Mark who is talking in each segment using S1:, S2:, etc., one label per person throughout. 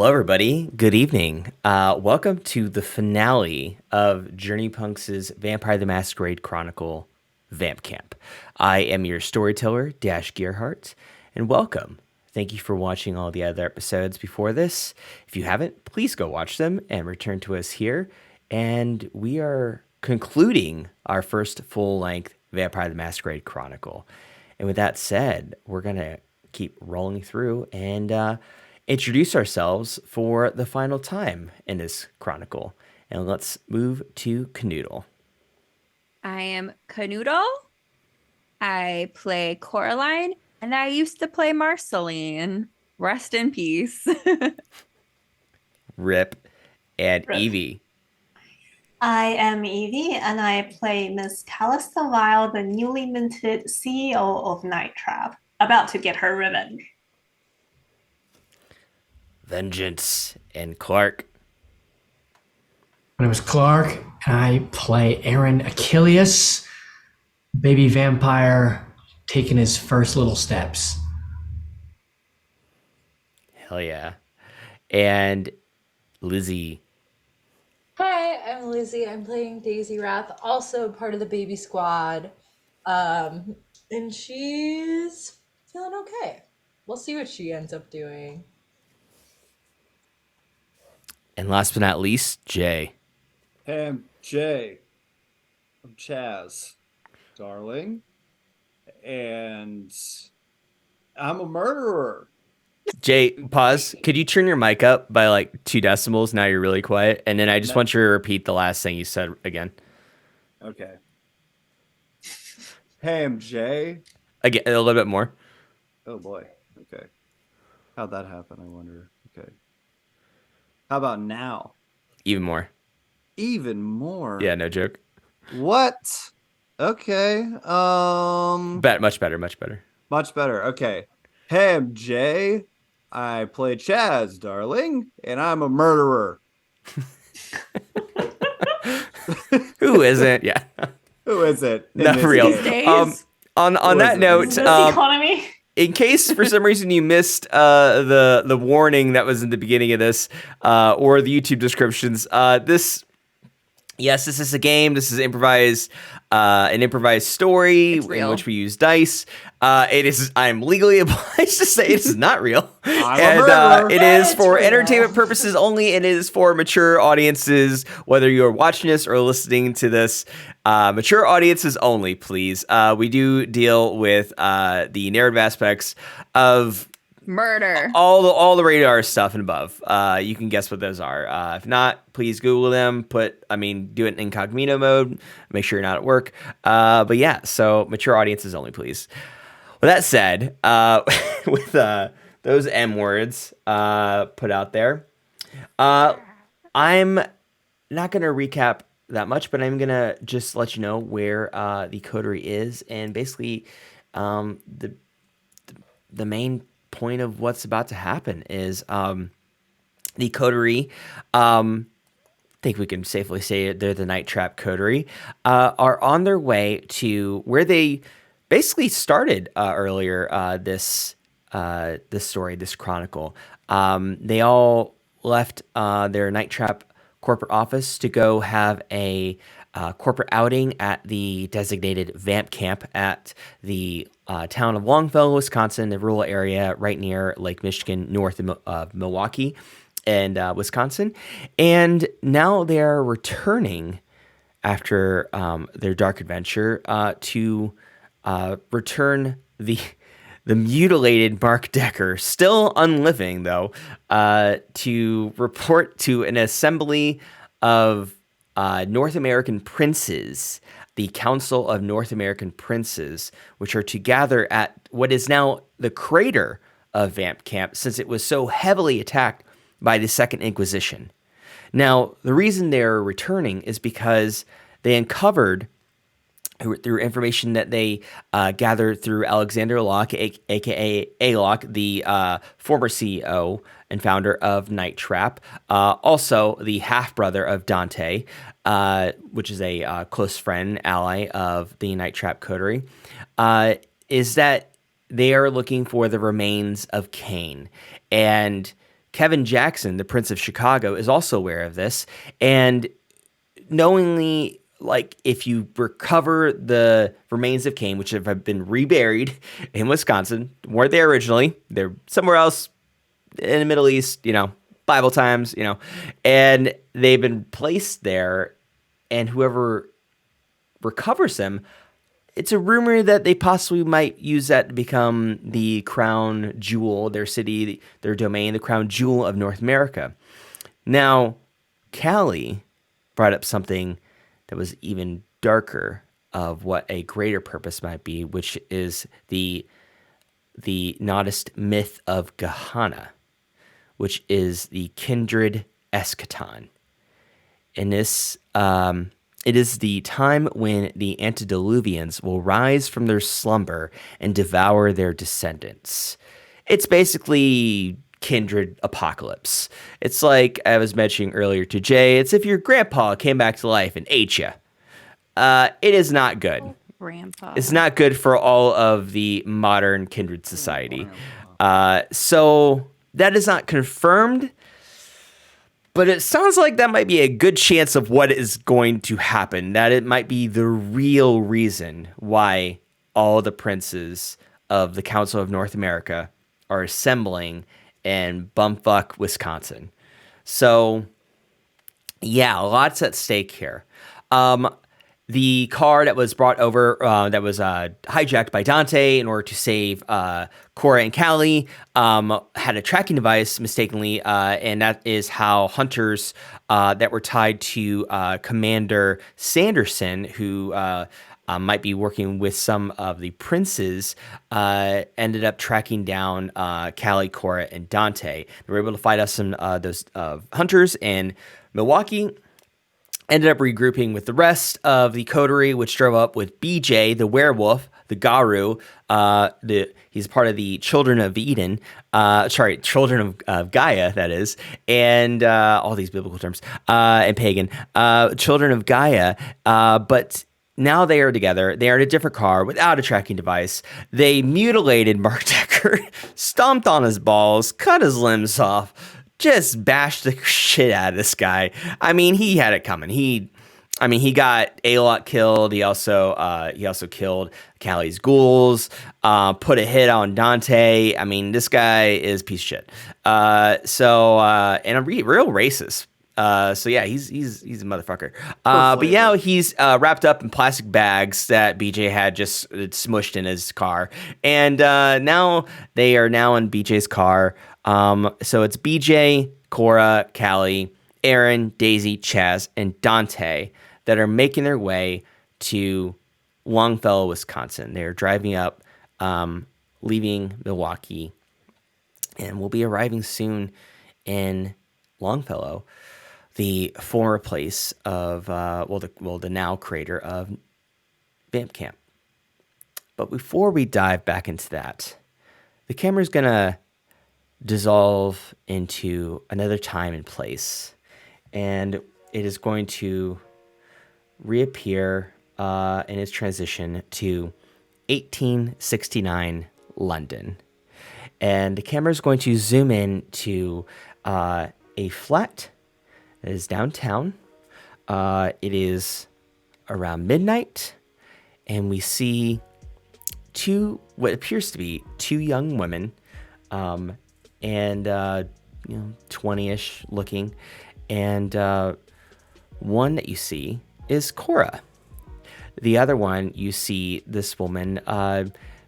S1: Hello, everybody. Good evening. Welcome to the finale of Journeypunks' Vampire the Masquerade Chronicle Vamp Camp. I am your storyteller, Gierhart, and welcome. Thank you for watching all the other episodes before this. If you haven't, please go watch them and return to us here. And we are concluding our first full-length Vampire the Masquerade Chronicle. And with that said, we're going to keep rolling through and introduce ourselves for the final time in this chronicle. And let's move to Kuhnoodle.
S2: I am Kuhnoodle. I play Coraline, and I used to play Marceline. Rest in peace.
S1: Rip. And
S3: Rip.
S1: Evie.
S3: I am Evie, and I play Miss Calista Vile, the newly minted CEO of NightTrap, about to get her revenge.
S1: Vengeance. And Clark.
S4: My name is Clark, and I play Aaron Achilles, baby vampire taking his first little steps.
S1: Hell yeah. And Lizzy.
S5: Hi, I'm Lizzy. I'm playing Daisy Wrath, also part of the baby squad. And she's feeling okay. We'll see what she ends up doing.
S1: And last but not least, Jay.
S6: Hey, I'm Jay. I'm Chaz, darling. And I'm a murderer.
S1: Jay, pause. Could you turn your mic up by like 2 decibels? Now you're really quiet. And then I just want you to repeat the last thing you said again.
S6: Okay. Hey, I'm Jay.
S1: Again, a little bit more.
S6: Oh boy. Okay. How'd that happen, I wonder? Okay. How about now?
S1: Even more.
S6: Even more?
S1: Yeah, no joke.
S6: What? Okay.
S1: Much better, much better.
S6: Much better. Okay. Hey, I'm Jay. I play Chaz, darling, and I'm a murderer.
S1: Who isn't? Yeah.
S6: Who is it?
S1: Not real.
S3: These days?
S1: On that note,
S3: This economy.
S1: in case for some reason you missed the warning that was in the beginning of this or the YouTube descriptions, this is a game. This is an improvised story in which we use dice. I'm legally obliged to say it is not real. And it is for entertainment purposes only. It is for mature audiences, whether you're watching this or listening to this. Mature audiences only, please. We do deal with the narrative aspects of
S2: Murder.
S1: all the radar stuff and above. You can guess what those are. If not, please Google them. Do it in incognito mode. Make sure you're not at work. But yeah, so mature audiences only, please. With that said, with those M words put out there, I'm not going to recap that much, but I'm going to just let you know where the coterie is and basically the main point of what's about to happen is the coterie, I think we can safely say they're the NightTrap coterie, are on their way to where they basically started earlier this story, this chronicle. They all left their NightTrap corporate office to go have a corporate outing at the designated Vamp Camp at the town of Longfellow, Wisconsin, the rural area right near Lake Michigan, north of Milwaukee and Wisconsin. And now they are returning after their dark adventure to return the mutilated Mark Decker, still unliving though, to report to an assembly of North American princes, the Council of North American Princes, which are to gather at what is now the crater of Vamp Camp, since it was so heavily attacked by the Second Inquisition. Now, the reason they're returning is because they uncovered, through information that they gathered through Alexander Locke, a.k.a. A-Locke, the former CEO and founder of NightTrap, also the half-brother of Dante, which is a close friend, ally of the NightTrap coterie, is that they are looking for the remains of Cain. And Kevin Jackson, the Prince of Chicago, is also aware of this, and knowingly, like, if you recover the remains of Cain, which have been reburied in Wisconsin, weren't there originally, they're somewhere else in the Middle East, Bible times, and they've been placed there, and whoever recovers them, it's a rumor that they possibly might use that to become the crown jewel, their city, their domain, the crown jewel of North America. Now, Callie brought up something that was even darker of what a greater purpose might be, which is the Nodist myth of Gehenna, which is the kindred eschaton. In this, it is the time when the antediluvians will rise from their slumber and devour their descendants. It's basically kindred apocalypse. It's like I was mentioning earlier to Jay, it's if your grandpa came back to life and ate you. It is not good.
S2: Grandpa.
S1: It's not good for all of the modern kindred society. So that is not confirmed, but it sounds like that might be a good chance of what is going to happen, that it might be the real reason why all the princes of the Council of North America are assembling in bumfuck Wisconsin. So, yeah, lots at stake here. The car that was brought over, that was hijacked by Dante in order to save Cora and Callie, had a tracking device mistakenly, and that is how hunters that were tied to Commander Sanderson, who might be working with some of the princes, ended up tracking down Callie, Cora, and Dante. They were able to fight us some those hunters in Milwaukee. Ended up regrouping with the rest of the coterie, which drove up with BJ, the werewolf, the Garu. He's part of the Children of Eden. Children of Gaia, that is. And all these biblical terms. And pagan. Children of Gaia. But now they are together. They are in a different car without a tracking device. They mutilated Mark Decker, stomped on his balls, cut his limbs off, just bashed the shit out of this guy. I mean, he had it coming. He got A-Lot killed. He also killed Callie's ghouls, put a hit on Dante. I mean, this guy is a piece of shit. And a real racist. So yeah, he's a motherfucker. But yeah, he's wrapped up in plastic bags that BJ had just smushed in his car, and now they are in BJ's car. So it's BJ, Cora, Callie, Aaron, Daisy, Chaz, and Dante that are making their way to Longfellow, Wisconsin. They're driving up, leaving Milwaukee, and will be arriving soon in Longfellow, the former place of, the now crater of Vamp Camp. But before we dive back into that, the camera's going to dissolve into another time and place, and it is going to reappear in its transition to 1869 London, and the camera is going to zoom in to a flat that is downtown. It is around midnight, and we see what appears to be two young women, and 20-ish looking, and one that you see is Cora. The other one, you see this woman,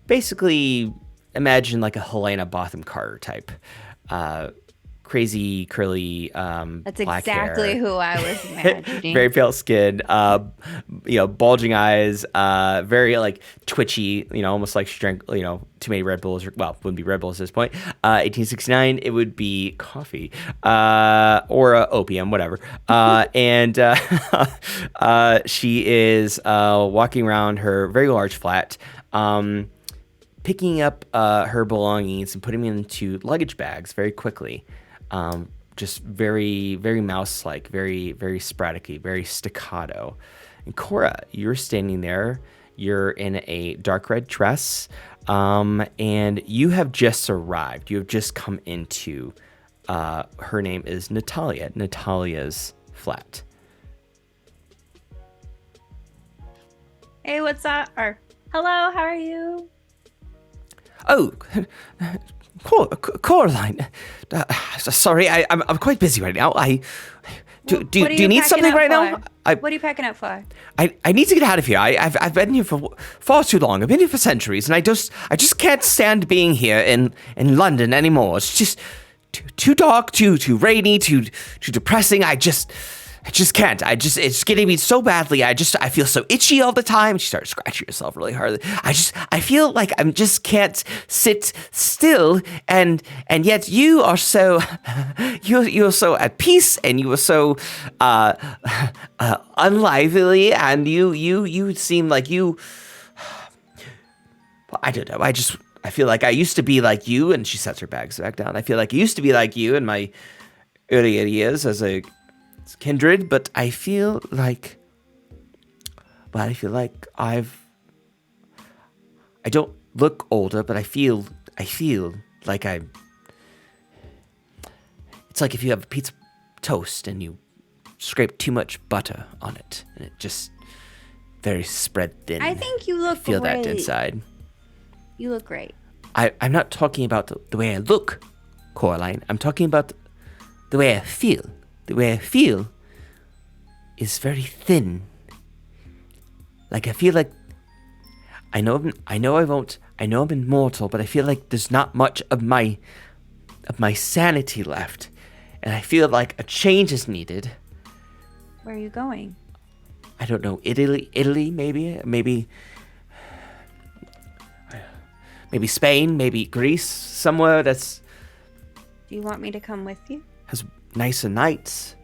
S1: basically imagine like a Helena Bonham Carter type, crazy curly
S2: That's
S1: black
S2: exactly
S1: hair.
S2: who I was imagining.
S1: Very pale skin, bulging eyes, very like twitchy, almost like she drank, too many Red Bulls. Well, wouldn't be Red Bulls at this point. 1869, it would be coffee, or opium, whatever. And she is walking around her very large flat, picking up her belongings and putting them into luggage bags very quickly. Just very, very mouse-like, very, very sporadic, very staccato. And Cora, you're standing there. You're in a dark red dress, and you have just arrived. You have just come into her name is Natalia. Natalia's flat.
S2: Hey, what's up? Or hello, how are you?
S1: Oh, Coraline. Sorry, I'm quite busy right now. Do you need something right now?
S2: What are you packing up for?
S1: I need to get out of here. I've been here for far too long. I've been here for centuries, and I just can't stand being here in London anymore. It's just too dark, too rainy, too depressing. I just can't. It's getting me so badly. I feel so itchy all the time. She starts scratching herself really hard. I feel like I just can't sit still. And yet you are so, you're so at peace, and you are so unlively, and you seem like you. I don't know. I feel like I used to be like you. And she sets her bags back down. I feel like I used to be like you in my earlier years as a kindred, but I feel like I don't look older, but I feel like it's like if you have a pizza toast and you scrape too much butter on it, and it just very spread thin.
S2: I think you look
S1: feel
S2: great.
S1: that inside.
S2: You look great.
S1: I'm not talking about the way I look, Coraline. I'm talking about the way I feel. The way I feel is very thin. Like I feel like I know I'm immortal, but I feel like there's not much of my sanity left, and I feel like a change is needed.
S2: Where are you going?
S1: I don't know, Italy, maybe Spain, maybe Greece, somewhere that's.
S2: Do you want me to come with you?
S1: Has nicer nights.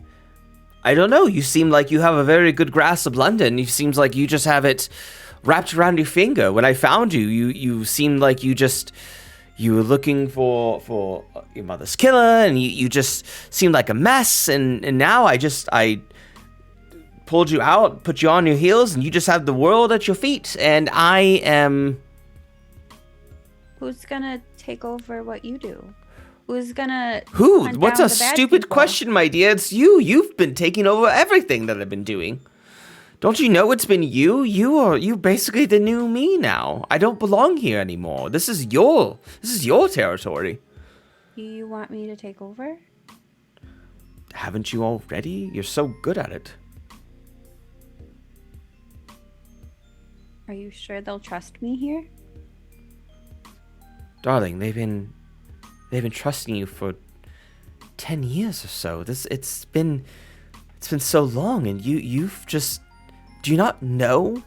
S1: I don't know. You seem like you have a very good grasp of London. It seems like you just have it wrapped around your finger. When I found you, you seemed like you were looking for your mother's killer, and you just seemed like a mess. And now I pulled you out, put you on your heels, and you just have the world at your feet. And I am.
S2: Who's gonna take over what you do? Who's gonna
S1: Who?
S2: hunt
S1: What's
S2: down
S1: a
S2: the bad
S1: stupid
S2: people?
S1: question, my dear? It's you. You've been taking over everything that I've been doing. Don't you know it's been you? You basically the new me now. I don't belong here anymore. This is your territory.
S2: Do you want me to take over?
S1: Haven't you already? You're so good at it.
S2: Are you sure they'll trust me here?
S1: Darling, they've been trusting you for 10 years or so. It's been so long, and you've just. Do you not know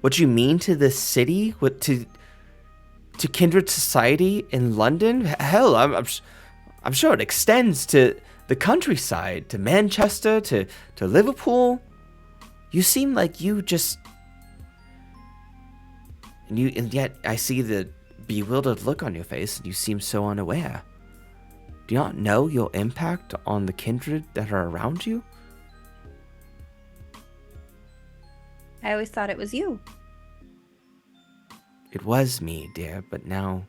S1: what you mean to this city? What to kindred society in London? Hell, I'm sure it extends to the countryside, to Manchester, to Liverpool. You seem like you just. And yet I see the bewildered look on your face, and you seem so unaware. Do you not know your impact on the kindred that are around you?
S2: I always thought it was you.
S1: It was me, dear, but now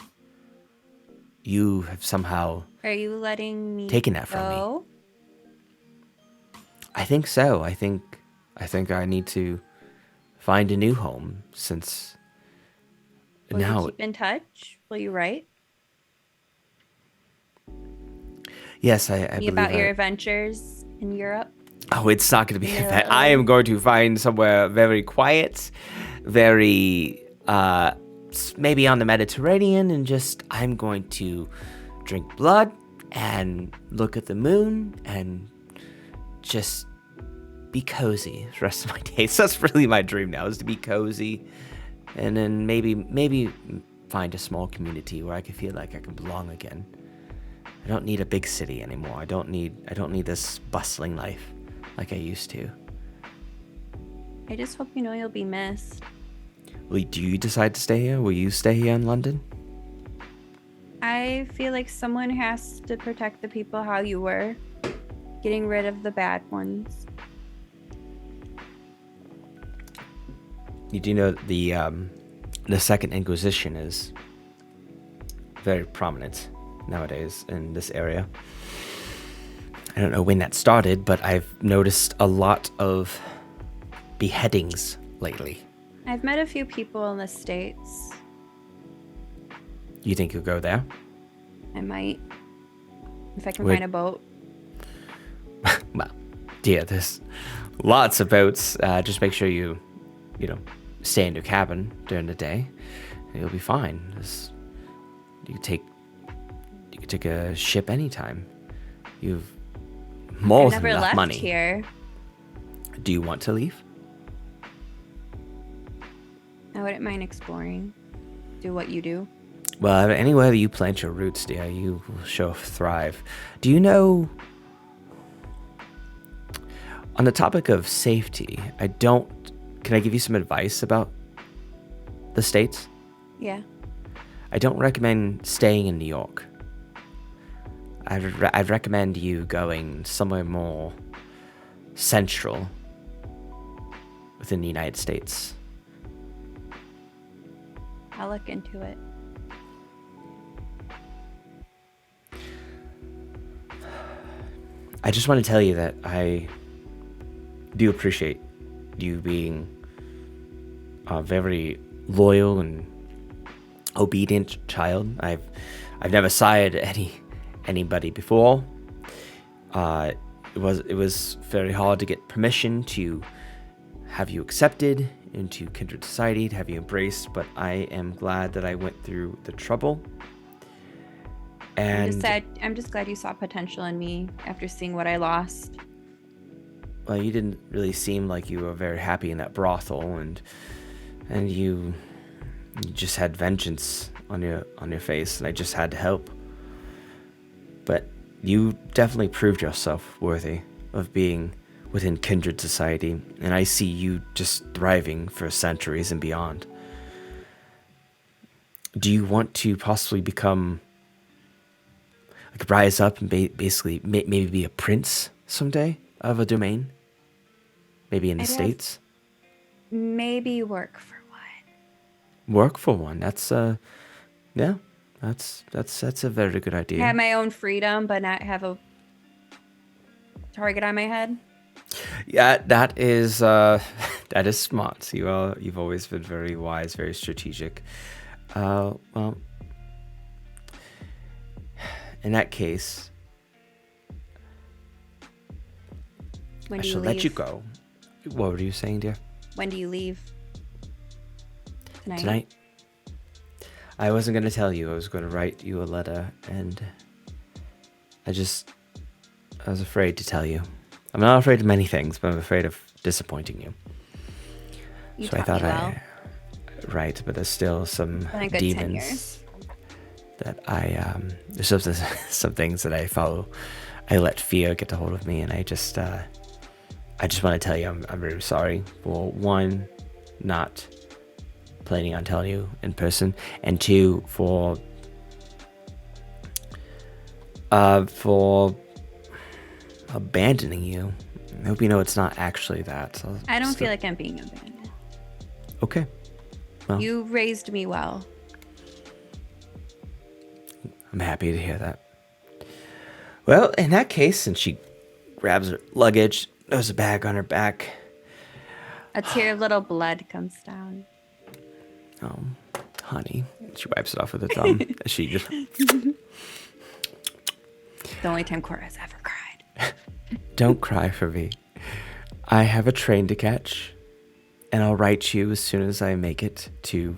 S1: you have somehow
S2: Are you letting me
S1: taken that from
S2: go?
S1: me. I think so. I think I need to find a new home, since
S2: Will
S1: now
S2: you keep in touch? Will you write
S1: yes, I
S2: me
S1: believe
S2: about your adventures in Europe?
S1: Oh, it's not going to be
S2: No.
S1: that. I am going to find somewhere very quiet, very maybe on the Mediterranean, and I'm going to drink blood and look at the moon and just be cozy the rest of my days. That's really my dream now, is to be cozy, and then maybe find a small community where I can feel like I can belong again. I don't need a big city anymore. I don't need this bustling life like I used to.
S2: I just hope you know you'll be missed.
S1: Do you decide to stay here? Will you stay here in London?
S2: I feel like someone has to protect the people how you were, getting rid of the bad ones.
S1: You do know the Second Inquisition is very prominent nowadays in this area. I don't know when that started, but I've noticed a lot of beheadings lately.
S2: I've met a few people in the States.
S1: You think you'll go there?
S2: I might. If I can
S1: Wait.
S2: find a boat.
S1: Well, yeah, there's lots of boats. Just make sure you stay in your cabin during the day, and you'll be fine. You can take a ship anytime. You've more
S2: I
S1: than
S2: never
S1: enough
S2: left
S1: money.
S2: here.
S1: Do you want to leave?
S2: I wouldn't mind exploring. Do what you do.
S1: Well, anywhere that you plant your roots, dear, you will sure thrive. Do you know? On the topic of safety, can I give you some advice about the States?
S2: Yeah.
S1: I don't recommend staying in New York. I'd recommend you going somewhere more central within the United States.
S2: I'll look into it.
S1: I just want to tell you that I do appreciate you being a very loyal and obedient child. I've never sired anybody before. It was very hard to get permission to have you accepted into kindred society, to have you embraced, but I am glad that I went through the trouble. And
S2: I'm just glad you saw potential in me after seeing what I lost.
S1: well, you didn't really seem like you were very happy in that brothel, and you just had vengeance on your face, and I just had to help. But you definitely proved yourself worthy of being within kindred society, and I see you just thriving for centuries and beyond. Do you want to possibly become, like, rise up and basically maybe be a prince someday of a domain? Maybe in the States?
S2: Maybe work for one.
S1: Work for one. That's yeah. That's a very good idea.
S2: Have my own freedom, but not have a target on my head.
S1: Yeah, that is smart. You've always been very wise, very strategic. Well, in that case,
S2: When
S1: I
S2: do you
S1: shall
S2: leave?
S1: let you go. What were you saying, dear?
S2: When do you leave?
S1: Tonight? I wasn't going to tell you. I was going to write you a letter, and I was afraid to tell you. I'm not afraid of many things, but I'm afraid of disappointing you.
S2: You
S1: So I
S2: taught
S1: thought
S2: me well.
S1: right, but there's still some
S2: Been a good 10
S1: demons
S2: years.
S1: that there's some things that I follow. I let fear get a hold of me, and I just want to tell you I'm very sorry for, one, not planning on telling you in person, and two, for abandoning you. I hope you know it's not actually that.
S2: I don't feel like I'm being abandoned.
S1: Okay. Well,
S2: You raised me well.
S1: I'm happy to hear that. Well, in that case, and she grabs her luggage, there's a bag on her back.
S2: A tear of little blood comes down.
S1: Oh, honey. She wipes it off with her thumb. She just...
S2: The only time Cora has ever cried.
S1: Don't cry for me. I have a train to catch, and I'll write you as soon as I make it to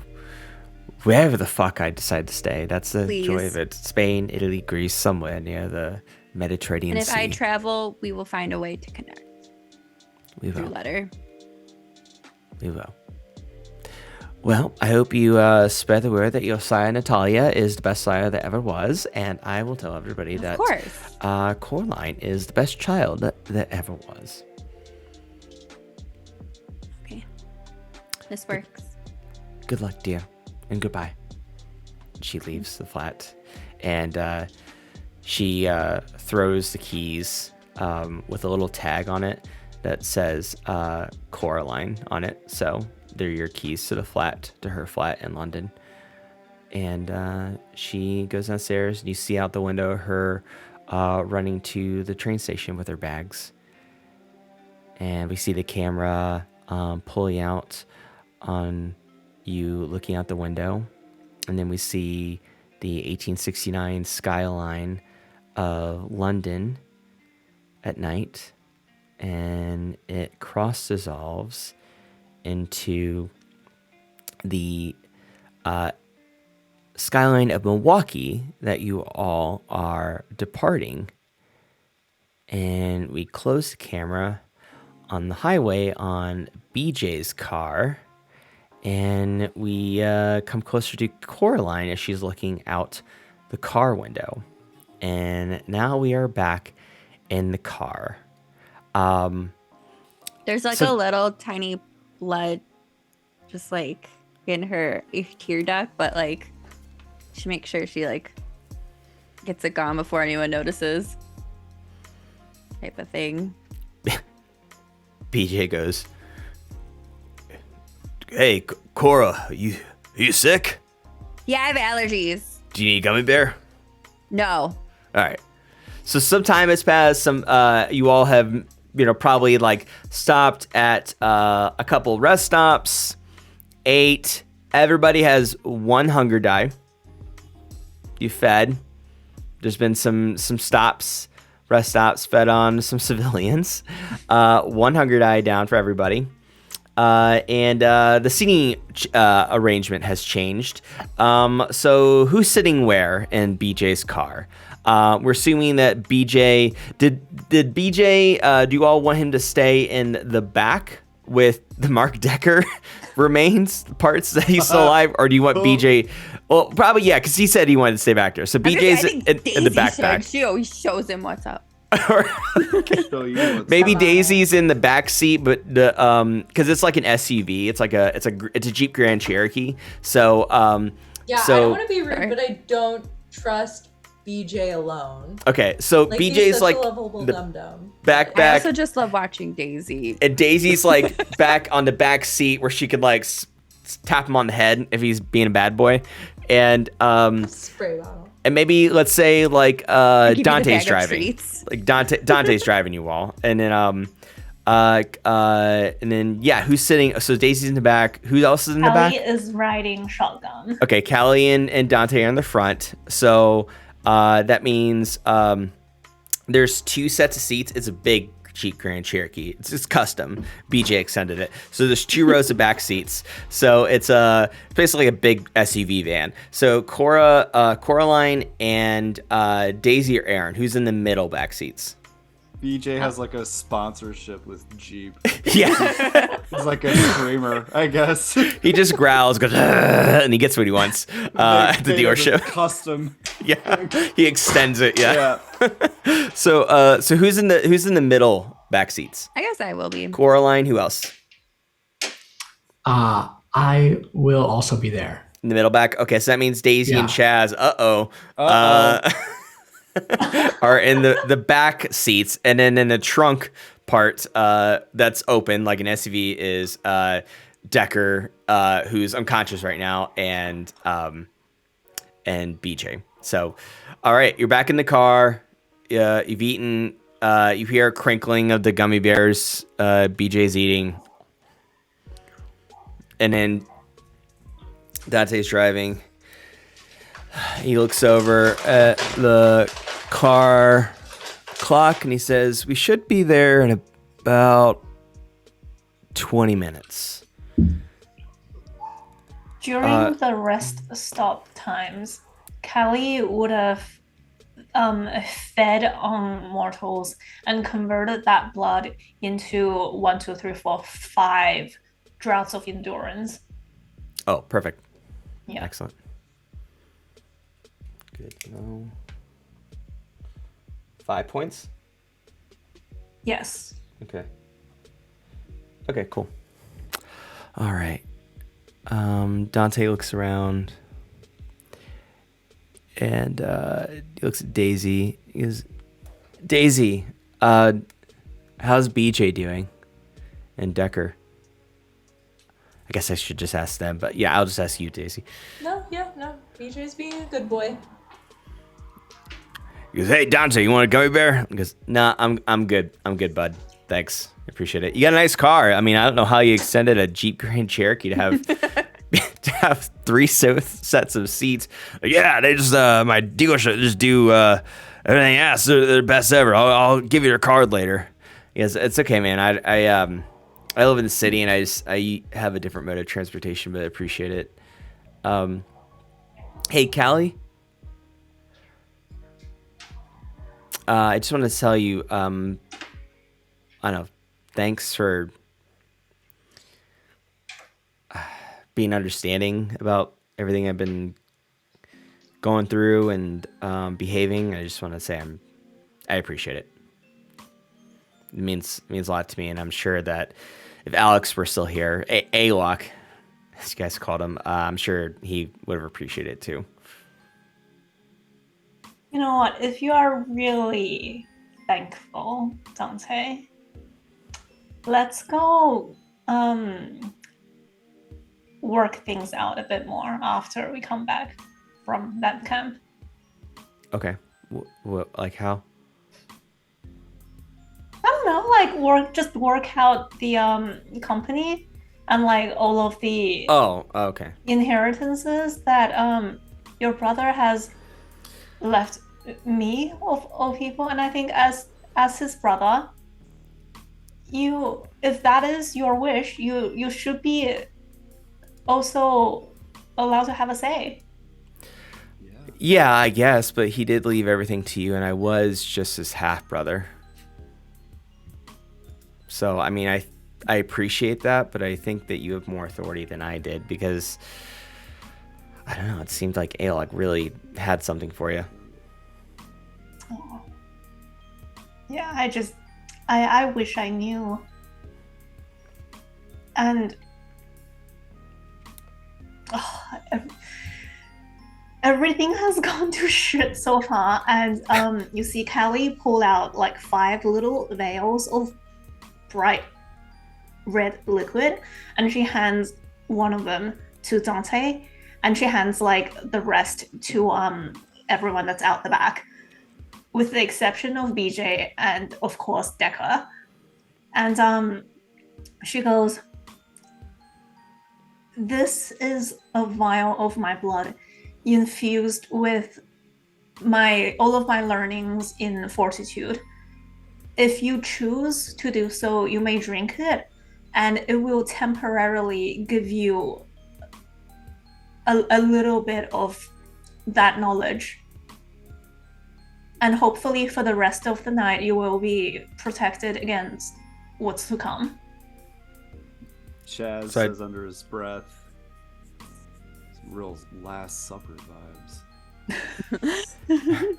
S1: wherever the fuck I decide to stay. That's the
S2: Please.
S1: joy of it. Spain, Italy, Greece, somewhere near the Mediterranean
S2: And if
S1: Sea.
S2: I travel, we will find a way to connect
S1: We
S2: through
S1: will.
S2: letter.
S1: We will. Well, I hope you spread the word that your sire Natalia is the best sire that ever was, and I will tell everybody
S2: Of
S1: that
S2: course.
S1: Coraline is the best child that ever was.
S2: Okay. This works.
S1: Good luck, dear, and goodbye. She leaves the flat, and she throws the keys with a little tag on it that says Coraline on it. So they're your keys to the flat, to her flat in London. And she goes downstairs, and you see out the window her running to the train station with her bags. And we see the camera pulling out on you looking out the window. And then we see the 1869 skyline of London at night. And it cross-dissolves into the skyline of Milwaukee that you all are departing. And we close the camera on the highway on BJ's car. And we come closer to Coraline as she's looking out the car window. And now we are back in the car.
S2: There's like a little tiny blood just like in her tear duct, but like she makes sure she like gets it gone before anyone notices, type of thing.
S1: BJ goes, "Hey, Cora, you sick?
S2: Yeah, I have allergies.
S1: Do you need gummy bear?"
S2: No.
S1: All right. So some time has passed. You all have, probably like stopped at a couple rest stops, ate. Everybody has one hunger die. You fed. There's been some stops, rest stops, fed on some civilians. One hunger die down for everybody. And the seating arrangement has changed. So who's sitting where in BJ's car? We're assuming that BJ did BJ. Do you all want him to stay in the back with the Mark Decker remains parts that he's still alive, or do you want BJ? Well, probably yeah, because he said he wanted to stay back there. So BJ's in the backpack.
S2: She always shows him what's up.
S1: Maybe Daisy's in the back seat, but the because it's like an SUV. It's a Jeep Grand Cherokee. So
S5: yeah,
S1: so,
S5: I don't want to be rude, but I don't trust BJ alone.
S1: Okay, so
S5: like,
S1: BJ's
S5: he's such
S1: like
S5: a lovable dum-dum.
S1: backpack.
S2: I also just love watching Daisy.
S1: And Daisy's like back on the back seat where she could like tap him on the head if he's being a bad boy, and
S5: spray bottle.
S1: And maybe let's say like Dante's driving.
S2: Treats.
S1: Like Dante's driving you all, and then yeah, who's sitting? So Daisy's in the back. Who else is in the back?
S3: Callie is riding shotgun.
S1: Okay, Callie and Dante are in the front. So that means there's two sets of seats. It's a big Jeep Grand Cherokee. It's custom. BJ extended it. So there's two rows of back seats. So it's basically a big SUV van. So Coraline and Daisy or Aaron, who's in the middle back seats?
S6: BJ has like a sponsorship with Jeep.
S1: Yeah.
S6: He's like a screamer, I guess.
S1: He just growls, goes, and he gets what he wants at the dealership.
S6: Custom.
S1: Yeah. He extends it. Yeah.
S6: Yeah.
S1: So who's in the middle back seats?
S2: I guess I will be.
S1: Coraline. Who else?
S4: I will also be there.
S1: In the middle back. Okay, so that means Daisy and Chaz. Are in the back seats, and then in the trunk part that's open like an SUV is Decker, who's unconscious right now, and BJ. So, all right, you're back in the car. You've eaten. You hear a crinkling of the gummy bears. BJ's eating, and then Dante's driving. He looks over at the car clock and he says, "We should be there in about 20 minutes."
S3: During the rest stop times, Callie would have fed on mortals and converted that blood into 1, 2, 3, 4, 5 draughts of endurance.
S1: Oh, perfect.
S3: Yeah.
S1: Excellent. Good to know. 5 points?
S3: Yes.
S1: Okay. Okay, cool. All right. Dante looks around and he looks at Daisy. He goes, "Daisy, how's BJ doing?" And Decker. I guess I should just ask them, but yeah, I'll just ask you, Daisy.
S5: No. BJ's being a good boy.
S1: He goes, hey, Dante, you want a gummy bear? He goes, nah, I'm good. I'm good, bud. Thanks. I appreciate it. You got a nice car. I mean, I don't know how you extended a Jeep Grand Cherokee to have to have 3 sets of seats. Yeah, they just, my dealership just do everything else. They're the best ever. I'll give you your card later. Yes, it's okay, man. I live in the city, and I have a different mode of transportation, but I appreciate it. Hey, Callie. I just want to tell you, I don't know, thanks for being understanding about everything I've been going through and behaving. I just want to say I appreciate it. It means a lot to me, and I'm sure that if Alex were still here, Alok, as you guys called him, I'm sure he would have appreciated it too.
S3: You know what? If you are really thankful, Dante, let's go work things out a bit more after we come back from that camp.
S1: Okay. Like how?
S3: I don't know, like work out the company and like all of the
S1: okay.
S3: inheritances that your brother has left me of people, and I think as his brother, if that is your wish, you should be also allowed to have a say.
S1: Yeah, I guess, but he did leave everything to you, and I was just his half brother. So I mean, I appreciate that, but I think that you have more authority than I did, because I don't know, it seemed like Alok really had something for you.
S3: Oh. Yeah, I wish I knew. And everything has gone to shit so far, and you see Callie pull out like 5 little vials of bright red liquid, and she hands one of them to Dante, and she hands like the rest to everyone that's out the back, with the exception of BJ and of course Deca. And she goes, this is a vial of my blood infused with all of my learnings in fortitude. If you choose to do so, you may drink it, and it will temporarily give you a little bit of that knowledge. And hopefully for the rest of the night, you will be protected against what's to come.
S6: Chaz says under his breath, some real Last Supper vibes.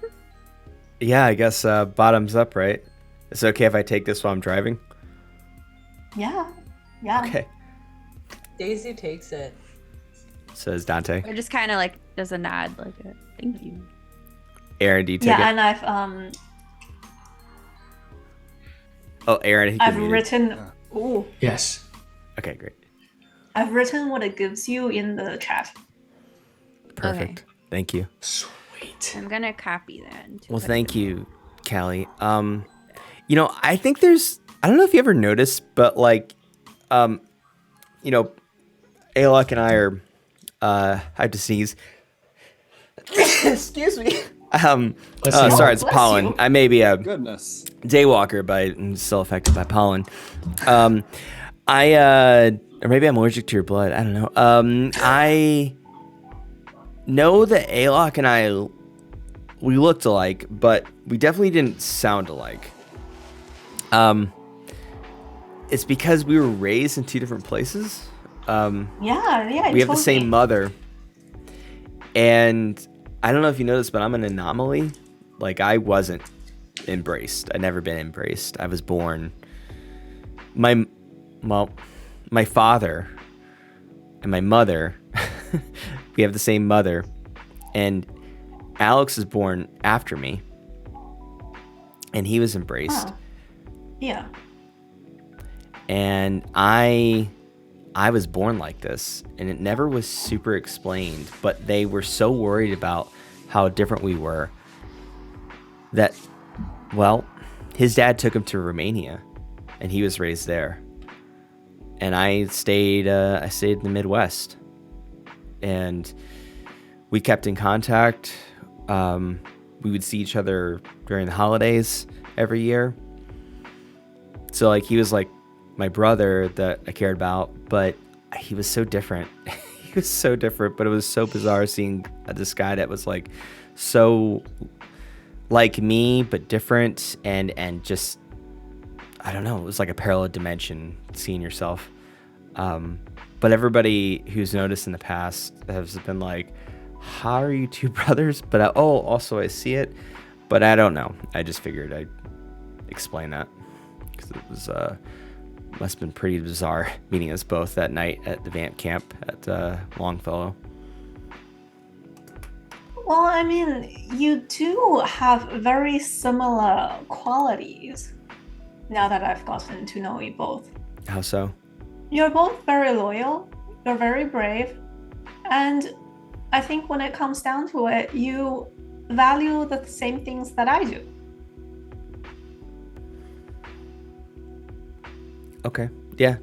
S1: Yeah, I guess bottoms up, right? Is it okay if I take this while I'm driving?
S3: Yeah.
S1: Okay.
S5: Daisy takes it.
S1: Says Dante.
S2: Or just kind of like does a nod, like a thank you.
S1: Aaron, do you take it?
S3: Yeah, and I've
S1: Oh, Aaron,
S3: I've written. Ooh.
S4: Yes.
S1: Okay, great.
S3: I've written what it gives you in the chat.
S1: Perfect.
S2: Okay.
S1: Thank you.
S4: Sweet.
S2: I'm gonna copy that.
S1: Well, thank you, Callie. You know, I think I don't know if you ever noticed, but like, you know, Alok and I are, I have to sneeze. Excuse me. Sorry, it's pollen.
S3: you.
S1: I may be a
S6: Goodness.
S1: daywalker, but I'm still affected by pollen. Or maybe I'm allergic to your blood. I don't know. I know that Alok and I, we looked alike, but we definitely didn't sound alike. It's because we were raised in 2 different places.
S3: Yeah.
S1: We have the same mother, and I don't know if you noticed, but I'm an anomaly. Like, I wasn't embraced. I'd never been embraced. I was born. My father and my mother, we have the same mother, and Alex is born after me, and he was embraced.
S3: Yeah.
S1: And I I was born like this, and it never was super explained, but they were so worried about how different we were that, well, his dad took him to Romania, and he was raised there. And I stayed in the Midwest, and we kept in contact. We would see each other during the holidays every year. So like he was like my brother that I cared about, but he was so different. He was so different, but it was so bizarre seeing this guy that was like so like me, but different, and just, I don't know, it was like a parallel dimension seeing yourself. But everybody who's noticed in the past has been like, how are you two brothers? But also I see it, but I don't know. I just figured I'd explain that because it was must have been pretty bizarre meeting us both that night at the Vamp Camp at Longfellow.
S3: Well, I mean, you do have very similar qualities now that I've gotten to know you both.
S1: How so?
S3: You're both very loyal, you're very brave, and I think when it comes down to it, you value the same things that I do.
S1: Okay. Yeah.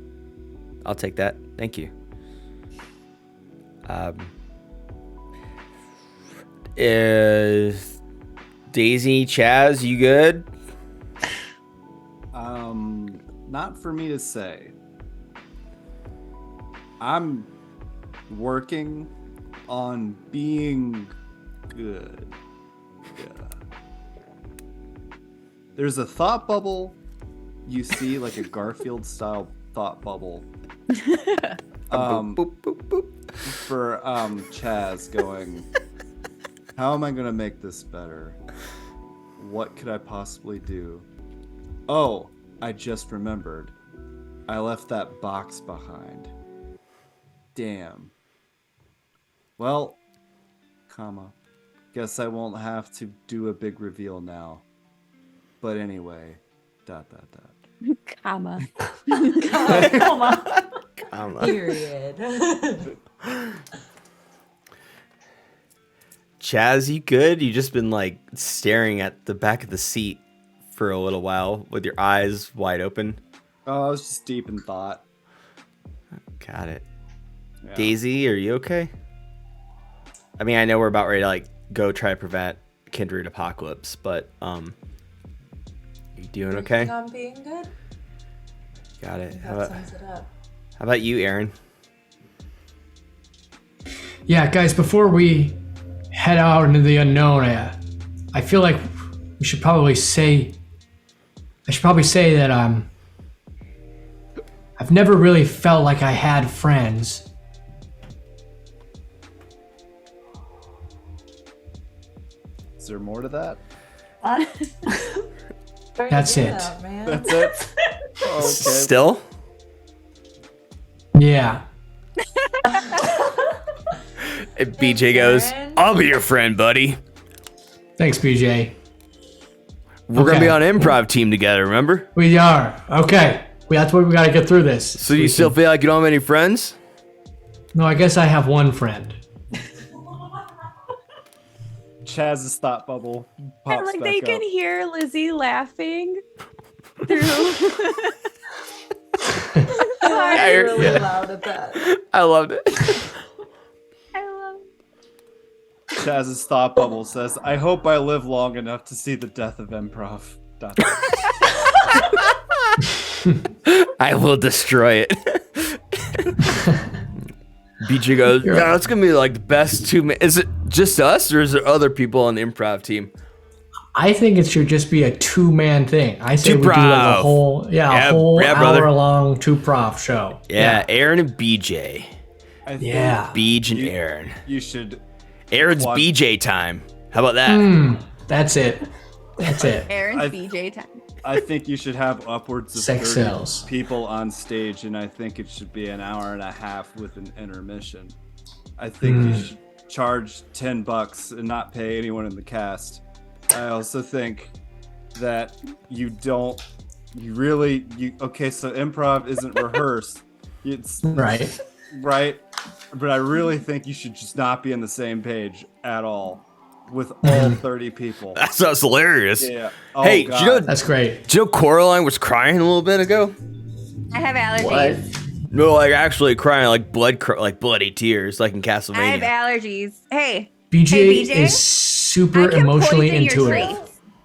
S1: I'll take that. Thank you. Is Daisy, Chaz, you good?
S6: Not for me to say. I'm working on being good. Yeah. There's a thought bubble. You see like a Garfield style thought bubble.
S1: Boop, boop, boop, boop.
S6: For Chaz going, how am I gonna make this better? What could I possibly do? Oh, I just remembered. I left that box behind. Damn. Well, guess I won't have to do a big reveal now. But anyway, ...
S2: Comma.
S5: Period.
S1: Chaz, you good? You just been like staring at the back of the seat for a little while with your eyes wide open.
S6: Oh, I was just deep in thought.
S1: Got it.
S6: Yeah.
S1: Daisy, are you okay? I mean, I know we're about ready to like go try to prevent Kindred apocalypse, but you doing okay?
S5: I'm being good.
S1: Got it.
S5: That sums it up.
S1: How about you, Aaron?
S4: Yeah, guys, before we head out into the unknown, I feel like I should probably say that I've never really felt like I had friends.
S6: Is there more to that?
S4: That's it.
S5: Out, man.
S6: That's it? Oh, okay.
S1: Still?
S4: Yeah.
S1: And BJ goes, I'll be your friend, buddy.
S4: Thanks, BJ.
S1: We're going to
S4: Okay.
S1: be on improv team together, remember?
S4: We are. Okay. That's what we got to get through this.
S1: So you still feel like you don't have any friends?
S4: No, I guess I have one friend.
S6: Chaz's thought bubble pops
S2: And like
S6: back
S2: they
S6: up.
S2: can hear Lizzy laughing through.
S5: I'm really
S1: Yeah.
S5: loud at that.
S1: I loved it.
S2: I love.
S6: Chaz's thought bubble says, I hope I live long enough to see the death of improv. ...
S1: I will destroy it. BJ goes, yeah, it's going to be like the best two men. Is it just us or is there other people on the improv team?
S4: I think it should just be a two-man thing. I say we do like
S1: Two-prov.
S4: a whole,
S1: Yeah, brother.
S4: hour-long two-prov show.
S1: Yeah, Aaron and BJ.
S6: I think
S4: Yeah.
S1: Beej and Aaron.
S6: you should...
S1: Aaron's
S6: What?
S1: BJ time. How about that?
S4: That's it. That's it.
S2: Aaron's
S6: I-
S2: BJ time.
S6: I think you should have upwards of
S4: Sex
S6: 30
S4: sells.
S6: people on stage, and I think it should be an hour and a half with an intermission. I think you should charge $10 and not pay anyone in the cast. I also think that okay, so improv isn't rehearsed. It's
S4: Right.
S6: right, but I really think you should just not be on the same page at all with all 30 people.
S1: That sounds hilarious.
S6: Yeah. Oh,
S1: Hey,
S6: God.
S1: do you know
S4: That's great.
S1: Coraline was crying a little bit ago?
S2: I have allergies.
S1: No, like actually crying, like bloody tears, like in
S2: I have
S1: Castlevania.
S2: allergies. Hey,
S4: BJ,
S2: Hey, BJ?
S4: is super
S2: I can
S4: emotionally
S2: poison
S4: into
S2: your
S4: it.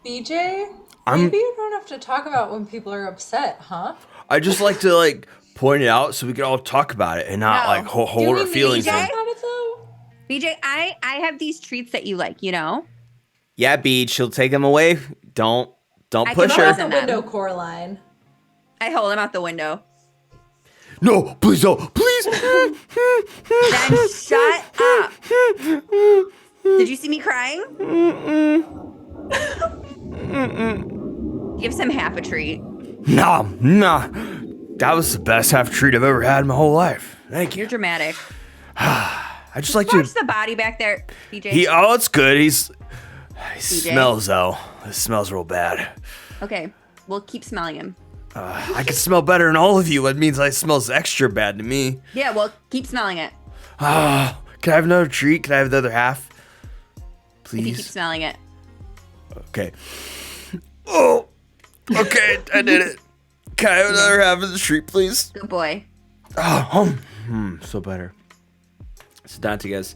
S2: treats.
S5: BJ,
S1: I'm-
S5: maybe you don't have to talk about when people are upset, huh?
S1: I just like to point it out so we can all talk about it and not
S2: No.
S1: hold our feelings
S2: BJ?
S1: in.
S5: About it though?
S2: BJ, I have these treats that you like, you know?
S1: Yeah, Beach, she'll take them away. Don't
S2: I
S1: push
S2: can
S1: her.
S5: Out
S2: poison
S5: the
S2: them.
S5: window, Coraline.
S2: I hold them out the window.
S1: No, please don't. Please.
S2: Then shut up. Did you see me crying? Give some half a treat.
S1: Nah. That was the best half treat I've ever had in my whole life. Thank you.
S2: You're dramatic.
S1: I just like
S2: Watch
S1: to.
S2: the body back there, BJ.
S1: It's good. He
S2: BJ?
S1: smells though. It smells real bad.
S2: Okay, we'll keep smelling him.
S1: I can smell better than all of you. That means it smells extra bad to me.
S2: Yeah, well, keep smelling it.
S1: Can I have another treat? Can I have the other half?
S2: If you keep
S1: Please.
S2: smelling it.
S1: Okay. Oh. Okay, I did it. Can I have another half of the treat, please?
S2: Good boy.
S1: Oh, so better. So Dante, guys.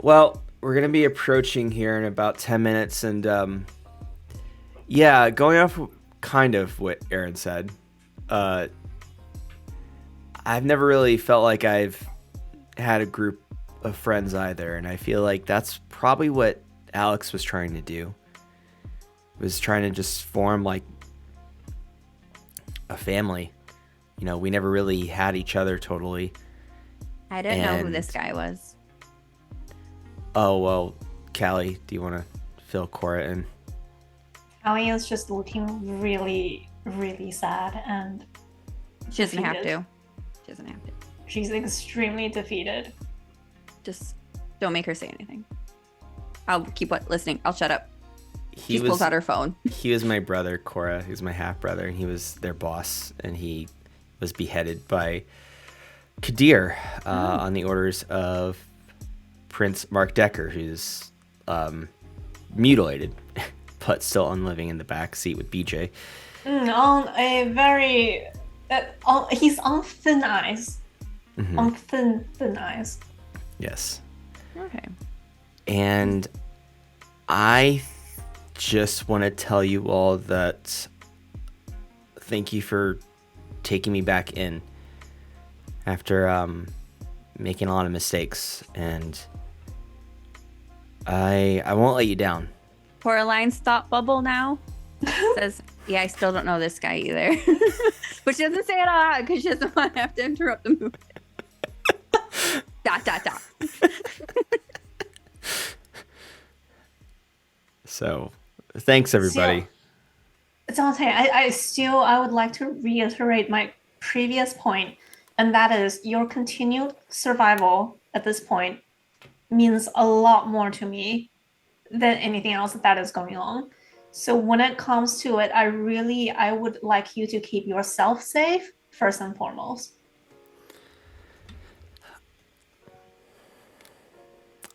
S1: Well, we're gonna be approaching here in about 10 minutes, and yeah, going off kind of what Aaron said. I've never really felt like I've had a group of friends either, and I feel like that's probably what Alex was trying to do. Was trying to just form like a family. You know, we never really had each other totally.
S2: I didn't know who
S1: And-
S2: this guy was.
S1: Oh, well, Callie, do you want to fill Cora in?
S3: Callie is just looking really, really sad, and
S2: She doesn't have
S3: defeated.
S2: to. She doesn't have to.
S3: She's extremely defeated.
S2: Just don't make her say anything. I'll keep listening. I'll shut up.
S1: He
S2: She pulls out her phone.
S1: He was my brother, Cora. He was my half brother, and he was their boss, and he was beheaded by Kadir on the orders of Prince Mark Decker, who's mutilated, but still unliving in the back seat with BJ.
S3: On a very, he's on thin ice.
S1: Mhm.
S3: On thin ice.
S1: Yes.
S2: Okay.
S1: And I just want to tell you all that thank you for taking me back in after making a lot of mistakes, and I won't let you down.
S2: Coraline's thought bubble now says, yeah, I still don't know this guy either. But she doesn't say it out loud because she doesn't want to have to interrupt the movie. ...
S1: So thanks everybody.
S3: Dante, I would like to reiterate my previous point, and that is your continued survival at this point means a lot more to me than anything else that is going on. So when it comes to it, I would like you to keep yourself safe first and foremost.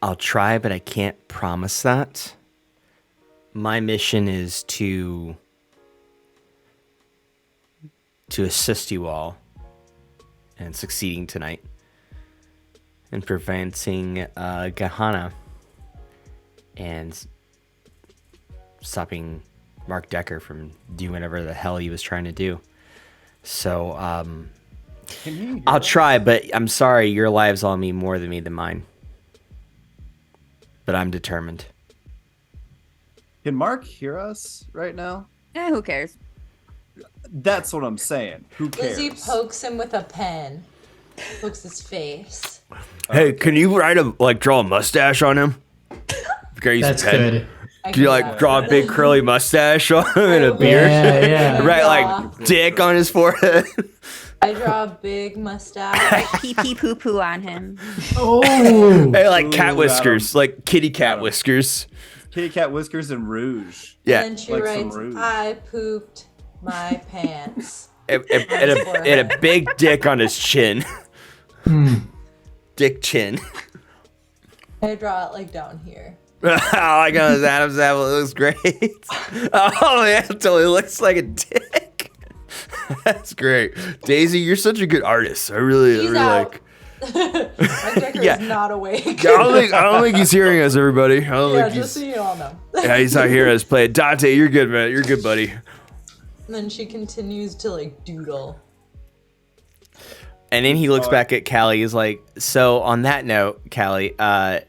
S1: I'll try, but I can't promise that. My mission is to assist you all in succeeding tonight in preventing Gehenna and stopping Mark Decker from doing whatever the hell he was trying to do. So
S6: Can you hear
S1: I'll
S6: us?
S1: try, but I'm sorry, your lives all mean more to me than mine. But I'm determined.
S6: Can Mark hear us right now?
S2: Who cares?
S6: That's what I'm saying. Who cares?
S5: Lizzy pokes him with a pen. Pokes his face.
S1: Hey, can you draw a mustache on him?
S4: That's good.
S5: I
S1: Can you
S5: can
S1: draw a big curly mustache on him and a beard?
S4: Yeah.
S1: Right,
S5: draw-
S1: like dick on his forehead.
S5: I draw a big mustache.
S2: Pee pee poo poo on him.
S4: Oh.
S1: Hey, like
S6: Ooh,
S1: cat
S6: got
S1: whiskers, like kitty cat
S6: Got him.
S1: whiskers.
S6: Kitty cat whiskers and rouge.
S1: Yeah.
S5: And she
S6: Like some
S5: writes,
S6: rude.
S5: I pooped my pants.
S1: and a big dick on his chin. Dick chin.
S5: I draw it like down here.
S1: I got his Adam's apple. It looks great. Oh yeah, it totally looks like a dick. That's great. Daisy, you're such a good artist. I really
S5: out.
S1: like.
S5: My Decker is not awake.
S1: I don't think he's hearing us, everybody. I don't think
S5: just so you all know.
S1: Yeah, he's not hearing us play. Dante, you're good, man. You're good, buddy.
S5: And then she continues to like doodle.
S1: And then he looks back at Callie. He's like, so on that note, Callie, I'm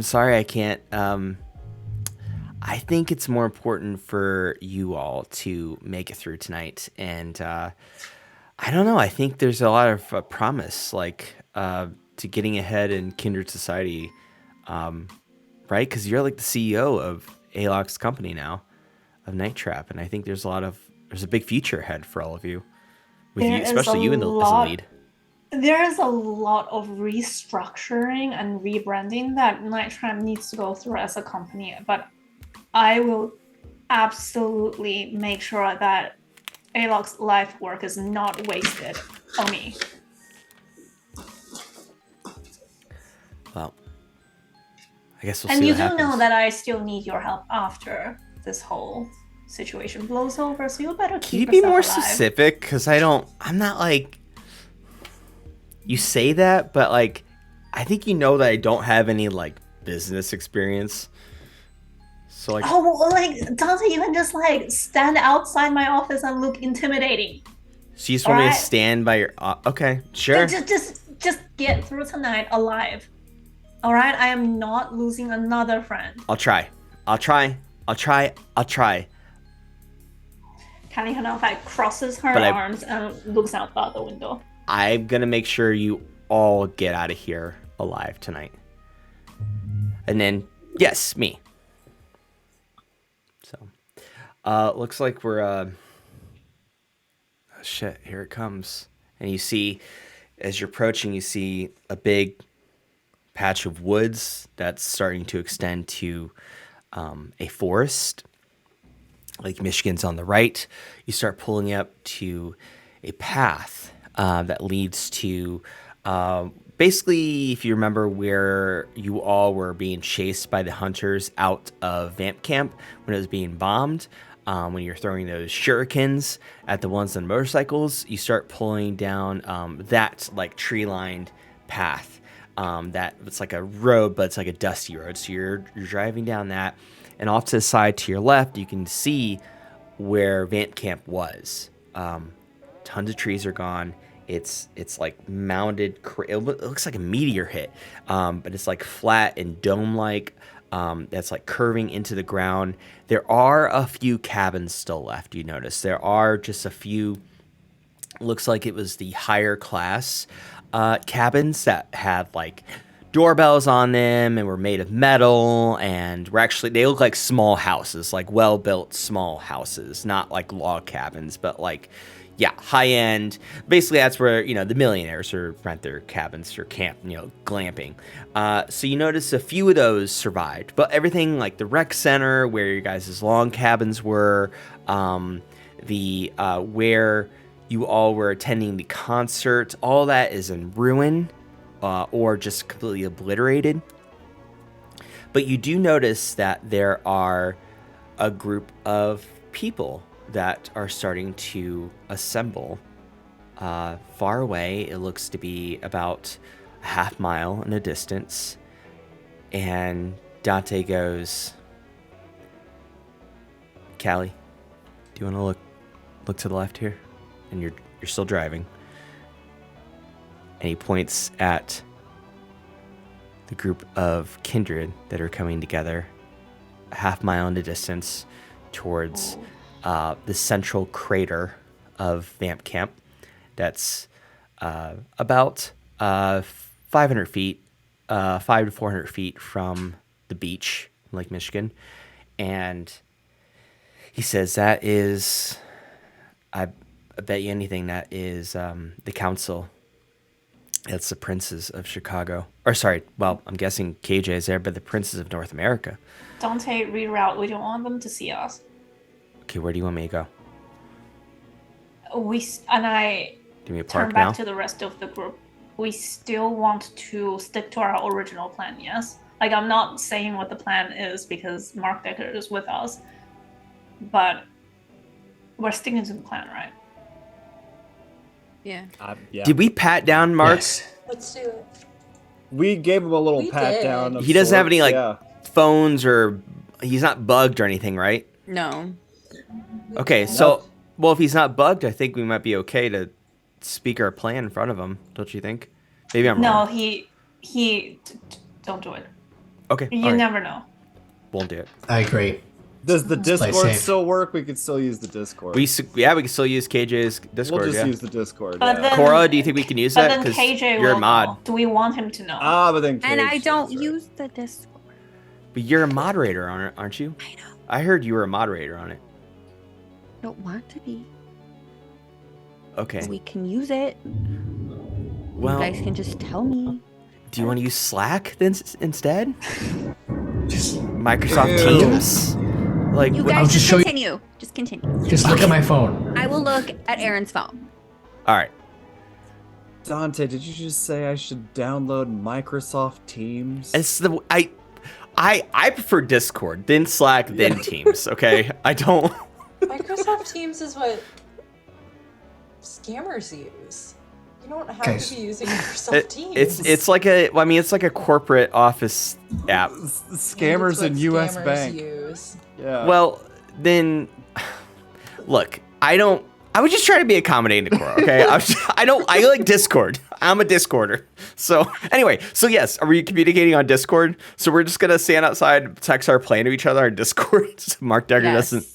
S1: sorry I can't. I think it's more important for you all to make it through tonight. And I don't know. I think there's a lot of promise, like, to getting ahead in kindred society, right? Because you're like the CEO of Alok's company now, of NightTrap. And I think there's a big future ahead for all of you. With you, especially you as a lead.
S3: There is a lot of restructuring and rebranding that NightTrap needs to go through as a company, but I will absolutely make sure that Alok's life work is not wasted on me.
S1: Well, I guess we'll
S3: and
S1: see
S3: you
S1: what
S3: do
S1: happens.
S3: know that I still need your help after this whole situation blows over, so you better keep
S1: Can you be more
S3: yourself alive.
S1: specific? Because I'm not like, you say that, but like, I think you know that I don't have any like business experience. So like,
S3: Oh, well, like, Dante, you can just like stand outside my office and look intimidating.
S1: so you just want me to
S3: alright.
S1: stand by your, okay, sure.
S3: Just get through tonight alive. All right, I am not losing another friend.
S1: I'll try.
S3: Callie Hanalfai crosses her
S1: But
S3: arms and looks out the window.
S1: I'm going to make sure you all get out of here alive tonight. And then, yes, me. So, looks like we're, oh shit, here it comes. And you see, as you're approaching, you see a big patch of woods that's starting to extend to a forest. Lake Michigan's on the right. You start pulling up to a path that leads to basically, if you remember where you all were being chased by the hunters out of Vamp Camp when it was being bombed, when you're throwing those shurikens at the ones on motorcycles, you start pulling down that like tree-lined path. That it's like a road, but it's like a dusty road. So you're driving down that, and off to the side to your left, you can see where Vamp Camp was. Tons of trees are gone. It's like mounded. It looks like a meteor hit, but it's like flat and dome-like. That's like curving into the ground. There are a few cabins still left. You notice there are just a few. Looks like it was the higher class cabins that had like doorbells on them and were made of metal, and they look like small houses, like well-built small houses, not like log cabins, but like, yeah, high-end. Basically, that's where, the millionaires rent their cabins for camp, glamping. So you notice a few of those survived, but everything like the rec center, where your guys' long cabins were, where you all were attending the concert, all that is in ruin. Or just completely obliterated. But you do notice that there are a group of people that are starting to assemble far away. It looks to be about a half mile in a distance. And Dante goes, Callie, do you want to look to the left here? And you're still driving. And he points at the group of kindred that are coming together a half mile in the distance towards the central crater of Vamp Camp. That's about 500 feet, 500 to 400 feet from the beach, Lake Michigan. And he says that is, I bet you anything, that is the council. That's the princes of Chicago. Or sorry, well, I'm guessing KJ is there, but the princes of North America.
S3: Dante, reroute. We don't want them to see us.
S1: Okay, where do you want me to go?
S3: I
S1: Give me a
S3: turn
S1: park
S3: back
S1: now.
S3: to the rest of the group. We still want to stick to our original plan, yes? Like, I'm not saying what the plan is because Mark Decker is with us, but we're sticking to the plan, right?
S2: Yeah.
S6: Yeah.
S1: Did we pat down Mark?
S4: Yes.
S5: Let's do it.
S6: We gave him a little
S5: We
S6: pat
S5: did.
S6: down. Of
S1: He doesn't have any
S6: sorts,
S1: like
S6: yeah.
S1: phones or he's not bugged or anything, right?
S2: No.
S1: Okay, so well, if he's not bugged, I think we might be okay to speak our plan in front of him. Don't you think? Maybe I'm
S3: No,
S1: wrong.
S3: don't do it.
S1: Okay,
S3: You
S1: all right.
S3: never know.
S1: Won't do it.
S4: I agree.
S6: Does the
S4: play
S6: Discord
S4: safe.
S6: still work? We could still use the Discord.
S1: We can still use KJ's Discord.
S6: We'll just
S1: yeah.
S6: use the Discord.
S3: But
S6: yeah.
S3: then,
S1: Cora, do you think we can use
S3: but
S1: that?
S3: then KJ
S1: you're
S3: will
S1: a mod.
S3: know. Do we want him to know?
S6: But then
S2: And I
S6: Cage
S2: don't
S6: does, right?
S2: use the Discord.
S1: But you're a moderator on it, aren't you?
S2: I know.
S1: I heard you were a moderator on it.
S2: Don't want to be.
S1: Okay.
S2: We can use it.
S1: Well,
S2: You guys can just tell me.
S1: do you want to use Slack then instead?
S4: Just
S1: Microsoft
S6: Ew.
S1: Teams? Like,
S2: You
S1: what-
S2: guys
S4: I'll just
S2: just
S4: show you-
S2: continue. Just continue.
S4: just look at my phone.
S2: I will look at Aaron's phone.
S1: all right.
S6: Dante, did you just say I should download Microsoft Teams?
S1: It's the I prefer Discord, then Slack, then Teams. Okay, I don't.
S5: Microsoft Teams is what scammers use. You don't have
S4: Guys.
S5: to be using Microsoft Teams.
S1: It's like a. Well, I mean, it's like a corporate office app.
S6: Scammers
S5: and
S6: and U.S.
S5: scammers
S6: Bank.
S5: use.
S6: Yeah.
S1: Well, then, look, I don't. I was just trying to be accommodating to Cora. Okay, I like Discord. I'm a Discorder. So anyway, so yes, are we communicating on Discord? So we're just gonna stand outside, text our plan to each other on Discord. So Mark Decker
S2: Yes.
S1: doesn't.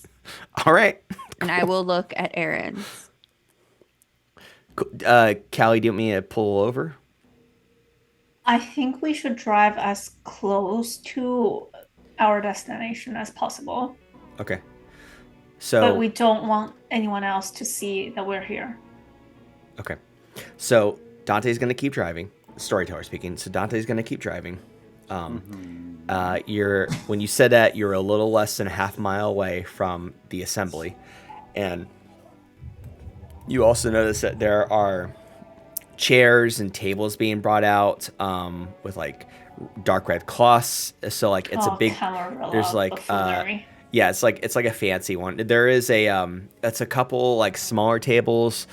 S1: All right.
S2: And I will look at Aaron's.
S1: Callie, do you want me to pull over?
S3: I think we should drive as close to our destination as possible,
S1: Okay. So
S3: but we don't want anyone else to see that we're here.
S1: okay. So Dante's gonna keep driving. Storyteller speaking. So Dante's gonna keep driving. When you said that, you're a little less than a half mile away from the assembly, and you also notice that there are chairs and tables being brought out with like dark red cloths. So like it's a big. There's like yeah, it's like a fancy one. There is it's a couple like smaller tables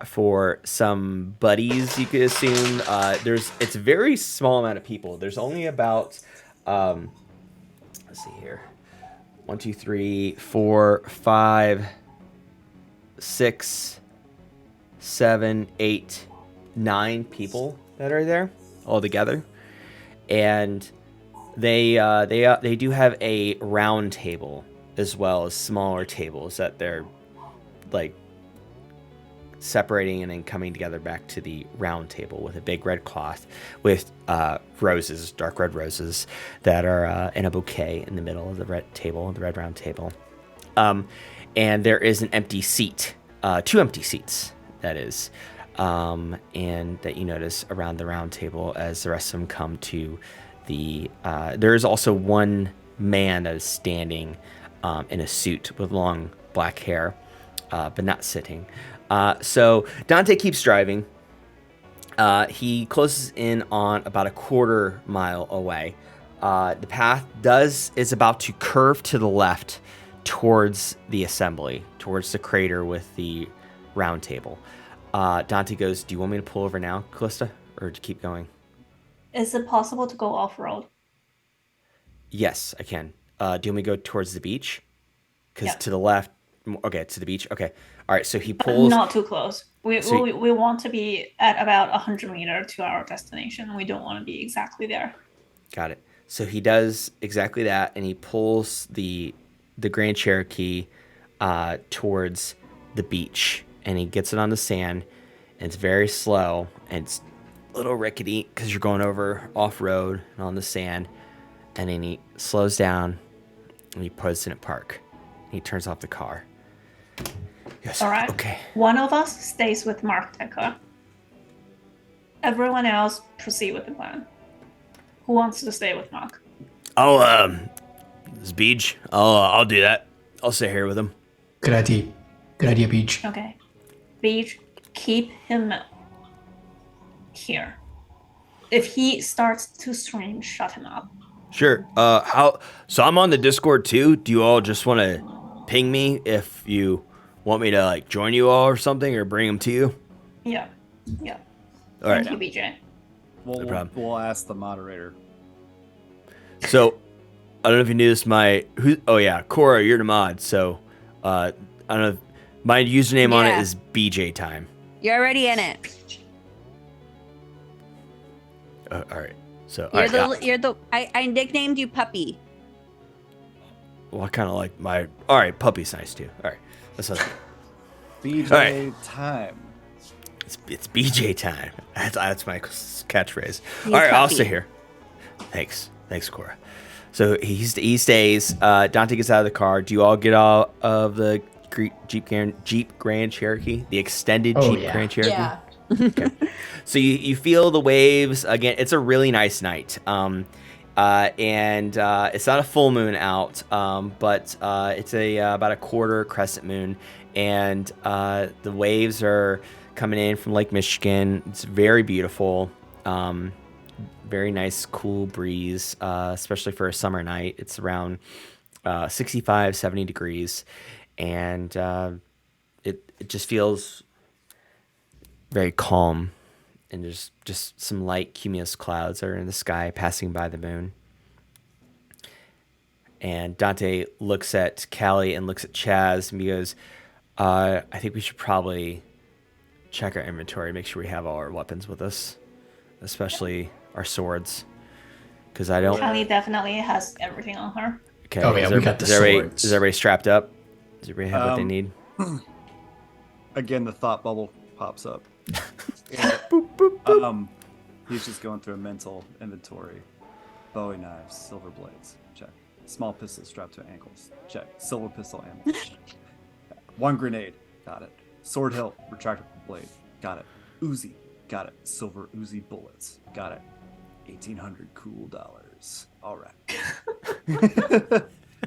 S1: for some buddies, you could assume. It's a very small amount of people. There's only about let's see here. 1, 2, 3, 4, 5, 6, 7, 8, 9 people that are there all together. And they do have a round table as well as smaller tables that they're like separating and then coming together back to the round table with a big red cloth with roses, dark red roses that are in a bouquet in the middle of the red table, the red round table. And there is an empty seat, 2 empty seats, that is, and that you notice around the round table as the rest of them come to there is also one man that is standing in a suit with long black hair, but not sitting. So Dante keeps driving. He closes in on about a quarter mile away. The path is about to curve to the left towards the assembly, towards the crater with the round table. Dante goes, "Do you want me to pull over now, Calista, or to keep going?"
S3: Is it possible to go off-road?
S1: Yes, I can. Do you want me to go towards the beach? Because
S3: Yeah.
S1: to the left. Okay, to the beach. Okay. All right. So he pulls.
S3: Not too close. We
S1: So
S3: we want to be at about 100 meters to our destination. We don't want to be exactly there.
S1: Got it. So he does exactly that, and he pulls the Grand Cherokee towards the beach, and he gets it on the sand, and it's very slow, and it's a little rickety because you're going over off-road and on the sand, and then he slows down, and he puts in a park. And he turns off the car. Yes.
S3: All right.
S1: Okay.
S3: One of us stays with Mark Decker. Everyone else proceed with the plan. Who wants to stay with Mark?
S1: This beach. I'll do that. I'll stay here with him.
S4: Good idea. Good idea, Beach.
S3: Okay. Beach, keep him here. If he starts to scream, shut him up.
S1: Sure. So I'm on the Discord too. Do you all just want to ping me if you want me to like join you all or something, or bring them to you?
S3: Yeah.
S1: All right.
S3: Thank you, BJ.
S6: We'll,
S1: No problem.
S6: we'll ask the moderator.
S1: So I don't know if you knew this. Cora, you're the mod. So I don't know. My username on it
S2: Yeah.
S1: is BJ time.
S2: You're already in it.
S1: All right. So
S2: I nicknamed you Puppy.
S1: well, I kind of like my. All right, puppy's nice too. All right, that's what.
S6: BJ
S1: Alright.
S6: time.
S1: It's BJ time. That's my catchphrase.
S2: You
S1: All right, I'll
S2: puppy.
S1: stay here. Thanks, Cora. So he stays. Dante gets out of the car. Do you all get out of the Jeep Grand Cherokee, the extended Jeep Grand Cherokee?
S5: Yeah.
S1: So you feel the waves again. It's a really nice night. And it's not a full moon out, but it's about a quarter crescent moon, and the waves are coming in from Lake Michigan. It's very beautiful. Very nice, cool breeze, especially for a summer night. It's around 65, 70 degrees, and it just feels very calm. And there's just some light cumulus clouds that are in the sky passing by the moon. And Dante looks at Callie and looks at Chaz and he goes, I think we should probably check our inventory, make sure we have all our weapons with us, especially our swords. Because I don't...
S3: Callie definitely has everything on her.
S1: Okay,
S4: Oh, yeah, we got the swords.
S1: Is everybody strapped up? Does everybody have what they need?
S6: Again, the thought bubble pops up. He's just going through a mental inventory. Bowie knives, silver blades, check. Small pistol strapped to ankles, check. Silver pistol ammo, check. One grenade, got it. Sword hilt, retractable blade, got it. Uzi, got it. Silver Uzi bullets, got it. 1,800 cool dollars. All right.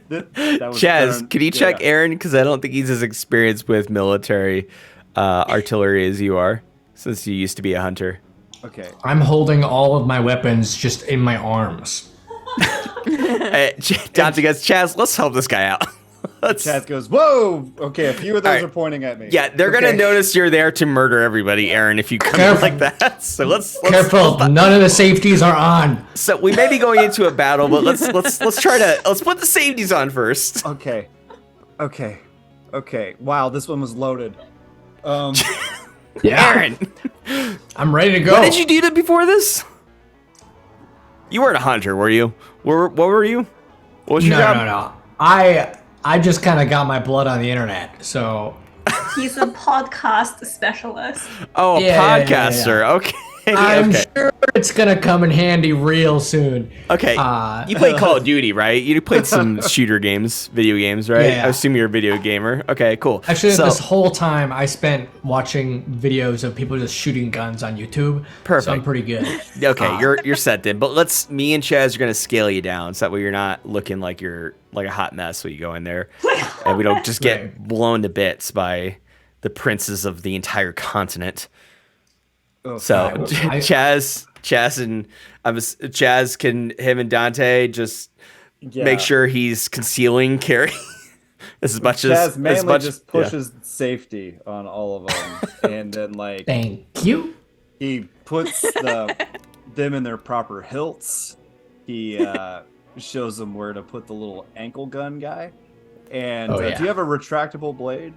S6: That was
S1: Chaz, can you check Aaron? Because I don't think he's as experienced with military artillery as you are, since you used to be a hunter.
S6: Okay.
S4: I'm holding all of my weapons just in my arms.
S1: Dante goes, Chaz, let's help this guy out.
S6: Chaz goes, whoa! Okay, a few of those
S1: All right.
S6: are pointing at me.
S1: Yeah, they're gonna
S6: Okay.
S1: notice you're there to murder everybody, Aaron, if you come in
S4: Careful.
S1: like that. So let's
S4: Careful, none of the safeties are on.
S1: So we may be going into a battle, but let's put the safeties on first.
S6: Okay. Wow, this one was loaded.
S4: Yeah,
S1: Aaron,
S4: I'm ready to go.
S1: what did you do before this? You weren't a hunter, were you? What were you? What was your job?
S4: No. I just kind of got my blood on the internet, so
S3: He's a podcast specialist.
S1: Oh, a
S4: Yeah.
S1: podcaster. Okay.
S4: I'm
S1: okay.
S4: sure it's gonna come in handy real soon.
S1: Okay. You played Call of Duty, right? You played some shooter games, video games, right?
S4: Yeah.
S1: I assume you're a video gamer. Okay, cool.
S4: Actually,
S1: So-
S4: this whole time I spent watching videos of people just shooting guns on YouTube.
S1: Perfect.
S4: So I'm pretty good.
S1: Okay, you're set then. But me and Chaz are gonna scale you down, so that way you're not looking like you're like a hot mess when you go in there, and we don't just get
S4: Right.
S1: blown to bits by the princes of the entire continent.
S6: Oh,
S1: So
S4: I-
S1: Chaz him and Dante just
S6: yeah.
S1: make sure he's concealing carry as much
S6: Chaz
S1: as
S6: mainly
S1: much
S6: just
S1: yeah.
S6: pushes safety on all of them, and then like
S4: Thank you.
S6: he puts them in their proper hilts. He shows them where to put the little ankle gun guy. And
S4: Oh, yeah.
S6: do you have a retractable blade?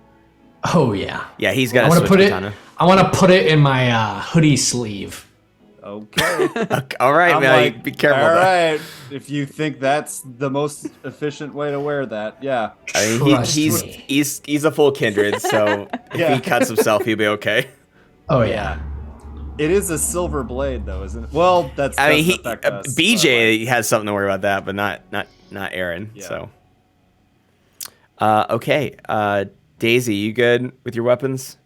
S4: Oh yeah.
S1: Yeah, he's
S4: I
S1: got a
S4: want
S1: switch
S4: to put
S1: katana.
S4: I want to put it in my hoodie sleeve.
S6: Okay.
S1: Okay, all right,
S6: I'm
S1: man.
S6: like,
S1: Be careful.
S6: All
S1: though.
S6: right. If you think that's the most efficient way to wear that, yeah.
S1: I mean,
S4: Trust me.
S1: he's a full kindred, so if
S6: Yeah.
S1: he cuts himself, he'll be okay.
S4: Oh yeah.
S6: It is a silver blade, though, isn't it? Well, that's.
S1: I mean,
S6: doesn't affect us,
S1: BJ has something to worry about that, but not Aaron.
S6: Yeah.
S1: So, okay, Daisy, you good with your weapons?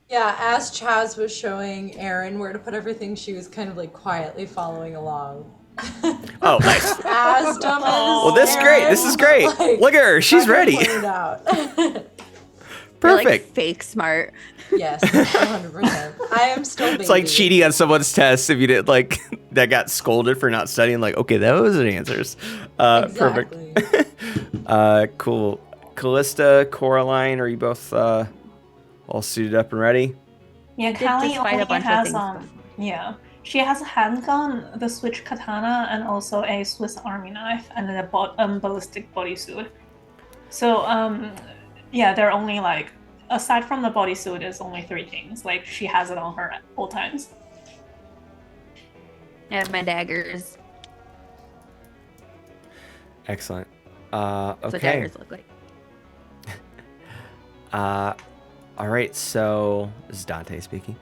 S5: Yeah, as Chaz was showing Erin where to put everything, she was kind of like quietly following along.
S1: Oh, nice.
S5: As dumb as
S1: Well, this is great. This is great.
S5: like,
S1: Look at her. She's
S5: I
S1: ready.
S5: pointed out.
S2: You're, like,
S1: Perfect.
S2: fake smart.
S5: Yes, 100%. I am still baby.
S1: It's like cheating on someone's test if you did like that got scolded for not studying. Like, okay, those are the answers.
S5: Exactly.
S1: Perfect. Cool. Calista, Coraline, are you both all suited up and ready?
S3: Yeah,
S2: did just
S3: Callie
S2: fight a
S3: only
S2: bunch of
S3: has
S2: things.
S3: yeah. She has a handgun, the switch katana, and also a Swiss Army knife and a ballistic bodysuit. So yeah, they're only like, aside from the bodysuit, is only 3 things. Like, she has it on her at all times.
S2: I have my daggers.
S1: Excellent.
S2: That's what
S1: Okay.
S2: daggers look like.
S1: All right. So this is Dante speaking.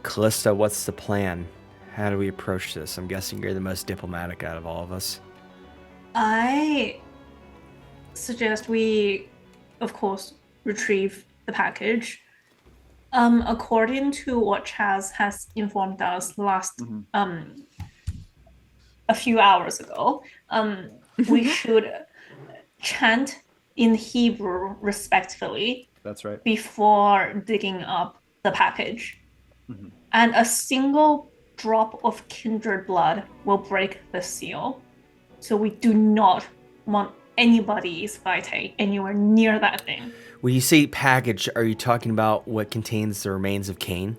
S1: Calista, what's the plan? How do we approach this? I'm guessing you're the most diplomatic out of all of us.
S3: I suggest we, of course, retrieve the package. According to what Chaz has informed us a few hours ago, we should chant in Hebrew respectfully
S6: That's right.
S3: before digging up the package. And a single drop of kindred blood will break the seal. So we do not want anybody's vitae anywhere near that thing.
S1: When you say package, are you talking about what contains the remains of Cain?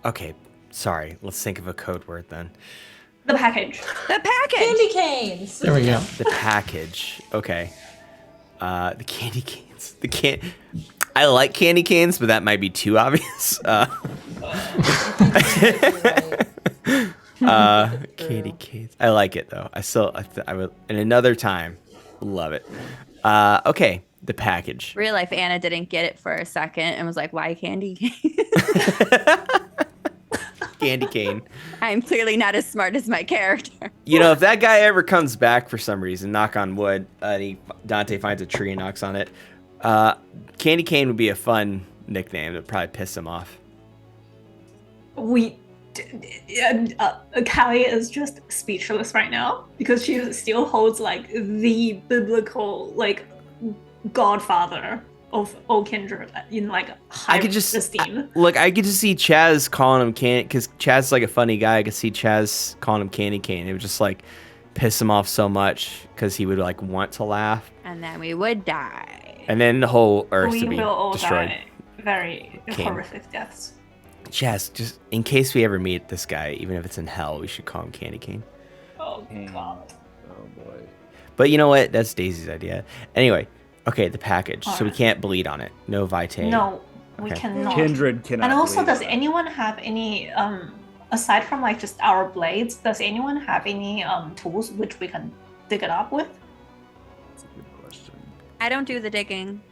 S1: Okay, sorry. Let's think of a code word then.
S3: The package.
S2: The package!
S5: Candy canes.
S4: There we go.
S1: The package. Okay. The candy canes. I like candy canes, but that might be too obvious. Candy canes. I like it though. I would, in another time, love it. Okay, the package.
S2: Real life Anna didn't get it for a second and was like, why candy?
S1: Candy cane.
S2: I'm clearly not as smart as my character.
S1: You know, if that guy ever comes back for some reason, knock on wood, Dante finds a tree and knocks on it, Candy Cane would be a fun nickname. It'd probably piss him off.
S3: Callie is just speechless right now because she still holds like the biblical like godfather of all kindred in like high esteem.
S1: I could just see Chaz calling him Candy, because Chaz is like a funny guy. I could see Chaz calling him Candy Cane. It would just like piss him off so much because he would like want to laugh,
S2: And then we would die.
S1: and then the whole earth
S3: We
S1: would be
S3: will all
S1: destroyed.
S3: die very
S1: Cane.
S3: horrific deaths.
S1: Chaz, just in case we ever meet this guy, even if it's in hell, we should call him Candy Cane.
S3: Oh god.
S6: Oh boy.
S1: But you know what? That's Daisy's idea. Anyway, okay, the package. So we
S3: Alright.
S1: can't bleed on it. No vitae.
S3: No, we
S1: Okay.
S3: cannot.
S6: Kindred cannot.
S3: And also,
S6: bleed
S3: does
S6: on it.
S3: anyone have any aside from like just our blades, does anyone have any tools which we can dig it up with?
S6: That's a good question.
S2: I don't do the digging.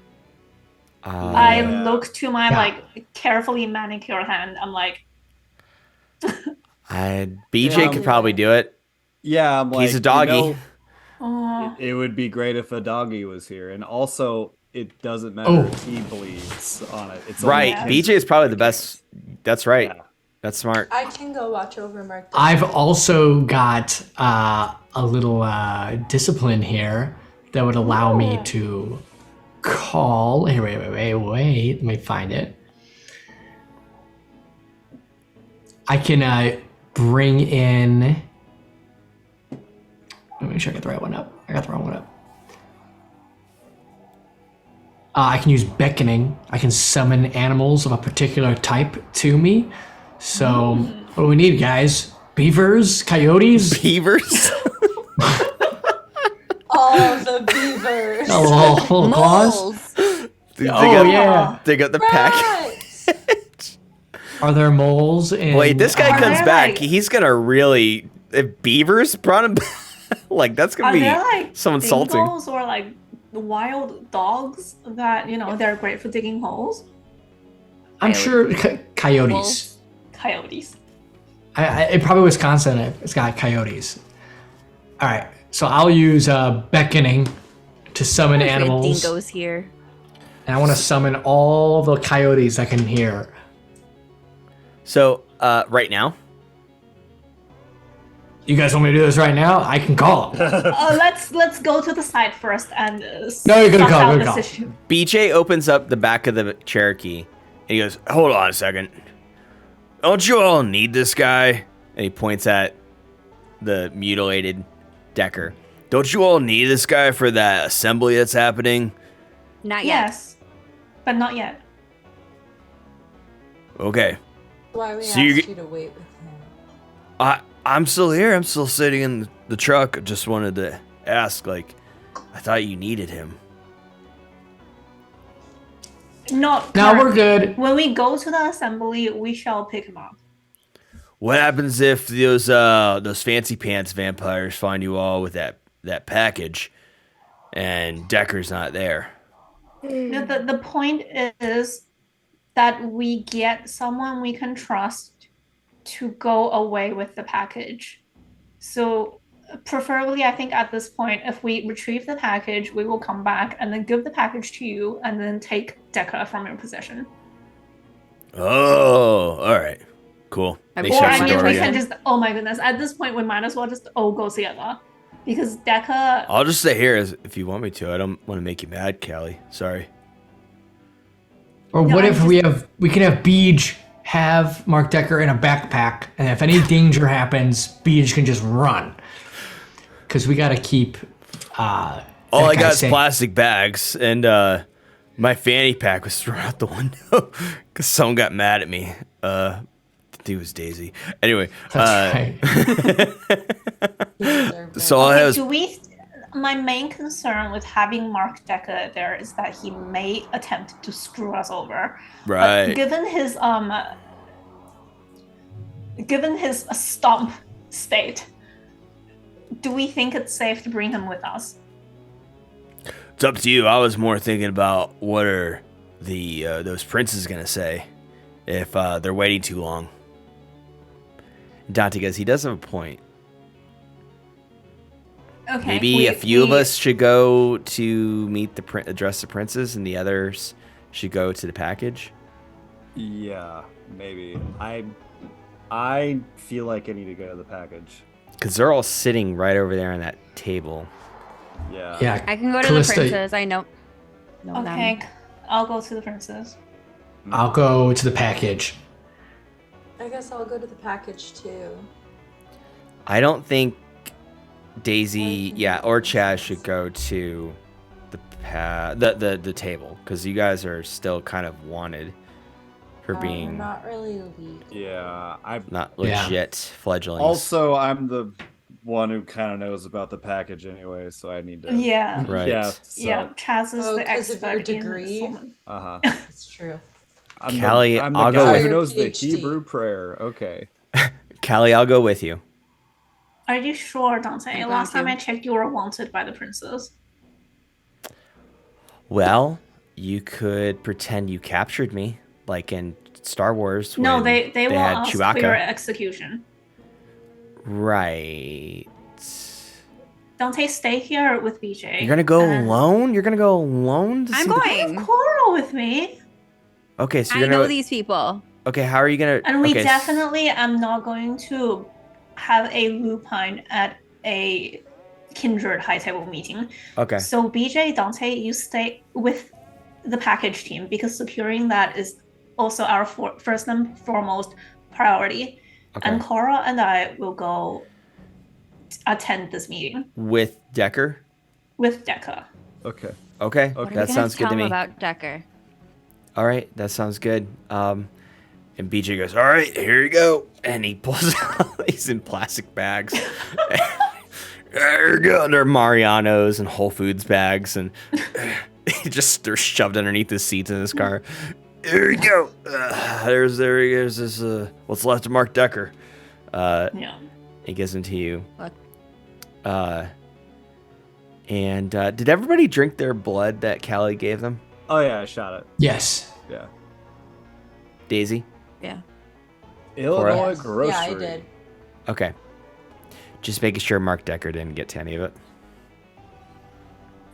S3: I
S6: Yeah.
S3: look to my
S4: Yeah.
S3: like carefully manicured hand. I'm like,
S1: BJ
S6: Yeah.
S1: could probably do it.
S6: Yeah, I'm like,
S1: He's a doggy.
S6: you know,
S3: oh,
S6: it would be great if a doggy was here, and also it doesn't matter
S4: Oh.
S6: if he bleeds on it. It's only
S1: Right.
S3: Yeah.
S1: BJ is probably the best. That's right.
S6: Yeah.
S1: That's smart.
S5: I can go watch over Mark.
S4: I've also got a little discipline here that would allow me to call. Here, wait. Let me find it. I can bring in. Let me make sure I got the right one up. I got the wrong one up. I can use beckoning. I can summon animals of a particular type to me. So, what do we need, guys? Beavers? Coyotes?
S1: Beavers.
S5: All the beavers.
S4: Little claws?
S1: Dig
S4: Oh,
S1: up,
S4: yeah.
S1: Dig up the pack.
S5: Rats.
S4: Are there moles in...
S1: Wait, this guy
S3: Are
S1: comes
S3: there,
S1: back.
S3: like-
S1: He's gonna really. If beavers brought him back, like that's gonna
S3: are
S1: be
S3: there like
S1: so insulting.
S3: dingoes or like wild dogs that they're great for digging holes?
S4: I'm sure coyotes.
S2: Wolves.
S3: Coyotes.
S4: It probably Wisconsin. It's got coyotes. All right, so I'll use beckoning to summon
S2: There's
S4: animals,
S2: dingoes here.
S4: and I want to summon all the coyotes I can hear.
S1: So right now,
S4: You guys want me to do this right now? I can call him.
S3: Let's go to the side first and
S4: No, you're gonna
S3: suss
S4: call,
S3: out
S4: you're
S3: this
S4: gonna
S3: issue.
S1: BJ opens up the back of the Cherokee, and he goes, "Hold on a second. Don't you all need this guy?" And he points at the mutilated Decker. "Don't you all need this guy for that assembly that's happening?"
S2: Not yet.
S3: Yes, but not yet.
S1: Okay.
S5: Why we
S1: So you
S5: asked
S1: get-
S5: you to wait with him.
S1: I'm still here. I'm still sitting in the truck. I just wanted to ask, like, I thought you needed him.
S3: Not
S4: Now we're
S3: currently.
S4: good.
S3: When we go to the assembly, we shall pick him up.
S1: What happens if those fancy pants vampires find you all with that package, and Decker's not there?
S3: The point is that we get someone we can trust to go away with the package. So preferably, I think at this point, if we retrieve the package, we will come back and then give the package to you and then take Decker from your possession.
S1: Oh, all right, cool. They
S2: Or,
S3: Or
S1: shut
S3: I
S1: the
S3: mean,
S1: door
S3: we
S1: again.
S3: can just, oh my goodness, at this point, we might as well just all go together. Because Decker,
S1: I'll just stay here if you want me to. I don't want to make you mad, Callie. Sorry.
S4: Or
S3: No,
S4: what
S3: I'm
S4: if we can have Beej have Mark Decker in a backpack, and if any danger happens, Beej can just run. Because we gotta keep.
S1: All
S4: that
S1: I
S4: guy
S1: got is
S4: safe.
S1: plastic bags, and my fanny pack was thrown out the window because someone got mad at me. I think it was Daisy. Anyway,
S4: That's right.
S5: He deserved it.
S1: so all I have
S3: okay,
S1: is
S3: my main concern with having Mark Decker there is that he may attempt to screw us over.
S1: right.
S3: But given his stomp state, do we think it's safe to bring him with us?
S1: It's up to you. I was more thinking about what are the those princes gonna say if they're waiting too long. Dante goes, he does have a point.
S3: Okay.
S1: Maybe a few of us should go to meet address the princes, and the others should go to the package.
S6: Yeah, maybe. I feel like I need to go to the package.
S1: Because they're all sitting right over there on that table.
S6: Yeah.
S4: Yeah.
S2: I can go to
S4: Calista,
S2: the princes. I know
S3: Okay,
S2: them.
S3: I'll go to the princess.
S4: I'll go to the package.
S5: I guess I'll go to the package too.
S1: I don't think Daisy, or Chaz should go to the table, because you guys are still kind of wanted for
S5: We're
S1: being
S5: not really elite.
S6: Yeah.
S1: not
S4: Yeah.
S1: legit fledglings.
S6: Also, I'm the one who kind of knows about the package anyway, so I need to.
S3: Yeah.
S1: right.
S6: Yeah. So,
S3: Yeah, Chaz is
S5: Oh,
S3: the
S5: 'cause of your
S3: expert in
S5: degree?
S3: Solomon.
S6: Uh-huh.
S5: It's true.
S6: I'm
S1: Callie,
S6: the, I'm the
S1: I'll go
S6: guy
S1: with-
S6: who knows the
S5: PhD.
S6: Hebrew prayer. Okay.
S1: Callie, I'll go with you.
S3: Are you sure, Dante?
S2: I'm
S3: Last
S2: going
S3: time
S2: to.
S3: I checked, you were wanted by the princess.
S1: Well, you could pretend you captured me, like in Star Wars.
S3: No,
S1: when
S3: they will
S1: had
S3: ask
S1: Chewbacca.
S3: for your execution.
S1: Right.
S3: Dante, stay here with BJ.
S1: You're gonna go
S3: and-
S1: alone? You're gonna go alone? To
S2: I'm
S1: see the-
S3: I have
S2: going.
S3: Coral with me,
S1: Okay, so
S2: I
S1: you're
S2: know
S1: gonna.
S2: these people.
S1: Okay, how are you gonna?
S3: and we
S1: okay,
S3: definitely am not going to have a lupine at a kindred high table meeting.
S1: Okay.
S3: So BJ, Dante, you stay with the package team because securing that is also our first and foremost priority.
S1: Okay.
S3: And Cora and I will go attend this meeting
S1: With Decker.
S3: with Decker.
S6: Okay.
S1: Okay.
S6: What are we
S1: That sounds good
S2: tell
S1: to
S2: him
S1: me.
S2: about Decker.
S1: All right, that sounds good. And BJ goes, "All right, here you go," and he pulls out these in plastic bags. There you go. They're Mariano's and Whole Foods bags, and they're shoved underneath the seats in this car. Here you go. There's this what's left of Mark Decker.
S3: Yeah.
S1: He gives them to you.
S2: Look.
S1: And did everybody drink their blood that Callie gave them?
S6: Oh yeah, I shot it.
S4: Yes.
S6: Yeah.
S1: Daisy?
S2: Yeah.
S6: Illinois
S5: Yes.
S6: grocery.
S5: Yeah, I did.
S1: Okay. Just making sure Mark Decker didn't get to any of it.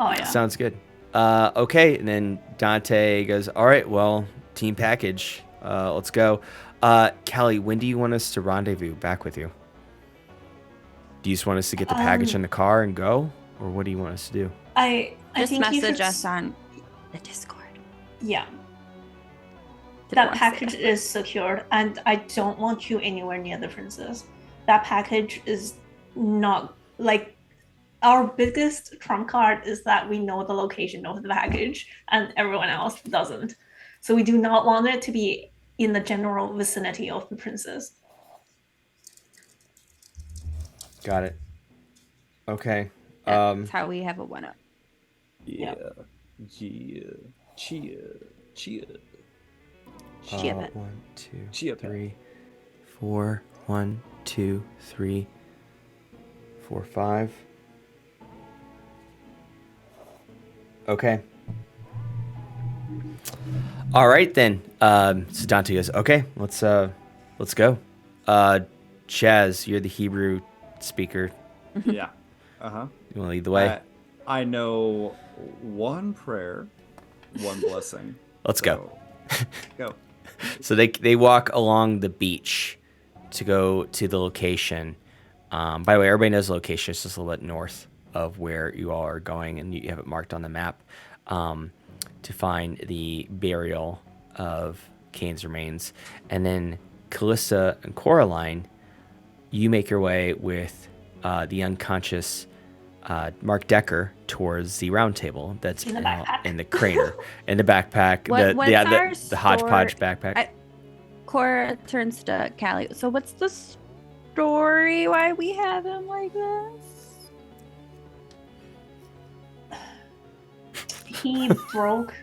S3: Oh yeah.
S1: Sounds good. Okay, and then Dante goes, all right, well, team package. Let's go. Callie, when do you want us to rendezvous back with you? Do you just want us to get the package in the car and go? Or what do you want us to do?
S3: I
S2: Just
S3: think you
S2: message
S3: should
S2: us on the Discord.
S3: Yeah.
S2: Didn't
S3: That
S2: want to say
S3: package
S2: that.
S3: is secured, and I don't want you anywhere near the princess. That package is not like our biggest trump card is that we know the location of the package and everyone else doesn't. So we do not want it to be in the general vicinity of the princess.
S1: Got it. Okay.
S2: That's how we have a 1-up.
S6: Yeah. Chia.
S2: Chia pet.
S1: 1, 2,
S6: Chia pet.
S1: 3, 4. 1, 2, 3, 4, 5. Okay. All right then. So Dante goes, okay, let's go. Chaz, you're the Hebrew speaker.
S6: Yeah. Uh-huh.
S1: You want to lead the way?
S6: I know one prayer, one blessing.
S1: Let's go.
S6: Go.
S1: So they walk along the beach to go to the location. By the way, everybody knows the location. It's just a little bit north of where you all are going, and you have it marked on the map to find the burial of Cain's remains. And then Calista and Coraline, you make your way with the unconscious Mark Decker towards the round table that's
S3: In the backpack.
S1: in the crater, in the backpack,
S2: What's
S1: the hodgepodge
S2: story-
S1: backpack.
S2: Cora turns to Callie. So what's the story why we have him like this?
S3: He broke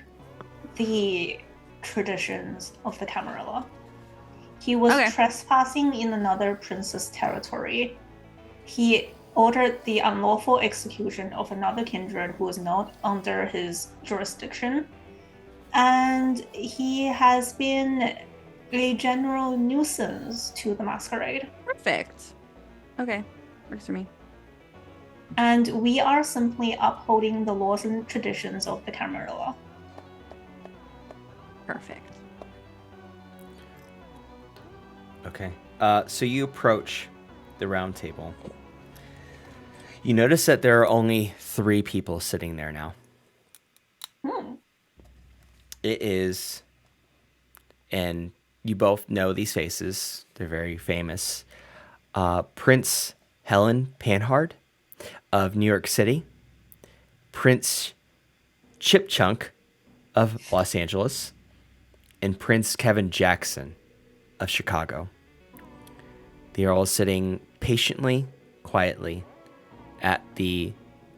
S3: the traditions of the Camarilla. He was
S2: Okay.
S3: trespassing in another prince's territory. He ordered the unlawful execution of another kindred who was not under his jurisdiction. And he has been a general nuisance to the Masquerade.
S2: Perfect. Okay. Works for me.
S3: And we are simply upholding the laws and traditions of the Camarilla.
S2: Perfect.
S1: Okay. So you approach the round table. You notice that there are only 3 people sitting there now. It is, and you both know these faces. They're very famous. Prince Helen Panhard of New York City. Prince Chip Chunk of Los Angeles. And Prince Kevin Jackson of Chicago. They are all sitting patiently, quietly at the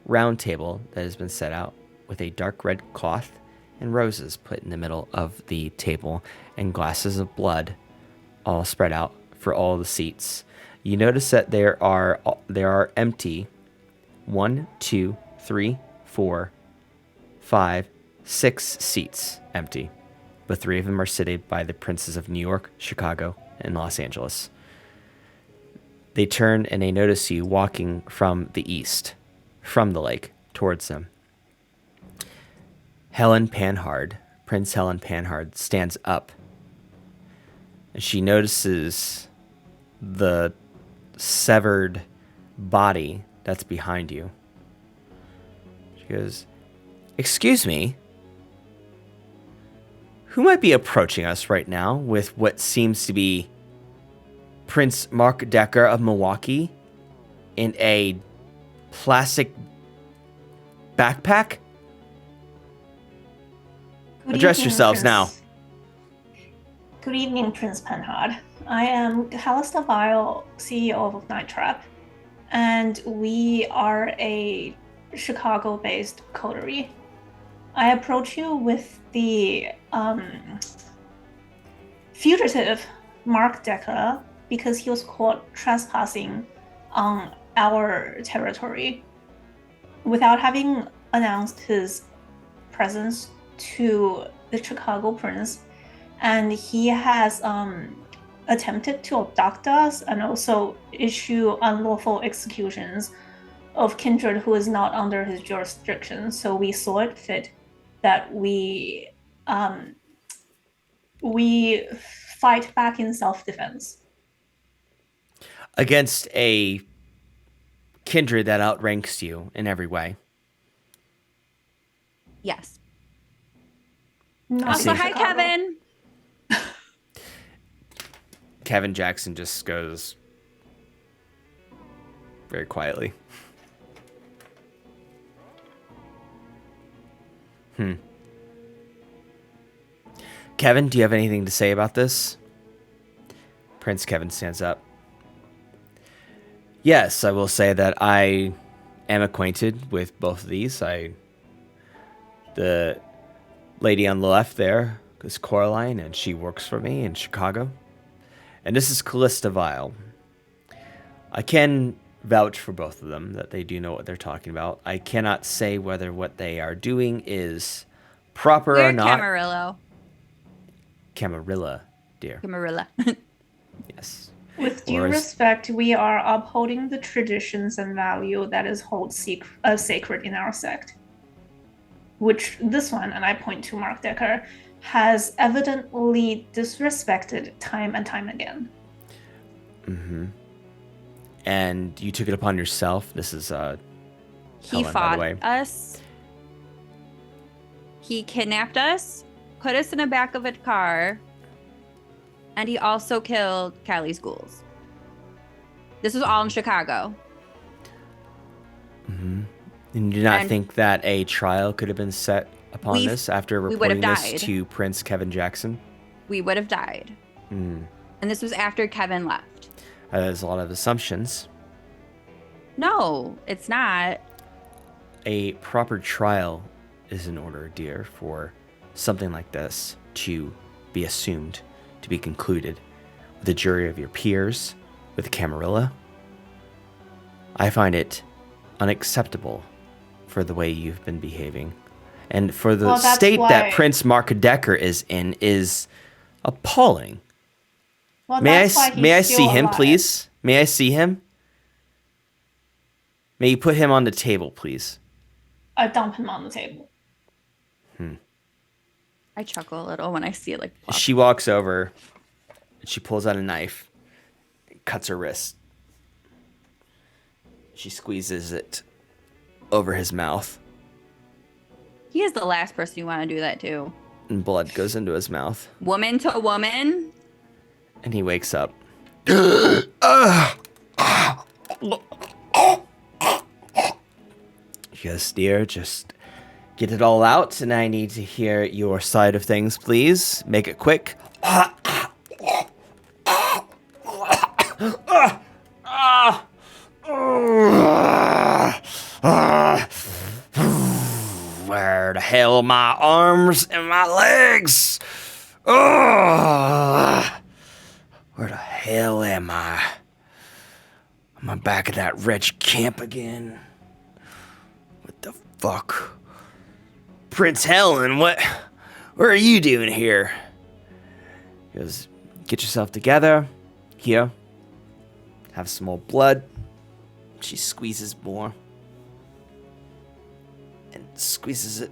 S1: round table that has been set out with a dark red cloth and roses put in the middle of the table and glasses of blood all spread out for all the seats. You notice that there are empty 1, 2, 3, 4, 5, 6 seats empty, but 3 of them are seated by the princes of New York, Chicago, and Los Angeles. They turn and they notice you walking from the east, from the lake, towards them. Helen Panhard, Prince Helen Panhard, stands up. And she notices the severed body that's behind you. She goes, "Excuse me, who might be approaching us right now with what seems to be Prince Mark Decker of Milwaukee in a plastic backpack?
S3: Good
S1: Address
S3: evening,
S1: yourselves now."
S3: Good evening, Prince Penhard. I am Calista Vile, CEO of NightTrap, and we are a Chicago-based coterie. I approach you with the fugitive Mark Decker because he was caught trespassing on our territory without having announced his presence to the Chicago Prince, and he has attempted to abduct us and also issue unlawful executions of kindred who is not under his jurisdiction. So we saw it fit that we fight back in self-defense
S1: Against a kindred that outranks you in every way.
S2: Yes.
S3: Not
S2: Also,
S3: in
S2: hi,
S3: Chicago.
S2: Kevin.
S1: Kevin Jackson just goes very quietly. Kevin, do you have anything to say about this? Prince Kevin stands up. Yes, I will say that I am acquainted with both of these. The lady on the left there is Coraline, and she works for me in Chicago. And this is Calista Vile. I can vouch for both of them, that they do know what they're talking about. I cannot say whether what they are doing is proper
S2: We're
S1: or not.
S2: Camarillo.
S1: Camarilla, dear.
S2: Camarilla.
S1: Yes.
S3: With due
S1: Whereas-
S3: respect, we are upholding the traditions and value that is sacred in our sect. Which this one, and I point to Mark Decker, has evidently disrespected time and time again.
S1: Mm-hmm. And you took it upon yourself. This is
S2: He
S1: Helen, by the
S2: fought
S1: way.
S2: us. He kidnapped us, put us in the back of a car, and he also killed Callie's ghouls. This was all in Chicago.
S1: Mm-hmm. And you do not
S2: And-
S1: think that a trial could have been set upon
S2: We-
S1: this after
S2: we would have
S1: reporting this
S2: died.
S1: to Prince Kevin Jackson?
S2: We would have died.
S1: Mm.
S2: And this was after Kevin left.
S1: There's a lot of assumptions.
S2: No, it's not.
S1: A proper trial is in order, dear, for something like this to be assumed, to be concluded with a jury of your peers, with Camarilla. I find it unacceptable for the way you've been behaving. And for the
S3: Well, that's
S1: state
S3: why-
S1: that Prince Mark Decker is in is appalling.
S3: Well,
S1: May
S3: that's why he's
S1: I
S3: still
S1: see him,
S3: alive.
S1: please? May I see him? May you put him on the table, please?
S3: I dump him on the table.
S2: I chuckle a little when I see it like plop.
S1: She walks over and she pulls out a knife and cuts her wrist. She squeezes it over his mouth,
S2: He is the last person you want to do that to.
S1: and blood goes into his mouth.
S2: Woman to woman.
S1: And he wakes up. Yes, dear, just get it all out, and I need to hear your side of things, please. Make it quick. Where the hell are my arms and my legs? Where the hell am I? Am I back at that wretched camp again? What the fuck? Prince Helen, what are you doing here? He goes, get yourself together. Here. Have some more blood. She squeezes more. And squeezes it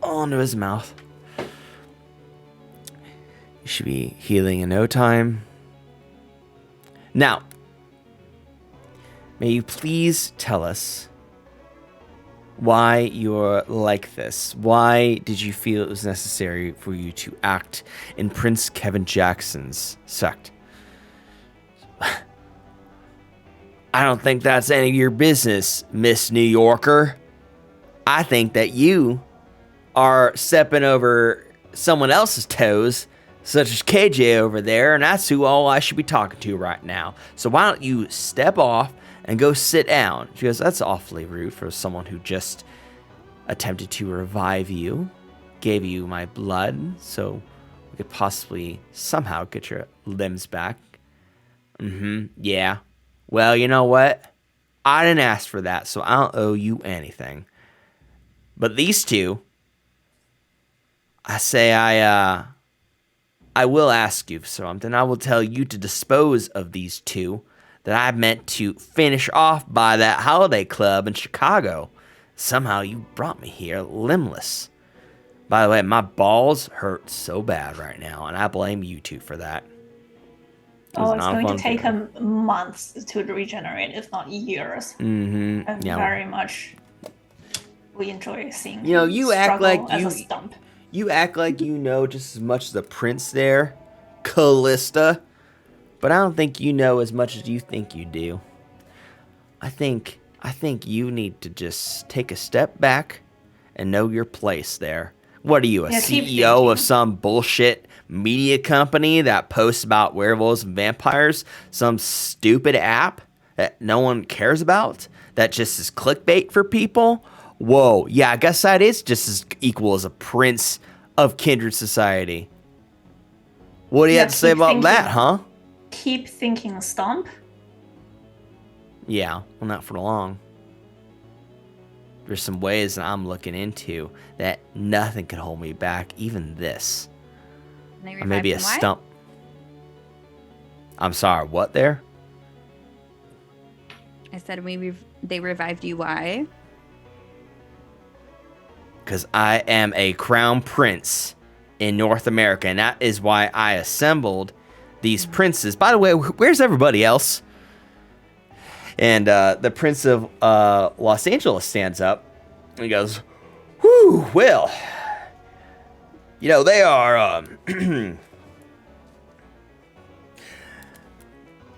S1: all into his mouth. You should be healing in no time. Now, may you please tell us why you're like this? Why did you feel it was necessary for you to act in Prince Kevin Jackson's sect? I don't think that's any of your business, Miss New Yorker. I think that you are stepping over someone else's toes, such as KJ over there, and that's who all I should be talking to right now. So why don't you step off and go sit down? She goes, that's awfully rude for someone who just attempted to revive you, gave you my blood, so we could possibly somehow get your limbs back. Yeah. Well, you know what? I didn't ask for that, so I don't owe you anything. But these two, I will ask you for something. I will tell you to dispose of these two that I meant to finish off by that holiday club in Chicago. Somehow you brought me here limbless. By the way, my balls hurt so bad right now, and I blame you two for that.
S3: Oh, it's
S1: not a
S3: going to
S1: fun
S3: take
S1: feeling.
S3: him months to regenerate, if not years.
S1: Mm-hmm.
S3: And
S1: Yeah.
S3: very much we enjoy seeing
S1: You know,
S3: him
S1: you act
S3: struggle
S1: like
S3: as
S1: you
S3: a stump.
S1: you act like you know just as much as the prince there, Calista, but I don't think you know as much as you think you do. I think you need to just take a step back and know your place there. What are you, a
S3: Yeah, keep
S1: CEO of
S3: thinking.
S1: some bullshit media company that posts about werewolves and vampires? Some stupid app that no one cares about? That just is clickbait for people? Whoa, yeah, I guess that is just as equal as a prince of kindred society. What do you
S3: Yeah,
S1: have to say
S3: keep
S1: about that,
S3: thinking.
S1: huh?
S3: Keep thinking stump.
S1: Yeah, well, not for long. There's some ways that I'm looking into that nothing can hold me back, even this.
S2: And they
S1: Or maybe a
S2: revived him. Why?
S1: stump. I'm sorry, what there?
S2: I said they revived you. Why?
S1: Because I am a crown prince in North America, and that is why I assembled these princes. By the way, where's everybody else? And the Prince of Los Angeles stands up and he goes, "Whew, well, you know, they are,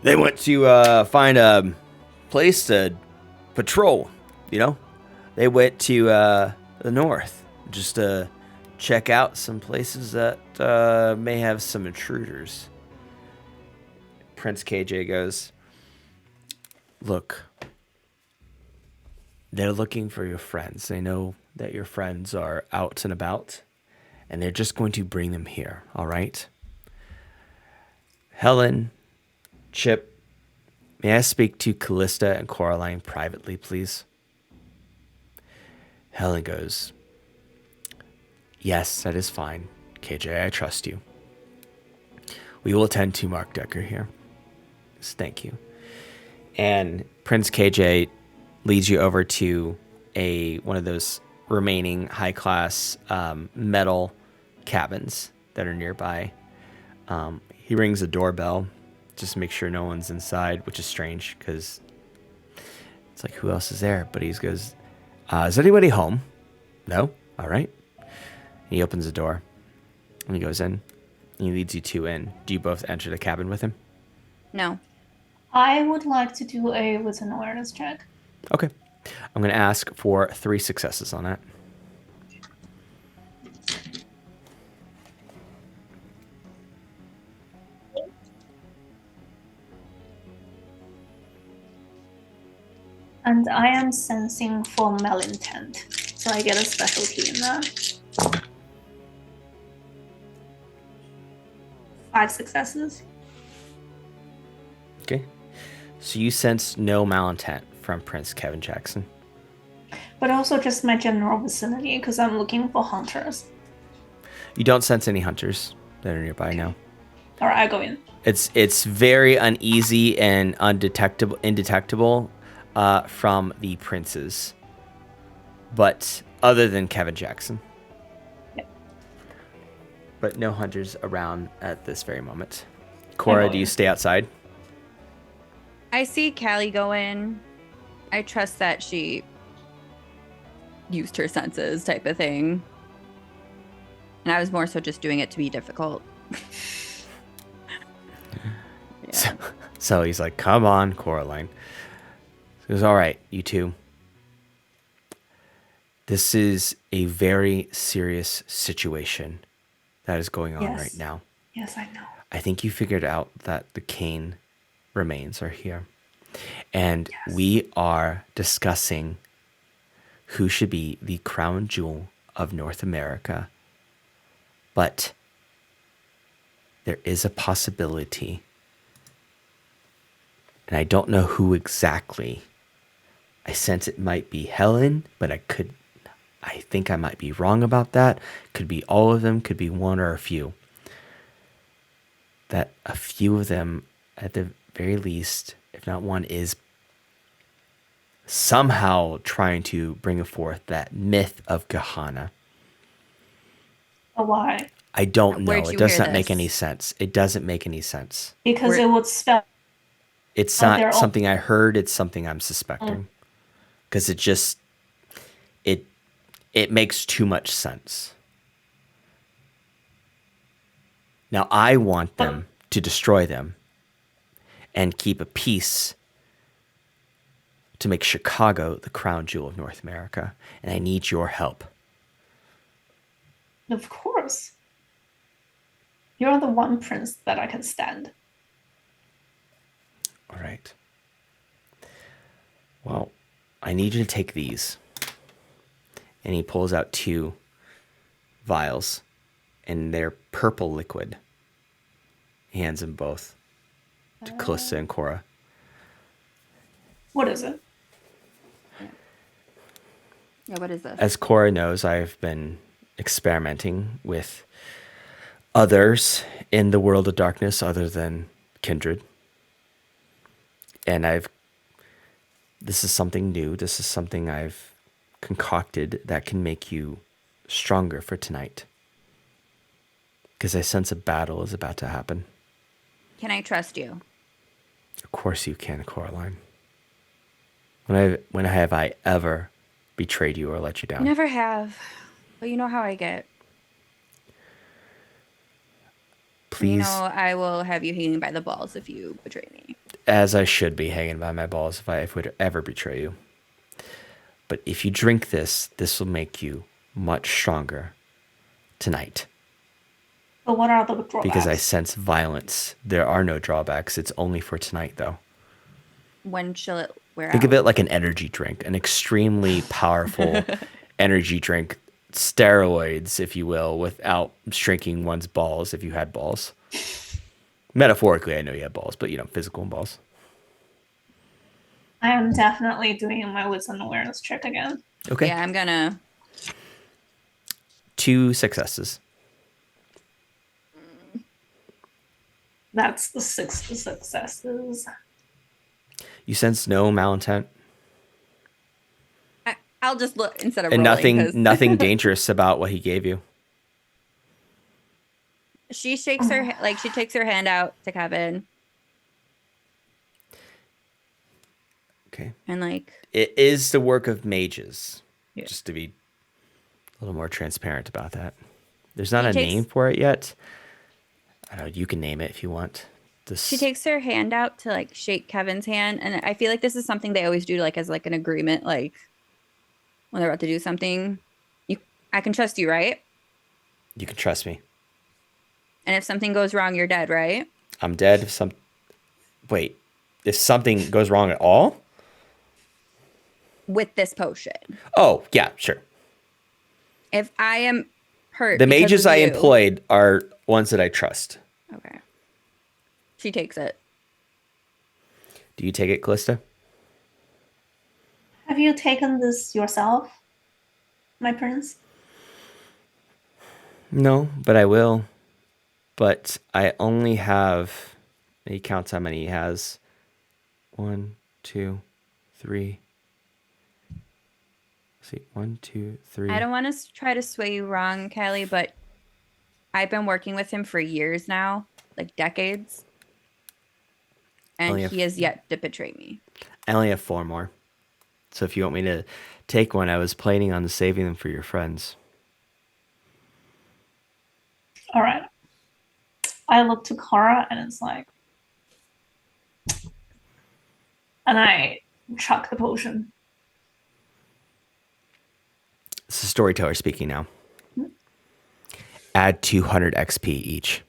S1: they went to find a place to patrol, you know? They went to the north just to check out some places that may have some intruders." Prince KJ goes, "Look, they're looking for your friends. They know that your friends are out and about, and they're just going to bring them here, all right? Helen, Chip, may I speak to Calista and Coraline privately, please?" Helen goes, "Yes, that is fine. KJ, I trust you. We will attend to Mark Decker here. Yes, thank you." And Prince KJ leads you over to one of those remaining high-class metal cabins that are nearby. He rings a doorbell just to make sure no one's inside, which is strange because it's like, who else is there? But he goes, "Is anybody home?" "No?" "All right." He opens the door and he goes in. And he leads you two in. Do you both enter the cabin with him?
S2: No.
S3: I would like to do a wisdom awareness check.
S1: Okay. I'm going to ask for 3 successes on that.
S3: And I am sensing for malintent, so I get a specialty in that. 5 successes.
S1: Okay. So you sense no malintent from Prince Kevin Jackson.
S3: But also just my general vicinity, because I'm looking for hunters.
S1: You don't sense any hunters that are nearby now.
S3: Alright, I go in.
S1: It's very uneasy and indetectable from the princes. But other than Kevin Jackson.
S3: Yep.
S1: But no hunters around at this very moment. Cora, do you stay outside?
S2: I see Callie go in. I trust that she used her senses type of thing. And I was more so just doing it to be difficult. Yeah.
S1: So he's like, "Come on, Coraline." He goes, "All right, you two. This is a very serious situation that is going on right now.
S3: Yes, I know.
S1: I think you figured out that the Kane remains are here. And we are discussing who should be the crown jewel of North America. But there is a possibility, and I don't know who exactly. I sense it might be Helen, but I think I might be wrong about that. Could be all of them, could be one or a few. That a few of them, at the very least, if not one, is somehow trying to bring forth that myth of Gehenna.
S3: But why?
S1: I don't know.
S2: Where'd
S1: It
S2: you
S1: does
S2: hear
S1: not make any
S2: this?
S1: sense. It doesn't make any sense.
S3: Because
S2: Where-
S3: it would spell
S1: It's
S3: Oh, they're
S1: not
S3: all-
S1: something I heard. It's something I'm suspecting. Because it just it makes too much sense. Now I want them to destroy them and keep a peace to make Chicago the crown jewel of North America. And I need your help.
S3: Of course. You're the one prince that I can stand.
S1: All right. Well, I need you to take these. And he pulls out 2 vials, and they're purple liquid. He hands them both to Calista and Cora.
S3: What is it?
S2: Yeah, what is this?
S1: As Cora knows, I've been experimenting with others in the world of darkness other than Kindred. And this is something new. This is something I've concocted that can make you stronger for tonight. Because I sense a battle is about to happen.
S2: Can I trust you?
S1: Of course you can, Coraline. When have I ever betrayed you or let you down?
S2: Never have. But you know how I get.
S1: Please,
S2: You know I will have you hanging by the balls if you betray me.
S1: as I should be hanging by my balls if I would ever betray you. But if you drink this will make you much stronger tonight.
S3: But what are the drawbacks?
S1: Because I sense violence. There are no drawbacks. It's only for tonight, though.
S2: When shall it wear
S1: Think
S2: out?
S1: of it like an energy drink, an extremely powerful energy drink, steroids, if you will, without shrinking one's balls if you had balls. Metaphorically, I know you have balls, but physical balls.
S3: I am definitely doing my wisdom awareness check again.
S1: Okay.
S2: Yeah, I'm gonna.
S1: 2 successes.
S3: That's the 6 successes.
S1: You sense no malintent
S2: I'll just look instead of
S1: and
S2: rolling. 'Cause
S1: nothing dangerous about what he gave you.
S2: She shakes her she takes her hand out to Kevin
S1: Okay.
S2: and
S1: It is the work of mages.
S2: Yeah.
S1: Just to be a little more transparent about that. There's not
S2: She
S1: a
S2: takes-
S1: name for it yet. I don't know. You can name it if you want.
S2: she takes her hand out to shake Kevin's hand, and I feel like this is something they always do as an agreement, when they're about to do something. I can trust you, right?
S1: You can trust me.
S2: And if something goes wrong, you're dead, right?
S1: I'm dead. If something goes wrong at all?
S2: With this potion.
S1: Oh, yeah, sure.
S2: If I am hurt,
S1: The
S2: because
S1: mages
S2: of
S1: I
S2: you-
S1: employed are ones that I trust.
S2: Okay. She takes it.
S1: Do you take it, Calista?
S3: Have you taken this yourself, my prince?
S1: No, but I will. But I only have. He counts how many he has. 1, 2, 3. Let's see, 1, 2, 3.
S2: I don't want to try to sway you wrong, Callie, but I've been working with him for years now, decades. And
S1: Only have-
S2: he has yet to betray me.
S1: I only have 4 more. So if you want me to take one, I was planning on saving them for your friends.
S3: All right. I look to Kara and it's and I chuck the potion.
S1: This is Storyteller speaking now. Add 200 XP each.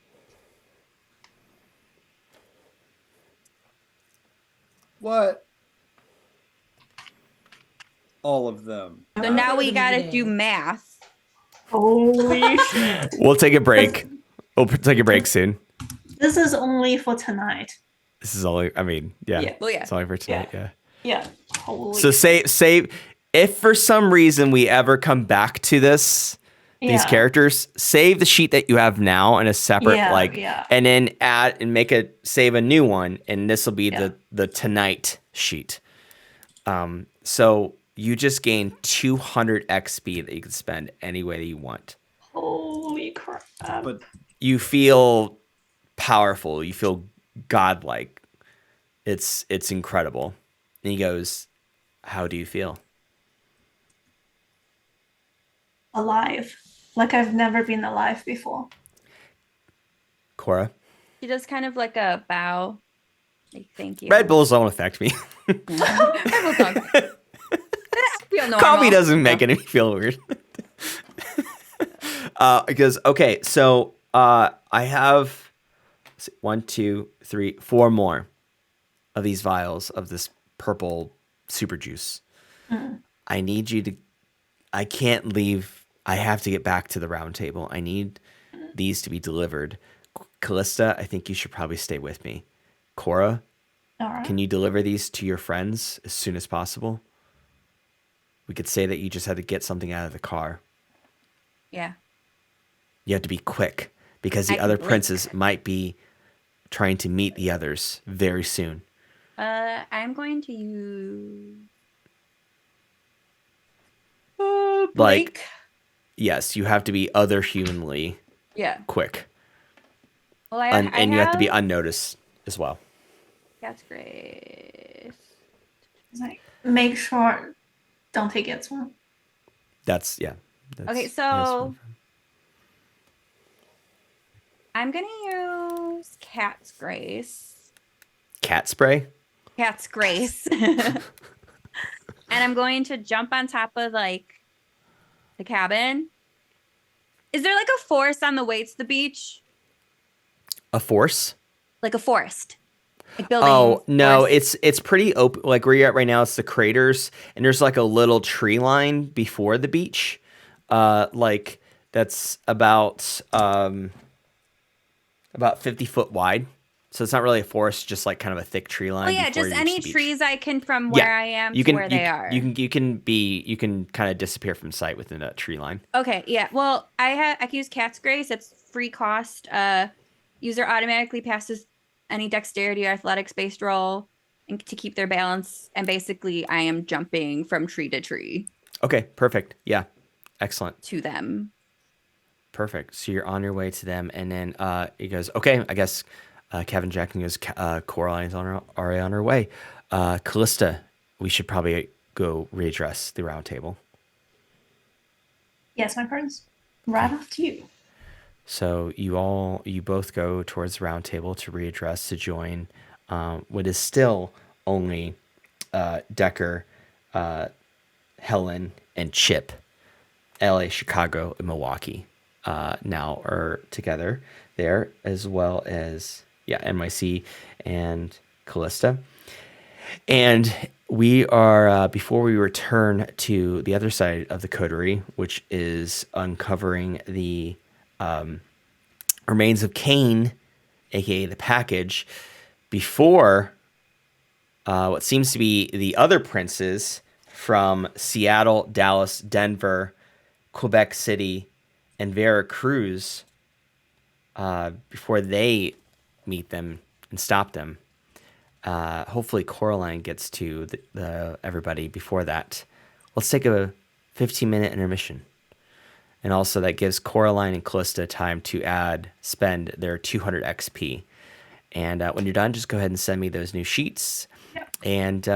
S6: What? All of them.
S2: So now we
S5: the
S2: got to
S5: meeting.
S2: do math.
S3: Holy shit.
S1: We'll take a break. We'll take a break soon.
S3: This is only for tonight.
S1: This is only, yeah.
S2: Well, yeah.
S1: It's only for tonight, yeah.
S3: Yeah. Holy
S1: So save, if for some reason we ever come back to these
S3: Yeah.
S1: characters, save the sheet that you have now in a separate,
S3: Yeah.
S1: and then add and save a new one, and this will be
S3: Yeah.
S1: the tonight sheet. So you just gain 200 XP that you can spend any way that you want.
S3: Holy Holy crap.
S6: But
S1: You feel powerful. You feel godlike. It's incredible. And he goes, "How do you feel?"
S3: Alive. Like I've never been alive before.
S1: Cora?
S2: She does kind of like a bow. Like, thank you.
S1: Red Bulls don't affect me.
S2: Red Bulls don't. I feel normal.
S1: Coffee doesn't make me feel weird. Because, okay, so I have 1, 2, 3, 4 more of these vials of this purple super juice. I need you to... I can't leave. I have to get back to the round table. I need these to be delivered. Calista, I think you should probably stay with me. Cora,
S3: All right.
S1: can you deliver these to your friends as soon as possible? We could say that you just had to get something out of the car.
S2: Yeah.
S1: You have to be quick because
S2: I
S1: the
S2: can
S1: other
S2: blink.
S1: princes might be trying to meet the others very soon.
S2: I'm going to use
S1: Like,
S2: blink.
S1: yes, you have to be other humanly
S2: Yeah.
S1: quick.
S2: Well, I
S1: And you have to be unnoticed as well.
S2: That's great.
S3: It's like, make sure don't take it one.
S1: That's, yeah.
S2: Okay, so I'm gonna use Cat's Grace.
S1: Cat spray?
S2: Cat's Grace. And I'm going to jump on top of like the cabin. Is there like a forest on the way to the beach?
S1: A force?
S2: Like a forest. Like building.
S1: Oh, no,
S2: forest.
S1: it's pretty open. Like where you're at right now, it's the craters, and there's like a little tree line before the beach. Like that's about 50 foot wide. So it's not really a forest, just like kind of a thick tree line.
S2: Oh yeah,
S1: before
S2: just
S1: you reach
S2: any
S1: the beach.
S2: trees I can from where I am to where they are.
S1: You can kind of disappear from sight within a tree line.
S2: Okay, yeah. Well, I can use Cat's Grace. It's free cost. User automatically passes any dexterity or athletics based roll and to keep their balance. And basically, I am jumping from tree to tree
S1: Okay, perfect. Yeah, excellent.
S2: to them.
S1: Perfect. So you're on your way to them, and then he goes, okay, I guess Kevin Jack goes, Coraline's already on her way. Calista, we should probably go readdress the round table.
S3: Yes, my friends. Right after you.
S1: So you both go towards the round table to readdress, to join what is still only Decker, Helen, and Chip. LA, Chicago, and Milwaukee now are together there, as well as NYC and Calista. And we are before we return to the other side of the coterie, which is uncovering the remains of Cain, aka the package, before what seems to be the other princes from Seattle, Dallas, Denver, Quebec City, and Veracruz, before they meet them and stop them. Hopefully Coraline gets to the everybody before that. Let's take a 15-minute intermission. And also that gives Coraline and Calista time to spend their 200 XP. And when you're done, just go ahead and send me those new sheets.
S3: Yep.
S1: And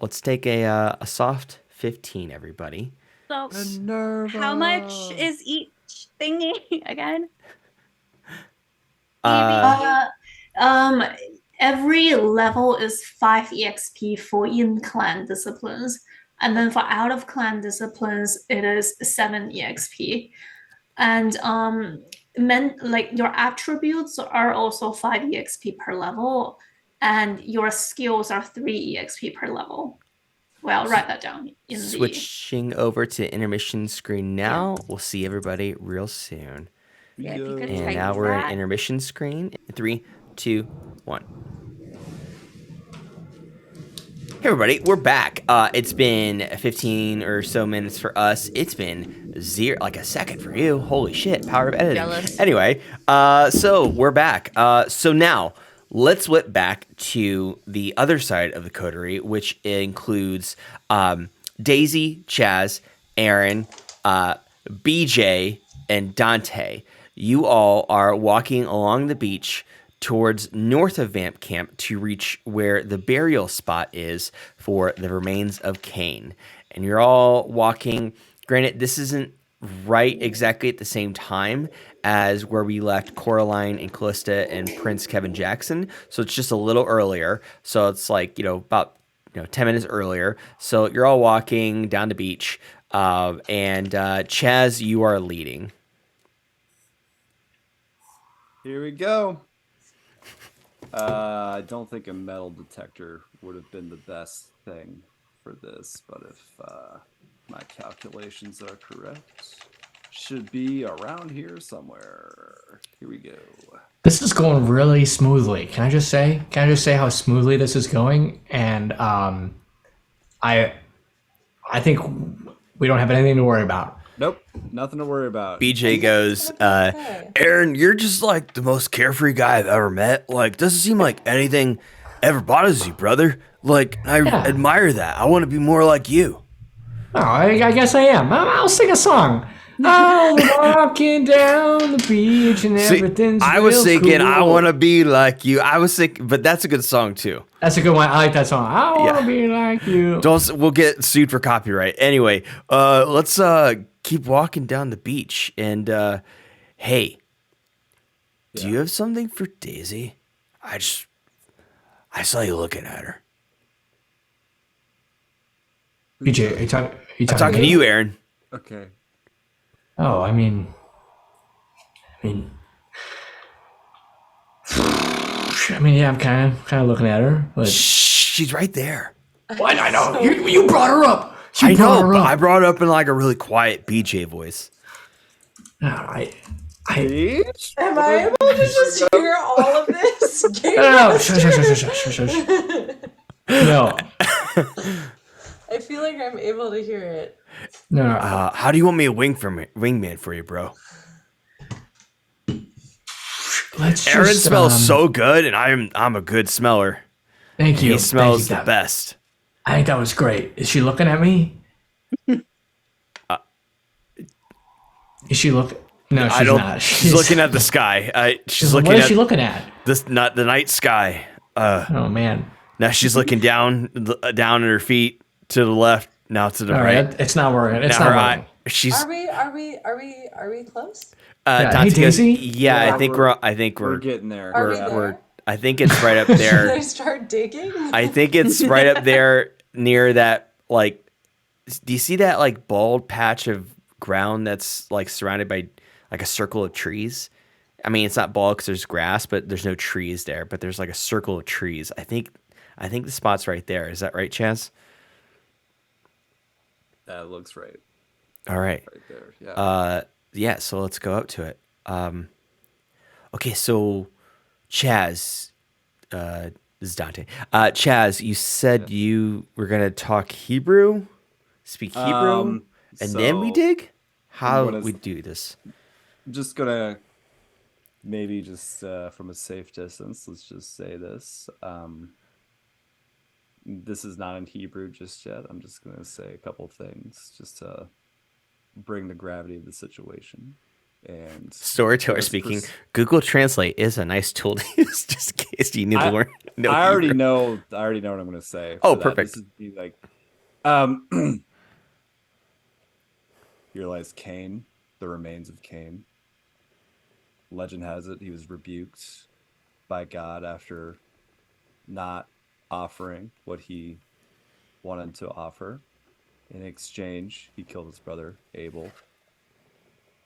S1: let's take a soft 15, everybody.
S2: So,
S6: Minerva.
S2: how much is each thingy again?
S3: Every level is 5 EXP for in-clan disciplines. And then for out-of-clan disciplines, it is 7 EXP. And your attributes are also 5 EXP per level, and your skills are 3 EXP per level. Well, write that down.
S1: Switching over to intermission screen now. We'll see everybody real soon.
S2: Yeah, if you could
S1: And
S2: type
S1: now we're in
S2: that.
S1: intermission screen. 3, 2, 1. Hey everybody, we're back. It's been 15 or so minutes for us. It's been like a second for you. Holy shit, power of editing.
S2: Jealous.
S1: Anyway, so we're back. So now let's whip back to the other side of the coterie, which includes Daisy, Chaz, Aaron, BJ, and Dante. you all are walking along the beach towards north of Vamp Camp to reach where the burial spot is for the remains of Cain. And you're all walking. Granted, this isn't right exactly at the same time as where we left Coraline and Calista and Prince Kevin Jackson. So it's just a little earlier. So it's like, about 10 minutes earlier. So you're all walking down the beach. And Chaz, you are leading.
S6: Here we go. I don't think a metal detector would have been the best thing for this, but if my calculations are correct, should be around here somewhere. Here we go.
S4: This is going really smoothly. Can I just say how smoothly this is going? And I think we don't have anything to worry about.
S6: Nope, nothing to worry about.
S1: BJ goes, Aaron, you're just like the most carefree guy I've ever met. Like, doesn't seem like anything ever bothers you, brother. Like, I admire that. I want to be more like you.
S4: Oh, I guess I am. I'll sing a song. I'm walking down the beach and everything's
S1: I was thinking,
S4: cool.
S1: I want to be like you. I was thinking, but that's a good song too.
S4: That's a good one. I like that song. I want to be like you.
S1: We'll get sued for copyright. Anyway, let's keep walking down the beach. And hey, do you have something for Daisy? I saw you looking at her.
S4: BJ, are you
S1: I'm talking to you, Aaron.
S6: Okay.
S4: Oh, I mean, yeah, I'm kind of looking at her, but
S1: She's right there.
S4: what? I know you brought her up.
S1: I know, but I brought it up in like a really quiet BJ voice.
S4: All right.
S5: Am I able to just hear all of this?
S4: No, shush. No.
S5: I feel like I'm able to hear it.
S4: No.
S1: How do you want me to wingman for you, bro? Aaron smells so good, and I'm a good smeller.
S4: Thank you.
S1: He smells the best.
S4: I think that was great. Is she looking at me? Is she looking? No, she's not.
S1: She's looking at the sky. She's looking
S4: what
S1: at
S4: is she looking at?
S1: the night sky.
S4: Oh man.
S1: Now she's looking down at her feet to the left. Now to the right.
S4: It's not working. It's
S1: now
S4: not
S1: her
S4: working.
S1: She's.
S5: Are we close?
S4: Hey, Daisy?
S1: Yeah, I think we're
S6: getting there.
S1: We're I think it's right up there.
S5: Should I start digging?
S1: I think it's right up there near that, like, do you see that, like, bald patch of ground that's, like, surrounded by, like, a circle of trees? I mean, it's not bald because there's grass, but there's no trees there. But there's, like, a circle of trees. I think the spot's right there. Is that right, Chaz?
S6: That looks right.
S1: All right.
S6: Right there, yeah.
S1: Yeah, so let's go up to it. Okay, so Chaz, this is Dante. Chaz, you said you were gonna talk Hebrew, speak Hebrew, and then we dig. How we do this?
S6: I'm just gonna maybe just from a safe distance. Let's just say this. This is not in Hebrew just yet. I'm just gonna say a couple things just to bring the gravity of the situation. And
S1: Storyteller speaking. Google Translate is a nice tool to use, just in case you need to learn.
S6: I already know what I'm going to say.
S1: Oh, perfect.
S6: This is like, you realize Cain, the remains of Cain. Legend has it he was rebuked by God after not offering what he wanted to offer. In exchange, he killed his brother Abel.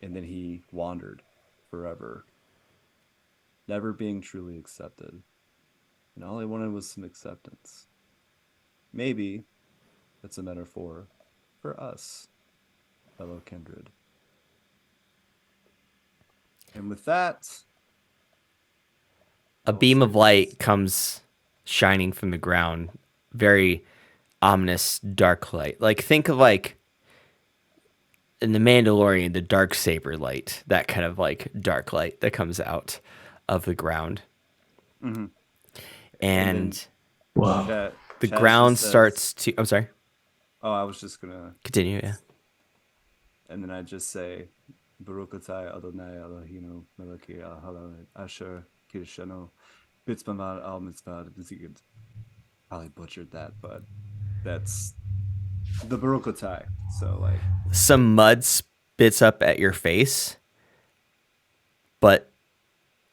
S6: And then he wandered forever, never being truly accepted. And all he wanted was some acceptance. Maybe that's a metaphor for us, fellow kindred. And with that,
S1: a beam of light comes shining from the ground, very ominous dark light. Like, think of like in the Mandalorian, the dark saber light, that kind of like dark light that comes out of the ground.
S6: Mm-hmm.
S1: And
S4: wow.
S1: The ground starts to, I'm sorry.
S6: Oh, I was just going to
S1: continue. Yeah.
S6: And then I just say, Barukatai Adonai Elohino Meleki Halal Asher Kirshano Bitzmanad Al Mitzvah Zigid. Probably butchered that, but that's the Barukatai. So like
S1: Some mud spits up at your face, but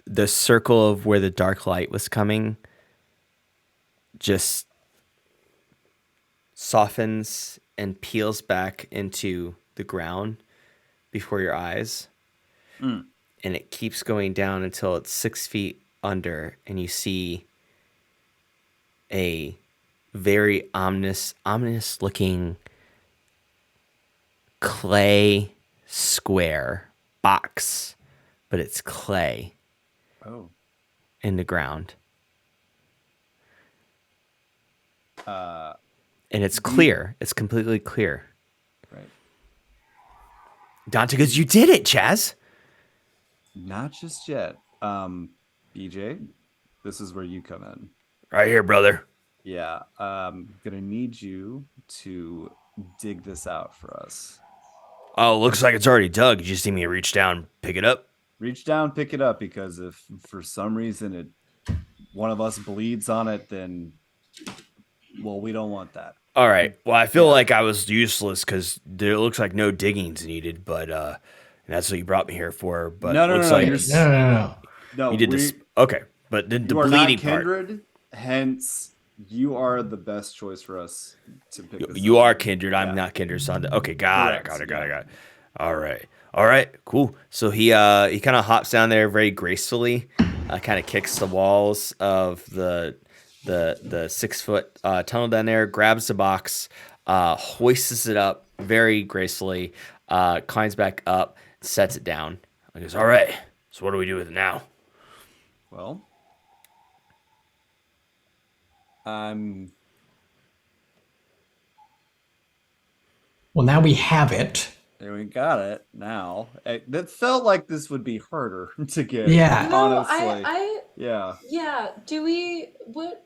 S1: the circle of where the dark light was coming just softens and peels back into the ground before your eyes. And it keeps going down until it's 6 feet under, and you see a very ominous looking clay square box, but it's clay in the ground. And it's clear. It's completely clear.
S6: right.
S1: Dante goes, "You did it, Chaz."
S6: Not just yet. BJ, this is where you come in.
S1: Right here, brother.
S6: Yeah, gonna need you to dig this out for us.
S1: Oh, looks like it's already dug. You just need me to reach down, pick it up.
S6: Reach down, pick it up, because if for some reason one of us bleeds on it, then well, we don't want that.
S1: All right. Well, I feel like I was useless because there looks like no digging's needed, but and that's what you brought me here for. But
S6: No,
S1: looks
S6: no,
S1: like
S4: No.
S6: No,
S1: you did this. Okay, but the
S6: You are
S1: bleeding
S6: not
S1: part.
S6: kindred, hence you are the best choice for us to pick. This
S1: You
S6: up.
S1: are kindred. I'm not kindred. So okay, got it. All right, cool. So he kind of hops down there very gracefully, kind of kicks the walls of the 6 foot tunnel down there, grabs the box, hoists it up very gracefully, climbs back up, sets it down. He goes, "All right. So what do we do with it now?"
S6: Well,
S4: Well, now we have it.
S6: there we got it. Now that felt like this would be harder to get.
S4: Yeah.
S5: No,
S6: honestly. Yeah.
S5: Yeah. Do we? What?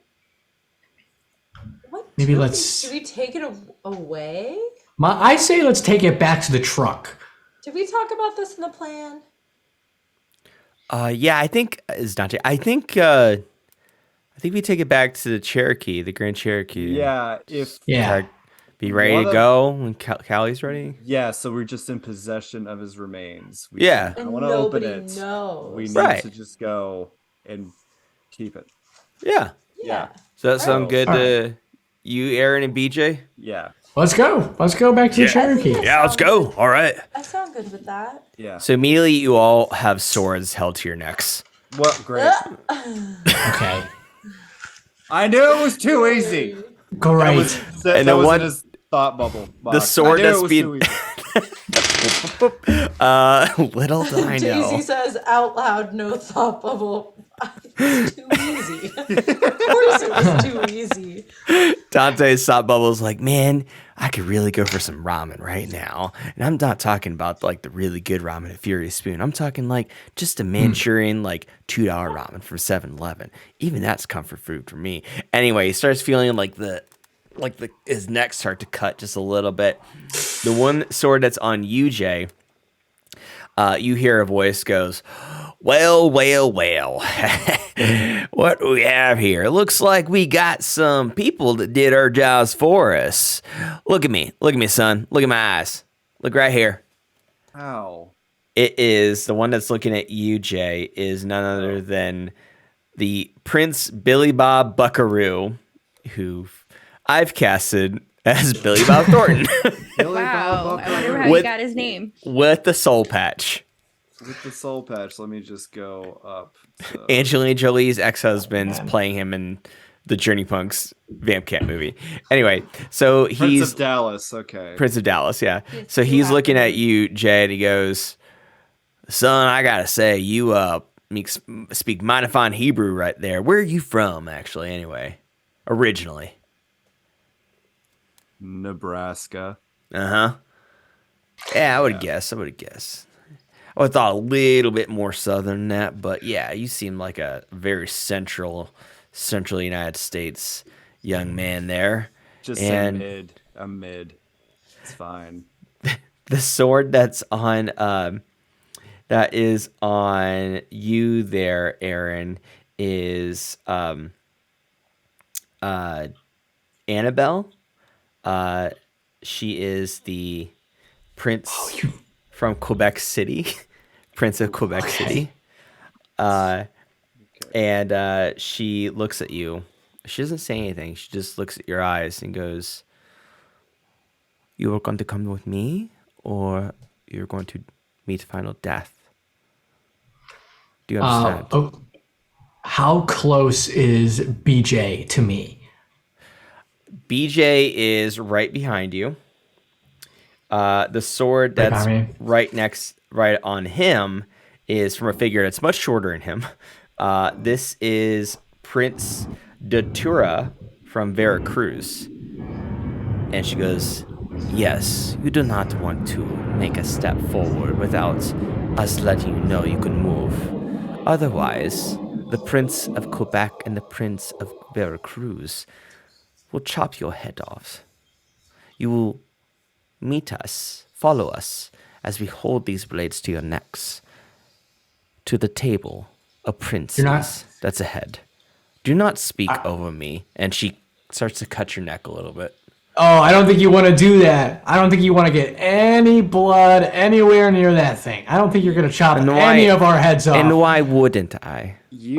S4: Maybe
S5: do
S4: let's-
S5: Do we take it away?
S4: I say let's take it back to the truck.
S5: Did we talk about this in the plan?
S1: Yeah, I think is Dante. I think we take it back to the Cherokee, the Grand Cherokee.
S6: Yeah. If
S4: Yeah.
S1: Be ready
S6: One
S1: to
S6: of-
S1: go when Callie's ready.
S6: yeah, so we're just in possession of his remains.
S1: Yeah.
S6: I
S5: And
S6: want to open
S5: nobody
S6: it.
S5: knows.
S6: We need
S1: Right.
S6: to just go and keep it.
S1: Yeah.
S6: Yeah.
S1: Does that sound
S6: Oh.
S1: good
S4: All
S1: to you, Aaron and BJ?
S6: Yeah.
S4: Let's go. Let's go back to the Cherokee.
S1: Yeah, let's go. All right.
S5: I sound good with that.
S6: Yeah.
S1: So immediately you all have swords held to your necks.
S6: Well, great.
S4: Okay.
S6: I knew it was too easy.
S4: Great.
S6: That
S1: the
S6: was
S1: one-
S6: in his thought bubble.
S1: The sword
S6: I knew
S1: that's
S6: it was
S1: being-
S6: too easy.
S1: Little did I
S5: Daisy
S1: know.
S5: says out loud, no thought bubble. It's too easy. Of course it was too easy.
S1: Dante's thought bubble's like, man, I could really go for some ramen right now. And I'm not talking about like the really good ramen at Furious Spoon. I'm talking like just a Manchurian, like $2 ramen from 7-Eleven. Even that's comfort food for me. Anyway, he starts feeling like his neck start to cut just a little bit. The one sword that's on you, Jay, you hear a voice goes, well. What do we have here? It looks like we got some people that did our jobs for us. Look at me, son. Look at my eyes. Look right here.
S6: Ow.
S1: It is the one that's looking at you, Jay, is none other than the Prince Billy Bob Buckaroo, who I've casted as Billy Bob Thornton
S2: Wow. I wonder how
S1: With-
S2: he got his name.
S1: with the soul patch.
S6: With the soul patch, let me just go up. To...
S1: Angelina Jolie's ex-husband's playing him in the Journey Punks Vamp Camp movie. Anyway, so
S6: Prince
S1: he's
S6: of Dallas. Okay.
S1: Prince of Dallas, yeah.
S2: Yes,
S1: So
S2: you
S1: he's
S2: have
S1: looking
S2: to
S1: at
S2: be.
S1: you, Jay, and he goes, son, I gotta say, you speak mighty fine Hebrew right there. Where are you from, actually, anyway? Originally.
S6: Nebraska.
S1: Uh-huh. Yeah, I would guess. I would have thought a little bit more southern than that, but yeah, you seem like a very central United States young man there.
S6: Just
S1: And-
S6: say mid. I'm mid. It's fine.
S1: The sword that's on that is on you there, Aaron, is Annabelle. She is the prince from Quebec City, Prince of Quebec City. And she looks at you. She doesn't say anything. She just looks at your eyes and goes, "You are going to come with me, or you're going to meet final death? Do you understand?"
S4: How close is BJ to me?
S1: BJ is right behind you. The sword that's right on him is from a figure that's much shorter than him. This is Prince Datura from Veracruz. And she goes, "Yes, you do not want to make a step forward without us letting you know you can move. Otherwise, the Prince of Quebec and the Prince of Veracruz will chop your head off. You will meet us, follow us, as we hold these blades to your necks, to the table of princes that's ahead. Do not speak over me." And she starts to cut your neck a little bit.
S4: Oh, I don't think you want to do that. I don't think you want to get any blood anywhere near that thing. I don't think you're going to chop any of our heads off.
S1: And why wouldn't I?
S6: You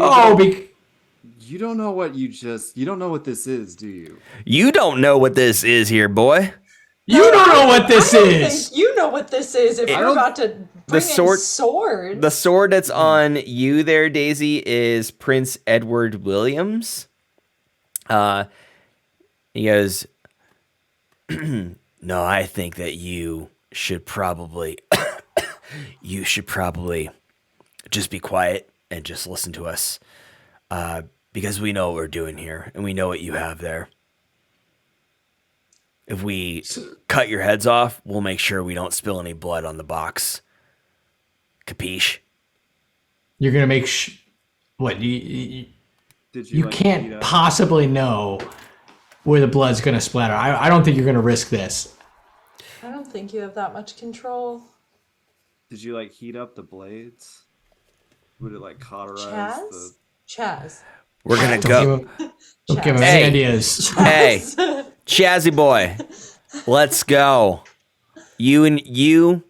S6: don't know what you don't know what this is, do you?
S1: You don't know what this is here, boy.
S4: You don't know what this is.
S5: You know what this is if you're about to bring in swords.
S1: The sword that's on you there, Daisy, is Prince Edward Williams. He goes, "No, I think that you should probably just be quiet and just listen to us, because we know what we're doing here and we know what you have there. If we cut your heads off, we'll make sure we don't spill any blood on the box. Capiche?"
S4: You're gonna make what? You can't possibly know where the blood's gonna splatter. I don't think you're gonna risk this.
S5: I don't think you have that much control.
S6: Did you heat up the blades? Would it cauterize
S5: Chaz?
S1: We're gonna go.
S4: Don't give him any ideas.
S1: Hey, Chazzy boy, let's go. You and your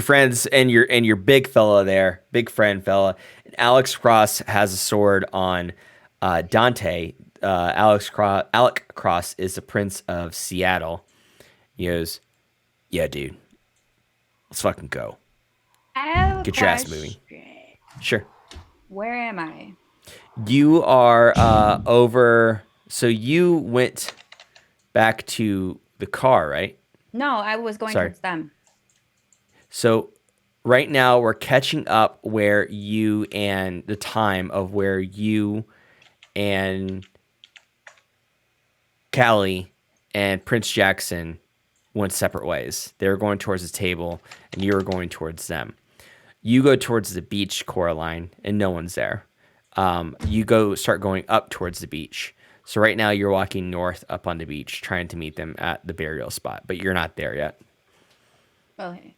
S1: friends and your big fella there, big friend fella. Alex Cross has a sword on Dante. Alec Cross is the Prince of Seattle. He goes, "Yeah, dude, let's fucking go. Get your ass moving." Sure.
S2: Where am I?
S1: You are over. So you went back to the car, right?
S2: No, I was going towards them.
S1: So right now we're catching up where you and the time of where you and Callie and Prince Jackson went separate ways. They were going towards the table and you were going towards them. You go towards the beach, Coraline, and no one's there. You start going up towards the beach. So right now you're walking north up on the beach, trying to meet them at the burial spot, but you're not there yet.
S2: Okay.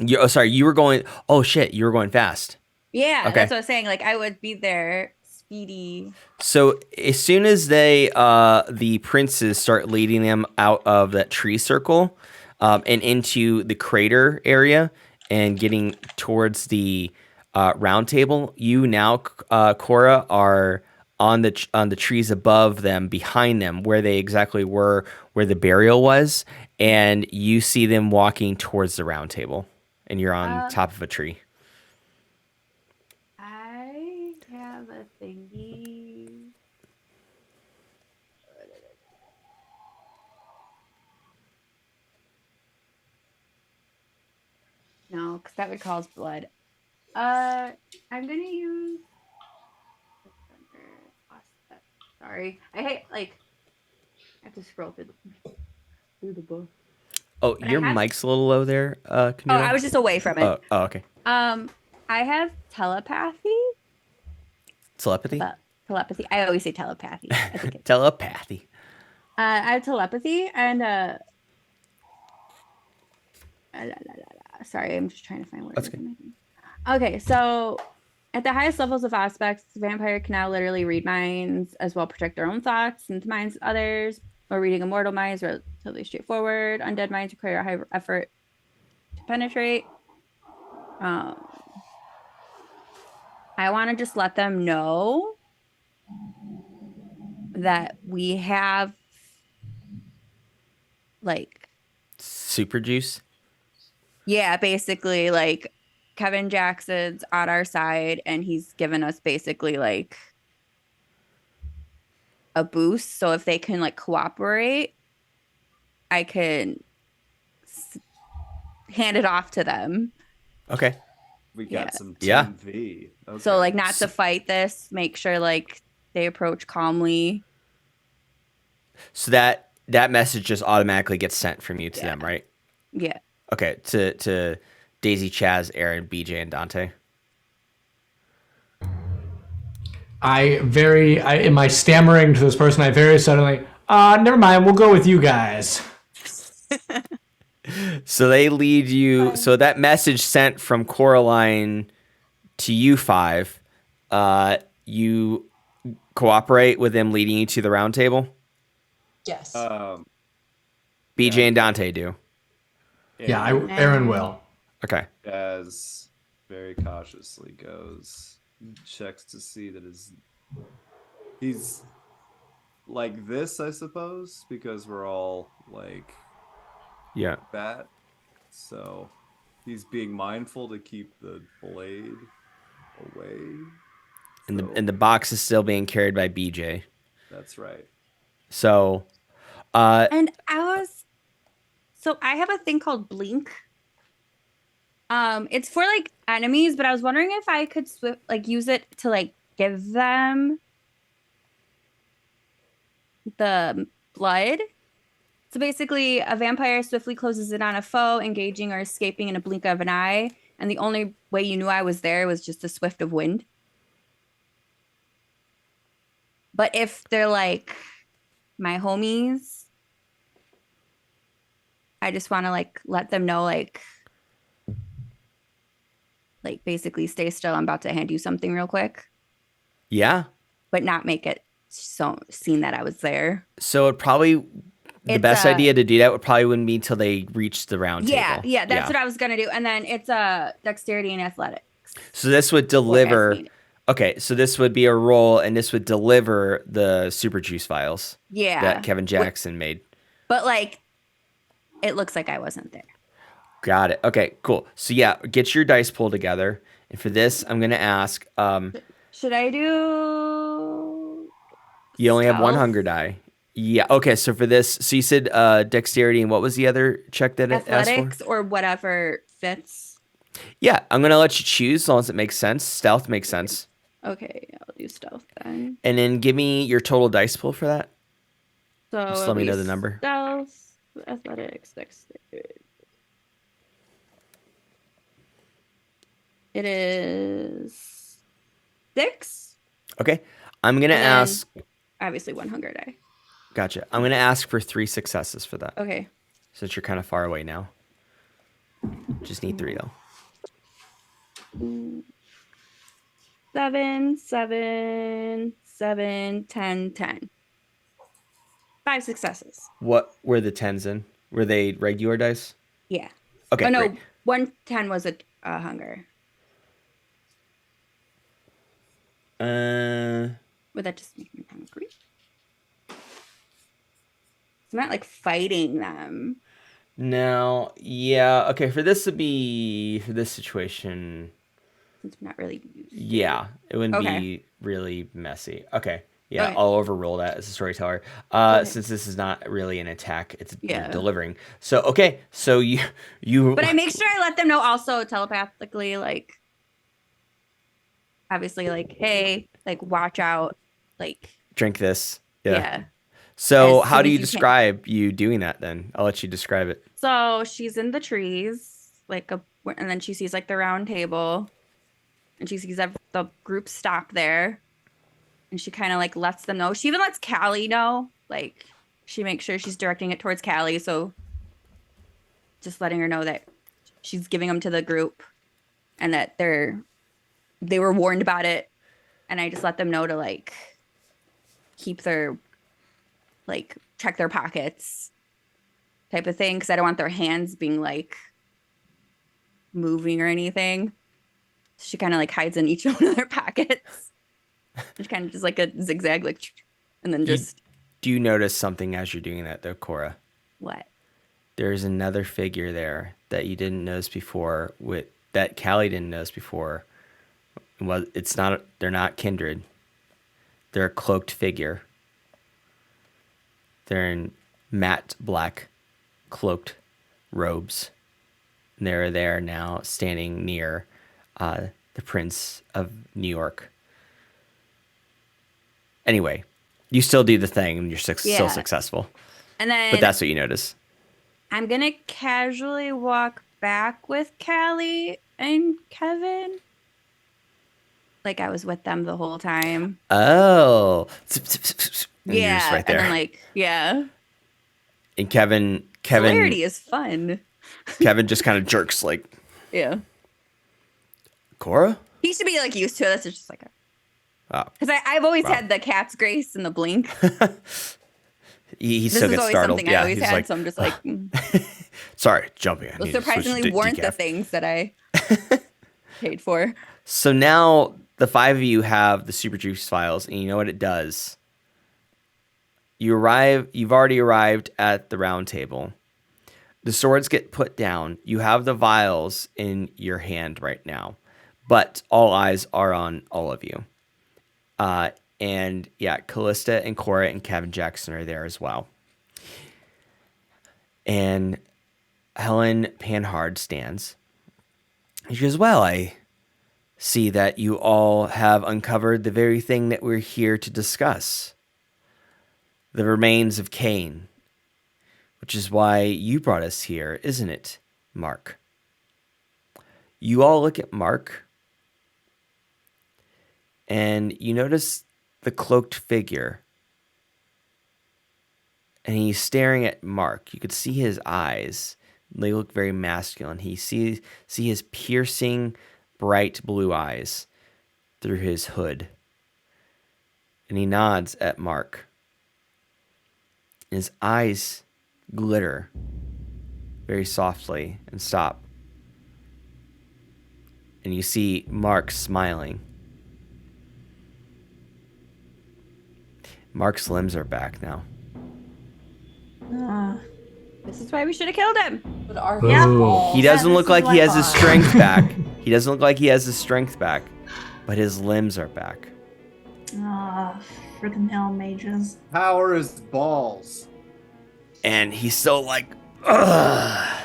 S1: You were going. Oh shit, you were going fast.
S2: Yeah,
S1: okay.
S2: That's what I was saying. I would be there, speedy.
S1: So as soon as the princes start leading them out of that tree circle, and into the crater area, and getting towards the round table, you now, Cora, are on the trees above them, behind them, where they exactly were, where the burial was, and you see them walking towards the round table, and you're on top of a tree.
S2: I have a thingy. No, because that would cause blood. I'm gonna use. Sorry, I have to scroll through the book.
S1: Oh, but your mic's a little low there, Kuhnoodle.
S2: Oh, I was just away from it.
S1: Oh, okay.
S2: I have telepathy.
S1: Telepathy?
S2: Telepathy. I always say telepathy. I think it's
S1: telepathy.
S2: I have telepathy and sorry, I'm just trying to find what.
S1: That's good.
S2: Okay, so at the highest levels of aspects, the vampire can now literally read minds as well protect their own thoughts into minds of others, or reading immortal minds relatively straightforward. Undead minds require a high effort to penetrate. I want to just let them know that we have like,
S1: Super juice.
S2: yeah, basically like Kevin Jackson's on our side and he's given us basically like a boost. So if they can like cooperate, I can hand it off to them.
S1: Okay.
S6: We
S2: Yeah.
S6: got some
S1: Yeah.
S6: Team V. Okay.
S2: So like not to fight this, make sure like they approach calmly.
S1: So that message just automatically gets sent from you to
S2: Yeah.
S1: them, right?
S2: Yeah.
S1: Okay. To Daisy, Chaz, Aaron, BJ, and Dante.
S4: In my stammering to this person, I very suddenly, never mind, we'll go with you guys.
S1: So they lead you. So that message sent from Coraline to you five, you cooperate with them leading you to the round table?
S5: Yes.
S1: BJ
S6: Yeah.
S1: and Dante do.
S4: Yeah, Aaron will.
S1: Okay.
S6: As very cautiously goes, checks to see that he's like this, I suppose, because we're all like
S1: Yeah.
S6: that. So he's being mindful to keep the blade away.
S1: And the box is still being carried by BJ.
S6: That's right.
S1: So
S2: And so I have a thing called Blink. It's for like enemies, but I was wondering if I could use it to like give them the blood. So basically, a vampire swiftly closes in on a foe, engaging or escaping in a blink of an eye. And the only way you knew I was there was just a swift of wind. But if they're like my homies, I just want to like let them know like basically stay still. I'm about to hand you something real quick,
S1: yeah.
S2: but not make it so seen that I was there.
S1: So it probably the best idea to do that would probably wouldn't be till they reach the round table.
S2: Yeah, that's what I was gonna do. And then it's dexterity and athletics.
S1: So this would deliver. Okay, so this would be a roll, and this would deliver the super juice vials.
S2: Yeah,
S1: that Kevin Jackson made.
S2: But like, it looks like I wasn't there.
S1: Got it. Okay, cool. So yeah, get your dice pool together, and for this, I'm gonna ask.
S2: Should I do?
S1: You only have one
S2: stealth?
S1: hunger die. Yeah. Okay. So for this, so you said dexterity, and what was the other check that it asked for?
S2: Athletics or whatever fits.
S1: Yeah, I'm gonna let you choose as long as it makes sense. Stealth makes sense.
S2: Okay, I'll do stealth then.
S1: And then give me your total dice pool for that.
S2: So
S1: Just let me know the number.
S2: Stealth, athletics, dexterity. It is 6.
S1: Okay. I'm gonna
S2: And then
S1: ask.
S2: Obviously, one hunger die.
S1: Gotcha. I'm gonna ask for 3 successes for that.
S2: Okay.
S1: Since you're kind of far away now. Just need 3 though.
S2: 7, 7, 7, 10, 10. 5 successes.
S1: What were the 10s in? Were they regular dice?
S2: Yeah.
S1: Okay.
S2: Oh no,
S1: Great.
S2: 110 was a hunger. Would that just make me hungry? It's not like fighting them.
S1: Now, yeah. Okay. For this situation,
S2: Since we're not really used.
S1: yeah, it wouldn't
S2: Okay.
S1: be really messy. Okay. Yeah,
S2: Okay.
S1: I'll overroll that as a storyteller. Since this is not really an attack, it's
S2: Yeah.
S1: delivering. So okay, so you.
S2: But I make sure I let them know also telepathically, like, obviously, like, hey, like, watch out, like,
S1: drink this.
S2: yeah.
S1: So
S2: As
S1: how
S2: soon
S1: do
S2: as
S1: you
S2: you can.
S1: describe you doing that then? I'll let you describe it.
S2: So she's in the trees, and then she sees like the round table, and she sees the group stop there, and she kind of like lets them know. She even lets Callie know, like she makes sure she's directing it towards Callie, so just letting her know that she's giving them to the group. and that they were warned about it, and I just let them know to like keep their like check their pockets type of thing, because I don't want their hands being like moving or anything. She kind of like hides in each one of their pockets. She kind of just like a zigzag, like, and then just.
S1: Do you notice something as you're doing that though, Cora?
S2: What?
S1: There's another figure there that you didn't notice before, that Callie didn't notice before. Well, they're not kindred. They're a cloaked figure. They're in matte black cloaked robes. And they're there now standing near the Prince of New York. Anyway, you still do the thing and you're still successful.
S2: And then,
S1: but that's what you notice.
S2: I'm going to casually walk back with Callie and Kevin. Like I was with them the whole time.
S1: Oh. And
S2: yeah.
S1: you're just right there.
S2: And then like, yeah.
S1: And Kevin.
S2: Hilarity is fun.
S1: Kevin just kind of jerks like.
S2: Yeah.
S1: Cora?
S2: He used to be like used to it. That's just like because I've always had the cat's grace and the blink.
S1: he still gets startled.
S2: Something I always had, like, so I'm just like.
S1: Sorry, jumping.
S2: Well, surprisingly, weren't the things that I paid for.
S1: So now the 5 of you have the Super Juice files, and you know what it does. You've already arrived at the round table. The swords get put down. You have the vials in your hand right now, but all eyes are on all of you. And yeah, Calista and Cora and Kevin Jackson are there as well. And Helen Panhard stands. She goes, well, I see that you all have uncovered the very thing that we're here to discuss. The remains of Cain. Which is why you brought us here, isn't it, Mark? You all look at Mark, and you notice the cloaked figure. And he's staring at Mark. You could see his eyes. They look very masculine. He see his piercing, bright blue eyes through his hood. And he nods at Mark. And his eyes glitter very softly and stop. And you see Mark smiling. Mark's limbs are back now.
S2: This is why we should have killed him.
S5: But our
S4: Ooh.
S1: He doesn't look like he has his strength back. He doesn't look like he has his strength back, but his limbs are back.
S3: Freaking hell, mages.
S6: Power is balls.
S1: And he's still like, ugh.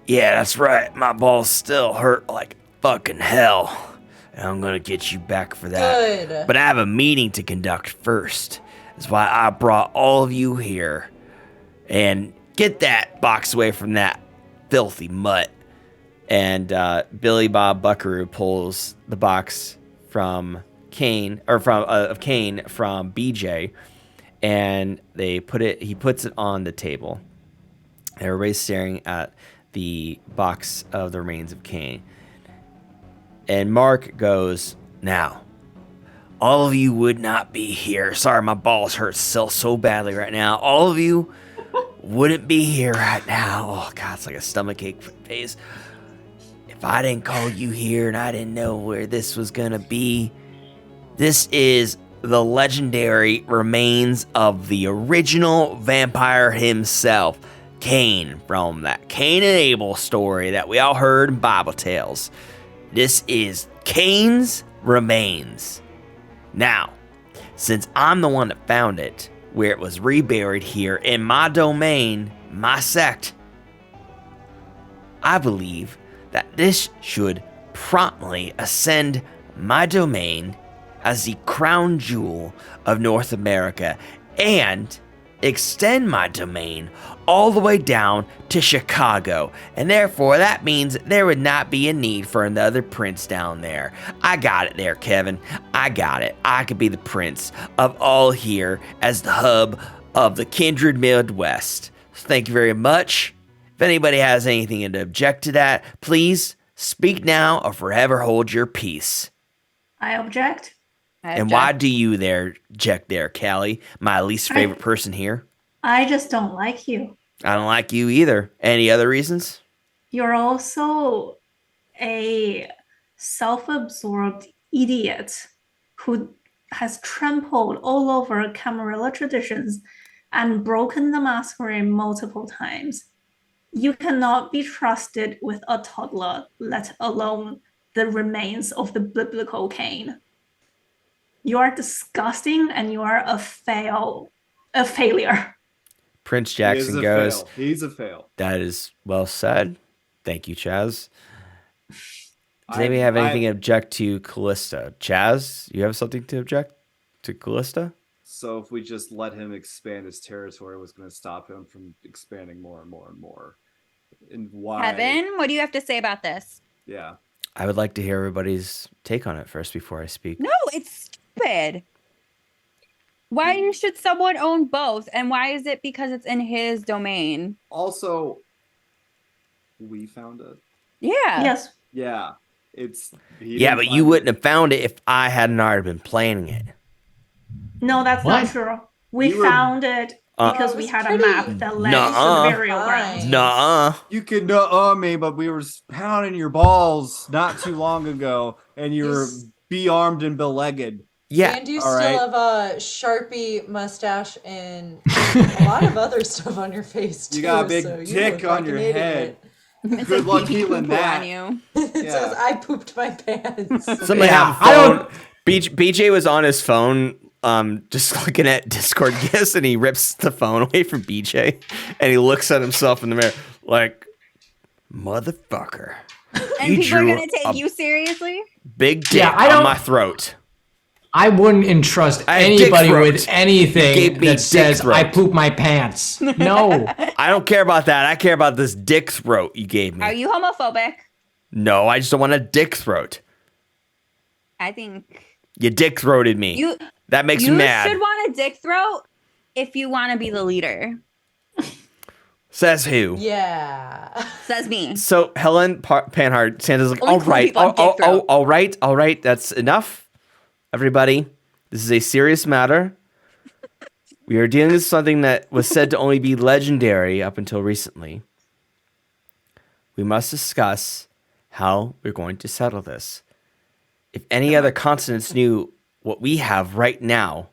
S1: Yeah, that's right. My balls still hurt like fucking hell. And I'm going to get you back for that.
S5: Good.
S1: But I have a meeting to conduct first. That's why I brought all of you here. And get that box away from that filthy mutt. And Billy Bob Buckaroo pulls the box from Cain, or of Cain from BJ. And he puts it on the table. Everybody's staring at the box of the remains of Cain. And Mark goes, now, all of you would not be here. Sorry, my balls hurt so badly right now. All of you wouldn't be here right now. Oh, God, it's like a stomachache face. If I didn't call you here and I didn't know where this was going to be, this is the legendary remains of the original vampire himself, Cain, from that Cain and Abel story that we all heard in Bible tales. This is Cain's remains. Now, since I'm the one that found it, where it was reburied here in my domain, my sect, I believe that this should promptly ascend my domain as the crown jewel of North America and extend my domain all the way down to Chicago. And therefore, that means there would not be a need for another prince down there. I got it there, Kevin. I got it. I could be the prince of all here as the hub of the kindred Midwest. So thank you very much. If anybody has anything to object to that, please Speak now or forever hold your peace.
S3: I object.
S1: And why do you object there, Callie? My least favorite person here.
S3: I just don't like you.
S1: I don't like you either. Any other reasons?
S3: You're also a self-absorbed idiot who has trampled all over Camarilla traditions and broken the Masquerade multiple times. You cannot be trusted with a toddler, let alone the remains of the biblical Cain. You are disgusting and you are a failure.
S1: Prince Jackson goes,
S6: He's a fail.
S1: That is well said. Thank you, Chaz. Does anybody have anything to object to Calista? Chaz, you have something to object to Calista?
S6: So if we just let him expand his territory, it was going to stop him from expanding more and more and more. And why?
S2: Kevin, what do you have to say about this?
S6: Yeah.
S1: I would like to hear everybody's take on it first before I speak.
S2: No, it's stupid. Why should someone own both? And why is it because it's in his domain?
S6: Also, we found it.
S2: Yeah.
S3: Yes.
S6: Yeah.
S1: Yeah, but you wouldn't have found it if I hadn't already been planning it.
S3: No, that's
S4: What?
S3: not true. We found it because we had a map that led to the burial ground.
S1: Nuh-uh.
S6: You could me, but we were pounding your balls not too long ago, and you were be-armed and belegged.
S1: Yeah.
S5: And you
S6: All
S5: still
S6: right.
S5: have a Sharpie mustache and a lot of other stuff on your face, too.
S6: You got a big
S5: so you
S6: dick
S5: look
S6: on
S5: like
S6: your
S5: an idiot.
S6: head.
S2: It's
S6: Good luck
S2: pee-pee
S6: healing
S2: poo-poo
S6: that.
S2: on you.
S5: It says, I pooped my pants.
S1: Somebody have a phone. BJ was on his phone, just looking at Discord gifts, and he rips the phone away from BJ, and he looks at himself in the mirror like, motherfucker.
S2: And people are going to take you seriously?
S1: Big dick on my throat.
S4: I wouldn't entrust anybody with anything that says I poop my pants. No.
S1: I don't care about that. I care about this dick throat you gave me.
S2: Are you homophobic?
S1: No, I just don't want a dick throat.
S2: I think
S1: You dick throated me. That makes me mad.
S2: You should want a dick throat if you want to be the leader.
S1: Says who?
S5: Yeah.
S2: Says me.
S1: So Helen Panhard, Santa's like,
S2: Only
S1: all
S2: cool
S1: right,
S2: people have dick throat.
S1: all right, that's enough. Everybody, this is a serious matter. We are dealing with something that was said to only be legendary up until recently. We must discuss how we're going to settle this. If any other continents knew what we have right now,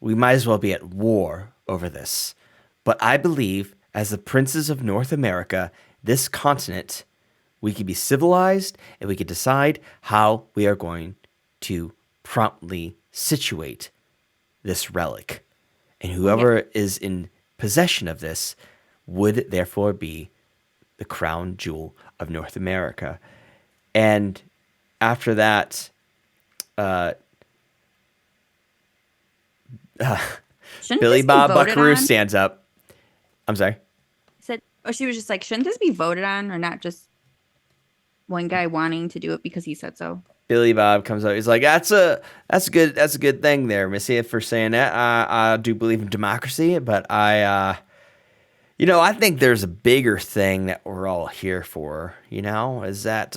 S1: we might as well be at war over this. But I believe, as the princes of North America, this continent, we can be civilized and we can decide how we are going to promptly situate this relic. And whoever is in possession of this would therefore be the crown jewel of North America. And after that, Billy Bob Buckaroo stands up. I'm sorry.
S2: She was just like, shouldn't this be voted on or not just one guy wanting to do it because he said so?
S1: Billy Bob comes out. He's like, that's a good thing there, Missy, for saying that. I do believe in democracy, but I think there's a bigger thing that we're all here for, is that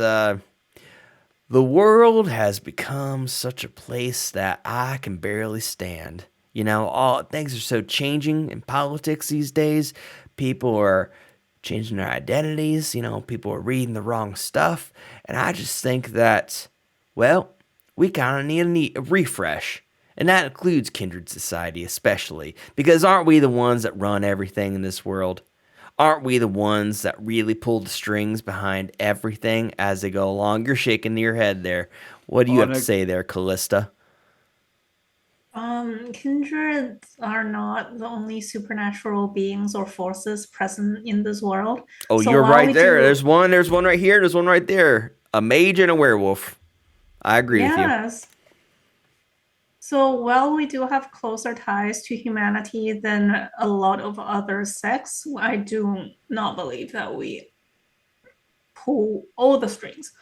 S1: the world has become such a place that I can barely stand. All things are so changing in politics these days. People are changing their identities. People are reading the wrong stuff. And I just think that, well, we kind of need a refresh. And that includes Kindred Society especially. Because aren't we the ones that run everything in this world? Aren't we the ones that really pull the strings behind everything as they go along? You're shaking your head there. What do you have to say there, Calista?
S3: Kindreds are not the only supernatural beings or forces present in this world.
S1: Oh, so you're right there. There's one right here. There's one right there. A mage and a werewolf. I agree with you.
S3: Yes. So while we do have closer ties to humanity than a lot of other sects, I do not believe that we pull all the strings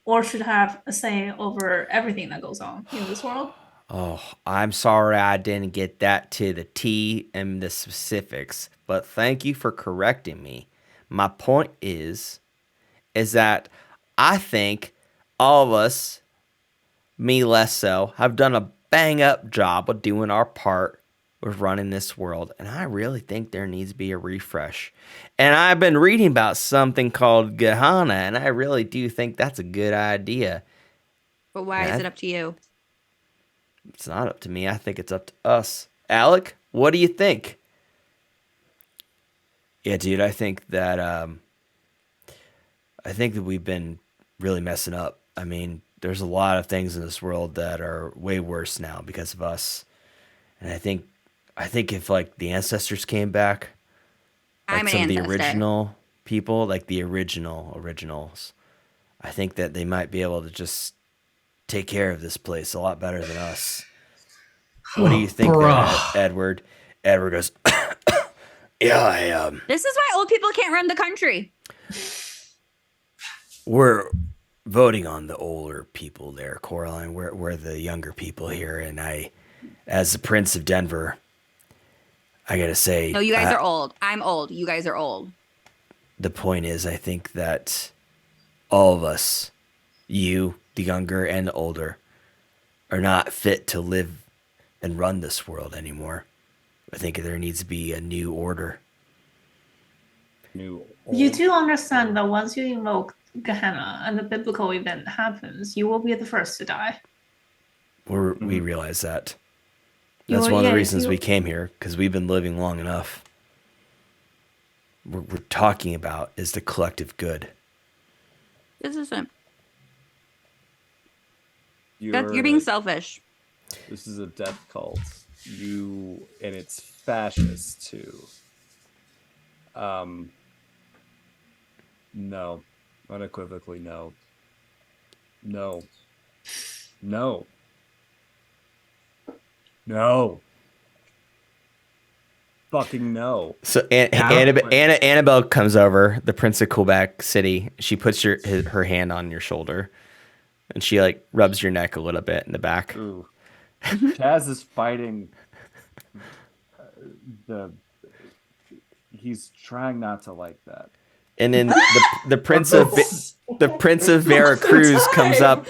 S3: or should have a say over everything that goes on in this world.
S1: Oh, I'm sorry I didn't get that to the T and the specifics, but thank you for correcting me. My point is that I think all of us, me less so, have done a bang up job of doing our part with running this world. And I really think there needs to be a refresh. And I've been reading about something called Gehenna, and I really do think that's a good idea.
S2: But why is it up to you?
S1: It's not up to me. I think it's up to us. Alec, what do you think? Yeah, dude, I think that we've been really messing up. I mean, there's a lot of things in this world that are way worse now because of us. And I think if like the ancestors came back, like
S2: I'm an
S1: some of the
S2: ancestor.
S1: original people, like the originals, I think that they might be able to just take care of this place a lot better than us. What do you think, Edward? Edward goes, yeah,
S2: This is why old people can't run the country.
S1: we're voting on the older people there, Coraline. We're the younger people here, and I, as the Prince of Denver, I gotta say,
S2: No, you guys are old. I'm old. You guys are old.
S1: the point is, I think that all of us, you, the younger and the older, are not fit to live and run this world anymore. I think there needs to be a new order.
S6: New.
S3: You do understand that once you invoke Gehenna and the biblical event happens, you will be the first to die.
S1: We realize that.
S3: You
S1: That's
S3: will-
S1: one of the
S3: yes,
S1: reasons
S3: you-
S1: we came here, because we've been living long enough. What we're talking about is the collective good.
S2: This isn't.
S6: You're
S2: You're being selfish.
S6: This is a death cult. And it's fascist too. No. Unequivocally no. No. No. No. Fucking no.
S1: So Annabelle comes over, the Prince of Quebec City. She puts her hand on your shoulder, and she like rubs your neck a little bit in the back.
S6: Ooh. Chaz is fighting he's trying not to like that.
S1: And then the Prince of Veracruz comes up.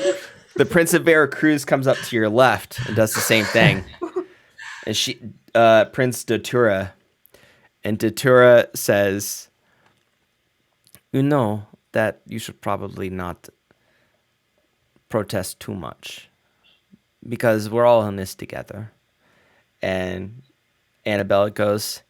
S1: The Prince of Veracruz comes up to your left and does the same thing. And Prince Datura, and Datura says, "You know that you should probably not protest too much, because we're all in this together." And Annabelle goes,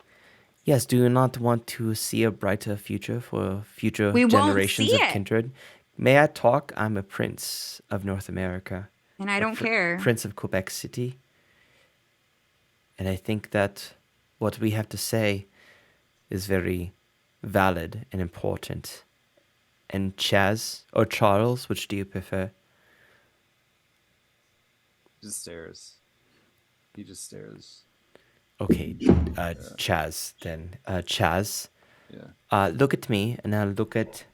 S1: "Yes, do you not want to see a brighter future for future
S2: We won't
S1: generations
S2: see
S1: of
S2: it.
S1: kindred? May I talk? I'm a prince of North America.
S2: And I don't care.
S1: Prince of Quebec City. And I think that what we have to say is very valid and important. And Chaz or Charles, which do you prefer?"
S6: Just stares. He just stares.
S1: Okay, Chaz then. Chaz,
S6: Yeah.
S1: look at me, and I'll look at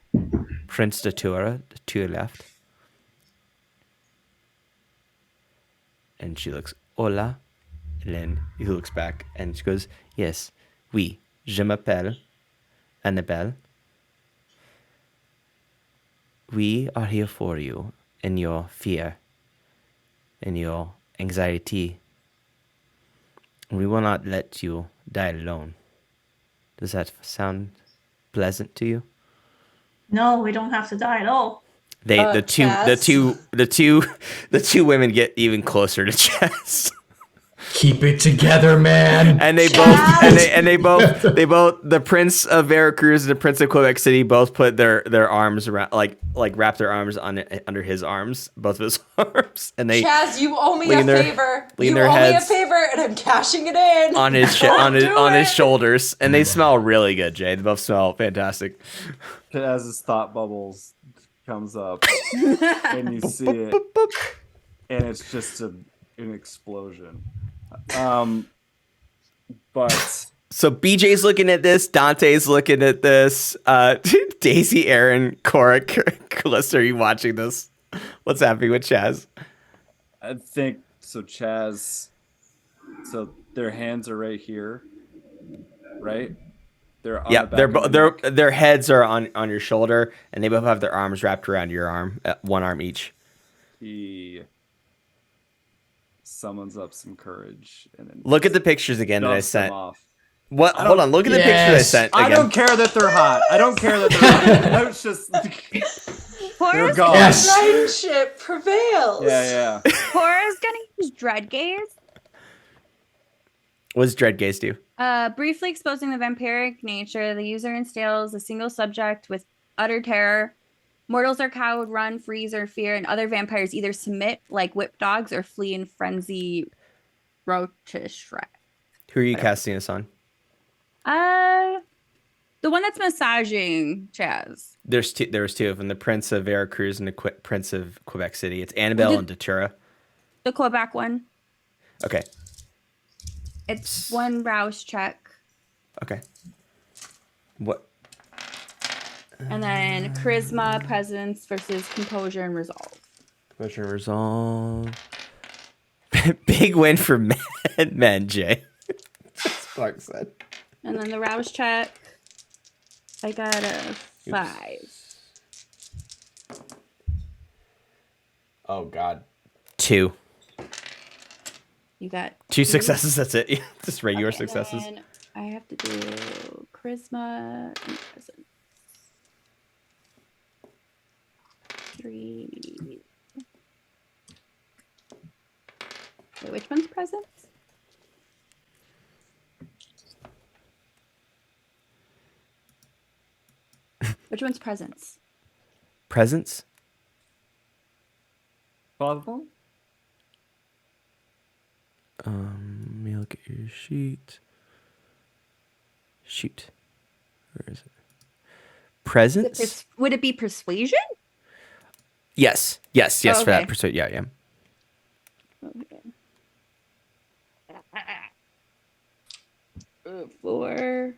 S1: Prince Datura to your left. And she looks, "Hola." And then he looks back, and she goes, "Yes, oui, je m'appelle Annabelle. We are here for you in your fear, in your anxiety. We will not let you die alone." Does that sound pleasant to you?
S3: No, we don't have to die at all.
S1: The two women get even closer to Chaz.
S4: Keep it together, man.
S1: And they both the Prince of Veracruz and the Prince of Quebec City both put their arms around, like wrap their arms under his arms, both of his arms, and they
S5: Chaz, you owe me a
S1: lean their-
S5: favor.
S1: lean
S5: You
S1: their
S5: owe me a
S1: heads
S5: favor, and I'm cashing it in.
S1: on his
S5: Don't do
S1: his
S5: it.
S1: shoulders, and they smell really good, Jay. They both smell fantastic.
S6: As his thought bubbles comes up, and you see it, and it's just an explosion. But
S1: So BJ's looking at this, Dante's looking at this, Daisy, Aaron, Cora, Calista, are you watching this? What's happening with Chaz?
S6: I think so. Chaz. So their hands are right here, right? They're on
S1: Yeah,
S6: the back of my neck.
S1: their heads are on your shoulder, and they both have their arms wrapped around your arm, one arm each.
S6: He summons up some courage and then
S1: Look at the pictures again that I
S6: dusts them
S1: sent.
S6: off.
S1: What? Hold on. Look at the pictures I
S4: Yes.
S1: sent
S6: I
S1: again.
S6: don't care that they're hot. I don't care that they're hot. I was just they're
S2: Horace,
S6: gone.
S4: Yes.
S5: Friendship prevails.
S6: Yeah.
S2: Horace gonna use Dread Gaze.
S1: What does Dread Gaze do?
S2: Briefly exposing the vampiric nature, the user instills a single subject with utter terror. Mortals are cowed, run, freeze, or fear, and other vampires either submit like whip dogs or flee in frenzy. Roachish Shrek.
S1: Who are you casting this on?
S2: The one that's massaging Chaz.
S1: There was two of them: the Prince of Veracruz and the Prince of Quebec City. It's Annabelle and Datura.
S2: The Quebec one.
S1: Okay.
S2: It's one rouse check.
S1: Okay. What?
S2: And then charisma, presence versus composure and resolve.
S1: Composure and resolve. Big win for men, Jay. That's Clark said.
S2: And then the rouse check. I got a 5.
S1: Oh God. 2.
S2: You got
S1: 2 successes. That's it. Yeah, just regular
S2: Okay,
S1: successes.
S2: then I have to do charisma and presence. 3. Wait, which one's presence? Which one's presence?
S1: Presence.
S6: Possible?
S1: Let me look at your sheet. Shoot. Where is it? Presence?
S2: Would it be persuasion?
S1: Yes. Yes,
S2: Oh,
S1: for that.
S2: okay.
S1: Persuade. Yeah.
S2: Okay. 4.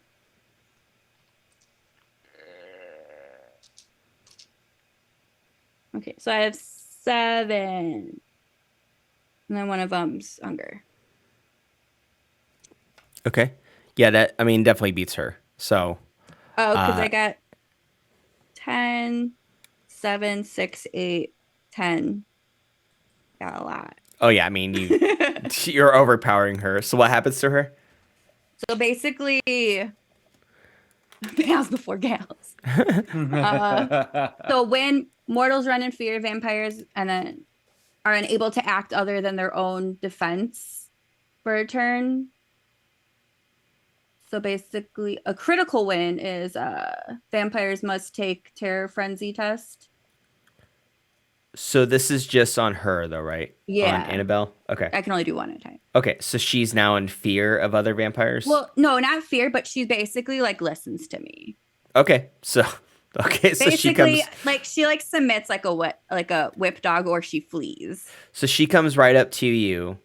S2: Okay, so I have 7. And then one of them's hunger.
S1: Okay. Yeah, that definitely beats her. So
S2: Oh, because I got 10, 7, 6, 8, 10. Got a lot.
S1: oh yeah, you're overpowering her. So what happens to her?
S2: So basically, gals before gals. So when mortals run in fear, vampires and then are unable to act other than their own defense for a turn. So basically, a critical win is vampires must take terror frenzy test.
S1: So this is just on her though, right?
S2: Yeah.
S1: On Annabelle? Okay.
S2: I can only do one at a time.
S1: Okay, so she's now in fear of other vampires?
S2: Well, no, not fear, but she basically like listens to me.
S1: Okay. So she comes
S2: she submits like a whip dog or she flees.
S1: So she comes right up to you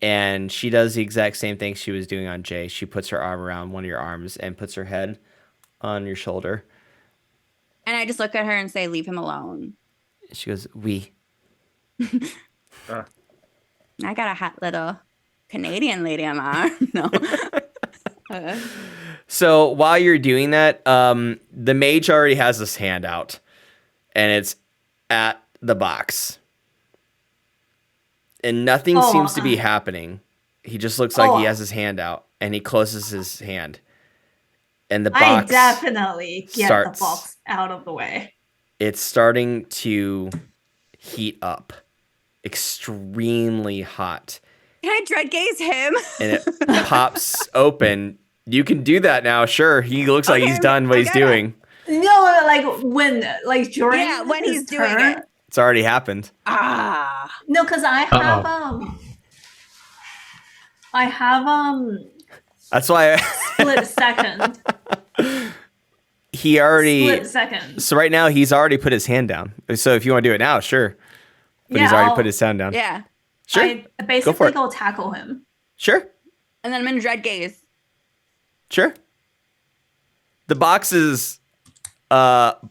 S1: and she does the exact same thing she was doing on Jay. She puts her arm around one of your arms and puts her head on your shoulder.
S2: And I just look at her and say, "Leave him alone."
S1: She goes, "We."
S2: I got a hot little Canadian lady on my arm. No.
S1: So while you're doing that, the mage already has his hand out, and it's at the box, and nothing seems to be happening. He just looks like he has his hand out, and he closes his hand, and the box.
S3: I definitely get
S1: starts.
S3: the box out of the way.
S1: It's starting to heat up, extremely hot.
S2: Can I dread gaze him?
S1: And it pops open. You can do that now, sure. He looks like he's done what he's doing.
S3: No, during
S2: when
S3: his
S2: he's doing
S3: turn.
S2: it.
S1: It's already happened.
S3: No, because I have
S1: That's why
S3: split second.
S1: he already
S3: Split second.
S1: So right now he's already put his hand down. So if you want to do it now, sure. But he's already put his hand down.
S2: Yeah.
S1: Sure.
S3: I basically
S1: for it.
S3: go tackle him.
S1: Sure.
S2: And then I'm in dread gaze.
S1: Sure. The box is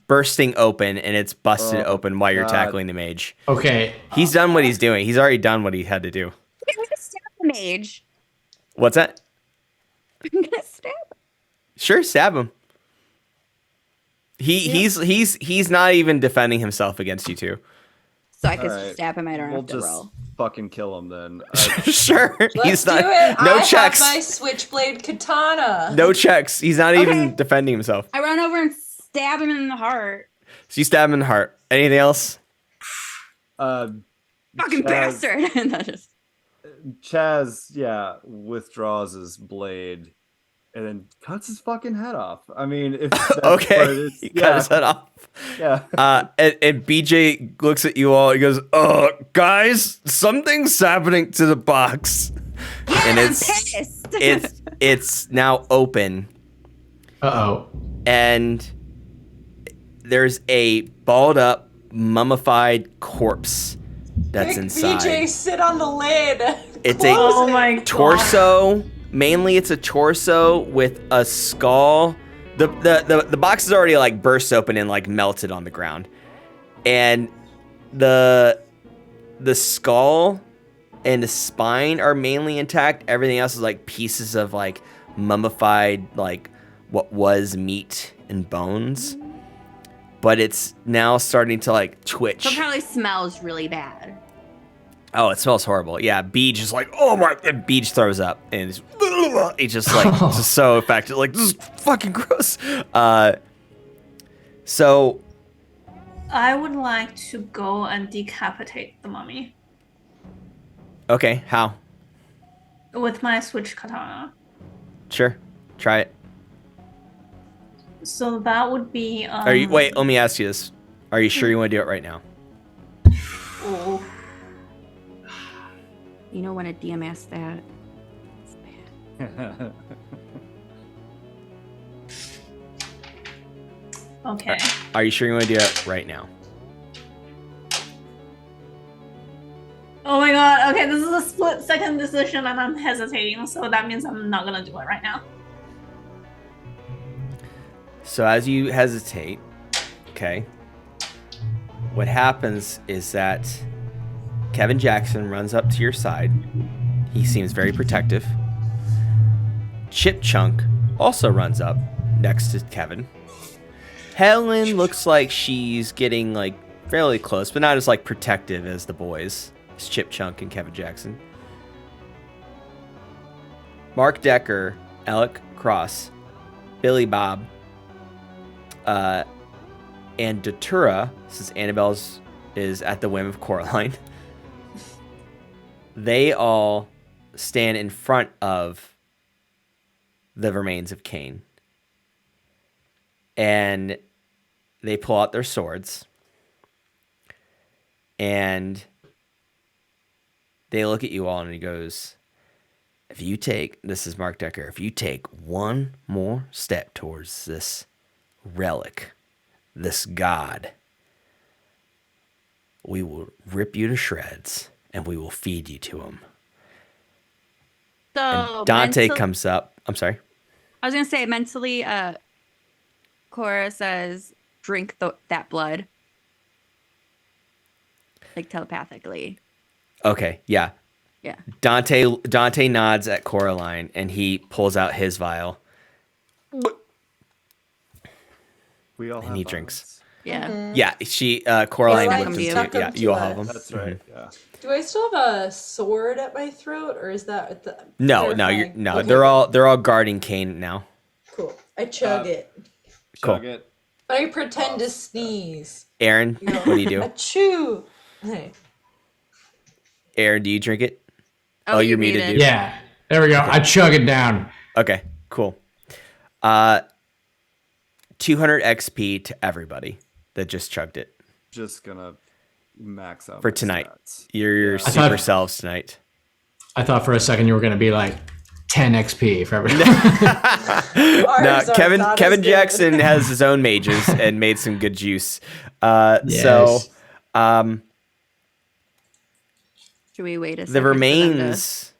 S1: bursting open and it's busted open while you're tackling the mage.
S4: Okay.
S1: He's done what he's doing. He's already done what he had to do.
S2: I'm gonna stab the mage.
S1: What's that?
S2: I'm gonna stab him.
S1: Sure, stab him. He's not even defending himself against you two.
S2: So I could
S6: Alright,
S2: stab him. I don't
S6: We'll
S2: have to
S6: just
S2: roll.
S6: fucking kill him then.
S1: Sure.
S5: Let's
S1: He's
S5: do
S1: not.
S5: it.
S1: No
S5: I
S1: checks.
S5: have my switchblade katana.
S1: No checks. He's not
S2: Okay.
S1: even defending himself.
S2: I run over and stab him in the heart.
S1: So you stab him in the heart. Anything else?
S2: Fucking
S6: Chaz-
S2: bastard. And that just
S6: Chaz, withdraws his blade and then cuts his fucking head off. I mean, if that's what it
S1: Okay.
S6: is,
S1: He cut his head off.
S6: Yeah.
S1: And BJ looks at you all. He goes, guys, something's happening to the box.
S2: yeah,
S1: And
S2: I'm
S1: it's
S2: pissed.
S1: it's now open.
S4: Uh-oh.
S1: And there's a balled up, mummified corpse that's
S5: Make
S1: inside.
S5: BJ sit on the lid.
S1: It's
S5: Close
S3: Oh
S5: it.
S3: my god.
S1: Torso. Mainly, it's a torso with a skull. The box is already like burst open and like melted on the ground, and the skull and the spine are mainly intact. Everything else is like pieces of like mummified, like what was meat and bones. But it's now starting to like twitch.
S2: So it probably smells really bad.
S1: Oh, it smells horrible. Yeah, B just like, oh my, and B just throws up and it's just like just so affected. Like, this is fucking gross. So
S3: I would like to go and decapitate the mummy
S1: okay, how?
S3: with my switch katana.
S1: Sure, try it.
S3: So that would be.
S1: Are you wait? Let me ask you this: are you sure you want to do it right now?
S3: Oh,
S2: You know when a DM asks that? It's bad.
S3: okay.
S1: Are you sure you want to do it right now?
S3: Oh my god. Okay, this is a split second decision, and I'm hesitating. So that means I'm not gonna do it right now.
S1: So as you hesitate, okay, what happens is that Kevin Jackson runs up to your side. He seems very protective. Chip Chunk also runs up next to Kevin. Helen looks like she's getting like fairly close, but not as like protective as the boys. It's Chip Chunk and Kevin Jackson. Mark Decker, Alec Cross, Billy Bob, and Datura, since Annabelle's is at the whim of Coraline, they all stand in front of the remains of Cain. And they pull out their swords. And they look at you all and he goes, this is Mark Decker, if you take one more step towards this relic, this god, we will rip you to shreds and we will feed you to him.
S2: So
S1: And Dante
S2: mental-
S1: comes up. I'm sorry.
S2: I was gonna say mentally. Cora says, "Drink that blood," like telepathically.
S1: Okay, yeah.
S2: Yeah.
S1: Dante nods at Coraline and he pulls out his vial.
S6: We all
S1: And
S6: have
S1: he drinks.
S2: Yeah.
S1: Yeah, Coraline
S2: Yeah,
S1: looked
S2: like
S1: into
S2: him
S1: it.
S2: to
S1: Yeah, you all have them.
S6: That's right. Yeah.
S5: Do I still have a sword at my throat, or is that the
S1: No,
S5: terrifying? Okay,
S1: they're all guarding Cain now.
S5: cool. I chug it.
S1: Cool.
S6: Chug it.
S5: I pretend to sneeze.
S1: Aaron, what do you do?
S5: Achoo! Hey.
S1: Aaron, do you drink it? Oh, you're muted, dude.
S4: Yeah. There we go. I chug it down.
S1: Okay, cool. 200 XP to everybody that just chugged it
S6: Just gonna max out
S1: for
S6: my
S1: tonight.
S6: stats.
S1: Your
S6: Yeah.
S1: super selves tonight.
S4: I thought for a second you were going to be like 10 XP for everyone.
S1: No,
S5: Ours are
S1: Kevin
S5: not as
S1: Kevin
S5: good.
S1: Jackson has his own mages and made some good juice. So,
S4: Yes.
S2: Should we wait a second?
S1: the
S2: for them to-
S1: remains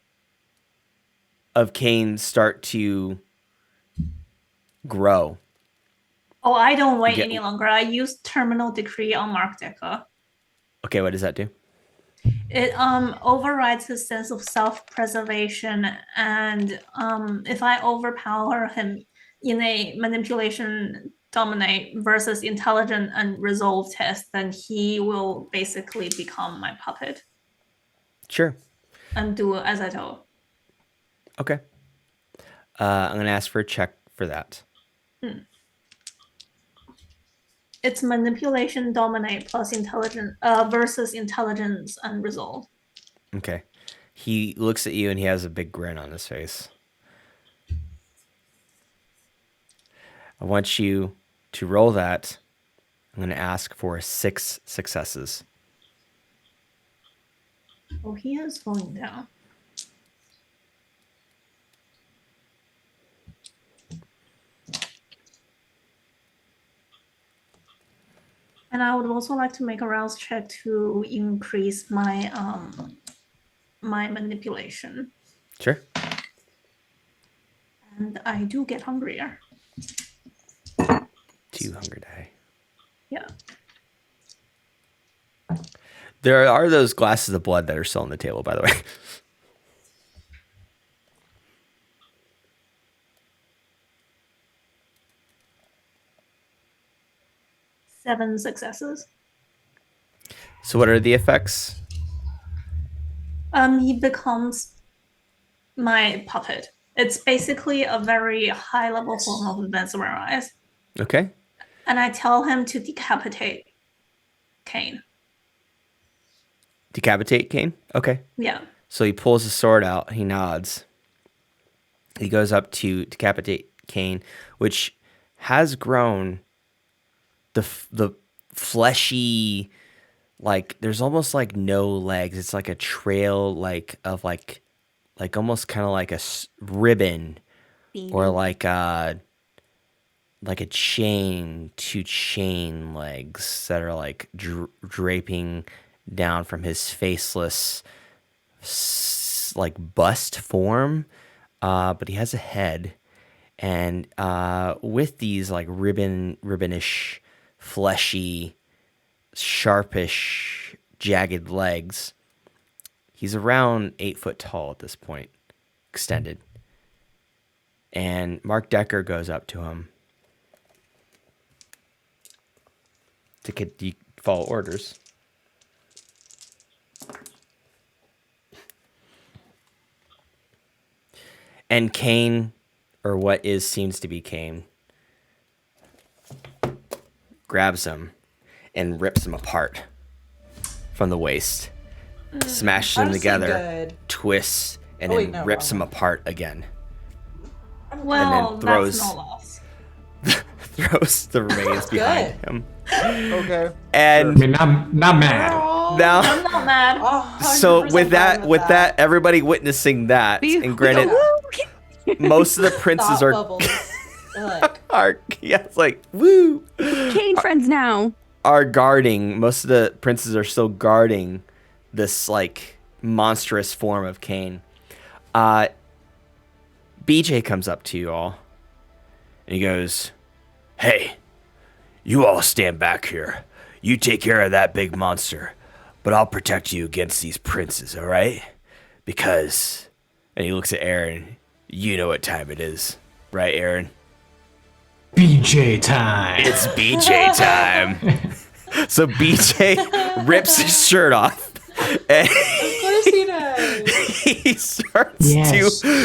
S1: of Cain start to grow.
S3: Oh, I don't wait
S1: Get-
S3: any longer. I use Terminal Decree on Mark Decker.
S1: Okay, what does that do?
S3: It overrides his sense of self-preservation, and if I overpower him, in a manipulation dominate versus intelligent and resolve test, then he will basically become my puppet
S1: Sure.
S3: and do as I told.
S1: Okay. I'm going to ask for a check for that.
S3: It's manipulation dominate plus intelligent versus intelligence and resolve.
S1: Okay. He looks at you and he has a big grin on his face. I want you to roll that. I'm going to ask for 6 successes.
S3: Oh, he is falling down. And I would also like to make a rouse check to increase my my manipulation.
S1: Sure.
S3: And I do get hungrier.
S1: 2 hunger die.
S3: Yeah.
S1: There are those glasses of blood that are still on the table, by the way.
S3: Seven successes.
S1: So what are the effects?
S3: He becomes my puppet. It's basically a very high level form of mesmerize.
S1: Okay.
S3: And I tell him to decapitate Kane.
S1: Decapitate Kane? Okay.
S3: Yeah.
S1: So he pulls his sword out. He nods. He goes up to decapitate Kane, which has grown the fleshy, like there's almost like no legs. It's like a trail of almost kind of like a ribbon or like a chain, 2 chain legs that are like draping down from his faceless like bust form. But he has a head, and with these like ribbonish, fleshy, sharpish, jagged legs, he's around 8 foot tall at this point, extended. And Mark Decker goes up to him to follow orders. And Kane, or what seems to be Kane, grabs him and rips him apart from the waist, smashes them
S5: Honestly,
S1: together,
S5: good.
S1: twists, and
S5: Oh,
S1: then
S5: wait, no,
S1: rips
S5: wrong
S1: them apart again.
S3: Well,
S1: throws-
S3: that's no loss.
S1: Throws the remains behind
S5: Good.
S1: him.
S6: Okay.
S4: I
S1: And
S4: mean, not mad.
S1: now,
S3: I'm not mad.
S5: Oh,
S1: so
S5: 100%
S1: with
S5: fine
S1: that, everybody witnessing that, and granted, most of the princes
S5: Thought
S1: are
S5: bubbles. Like,
S1: it's like woo,
S2: Kane friends now.
S1: are guarding. Most of the princes are still guarding this like monstrous form of Kane. BJ comes up to you all and he goes, "Hey, you all stand back here. You take care of that big monster, but I'll protect you against these princes, all right? Because," and he looks at Aaron, "you know what time it is, right, Aaron?
S4: BJ time.
S1: It's BJ time." So BJ rips his shirt off. And
S5: of course he does.
S1: he starts
S4: Yes.
S1: to.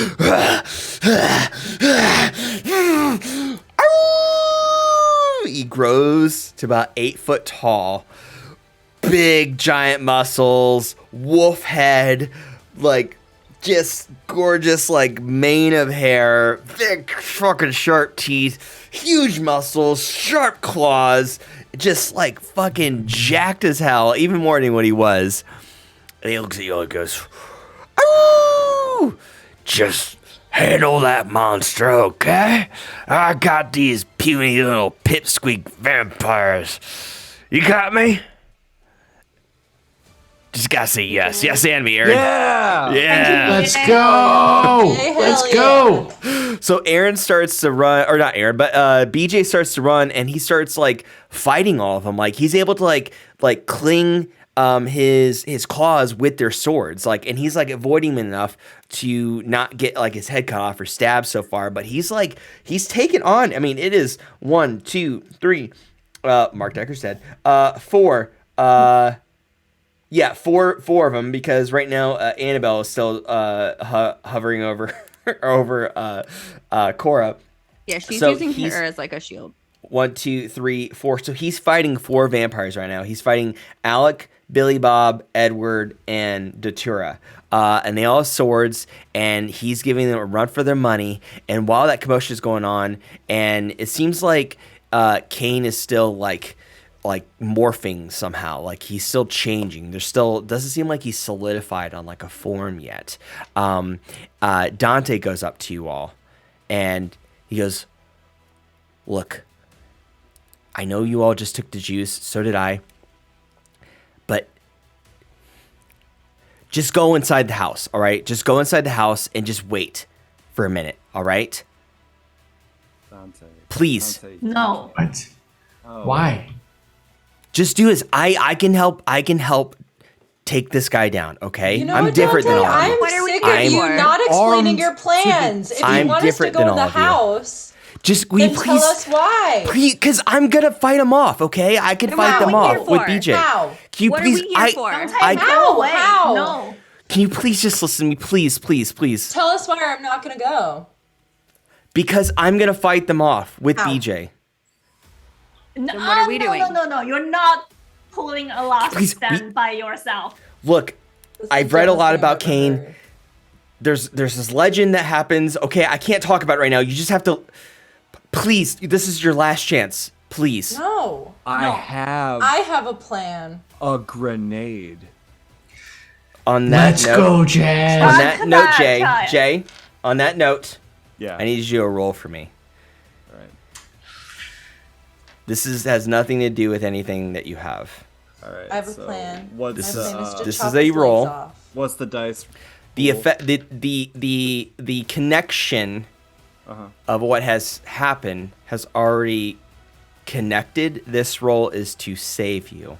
S1: He grows to about 8 foot tall. Big, giant muscles, wolf head, like just gorgeous, like mane of hair, thick, fucking sharp teeth, huge muscles, sharp claws, just like fucking jacked as hell, even more than what he was. And he looks at you and goes, "Ooh, just handle that monster, okay? I got these puny little pipsqueak vampires. You got me? Just gotta say yes. Yes and me, Aaron.
S6: Yeah.
S1: Yeah.
S4: Let's go.
S5: Okay, hell
S4: Let's
S5: yeah.
S4: go.
S1: So Aaron starts to run, or not Aaron, but BJ starts to run, and he starts like fighting all of them. Like he's able to like cling his claws with their swords, like, and he's like avoiding them enough to not get like his head cut off or stabbed so far. But he's taken on. I mean, it is 1, 2, 3. Mark Decker's dead. 4. Yeah, four of them, because right now Annabelle is still hovering over Cora.
S2: Yeah, she's
S1: So
S2: using
S1: he's-
S2: her as like a shield.
S1: 1, 2, 3, 4. So he's fighting 4 vampires right now. He's fighting Alec, Billy Bob, Edward, and Datura. And they all have swords, and he's giving them a run for their money. And while that commotion is going on, and it seems like Kane is still like morphing somehow, like he's still changing. There's still doesn't seem like he's solidified on like a form yet. Dante goes up to you all, and he goes, "Look, I know you all just took the juice, so did I. But just go inside the house, all right? Just go inside the house and just wait for a minute, all right?
S6: Dante.
S1: Please.
S6: Dante.
S3: No.
S4: What?
S6: Oh.
S4: Why?
S1: Just do this. I can help take this guy down, okay?
S5: You know
S1: I'm
S5: what,
S1: different
S5: Dante?
S1: than all of
S5: I'm
S1: you.
S2: What are we
S5: sick
S2: here
S5: of you
S2: for?
S5: not explaining
S6: Armed
S5: your plans. If you
S1: I'm
S5: want us to
S1: different
S5: go
S1: than
S5: to
S1: all
S5: the
S1: of you.
S5: house,
S1: Just will you
S5: then tell
S1: please,
S5: us why.
S1: because I'm gonna fight them off, okay? I can
S2: Then
S1: fight
S2: what are
S1: them
S2: we here
S1: off with
S2: for?
S1: BJ.
S5: How?
S1: Can you
S2: What are
S1: please?
S2: we here for?
S3: Don't
S1: I-
S3: go away.
S5: How?
S3: No.
S1: Can you please just listen to me, please, please, please?
S5: Tell us why I'm not gonna go.
S1: Because I'm gonna fight them off with
S5: How?
S1: BJ.
S3: No,
S2: Then what are we doing?
S3: No. You're not pulling a last
S1: Please,
S3: stand by yourself.
S1: Look,
S5: This is
S1: I've
S5: the
S1: read a
S5: dumbest
S1: lot
S5: thing
S1: about
S5: I've ever
S1: Kane.
S5: heard.
S1: There's this legend that happens. Okay, I can't talk about it right now. You just have to. Please, this is your last chance. Please.
S5: No.
S6: I
S5: No.
S6: have
S5: I have a plan.
S6: a grenade.
S1: On that
S4: Let's
S1: note,
S4: go, Chaz.
S1: On that
S3: Come
S1: note,
S3: on,
S1: Jay.
S3: Kyle.
S1: Jay. On that note,
S6: Yeah.
S1: I need you to roll for me.
S6: All right.
S1: This has nothing to do with anything that you have.
S6: All right.
S5: I have a
S6: so
S5: plan.
S6: What's
S1: This
S5: My
S1: is-
S5: plan is to
S1: this
S5: chop
S1: is a
S5: his legs
S1: roll.
S5: off.
S6: what's the dice?
S1: The
S6: pool?
S1: effect, the connection
S6: Uh-huh.
S1: of what has happened has already connected. This roll is to save you,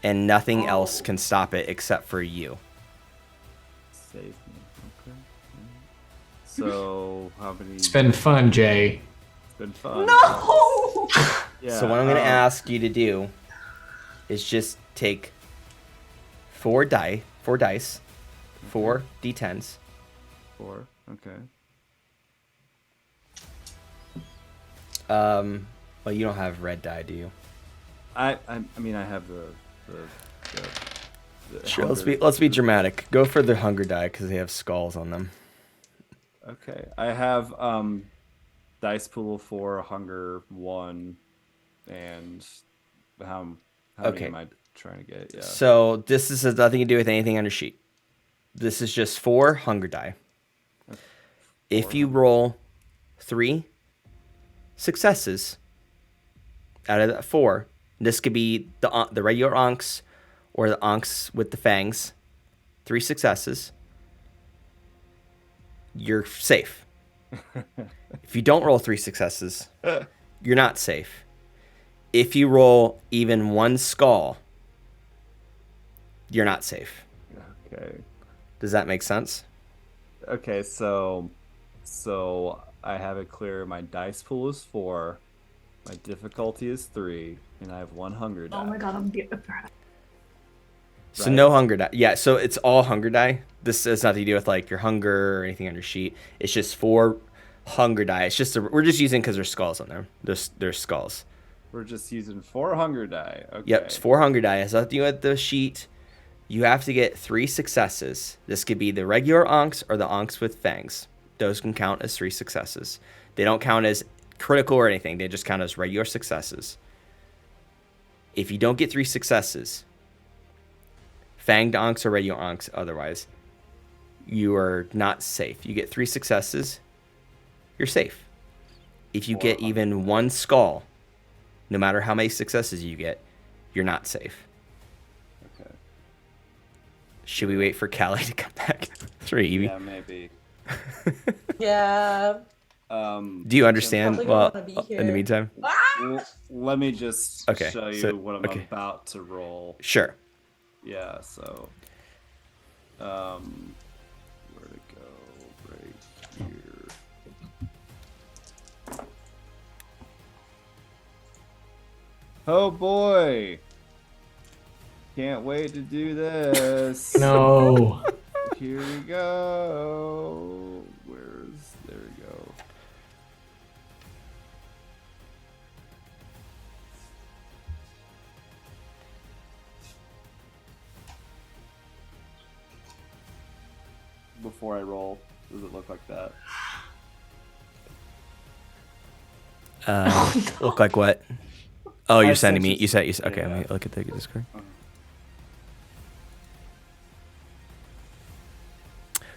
S1: and nothing else can stop it except for you.
S6: Save me. Okay. So how many?
S4: It's been fun, Jay.
S6: It's been fun.
S3: No.
S6: Yeah.
S1: So what I'm going to ask you to do is just take 4 dice, 4 d10s.
S6: 4. Okay.
S1: Well, you don't have red die, do you?
S6: I mean I have the
S1: Sure.
S6: hunger.
S1: Let's be dramatic. Go for the hunger die because they have skulls on them.
S6: Okay. I have dice pool 4, hunger 1, and how many
S1: Okay.
S6: am I trying to get? Yeah.
S1: So this has nothing to do with anything on your sheet. This is just 4 hunger die. If you roll 3 successes out of that 4, this could be the regular onks or the onks with the fangs. 3 successes, you're safe. If you don't roll 3 successes, you're not safe. If you roll even 1 skull, you're not safe.
S6: Okay.
S1: Does that make sense?
S6: Okay, so I have it clear. My dice pool is 4, my difficulty is 3, and I have 1 hunger die.
S3: Oh my god, I'm beautiful.
S1: So
S6: Right.
S1: no hunger die. Yeah, so it's all hunger die. This has nothing to do with like your hunger or anything on your sheet. It's just 4 hunger die. It's just we're just using because there's skulls on there. There's skulls.
S6: We're just using 4 hunger die. Okay.
S1: Yep, it's 4 hunger die. It has nothing to do with the sheet. You have to get 3 successes. This could be the regular onks or the onks with fangs. Those can count as 3 successes. They don't count as critical or anything. They just count as regular successes. If you don't get 3 successes, fanged onks or regular onks otherwise, you are not safe. You get 3 successes, you're safe. If you get even 1 skull, no matter how many successes you get, you're not safe.
S6: Okay.
S1: Should we wait for Callie to come back? Sorry, Evie.
S6: Yeah, maybe.
S5: Yeah.
S1: Do you understand?
S5: Probably
S1: Well,
S5: don't wanna be
S1: in the
S5: here.
S1: meantime,
S6: Let me just
S1: Okay,
S6: show you
S1: so-
S6: what I'm
S1: okay.
S6: about to roll.
S1: sure.
S6: Yeah, so where to go? Right here. Oh boy! Can't wait to do this.
S4: No.
S6: Here we go. There we go. Before I roll, does it look like that?
S1: Look like what? Oh, you're
S6: I
S1: sending
S6: sent
S1: me.
S6: you-
S1: You said. Okay,
S6: yeah.
S1: let me look at the Discord.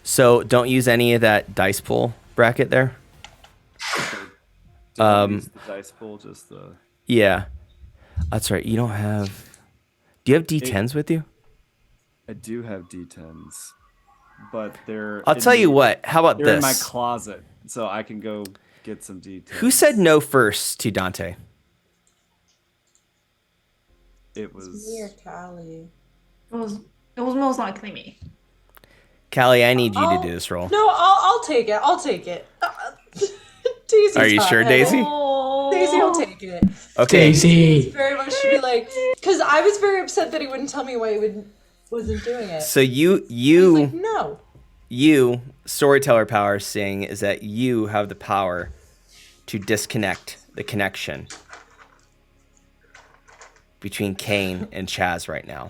S1: So don't use any of that dice pool bracket there.
S6: Don't use the dice pool, just the.
S1: Yeah, that's right. You don't have. Do you have D10s with you?
S6: I do have D10s, but they're.
S1: I'll tell you what. How about
S6: They're in my
S1: this?
S6: closet, so I can go get some D10s.
S1: Who said no first to Dante?
S6: It was.
S5: Me or Callie?
S3: It was most likely me.
S1: Callie, I need you to do this roll.
S5: No, I'll take it. I'll take it. Daisy's
S1: Are you sure,
S5: fine.
S1: Daisy?
S5: Daisy will take it.
S1: Okay.
S4: Daisy.
S5: Very much to be like, because I was very upset that he wouldn't tell me why he wasn't doing it.
S1: So
S5: He's like, no.
S1: you storyteller power saying is that you have the power to disconnect the connection between Kane and Chaz right now.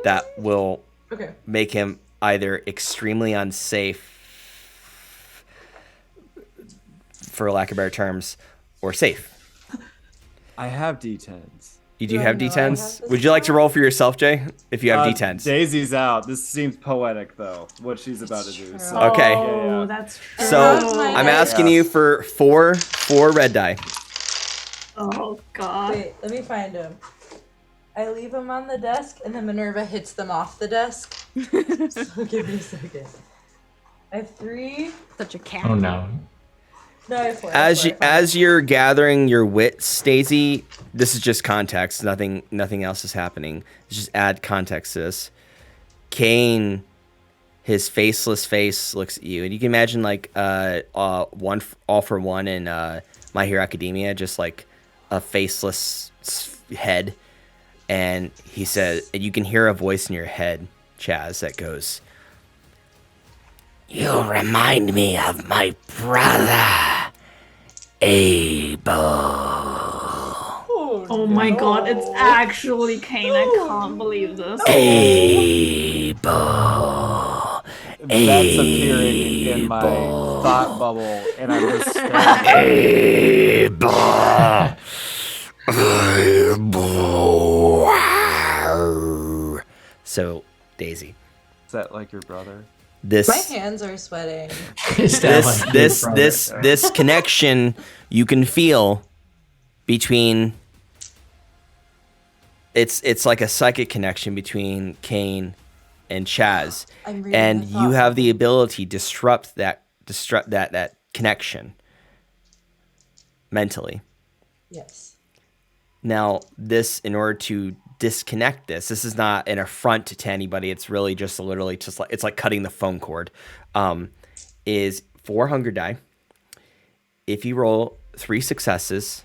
S1: That will
S5: Okay.
S1: make him either extremely unsafe, for lack of better terms, or safe.
S6: I have D10s.
S1: You do
S5: Do I
S1: have
S5: know I have
S1: D10s?
S5: this
S1: Would you like to
S5: power?
S1: roll for yourself, Jay? If you have D10s.
S6: Daisy's out. This seems poetic, though. What she's about to do.
S5: true.
S6: So,
S1: Okay.
S3: Oh,
S6: yeah.
S3: that's true.
S1: So
S5: my
S1: I'm
S5: dice.
S1: asking you for four red die.
S3: Oh god.
S5: Wait, let me find him. I leave them on the desk, and then Minerva hits them off the desk. So give me a second. I have 3.
S2: Such a cat.
S4: Oh no.
S5: No, I have 4.
S1: As you're gathering your wits, Stacey, this is just context. Nothing else is happening. Just add context to this. Kane, his faceless face looks at you, and you can imagine like one All for One in My Hero Academia, just like a faceless head. And he said, and you can hear a voice in your head, Chaz, that goes, "You remind me of my brother, Abel."
S3: Oh my god, it's actually Kane. I can't believe this.
S1: Abel.
S6: That's appearing in my thought bubble, and I'm just staring.
S1: So, Daisy,
S6: Is that like your brother?
S1: this
S5: My hands are sweating.
S1: this connection you can feel between it's like a psychic connection between Kane and Chaz,
S5: I'm reading
S1: and
S5: the
S1: you
S5: thought
S1: have the ability to disrupt that connection mentally.
S5: Yes.
S1: Now, this, in order to disconnect this is not an affront to anybody. It's really just literally just like, it's like cutting the phone cord. Is 4 hunger die. If you roll 3 successes,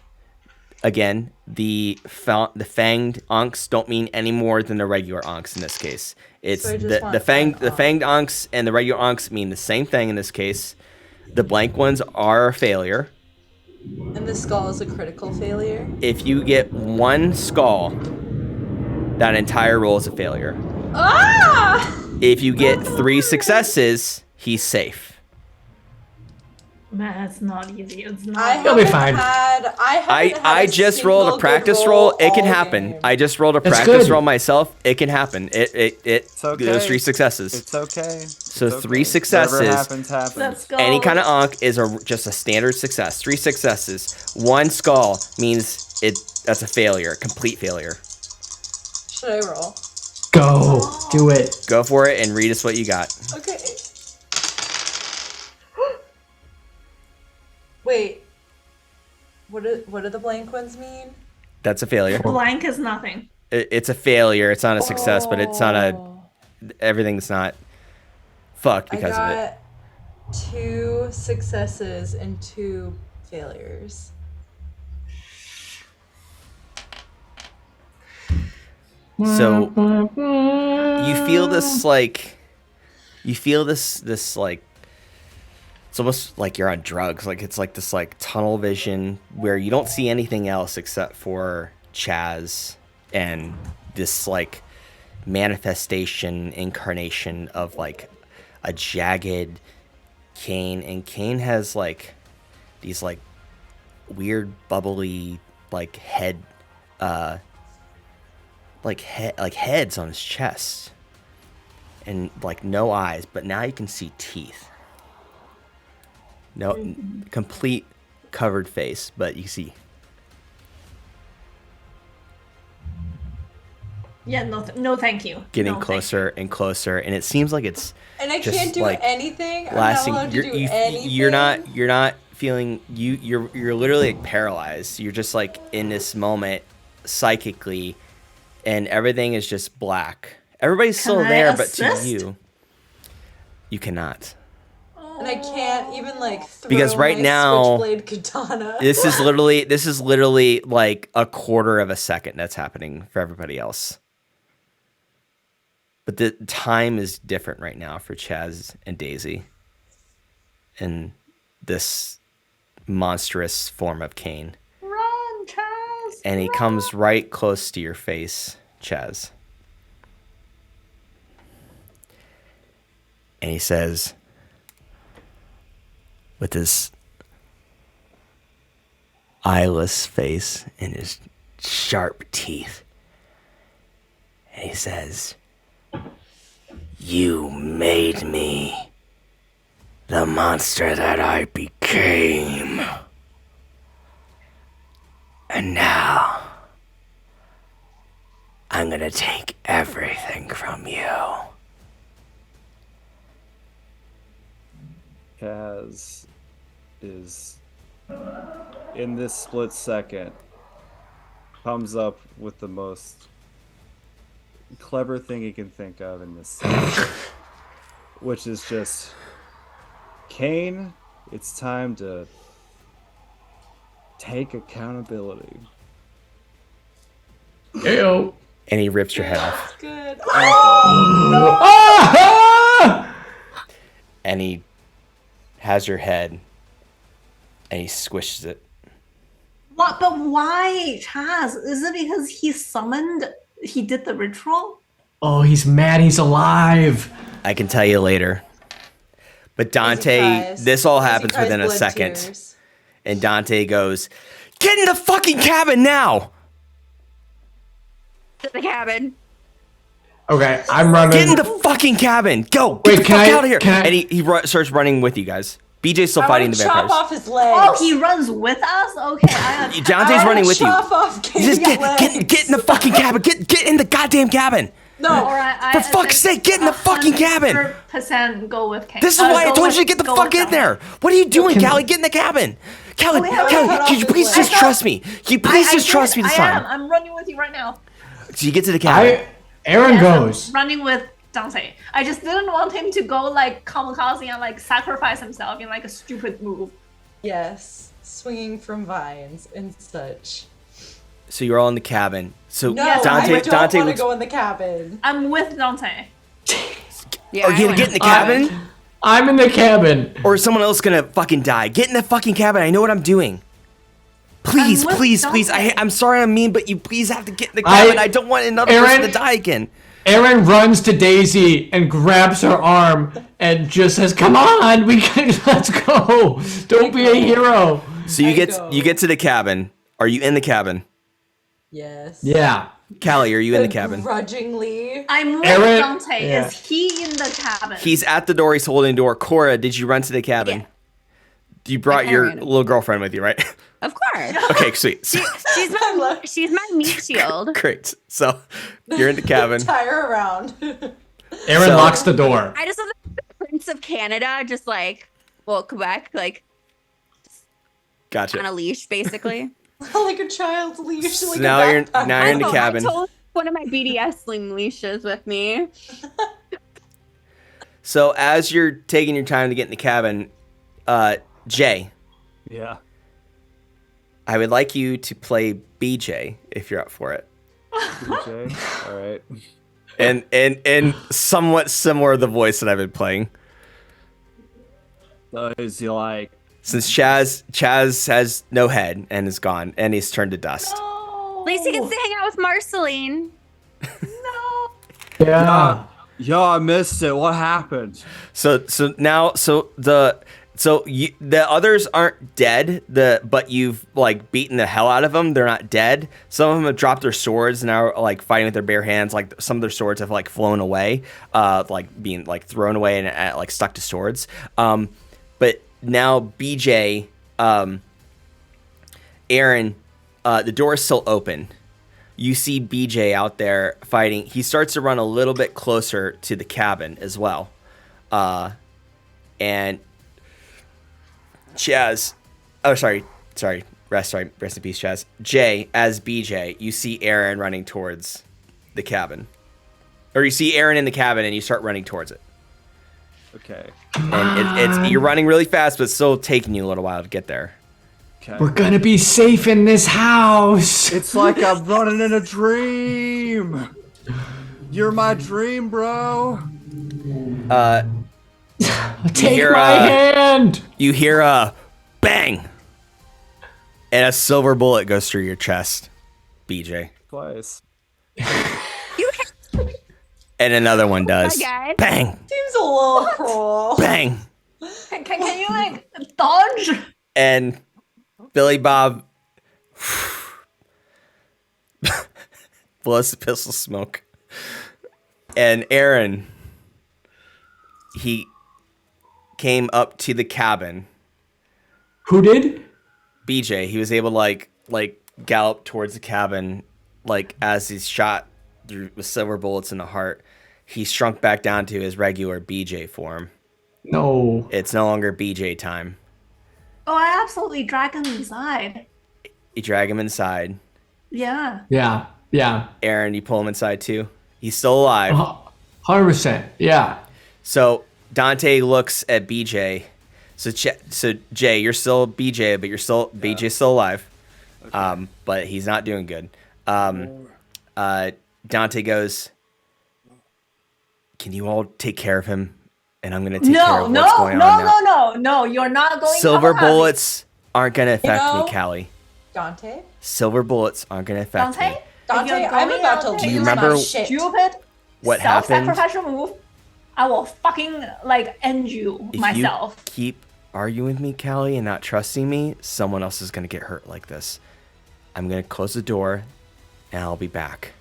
S1: again, the fanged onks don't mean any more than the regular onks in this case. It's
S5: So I just want
S1: the fanged
S5: one
S1: fanged onks and the regular onks mean the same thing in this case. The blank ones are a failure.
S5: And the skull is a critical failure.
S1: If you get 1 skull, that entire roll is a failure.
S5: Ah!
S1: If you get 3 successes, he's safe.
S3: Man, it's not easy. It's not.
S5: I
S4: You'll be
S5: haven't
S4: fine.
S5: had.
S1: I just rolled a practice roll. It can happen. I just rolled a
S4: That's
S1: practice
S4: good.
S1: roll myself. It can happen.
S6: It's okay.
S1: Those 3 successes.
S6: It's okay.
S1: So
S6: It's
S1: 3
S6: okay.
S1: successes.
S6: Whatever happens, happens.
S3: Let's go.
S1: Any kind of onk is just a standard success. 3 successes. 1 skull means that's a failure, complete failure.
S5: Should I roll?
S4: Go. Do it.
S1: Go for it and read us what you got.
S5: Okay. Wait. What do the blank ones mean?
S1: That's a failure.
S3: Blank is nothing.
S1: it's a failure. It's not a success, but it's not a. Everything's not fucked because of it.
S5: 2 successes and 2 failures.
S1: So you feel this like it's almost like you're on drugs. Like it's like this like tunnel vision where you don't see anything else except for Chaz and this like manifestation incarnation of like a jagged Kane, and Kane has like these like weird bubbly like heads on his chest and like no eyes, but now you can see teeth. No, complete covered face, but you see.
S3: Yeah, no, thank you.
S1: Getting closer and closer, and it seems like it's.
S5: And I
S1: just
S5: can't do
S1: like
S5: anything. I'm
S1: lasting.
S5: not allowed to do anything.
S1: You're not feeling. You're literally like paralyzed. You're just like in this moment psychically, and everything is just black. Everybody's still there, but to you cannot.
S5: And I can't even like throw
S1: Because right
S5: my
S1: now,
S5: switchblade katana.
S1: This is literally like a quarter of a second that's happening for everybody else. But the time is different right now for Chaz and Daisy. And this monstrous form of Kane.
S3: Run, Chaz!
S1: And he comes right close to your face, Chaz. And he says, with his eyeless face and his sharp teeth, and he says, "You made me the monster that I became. And now I'm gonna take everything from you."
S6: Chaz is, in this split second, comes up with the most clever thing he can think of in this scene, which is just, Kane, it's time to take accountability.
S4: Ew.
S1: And he rips your head off.
S5: Good.
S1: And he has your head and he squishes it.
S3: What? But why, Chaz? Is it because he did the ritual?
S4: Oh, he's mad he's alive.
S1: I can tell you later. But Dante, this all happens within a second.
S5: Tears.
S1: And Dante goes, "Get in the fucking cabin now!"
S2: To the cabin.
S4: Okay, I'm running.
S1: Get in the fucking cabin! Go! Get the fuck out of here! And he starts running with you guys. BJ's still fighting the vampires.
S5: Chop off his legs.
S3: Oh, he runs with us? Okay.
S1: Dante's running with you.
S5: Chop off
S1: He's just get in the fucking cabin. Get in the goddamn cabin.
S3: No, alright.
S1: For fuck's sake, get in the fucking cabin.
S3: 100% go with Kane.
S1: This is why I told you to get the fuck in there. What are you doing, Callie? Get in the cabin. Callie, can you please just trust me? Can you please just trust me this time?
S3: I'm running with you right now.
S1: So you get to the cabin.
S4: Aaron goes.
S3: I'm running with Dante. I just didn't want him to go like kamikaze and like sacrifice himself in like a stupid move.
S5: Yes, swinging from vines and such.
S1: So you're all in the cabin. So
S5: No,
S1: Dante,
S5: I don't want to
S1: looks,
S5: go in the cabin.
S3: I'm with Dante.
S2: Yeah,
S1: oh, you gonna get in the cabin?
S4: I'm in the cabin.
S1: Or is someone else gonna fucking die? Get in the fucking cabin. I know what I'm doing. Please, please. I'm sorry I'm mean, but you please have to get in the cabin. I don't want another person to die again.
S4: Aaron runs to Daisy and grabs her arm and just says, "Come on, let's go. Don't be a hero."
S1: So you get to the cabin. Are you in the cabin?
S5: Yes.
S4: Yeah.
S1: Callie, are you in the cabin?
S5: Grudgingly.
S3: I'm with
S4: Aaron-
S3: Dante.
S4: yeah.
S3: Is he in the cabin?
S1: He's at the door. He's holding the door. Cora, did you run to the cabin?
S2: Yeah.
S1: You brought your little girlfriend with you, right?
S2: Of course.
S1: Okay, sweet. So,
S2: She's my meat shield.
S1: great. So you're in the cabin.
S5: Tie her around.
S4: Aaron locks the door.
S2: I just love the Prince of Canada, just like, well, Quebec, like
S1: Gotcha.
S2: on a leash, basically.
S5: Like a child's leash.
S1: So
S5: Like
S1: now
S5: a
S1: you're
S5: backpack.
S1: in the cabin.
S2: I one of my BDSing leashes with me.
S1: So as you're taking your time to get in the cabin, Jay,
S6: Yeah.
S1: I would like you to play BJ if you're up for it.
S6: DJ. All right.
S1: And somewhat similar to the voice that I've been playing.
S6: So is he like?
S1: Since Chaz has no head and is gone, and he's turned to dust.
S3: No.
S2: Lacey gets to hang out with Marceline.
S3: No.
S4: Yeah.
S6: Yo, I missed it. What happened?
S1: So the others aren't dead. But you've like beaten the hell out of them. They're not dead. Some of them have dropped their swords and are like fighting with their bare hands. Like some of their swords have like flown away, like being like thrown away and like stuck to swords. But now BJ, Aaron, the door is still open. You see BJ out there fighting. He starts to run a little bit closer to the cabin as well. And Chaz, rest in peace, Chaz. Jay, as BJ, you see Aaron running towards the cabin. Or you see Aaron in the cabin and you start running towards it.
S6: Okay.
S1: And you're running really fast, but it's still taking you a little while to get there.
S6: Okay.
S4: We're gonna be safe in this house.
S6: It's like I'm running in a dream. You're my dream, bro.
S4: Take
S1: hear,
S4: my hand.
S1: You hear a bang, and a silver bullet goes through your chest, BJ.
S6: Twice.
S1: And another one does.
S2: Hi, guys.
S1: Bang,
S5: Seems a little cruel.
S1: bang,
S3: Can you like dodge?
S1: and Billy Bob blows the pistol smoke. And Aaron, he came up to the cabin.
S4: Who did?
S1: BJ, he was able to like gallop towards the cabin, like as he's shot through with silver bullets in the heart. He shrunk back down to his regular BJ form.
S4: No.
S1: It's no longer BJ time.
S3: Oh, I absolutely drag him inside.
S1: You drag him inside.
S3: Yeah.
S4: Yeah. Yeah.
S1: Aaron, you pull him inside too. He's still alive.
S4: 100%. Yeah.
S1: So Dante looks at BJ. So Jay, you're still BJ, but BJ's still alive. Okay. But he's not doing good. Dante goes, "Can you all take care of him? And I'm gonna take care of what's going on now."
S3: No, you're not going.
S1: Silver bullets aren't gonna affect me, Callie.
S5: Dante?
S1: Silver bullets aren't gonna affect me.
S5: Dante, I'm about to
S1: Do you
S5: lose
S1: remember
S5: my shit.
S3: Stupid.
S1: What happened?
S3: Self-sacrificial move. I will fucking like end you
S1: If
S3: myself.
S1: you keep arguing with me, Callie, and not trusting me, someone else is gonna get hurt like this. I'm gonna close the door, and I'll be back.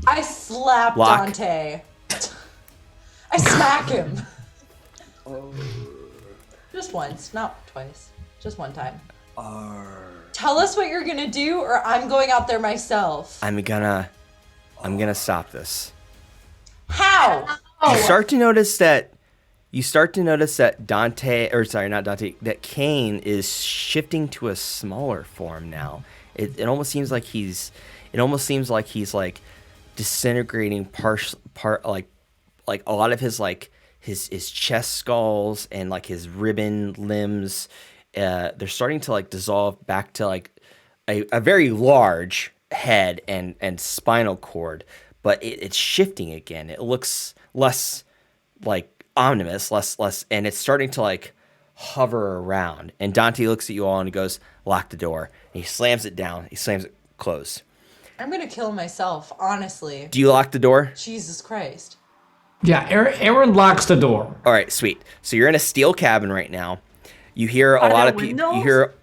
S5: I slap
S1: Lock.
S5: Dante. I smack him. Just once, not twice. Just one time. Tell us what you're gonna do, or I'm going out there myself.
S1: I'm gonna stop this.
S5: How?
S1: You start to notice that Dante, or sorry, not Dante, that Kane is shifting to a smaller form now. It almost seems like he's like disintegrating part like a lot of his like his chest skulls and like his ribbon limbs. They're starting to like dissolve back to like a very large head and spinal cord, but it's shifting again. It looks less like ominous, less, and it's starting to like hover around. And Dante looks at you all and he goes, "Lock the door." And he slams it down. He slams it closed.
S5: I'm gonna kill myself, honestly.
S1: Do you lock the door?
S5: Jesus Christ.
S4: Yeah. Aaron locks the door.
S1: All right, sweet. So you're in a steel cabin right now. You hear a lot of people. You hear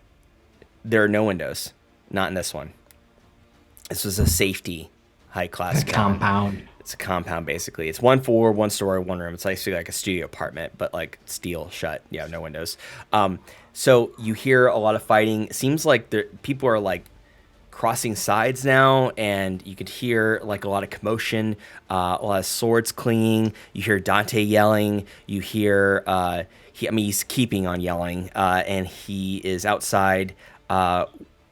S1: there are no windows. Not in this one. This was a safety, high-class cabin.
S4: Compound.
S1: It's a compound, basically. It's 1 floor, 1 story, 1 room. It's basically like a studio apartment, but like steel shut. Yeah, no windows. So you hear a lot of fighting. It seems like people are like crossing sides now, and you could hear like a lot of commotion, a lot of swords clinging. You hear Dante yelling. You hear he's keeping on yelling, and he is outside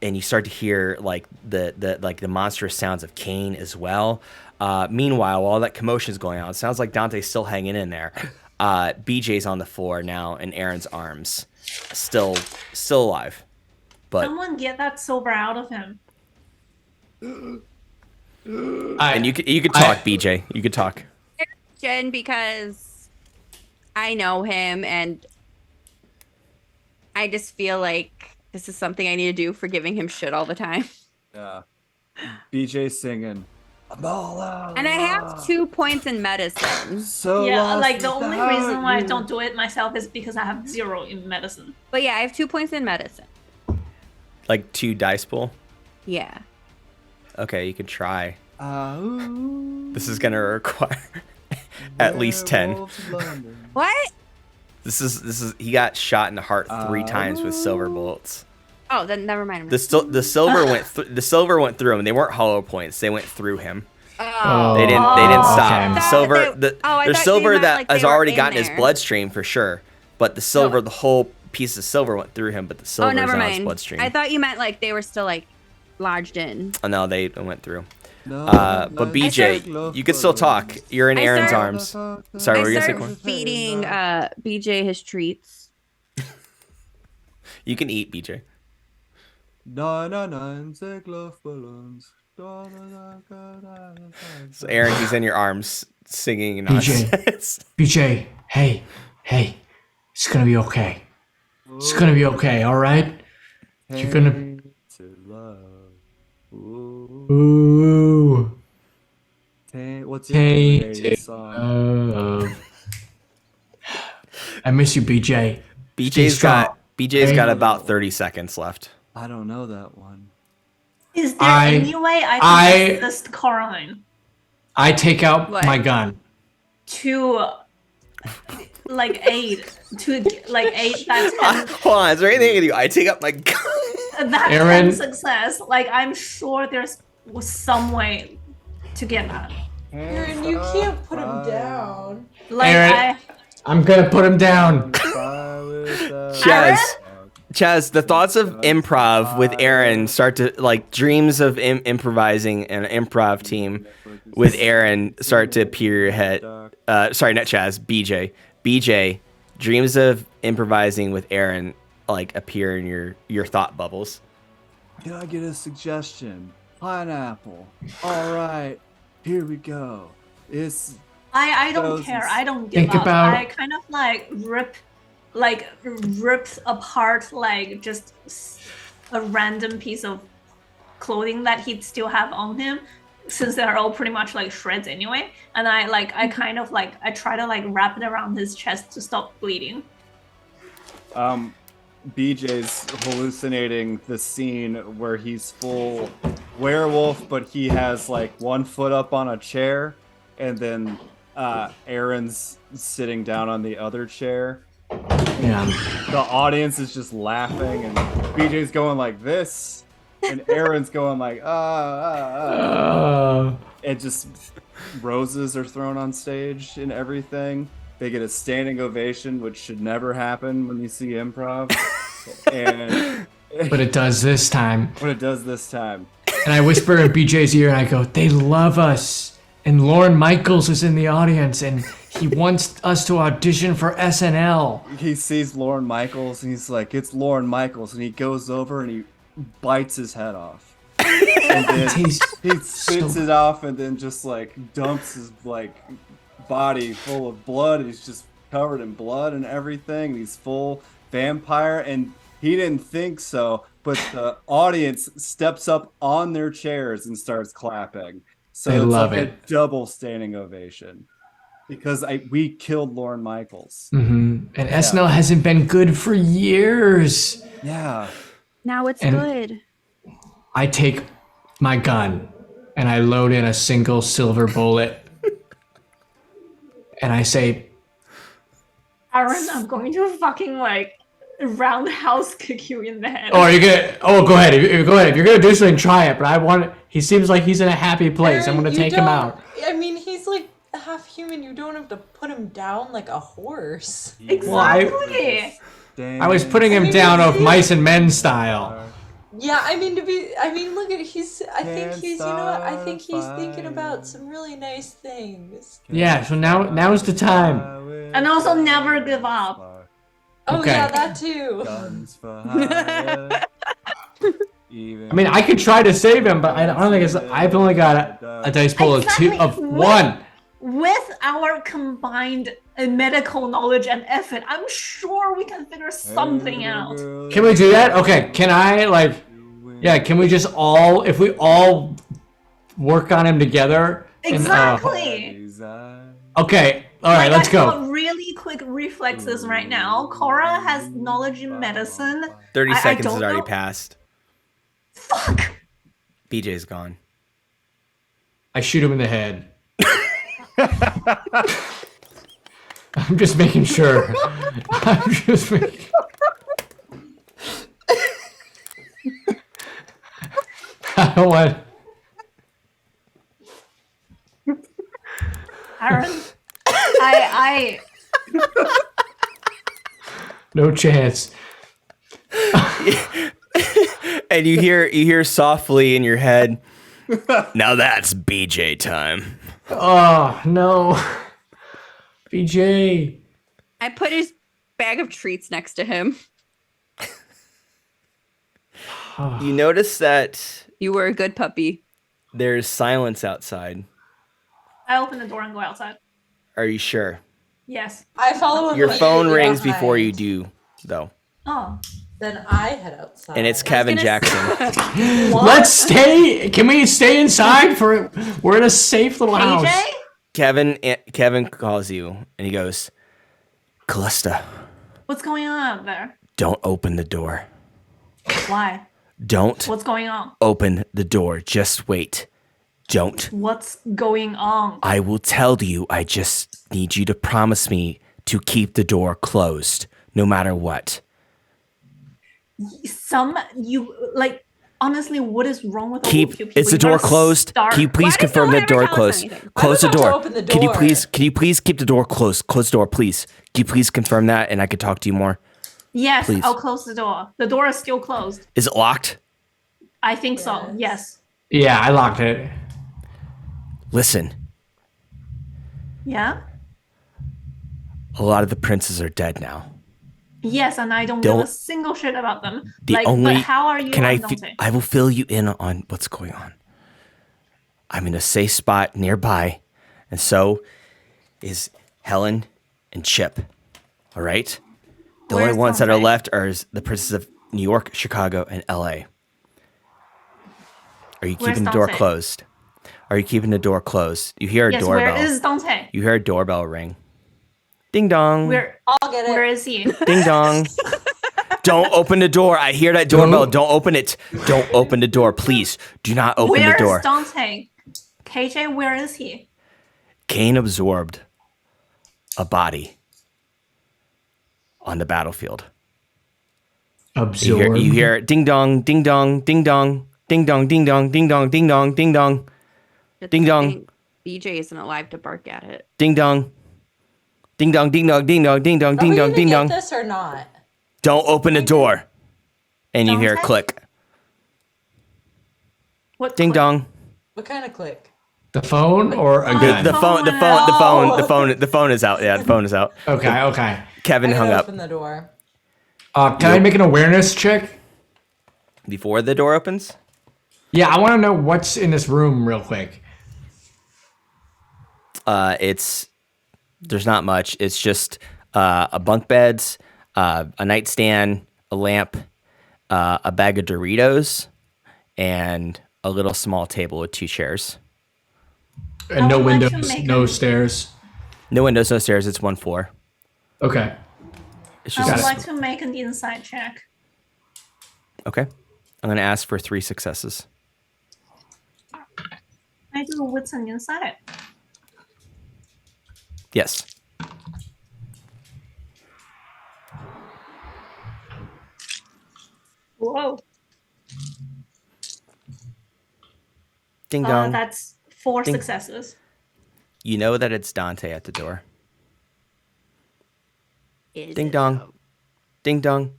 S1: and you start to hear like the monstrous sounds of Cain as well. Meanwhile, while that commotion is going on, it sounds like Dante's still hanging in there. BJ's on the floor now in Aaron's arms, still alive. But
S3: Someone get that silver out of him.
S1: and you could talk, BJ. You could talk.
S2: Jen, because I know him and I just feel like this is something I need to do for giving him shit all the time.
S6: Yeah. BJ singing.
S2: And I have 2 points in medicine.
S6: So
S3: Yeah,
S6: lost
S3: like the only
S6: without
S3: reason why I
S6: you.
S3: don't do it myself is because I have 0 in medicine.
S2: But yeah, I have 2 points in medicine.
S1: Like 2 dice pool.
S2: Yeah.
S1: Okay, you can try.
S6: Ooh,
S1: This is gonna require at least 10.
S6: Werewolves London.
S2: What?
S1: This is he got shot in the heart 3 times with silver bullets.
S2: Oh, then never mind.
S1: The silver went through him. They weren't hollow points. They went through him.
S2: Oh.
S1: They didn't stop.
S4: okay.
S1: The silver
S2: I thought
S1: there's
S2: you
S1: silver
S2: meant
S1: that
S2: like they
S1: has
S2: were
S1: already
S2: in
S1: gotten his
S2: there.
S1: bloodstream for sure. But the silver,
S2: No.
S1: the whole piece of silver went through him, but the silver
S2: Oh,
S1: is
S2: never
S1: not his
S2: mind.
S1: bloodstream.
S2: I thought you meant like they were still like lodged in.
S1: Oh, no, they went through.
S6: No,
S1: But BJ, you could still talk. You're in
S2: I
S1: Aaron's
S2: start-
S1: arms. Sorry, what were
S2: I
S1: you gonna say,
S2: start
S1: Corn?
S2: feeding BJ his treats.
S1: You can eat, BJ. So Aaron, he's in your arms singing nonsense.
S4: BJ, hey, it's gonna be okay. It's gonna be okay, all right? You're gonna.
S6: to love. Ooh.
S4: Ooh.
S6: What's your
S4: Tainted
S6: favorite song?
S4: love. I miss you, BJ.
S1: BJ's
S4: strong.
S1: got about 30 seconds left.
S6: I don't know that one.
S3: Is there
S4: I-
S3: any way I can assist Coraline
S4: I take out
S2: What?
S4: my gun.
S3: to like aid that
S1: Hold on, is there anything I can do? I take up my gun.
S3: 10, that
S4: Aaron-
S3: 10 success? Like I'm sure there's some way to get that.
S5: Aaron, you can't put him down.
S3: Like
S4: Aaron- I'm gonna put him down.
S1: Chaz, the thoughts of improv with Aaron start to, like, dreams of improvising an improv team with Aaron start to appear in your head. Sorry, not Chaz, BJ. BJ, dreams of improvising with Aaron, like, appear in your thought bubbles.
S6: Can I get a suggestion? Pineapple. All right, here we go. It's
S3: I don't
S6: Those
S3: care.
S6: is-
S3: I don't give
S4: Think
S3: up.
S4: about-
S3: I kind of like rips apart like just a random piece of clothing that he'd still have on him, since they're all pretty much like shreds anyway. And I kind of like I try to like wrap it around his chest to stop bleeding.
S6: BJ's hallucinating the scene where he's full werewolf, but he has like 1 foot up on a chair, and then Aaron's sitting down on the other chair.
S4: Yeah.
S6: The audience is just laughing, and BJ's going like this, and Aaron's going like and just roses are thrown on stage and everything. They get a standing ovation, which should never happen when you see improv. And
S4: But it does this time.
S6: what it does this time.
S4: And I whisper in BJ's ear and I go, they love us. And Lorne Michaels is in the audience and he wants us to audition for SNL.
S6: He sees Lorne Michaels and he's like, it's Lorne Michaels, and he goes over and he bites his head off. And then
S4: He's
S6: he spits it off and then just like dumps his like body full of blood. He's just covered in blood and everything. He's full vampire, and he didn't think so, but the audience steps up on their chairs and starts clapping. So
S4: They
S6: it's
S4: love
S6: like
S4: it.
S6: a double standing ovation because we killed Lorne Michaels.
S4: And SNL hasn't been good for years.
S6: Yeah.
S2: Now it's
S4: And-
S2: good.
S4: I take my gun and I load in a single silver bullet. And I say,
S3: Aaron, I'm going to fucking like roundhouse kick you in the head.
S4: "Oh, are you gonna? Oh, go ahead. Go ahead. If you're gonna do something, try it." But I want. He seems like he's in a happy place. I'm
S5: Aaron,
S4: gonna
S5: you
S4: take him
S5: don't-
S4: out.
S5: I mean, he's like half human. You don't have to put him down like a horse.
S3: Exactly.
S4: I was putting him down of mice and men style.
S5: Yeah, I mean look at I think
S6: Can't
S5: he's, you know what? I think he's
S6: start
S5: thinking about
S6: fire.
S5: some really nice things.
S4: Yeah, so now's the time.
S3: And also never give up.
S5: Oh
S4: Okay.
S5: yeah, that too.
S6: Guns for hire.
S4: I mean, I could try to save him, but I don't think it's. I've only got a dice pool
S3: Exactly.
S4: of 1.
S3: With our combined medical knowledge and effort, I'm sure we can figure something out.
S4: Can we do that? Okay, can I, like... Yeah, can we just all... If we all work on him together...
S3: Exactly.
S4: Okay, alright, let's
S3: I
S4: go.
S3: got really quick reflexes right now. Cora has knowledge in medicine.
S1: 30
S3: I
S1: seconds
S3: don't
S1: has already
S3: know.
S1: passed.
S3: Fuck!
S1: BJ's gone.
S4: I shoot him in the head. I'm just making sure. I'm just making... I don't want...
S3: Aaron, I
S4: No chance.
S1: And you hear softly in your head, now that's BJ time.
S4: Oh, no. BJ.
S2: I put his bag of treats next to him.
S1: You notice that
S2: You were a good puppy.
S1: there's silence outside.
S3: open the door and go outside.
S1: Are you sure?
S3: Yes.
S5: I follow him.
S1: Your phone
S5: immediately
S1: rings
S5: behind.
S1: before you do, though.
S3: Oh.
S5: Then I head outside.
S1: And it's Kevin
S2: gonna
S1: Jackson.
S4: Let's stay. Can we stay inside for? We're in a safe little house.
S3: AJ?
S1: Kevin calls you, and he goes, Calista,
S3: What's going on up there?
S1: don't open the door.
S3: Why?
S1: Don't
S3: What's going on?
S1: open the door. Just wait. Don't.
S3: What's going on?
S1: I will tell you. I just need you to promise me to keep the door closed, no matter what.
S3: Honestly, what is wrong with all
S1: Keep.
S3: of you people?
S1: Is the
S3: You
S1: door
S3: gotta
S1: closed?
S3: start-
S1: Can you please
S2: Why does
S1: confirm
S2: no
S1: that
S2: one
S1: door
S2: ever tell us
S1: closed?
S2: anything?
S1: Close the
S5: I'm about to
S1: door.
S5: open the
S1: Can you
S5: door.
S1: please keep the door closed? Close the door, please. Can you please confirm that, and I can talk to you more?
S3: Yes,
S1: Please.
S3: I'll close the door. The door is still closed.
S1: Is it locked?
S3: I think so. Yes.
S4: Yeah, I locked it.
S1: Listen,
S3: Yeah?
S1: a lot of the princes are dead now.
S3: Yes, and I don't give a
S1: Don't-
S3: single shit about them.
S1: The only
S3: but how are you
S1: can
S3: on Dante?
S1: I will fill you in on what's going on. I'm in a safe spot nearby, and so is Helen and Chip. All right? The
S3: Where's
S1: only ones that are
S3: Dante?
S1: left are the princes of New York, Chicago, and LA. Are you
S3: Where's
S1: keeping the door
S3: Dante?
S1: closed? Are you keeping the door closed? You hear a
S3: Yes,
S1: doorbell.
S3: where is Dante?
S1: You hear a doorbell ring. Ding dong.
S5: I'll get it.
S3: Where is he?
S1: Ding dong. Don't open the door. I hear that doorbell. Don't open it. Don't open the door, please. Do not open
S3: Where
S1: the door.
S3: is Dante? KJ, where is he?
S1: Kane absorbed a body on the battlefield.
S4: Absorb.
S1: You hear ding dong, ding dong, ding dong, ding dong, ding dong, ding dong, ding dong, ding dong,
S2: Good
S1: Ding dong.
S2: thing BJ isn't alive to bark at it.
S1: ding dong, ding dong, ding dong, ding dong, ding dong,
S5: Are
S1: ding
S5: we
S1: dong,
S5: gonna
S1: ding
S5: get
S1: dong.
S5: this or not?
S1: Don't open the door. And you hear a
S3: Dante?
S1: click.
S3: What?
S1: Ding dong.
S5: What kind of click?
S4: The phone or a
S3: Oh,
S4: gun?
S1: The phone is out. Yeah, the phone is out.
S4: Okay.
S1: Kevin
S5: I
S1: hung
S5: gotta
S1: up.
S5: open the door.
S4: Can I make an awareness check?
S1: Before the door opens?
S4: Yeah, I want to know what's in this room real quick.
S1: There's not much. It's just a bunk beds, a nightstand, a lamp, a bag of Doritos, and a little small table with 2 chairs.
S4: And no
S3: would like to
S4: windows,
S3: make
S4: no
S3: a-
S4: stairs.
S1: No windows, no stairs. It's 1 floor.
S4: Okay.
S1: It's
S3: I
S1: just
S3: would
S4: it.
S3: like to make an inside check.
S1: okay. I'm gonna ask for 3 successes.
S3: I do wits and insight.
S1: Yes.
S3: Whoa.
S1: Ding dong.
S3: That's 4
S1: Ding.
S3: successes.
S1: You know that it's Dante at the door.
S2: Is
S1: Ding
S2: it,
S1: dong.
S2: though?
S1: Ding dong.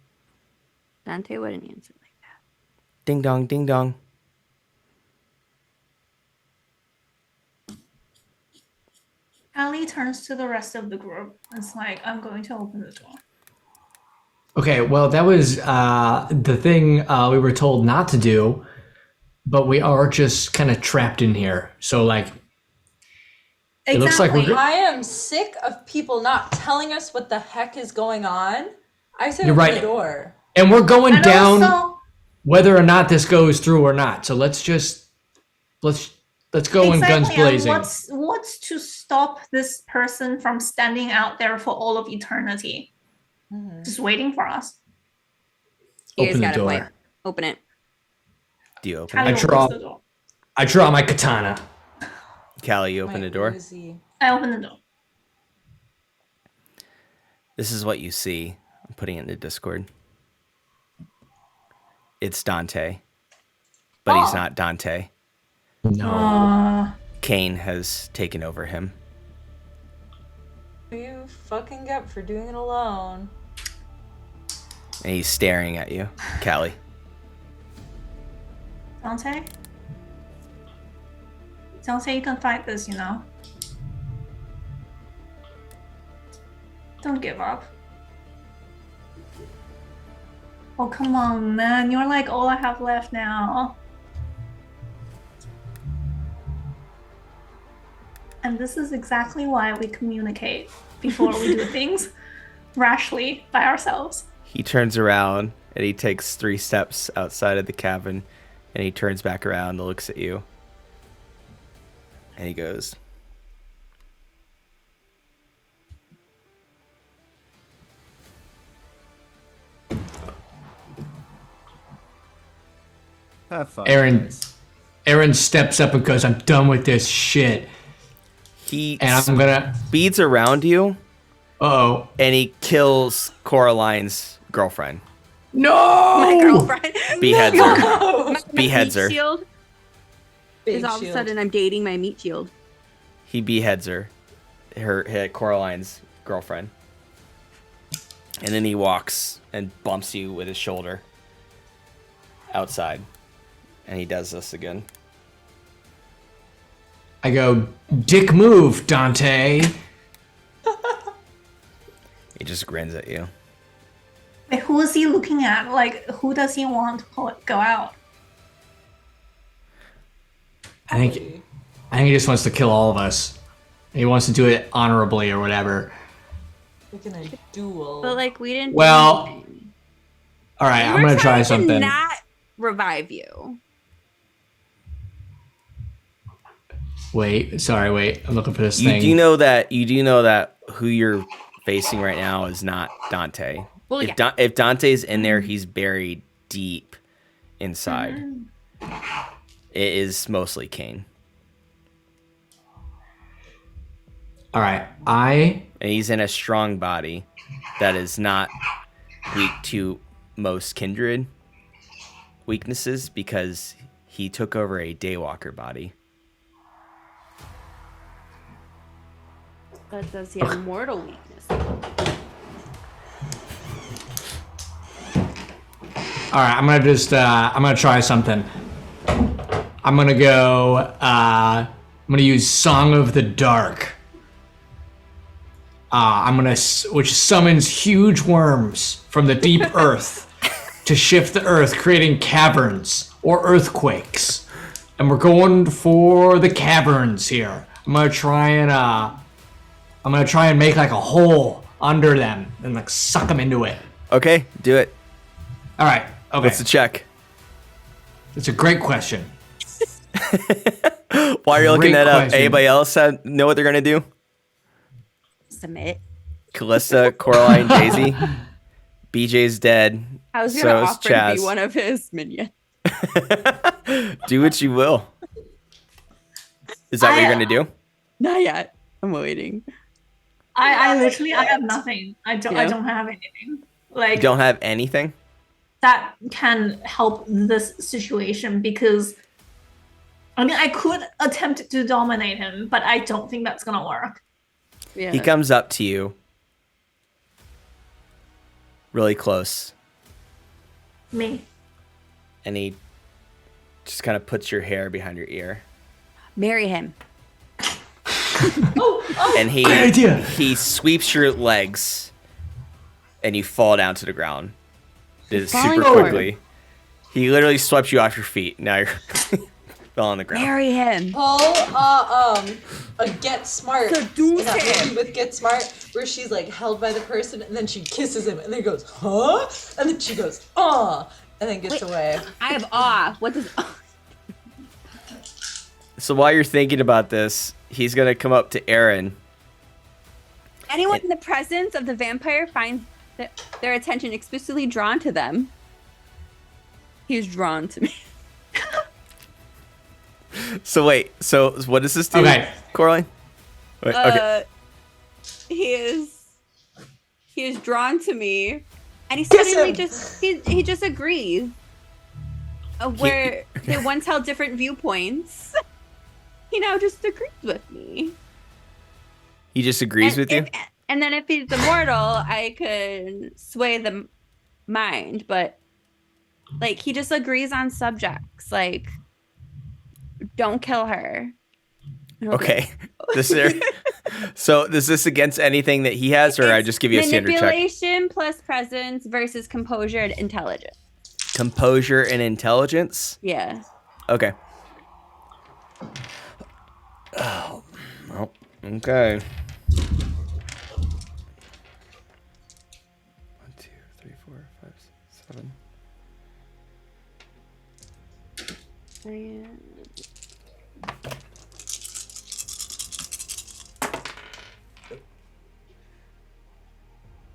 S2: Dante wouldn't answer like that.
S1: Ding dong, ding dong.
S3: Ali turns to the rest of the group. It's like, I'm going to open the door.
S4: Okay, well, that was the thing we were told not to do, but we are just kind of trapped in here. So, like, it looks like we're.
S5: I am sick of people not telling us what the heck is going on. I said
S4: You're
S5: open
S4: right.
S5: the door.
S4: And we're going
S3: And
S4: down
S3: also,
S4: whether or not this goes through or not. So let's go in guns
S3: exactly,
S4: blazing.
S3: and what's to stop this person from standing out there for all of eternity? Just waiting for us.
S2: You guys
S4: Open the
S2: got a point.
S4: door.
S2: Open it.
S1: Do you open
S3: Ali
S1: it?
S3: opens the door.
S4: I draw my katana.
S1: Callie, you open the door.
S5: Lizzy.
S3: I open the door.
S1: This is what you see. I'm putting it in the Discord. It's Dante. But he's not Dante.
S4: No.
S1: Kane has taken over him.
S5: You fucking get for doing it alone.
S1: And he's staring at you, Callie.
S3: Dante? Dante, you can fight this, you know? Don't give up. Oh, come on, man. You're like all I have left now. And this is exactly why we communicate before we do things rashly by ourselves.
S1: He turns around and he takes 3 steps outside of the cabin and he turns back around and looks at you. And he goes,
S6: Have fun.
S4: Aaron steps up and goes, I'm done with this shit.
S1: he
S4: And I'm gonna.
S1: speeds around you
S4: Uh-oh.
S1: and he kills Coraline's girlfriend.
S4: No!
S2: My girlfriend.
S1: Beheads her.
S2: My
S1: Beheads
S2: meat
S1: her.
S2: shield
S5: Big
S2: is all of a
S5: shield.
S2: sudden I'm dating my meat shield.
S1: He beheads her. Her Coraline's girlfriend. And then he walks and bumps you with his shoulder outside. And he does this again.
S4: I go, dick move, Dante.
S1: He just grins at you.
S3: Like, who is he looking at? Like, who does he want to go out?
S4: I think he just wants to kill all of us. He wants to do it honorably or whatever.
S5: Like in a duel.
S2: But like we didn't.
S4: Well,
S2: do anything.
S4: All right, I'm
S2: We're
S4: gonna try
S2: trying to
S4: something.
S2: not revive you.
S4: Wait. I'm looking for this
S1: You
S4: thing.
S1: do know that who you're facing right now is not Dante.
S2: Well,
S1: if,
S2: yeah.
S1: if Dante's in there, he's buried deep inside. It is mostly Kane.
S4: All right,
S1: And he's in a strong body that is not weak to most kindred weaknesses because he took over a daywalker body.
S2: But does he have mortal weakness?
S4: All right, I'm gonna try something. I'm gonna go. I'm gonna use Song of the Dark. Which summons huge worms from the deep earth to shift the earth, creating caverns or earthquakes. And we're going for the caverns here. I'm gonna try and make like a hole under them and like suck them into it.
S1: Okay, do it.
S4: All right. Okay.
S1: What's the check?
S4: It's a great question.
S1: While you're looking
S4: Great
S1: that up,
S4: question.
S1: anybody else know what they're gonna do?
S2: Submit.
S1: Calista, Coraline, Daisy. BJ's dead.
S2: I was
S1: So
S2: gonna
S1: is
S2: offer to
S1: Chaz.
S2: be one of his minions.
S1: Do what you will. Is that what you're gonna do?
S2: Not yet. I'm waiting.
S3: I literally I have nothing. I
S2: Yeah.
S3: don't have anything. Like
S1: You don't have anything?
S3: that can help this situation because I mean I could attempt to dominate him, but I don't think that's gonna work.
S2: Yeah.
S1: He comes up to you really close
S3: Me.
S1: and he just kind of puts your hair behind your ear.
S2: Marry him.
S1: And
S4: Great idea.
S1: he sweeps your legs, and you fall down to the ground. Did it
S2: Falling
S1: super
S2: forward.
S1: quickly. He literally swept you off your feet. Now you're fell on the ground.
S2: Marry him.
S5: Pull a Get Smart.
S2: Seduce
S5: in that
S2: him.
S5: movie with Get Smart, where she's like held by the person and then she kisses him and then he goes, huh? And then she goes, and then gets
S2: Wait.
S5: away.
S2: I have awe. What does
S1: So while you're thinking about this, he's gonna come up to Aaron.
S2: anyone in the presence of the vampire finds their attention explicitly drawn to them? He's drawn to me.
S1: So wait, so what does this do,
S4: Okay.
S1: Coraline? Wait, okay.
S2: He is drawn to me, and he
S5: Kiss
S2: suddenly
S5: him.
S2: just he just agrees. Where they once held different viewpoints, he now just agrees with me.
S1: He just agrees with you?
S2: And then if he's immortal, I could sway the mind, but like he just agrees on subjects, like don't kill her. And I'll be
S1: Okay. So is this against anything that he has, or I just give you a standard check?
S2: Manipulation plus presence versus composure and intelligence.
S1: Composure and intelligence?
S2: Yeah.
S1: Okay. Oh, well, okay. 1, 2, 3, 4, 5, 6, 7.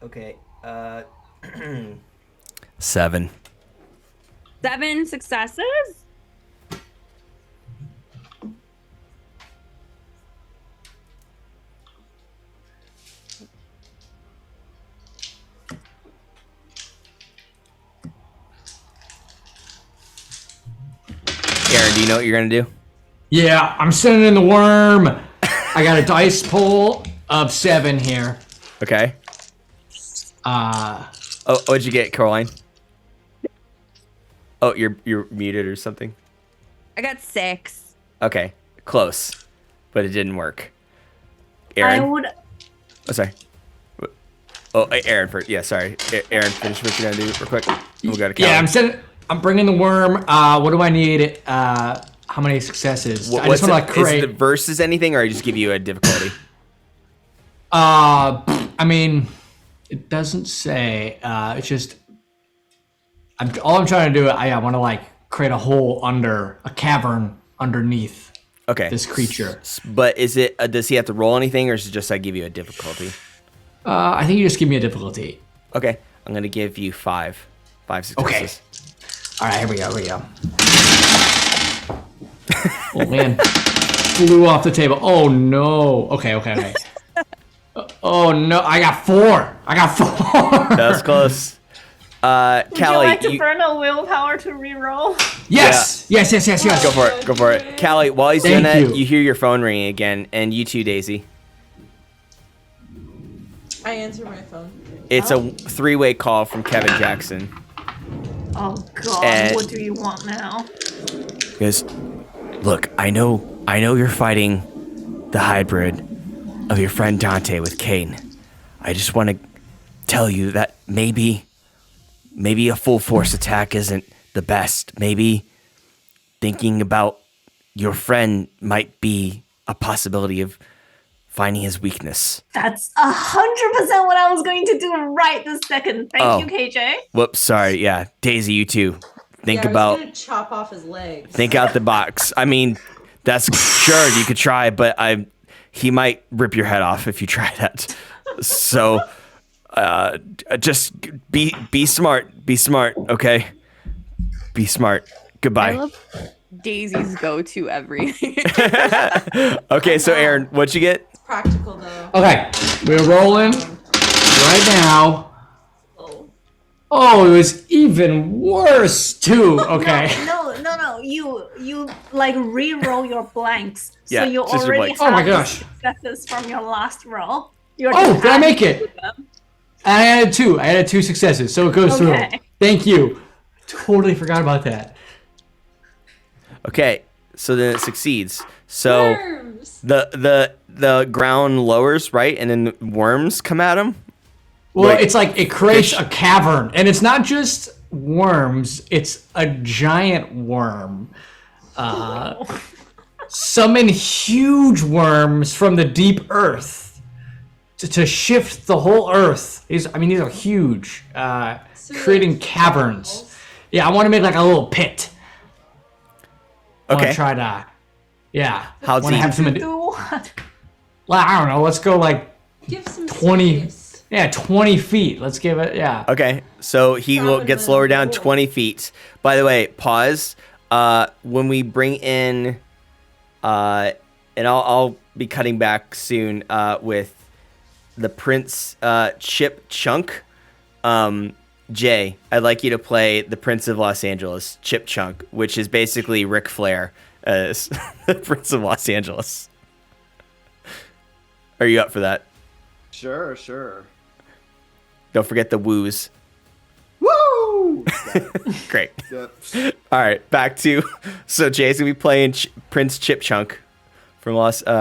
S1: Okay. 7.
S2: 7 successes?
S1: Aaron, do you know what you're gonna do?
S4: Yeah, I'm sending in the worm. I got a dice pull of 7 here.
S1: Okay. Oh, what'd you get, Caroline? Oh, you're muted or something?
S2: I got 6.
S1: Okay. Close. But it didn't work.
S3: I
S1: Aaron?
S3: would.
S1: Oh, sorry. Oh, Aaron first. Yeah, sorry. Aaron, finish what you're gonna do real quick. We got a count.
S4: Yeah, I'm bringing the worm. What do I need? How many successes? I just want to
S1: Is
S4: create.
S1: the versus anything, or I just give you a difficulty?
S4: I mean, it doesn't say. It's just. All I'm trying to do. I want to like create a hole under a cavern underneath
S1: Okay.
S4: this creature.
S1: But is it? Does he have to roll anything, or is it just I give you a difficulty?
S4: I think you just give me a difficulty.
S1: Okay. I'm gonna give you 5. 5 successes.
S4: All right, here we go. Oh man, flew off the table. Oh no. Okay. Oh no, I got 4.
S1: That was close.
S3: Would
S1: Callie,
S3: you like to burn a willpower to reroll?
S4: Yes.
S1: Go for it. Callie, while he's doing
S4: Thank
S1: that,
S4: you.
S1: you hear your phone ringing again, and you too, Daisy.
S5: I answer my phone.
S1: It's a 3-way call from Kevin Jackson.
S3: Oh god,
S1: And-
S3: what do you want now?
S1: He goes, look, I know you're fighting the hybrid of your friend Dante with Kane. I just want to tell you that maybe a full force attack isn't the best. Maybe thinking about your friend might be a possibility of finding his weakness.
S3: That's 100% what I was going to do right this second. Thank you, KJ.
S1: Whoops, sorry. Yeah, Daisy, you too. Think
S5: Yeah, I was
S1: about
S5: gonna chop off his legs.
S1: think out the box. I mean, that's sure you could try, but he might rip your head off if you try that. So, just be smart. Be smart, okay? Be smart.
S2: I
S1: Goodbye.
S2: love Daisy's go-to everything.
S1: Okay, so Aaron, what'd you get?
S5: It's practical though.
S4: Okay, we're rolling right now.
S3: Oh.
S4: Oh, it was even worse too. Okay.
S3: No. You like re-roll your blanks,
S1: Yeah,
S3: so you
S1: just your
S3: already
S1: blanks.
S3: have
S4: Oh my
S3: the
S4: gosh.
S3: successes from your last roll. You're
S4: Oh,
S3: just
S4: did I make
S3: adding
S4: it?
S3: to them.
S4: I added 2. I added 2 successes, so it goes through.
S3: Okay.
S4: Thank you. Totally forgot about that.
S1: Okay, so then it succeeds. So
S5: Worms!
S1: the ground lowers, right, and then worms come at him.
S4: Well,
S1: Like
S4: it's like it creates
S1: fish?
S4: a cavern, and it's not just worms; it's a giant worm. Summon huge worms from the deep earth to shift the whole earth. These are huge, creating caverns. Yeah, I want to make like a little pit. I want
S1: Okay.
S4: to try to, yeah.
S1: How
S4: wanna
S1: deep?
S4: have some,
S3: Do what?
S4: well, I don't know. Let's go like
S5: Give some
S4: 20.
S5: space.
S4: Yeah, 20 feet. Let's give it. Yeah.
S1: Okay, so he gets lowered down 20 feet. By the way, pause. When we bring in, and I'll be cutting back soon with the Prince Chip Chunk. Jay, I'd like you to play the Prince of Los Angeles, Chip Chunk, which is basically Ric Flair as the Prince of Los Angeles. Are you up for that?
S6: Sure.
S1: Don't forget the woos.
S6: Woo!
S1: Great.
S6: Yep.
S1: All right, back to so Jay's gonna be playing Prince Chip Chunk from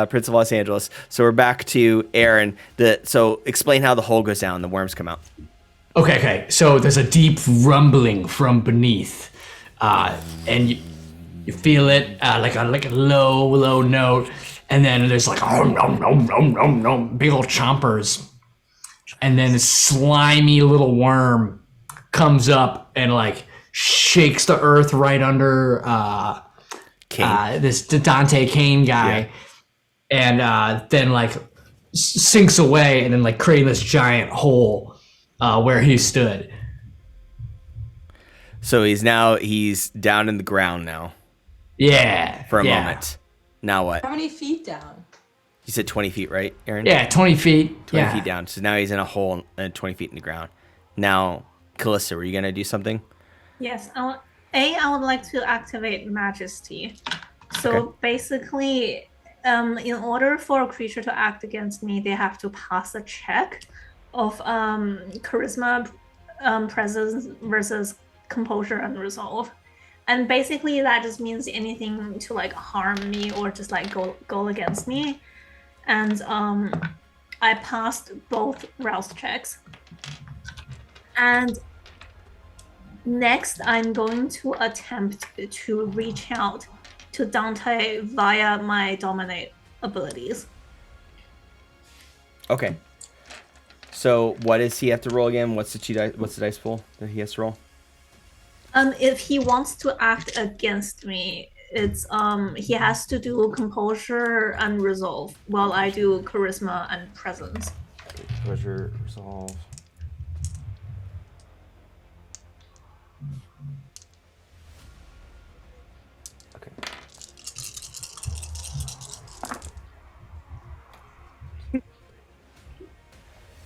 S1: Prince of Los Angeles. So we're back to Aaron. So explain how the hole goes down, the worms come out.
S4: Okay. So there's a deep rumbling from beneath, and you feel it like a low note, and then there's like big old chompers, and then this slimy little worm comes up and like shakes the earth right under this Dante Kane guy, and then like sinks away, and then like creating this giant hole where he stood.
S1: So he's down in the ground now
S4: Yeah.
S1: for a moment. Now what?
S5: How many feet down?
S1: You said 20 feet, right, Aaron?
S4: Yeah, 20 feet.
S1: 20 feet down. So now he's in a hole 20 feet in the ground. Now, Calista, were you going to do something?
S3: Yes, I would like to activate Majesty. So
S1: Okay.
S3: basically, in order for a creature to act against me, they have to pass a check of charisma, presence versus composure and resolve. And basically that just means anything to like harm me or just like go against me. And I passed both rouse checks. And next, I'm going to attempt to reach out to Dante via my dominate abilities.
S1: Okay. So what does he have to roll again? What's the dice pool that he has to roll?
S3: If he wants to act against me, it's he has to do composure and resolve, while I do charisma and presence.
S1: Pleasure, resolve. Okay.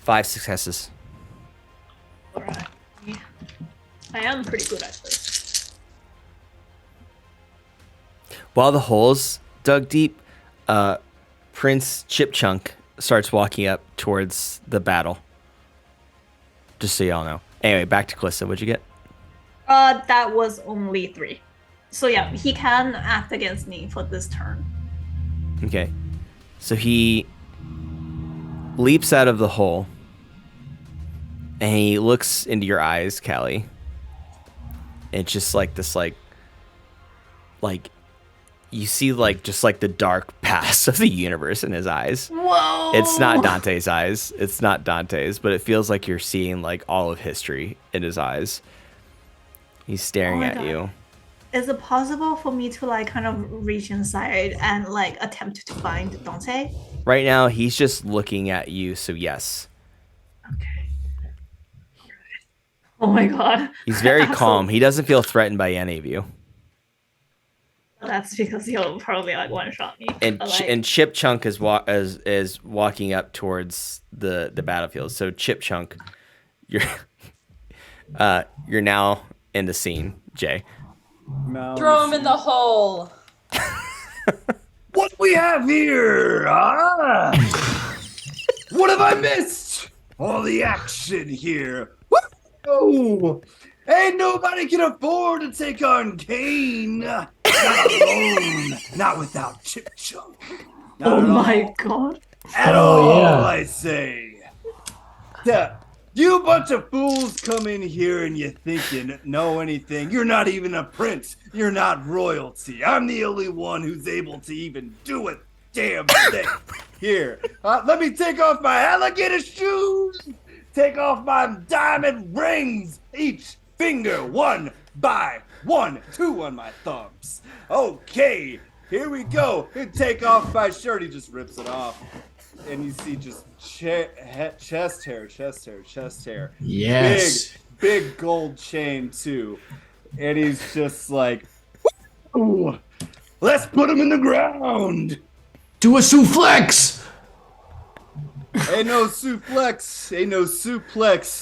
S1: Five successes.
S3: Alright. I am pretty good at this.
S1: While the hole's dug deep, Prince Chip Chunk starts walking up towards the battle. Just so y'all know. Anyway, back to Calista. What'd you get?
S3: That was only 3. So yeah, he can act against me for this turn.
S1: Okay. So he leaps out of the hole and he looks into your eyes, Callie. It's just like this, like you see, like just like the dark past of the universe in his eyes.
S3: Whoa!
S1: It's not Dante's eyes. It's not Dante's, but it feels like you're seeing like all of history in his eyes. He's staring
S3: my
S1: at
S3: God.
S1: you.
S3: Is it possible for me to like kind of reach inside and like attempt to find Dante?
S1: Right now, he's just looking at you. So yes,
S3: Okay. Oh my God.
S1: he's very calm. He doesn't feel threatened by any of you.
S3: That's because he'll probably like one shot me.
S1: And
S3: But, like,
S1: and Chip Chunk is walking up towards the battlefield. So Chip Chunk, you're now in the scene, Jay.
S6: Mouse.
S5: Throw him in the hole.
S7: What we have here? What have I missed? All the action here. Woo! Ain't nobody can afford to take on Kane. Not alone. Not without Chip Chunk. Not
S3: Oh
S7: at
S3: my
S7: all.
S3: god.
S7: At
S4: Oh,
S7: all,
S4: yeah.
S7: I say. Yeah. You bunch of fools come in here and you think you know anything. You're not even a prince. You're not royalty. I'm the only one who's able to even do a damn thing. Here, let me take off my alligator shoes. Take off my diamond rings. Each finger, one by one. 2 on my thumbs. Okay, here we go. And take off my shirt. He just rips it off. And you see just chest hair.
S4: Yes.
S7: Big gold chain, too. And he's just like, ooh, let's put him in the ground.
S4: Do a suplex.
S7: Ain't no suplex,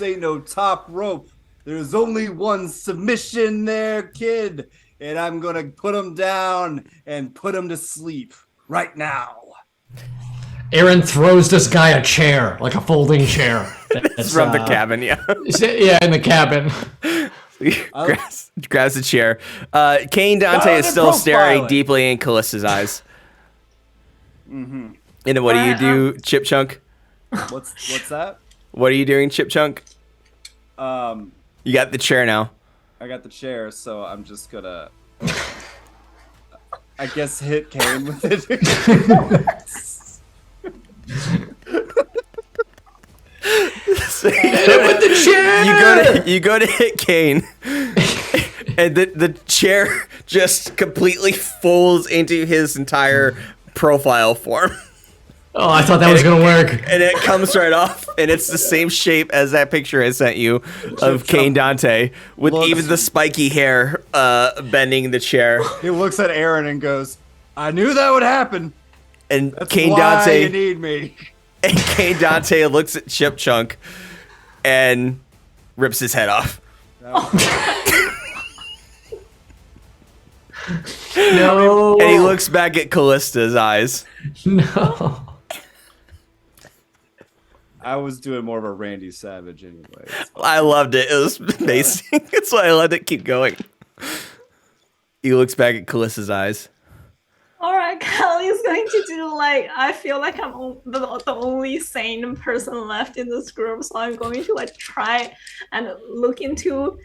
S7: ain't no top rope. There's only one submission there, kid. And I'm gonna put him down and put him to sleep right now.
S4: Aaron throws this guy a chair, like a folding chair.
S1: It's from the cabin, yeah.
S4: Yeah, in the cabin.
S1: grabs the chair. Kane Dante is still staring deeply in Calista's eyes. Mm-hmm. And what do you do, Chip Chunk?
S6: What's that?
S1: What are you doing, Chip Chunk? You got the chair now.
S6: I got the chair, so I'm just gonna, I guess, hit Kane with it.
S4: With the chair.
S1: You go to hit Kane, and the chair just completely folds into his entire profile form.
S4: Oh, I thought that was gonna work.
S1: And it comes right off, and it's the same shape as that picture I sent you of Kane Dante, with even the spiky hair bending the chair.
S6: He looks at Aaron and goes, "I knew that would happen.
S1: And
S6: That's
S1: Kane
S6: why
S1: Dante
S6: you need me."
S1: And Kane Dante looks at Chip Chunk and rips his head off.
S4: No.
S1: And he looks back at Callista's eyes.
S4: No.
S6: I was doing more of a Randy Savage anyway.
S1: I loved it. It was amazing. That's why I let it keep going. He looks back at Callista's eyes.
S3: All right, Callie is going to do like, I feel like I'm the only sane person left in this group, so I'm going to like try and look into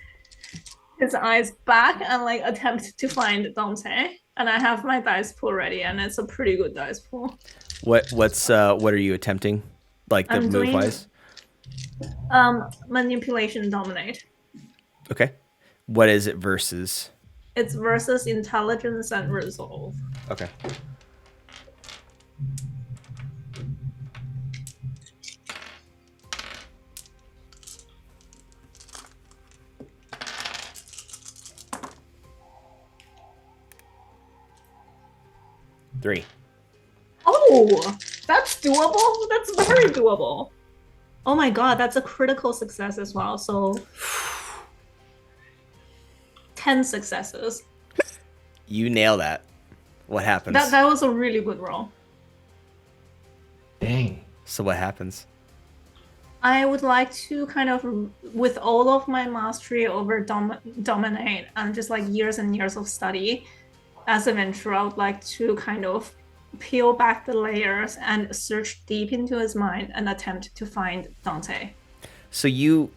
S3: his eyes back and like attempt to find Dante. And I have my dice pool ready, and it's a pretty good dice pool.
S1: What are you attempting? Like the move wise?
S3: Manipulation dominate.
S1: Okay. What is it versus?
S3: It's versus intelligence and resolve.
S1: Okay. Three.
S3: Oh, that's doable. That's very doable. Oh my god, that's a critical success as well. So 10 successes.
S1: You nail that. What happens?
S3: That was a really good roll.
S4: Dang.
S1: So what happens?
S3: I would like to kind of, with all of my mastery over dominate and just like years and years of study, as a venture, I would like to kind of peel back the layers and search deep into his mind and attempt to find Dante.
S1: So you,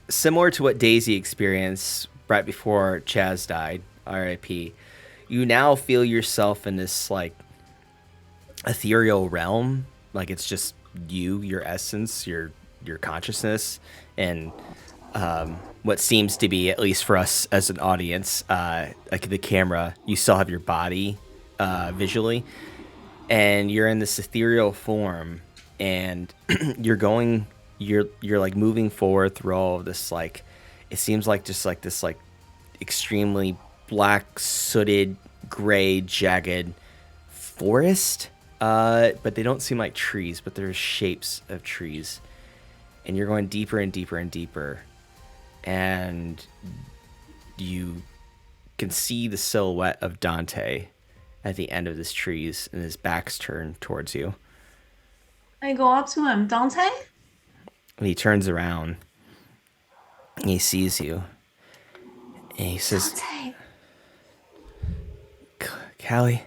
S1: similar to what Daisy experienced right before Chaz died, R.I.P., you now feel yourself in this like ethereal realm, like it's just you, your essence, your consciousness, and what seems to be, at least for us as an audience, like the camera, you still have your body visually, and you're in this ethereal form, and you're like moving forward through all of this, like it seems like just like this like extremely black, sooted, gray, jagged forest, but they don't seem like trees, but they're shapes of trees, and you're going deeper and deeper and deeper, and you can see the silhouette of Dante at the end of this trees, and his back's turned towards you.
S3: I go up to him. Dante?
S1: And he turns around, and he sees you, and he says,
S3: Dante.
S1: Callie.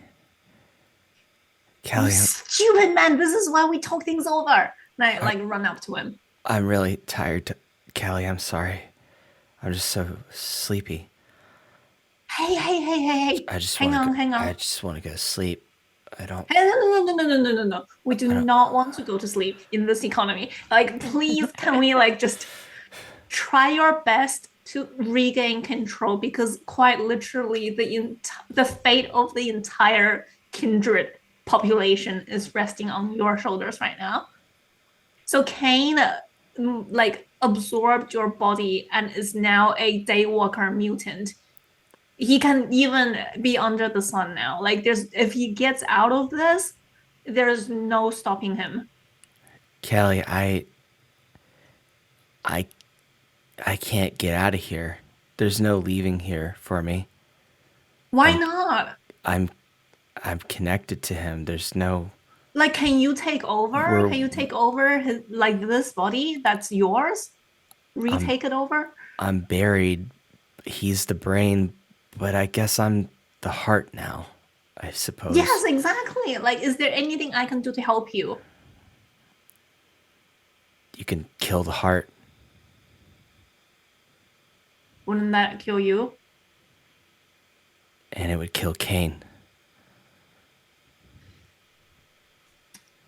S1: Callie,
S3: Stupid man, this is why we talk things over. And I like run up to him.
S1: I'm really tired. Callie, I'm sorry. I'm just so sleepy.
S3: Hey.
S1: I just
S3: hang on.
S1: I just want to go to sleep. I don't.
S3: Hey, no. We do not want to go to sleep in this economy. Like, please, can we like just try your best to regain control? Because quite literally, the fate of the entire kindred population is resting on your shoulders right now. So Kane, like, absorbed your body and is now a Daywalker mutant. He can even be under the sun now. Like, if he gets out of this, there's no stopping him.
S1: Callie, I can't get out of here. There's no leaving here for me.
S3: Why not?
S1: I'm connected to him. There's no.
S3: Like, can you take over? Can you take over his, like, this body that's yours? Retake it over?
S1: I'm buried. He's the brain, but I guess I'm the heart now, I suppose.
S3: Yes, exactly. Like, is there anything I can do to help you?
S1: You can kill the heart.
S3: Wouldn't that kill you?
S1: And it would kill Kane.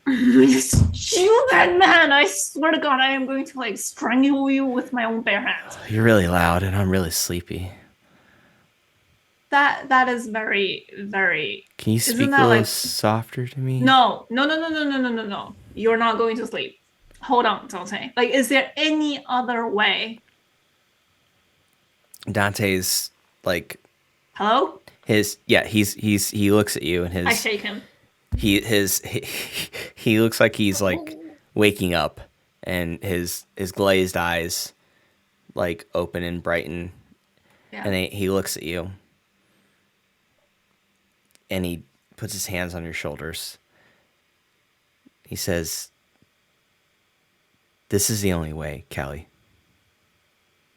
S3: Stupid man! I swear to God, I am going to like strangle you with my own bare hands.
S1: You're really loud, and I'm really sleepy.
S3: That is very, very.
S1: Can you speak a little softer to me?
S3: No. You're not going to sleep. Hold on, Dante. Like, is there any other way?
S1: Dante's like.
S3: Hello?
S1: He looks at you and his.
S3: I shake him.
S1: He looks like he's like waking up, and his glazed eyes like open and brighten, and he looks at you, and he puts his hands on your shoulders. He says, "This is the only way, Callie.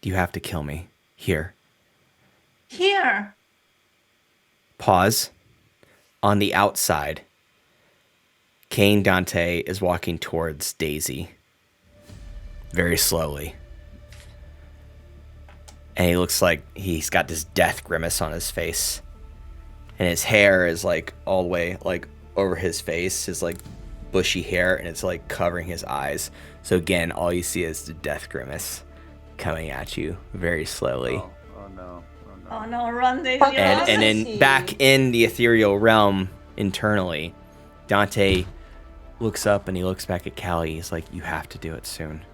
S1: You have to kill me here."
S3: Here.
S1: Pause. On the outside, Kane Dante is walking towards Daisy very slowly. And he looks like he's got this death grimace on his face. And his hair is like all the way like over his face, his like bushy hair, and it's like covering his eyes. So again, all you see is the death grimace coming at you very slowly.
S6: Oh no.
S3: Oh no, run, Daisy.
S1: And then back in the ethereal realm internally, Dante looks up and he looks back at Callie. He's like, "You have to do it soon.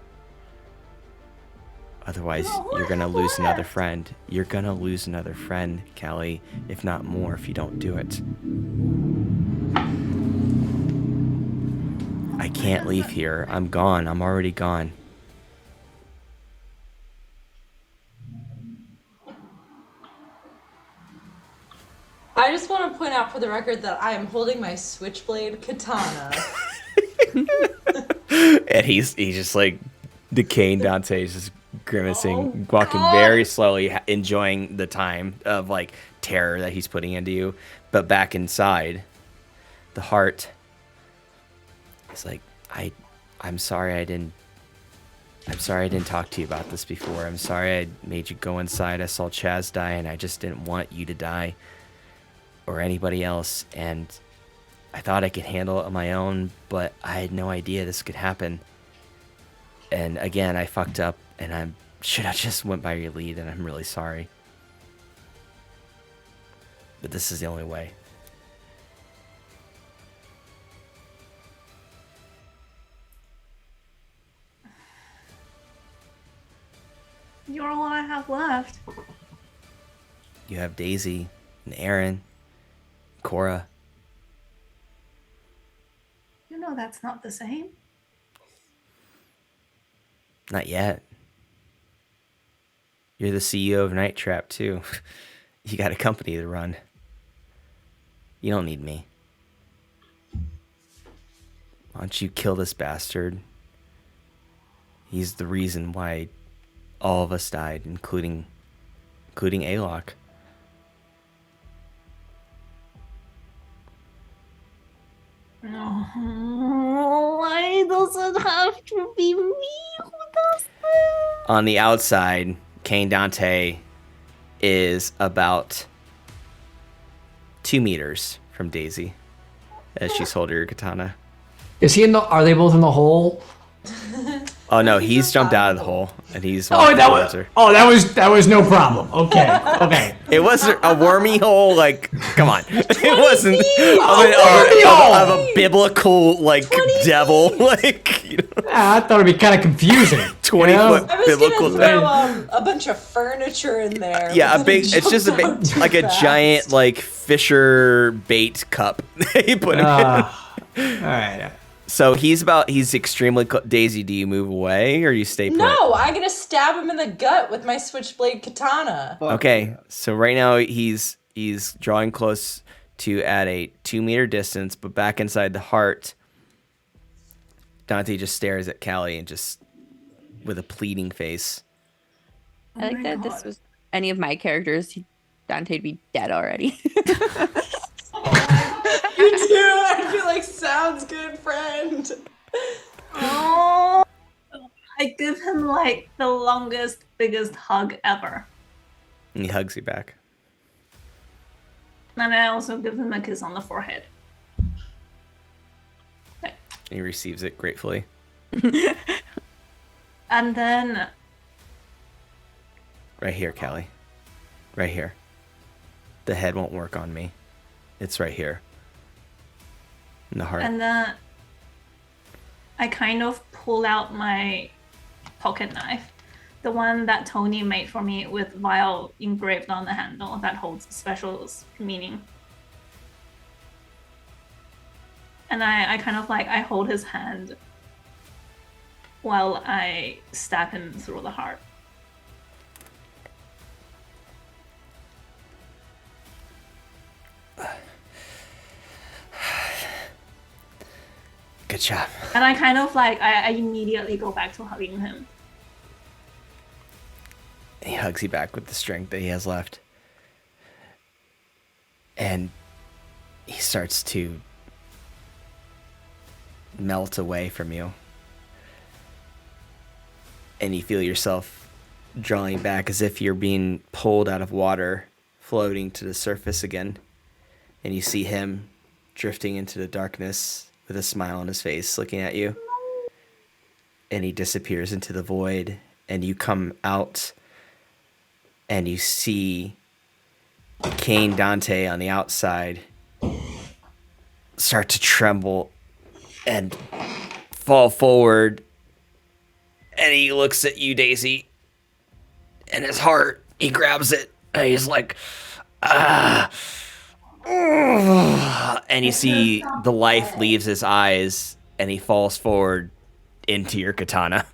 S1: Otherwise, you're going to lose another friend. You're going to lose another friend, Callie, if not more, if you don't do it. I can't leave here. I'm gone. I'm already gone."
S5: I just want to point out for the record that I am holding my switchblade katana.
S1: And he's just like decaying. Dante's just grimacing, walking very slowly, enjoying the time of like terror that he's putting into you. But back inside, the heart is like, I'm sorry I didn't talk to you about this before. I'm sorry I made you go inside. I saw Chaz die, and I just didn't want you to die or anybody else. And I thought I could handle it on my own, but I had no idea this could happen. And again, I fucked up, and I should have just went by your lead, and I'm really sorry. But this is the only way.
S3: You're all I have left.
S1: You have Daisy and Aaron, Cora.
S3: You know that's not the same.
S1: Not yet. You're the CEO of NightTrap, too. You got a company to run. You don't need me. Why don't you kill this bastard? He's the reason why all of us died, including Alok.
S3: Why does it have to be me who does this?
S1: On the outside, Kane Dante is about 2 meters from Daisy as she's holding her katana.
S4: Is he in the? Are they both in the hole?
S1: Oh no, he's jumped out of the hole and he's
S4: Oh,
S1: walking
S4: that
S1: towards
S4: was.
S1: her.
S4: Oh, that was no problem. Okay. Okay.
S1: It wasn't a wormy hole, like, come on. It wasn't of a biblical, like, devil, like, you know,
S4: I thought it'd be kind of confusing.
S1: 20
S4: you know?
S1: foot
S5: I was
S1: biblical
S5: gonna throw
S1: thing.
S5: a bunch of furniture in there.
S1: Yeah,
S5: but then it
S1: it's just a
S5: jumped
S1: big,
S5: out
S1: like
S5: too
S1: a
S5: fast.
S1: giant, like, Fisher bait cup. You put him in.
S4: All right.
S1: So he's extremely, Daisy, do you move away or you stay put?
S5: No, I'm gonna stab him in the gut with my switchblade katana.
S1: Okay, so right now he's drawing close to at a 2 meter distance, but back inside the heart, Dante just stares at Callie and just with a pleading face.
S2: I like that this was any of my characters. Dante'd be dead already.
S5: You do. I feel like sounds good, friend.
S3: Oh, I give him like the longest, biggest hug ever.
S1: And he hugs you back.
S3: And I also give him a kiss on the forehead.
S1: He receives it gratefully.
S3: And then
S1: Right here, Callie. Right here. The head won't work on me. It's right here. In the heart.
S3: And then I kind of pull out my pocket knife, the one that Tony made for me with vial engraved on the handle that holds special meaning. And I kind of like, I hold his hand while I stab him through the heart.
S1: Good job.
S3: And I kind of like, I immediately go back to hugging him.
S1: He hugs you back with the strength that he has left. And he starts to melt away from you. And you feel yourself drawing back as if you're being pulled out of water, floating to the surface again. And you see him drifting into the darkness with a smile on his face, looking at you. And he disappears into the void, and you come out, and you see Kane Dante on the outside start to tremble and fall forward. And he looks at you, Daisy, and his heart, he grabs it, and he's like, ah. And you see the life leaves his eyes, and he falls forward into your katana.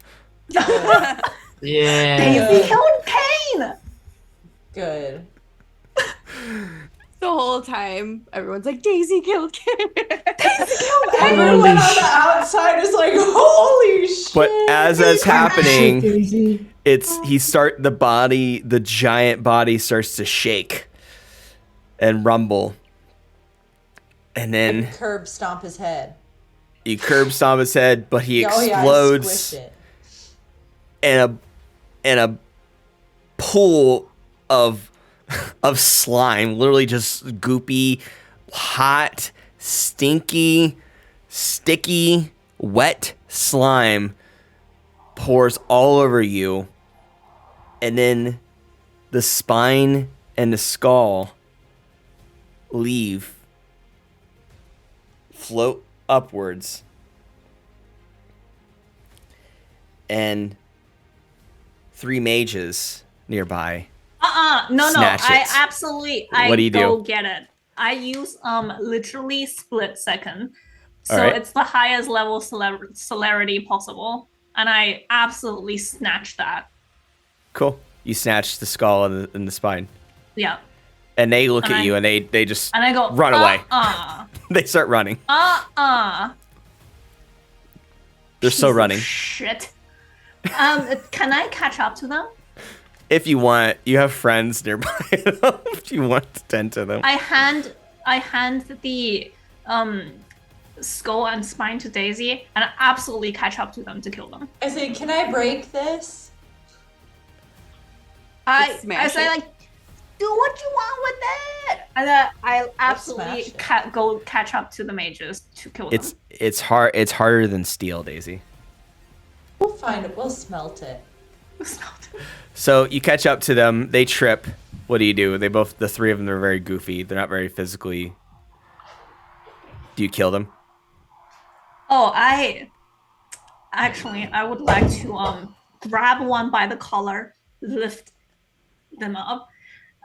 S4: Yeah.
S3: Daisy killed Kane!
S5: Good.
S2: The whole time, everyone's like, Daisy killed Kane.
S5: Everyone on the outside is like, holy shit.
S1: But as that's happening, the giant body starts to shake and rumble. And then
S5: Curb stomp his head.
S1: you curb stomp his head, but he
S5: Oh, yeah, I
S1: explodes
S5: squished it.
S1: in a pool of slime, literally just goopy, hot, stinky, sticky, wet slime pours all over you. And then the spine and the skull float upwards, and 3 mages nearby.
S3: No,
S1: Snatch
S3: I
S1: it.
S3: absolutely,
S1: What do you
S3: go
S1: do?
S3: get it. I use literally split second, so
S1: All right.
S3: it's the highest level celerity possible, and I absolutely snatch that.
S1: Cool. You snatch the skull and the spine.
S3: Yeah,
S1: And they look
S3: And
S1: at
S3: I-
S1: you and they just
S3: and I go
S1: run away.
S3: Uh-uh.
S1: They start running. They're so
S3: Piece of
S1: running.
S3: Shit. Can I catch up to them?
S1: If you want, you have friends nearby. If you want to tend to them.
S3: I hand the skull and spine to Daisy and absolutely catch up to them to kill them.
S5: I say, can I break this?
S3: I
S2: smash
S3: say
S2: it.
S3: like, do what you want with it, and then I absolutely
S5: smash it.
S3: go catch up to the mages to kill them.
S1: It's hard. It's harder than steel, Daisy.
S5: We'll find it. We'll smelt it.
S1: So you catch up to them. They trip. What do you do? The three of them are very goofy. They're not very physically. Do you kill them?
S3: Oh, I would like to grab one by the collar, lift them up,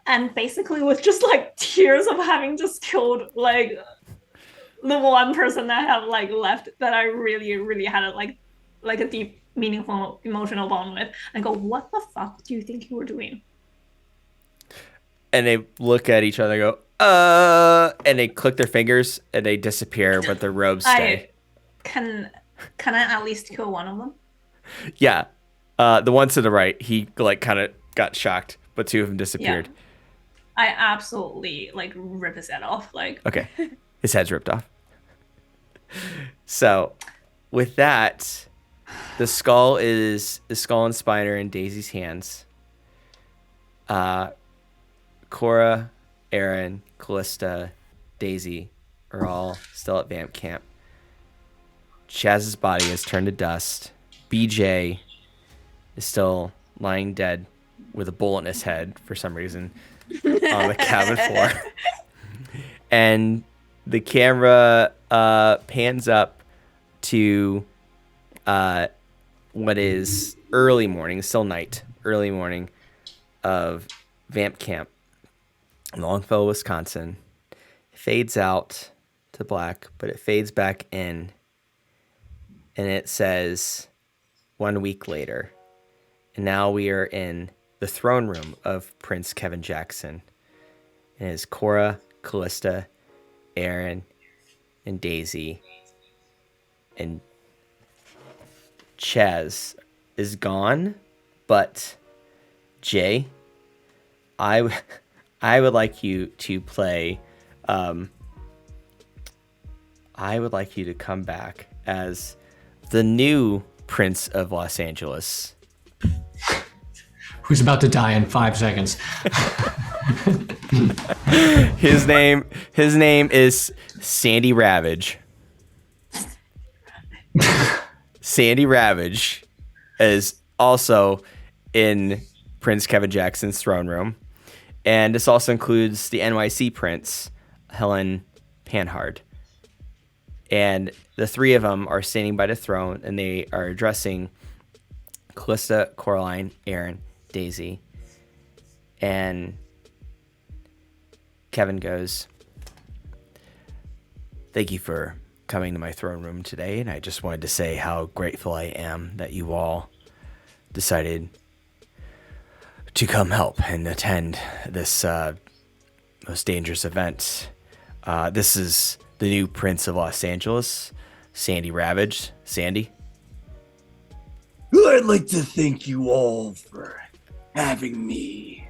S3: and basically with just like tears of having just killed like the one person that I have like left that I really had like a deep, meaningful, emotional bond with, and go, what the fuck do you think you were doing?
S1: And they look at each other and go, and they click their fingers and they disappear, but their robes stay.
S3: Can I at least kill one of them?
S1: Yeah. The one to the right, he like kind of got shocked, but two of them disappeared.
S3: Yeah. I absolutely like rip his head off. Like,
S1: Okay. His head's ripped off. So with that, the skull and spine are in Daisy's hands. Cora, Aaron, Calista, Daisy are all still at Vamp Camp. Chaz's body has turned to dust. BJ is still lying dead with a bullet in his head for some reason on the cabin floor. And the camera pans up to what is early morning, still night, early morning of Vamp Camp in Longfellow, Wisconsin. It fades out to black, but it fades back in. And it says 1 week later. And now we are in the throne room of Prince Kevin Jackson. And it's Cora, Calista, Aaron, and Daisy. And Chaz is gone, but Jay, I would like you to play. I would like you to come back as the new Prince of Los Angeles.
S4: Who's about to die in 5 seconds.
S1: His name is Sandy Ravage. Sandy Ravage is also in Prince Kevin Jackson's throne room. And this also includes the NYC Prince, Helen Panhard. And the three of them are standing by the throne, and they are addressing Calista, Coraline, Aaron, Daisy. And Kevin goes, "Thank you for coming to my throne room today, and I just wanted to say how grateful I am that you all decided to come help and attend this most dangerous event. This is the new Prince of Los Angeles, Sandy Ravage. Sandy?"
S7: I'd like to thank you all for having me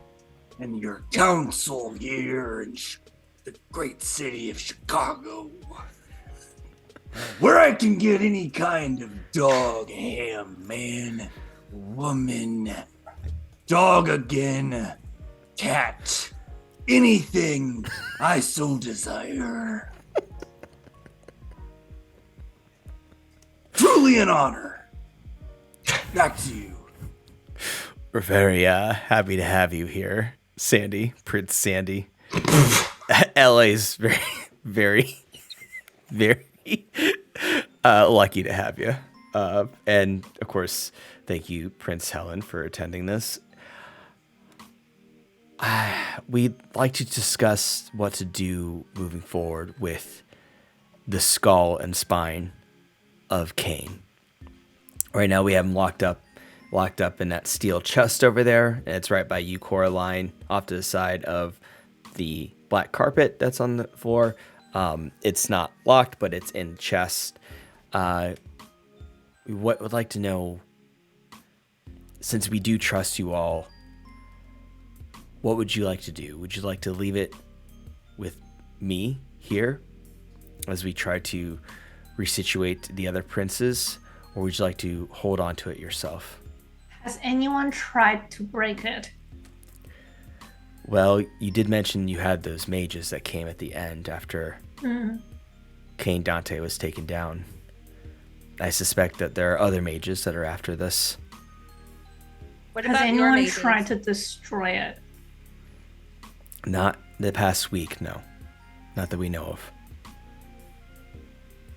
S7: and your council here in the great city of Chicago, where I can get any kind of dog, ham, man, woman, dog again, cat, anything I so desire. Truly an honor. Back to you.
S1: We're very happy to have you here, Sandy, Prince Sandy. LA's very, very, very lucky to have you. And of course, thank you, Prince Helen, for attending this. We'd like to discuss what to do moving forward with the skull and spine of Cain. Right now we have him locked up in that steel chest over there. And it's right by you, Coraline, off to the side of the black carpet that's on the floor. It's not locked, but it's in the chest. We would like to know, since we do trust you all, what would you like to do? Would you like to leave it with me here as we try to resituate the other princes, or would you like to hold on to it yourself?
S3: Has anyone tried to break it?
S1: Well, you did mention you had those mages that came at the end after Cain Dante was taken down. I suspect that there are other mages that are after this.
S2: What
S3: Has
S2: about your
S3: anyone
S2: mages?
S3: tried to destroy it?
S1: Not the past week, no. Not that we know of.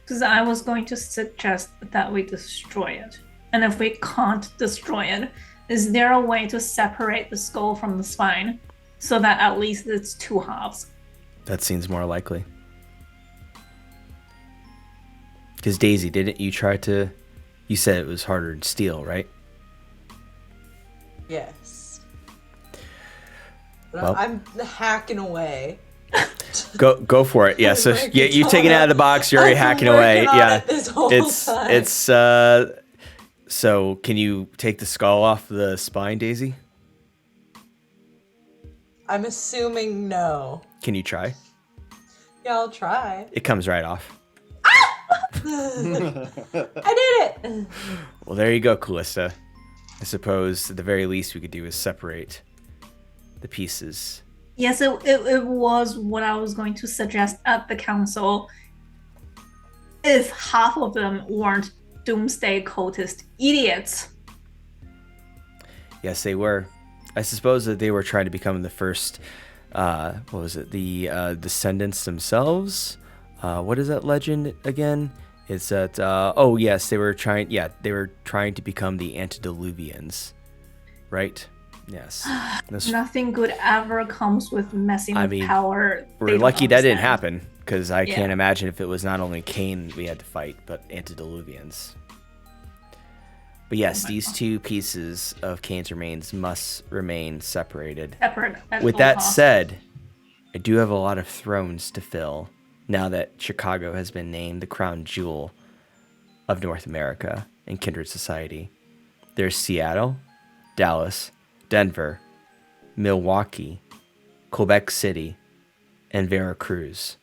S3: Because I was going to suggest that we destroy it. And if we can't destroy it, is there a way to separate the skull from the spine so that at least it's two halves?
S1: That seems more likely. Because Daisy, didn't you try to... You said it was harder to steal, right?
S5: Yes. But
S1: Well-
S5: I'm hacking away.
S1: Go for it. Yeah, so
S5: Working
S1: yeah, you're taking it out of the box, you're already
S5: I've been
S1: hacking away.
S5: working on
S1: Yeah.
S5: it this whole time.
S1: It's so can you take the skull off the spine, Daisy?
S5: I'm assuming no.
S1: Can you try?
S5: Yeah, I'll try.
S1: It comes right off.
S5: I did it!
S1: Well, there you go, Calista. I suppose at the very least we could do is separate the pieces.
S3: Yes, it was what I was going to suggest at the council. If half of them weren't doomsday cultist idiots.
S1: Yes, they were. I suppose that they were trying to become the first, what was it, the descendants themselves? What is that legend again? It's that, oh yes, they were trying to become the antediluvians, right? Yes.
S3: Nothing good ever comes with messing
S1: I
S3: with
S1: mean,
S3: power. They
S1: We're
S3: don't
S1: lucky that didn't
S3: understand.
S1: happen, because I can't
S3: Yeah.
S1: imagine if it was not only Cain we had to fight, but antediluvians. But yes, these two pieces of Cain's remains must remain separated.
S3: Separate at
S1: With
S3: all
S1: that
S3: costs.
S1: said, I do have a lot of thrones to fill now that Chicago has been named the crown jewel of North America and kindred society. There's Seattle, Dallas, Denver, Milwaukee, Quebec City, and Veracruz.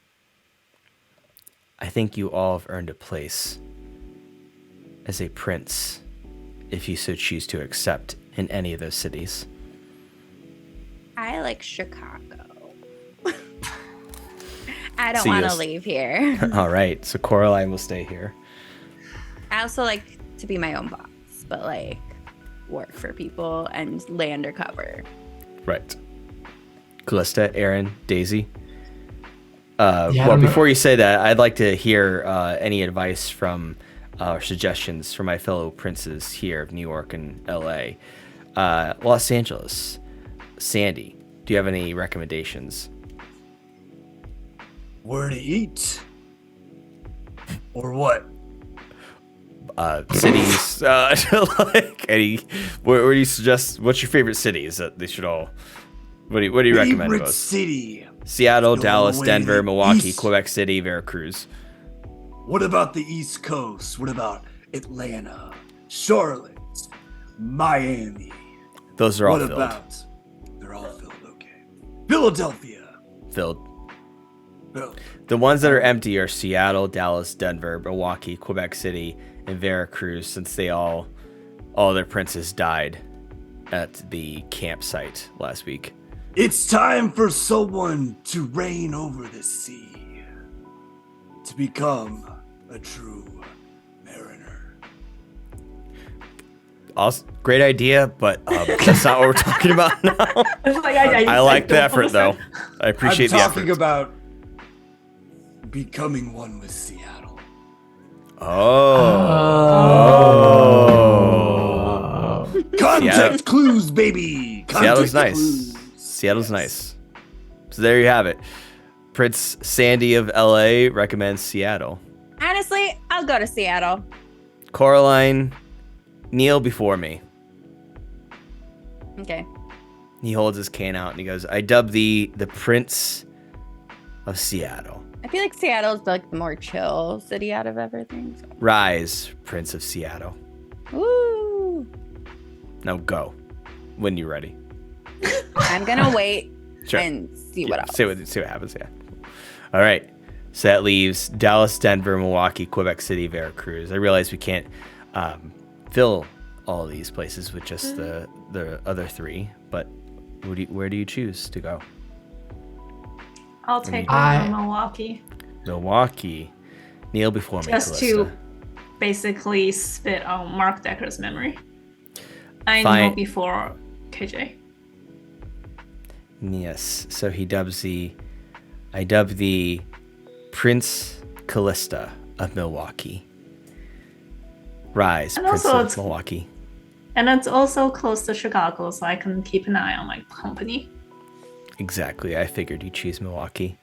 S1: I think you all have earned a place as a prince, if you so choose to accept in any of those cities.
S2: I like Chicago. I don't
S1: So
S2: want to
S1: yes.
S2: leave here.
S1: All right, so Coraline will stay here.
S2: I also like to be my own boss, but like work for people and lay undercover.
S1: Right. Calista, Aaron, Daisy.
S4: I
S1: Well,
S4: don't know.
S1: before you say that, I'd like to hear any advice from or suggestions from my fellow princes here of New York and LA. Los Angeles. Sandy, do you have any recommendations?
S7: Where to eat? Or what?
S1: Cities, like any, where do you suggest, what's your favorite cities that they should all, what do you recommend
S7: Favorite
S1: most?
S7: city.
S1: Seattle,
S7: Go
S1: Dallas,
S7: away
S1: Denver,
S7: to
S1: Milwaukee,
S7: east.
S1: Quebec City, Veracruz.
S7: What about the East Coast? What about Atlanta, Charlotte, Miami?
S1: Those are all
S7: What
S1: filled.
S7: about? They're all filled, okay. Philadelphia.
S1: Filled.
S7: Filled.
S1: The ones that are empty are Seattle, Dallas, Denver, Milwaukee, Quebec City, and Veracruz, since they all their princes died at the campsite last week.
S7: It's time for someone to reign over the sea. To become a true mariner.
S1: Also, great idea, but that's not what we're talking about now.
S3: It's like,
S1: I like the
S3: don't
S1: effort, though.
S3: understand.
S1: I appreciate
S7: I'm
S1: the
S7: talking
S1: effort.
S7: about becoming one with Seattle.
S1: Oh.
S7: Context
S1: Seattle.
S7: clues, baby.
S1: Seattle's
S7: Context
S1: nice.
S7: clues.
S1: Seattle's
S7: Yes.
S1: nice. So there you have it. Prince Sandy of LA recommends Seattle.
S2: Honestly, I'll go to Seattle.
S1: Coraline, kneel before me.
S2: Okay.
S1: He holds his cane out and he goes, I dub thee the Prince of Seattle.
S2: I feel like Seattle's like the more chill city out of everything. So.
S1: Rise, Prince of Seattle.
S2: Woo!
S1: Now go when you're ready.
S2: I'm gonna wait
S1: Sure.
S2: and see what else.
S1: See what happens, yeah. All right. So that leaves Dallas, Denver, Milwaukee, Quebec City, Veracruz. I realize we can't fill all these places with just the other 3, but where do you choose to go?
S3: I'll take over Milwaukee.
S1: Milwaukee. Kneel before me,
S3: Just
S1: Calista.
S3: to basically spit on Mark Decker's memory. I
S1: Fine.
S3: know before KJ.
S1: Yes. So I dub the Prince Calista of Milwaukee. Rise,
S3: And
S1: Prince
S3: also
S1: of
S3: it's-
S1: Milwaukee.
S3: And it's also close to Chicago, so I can keep an eye on my company.
S1: Exactly. I figured you'd choose Milwaukee.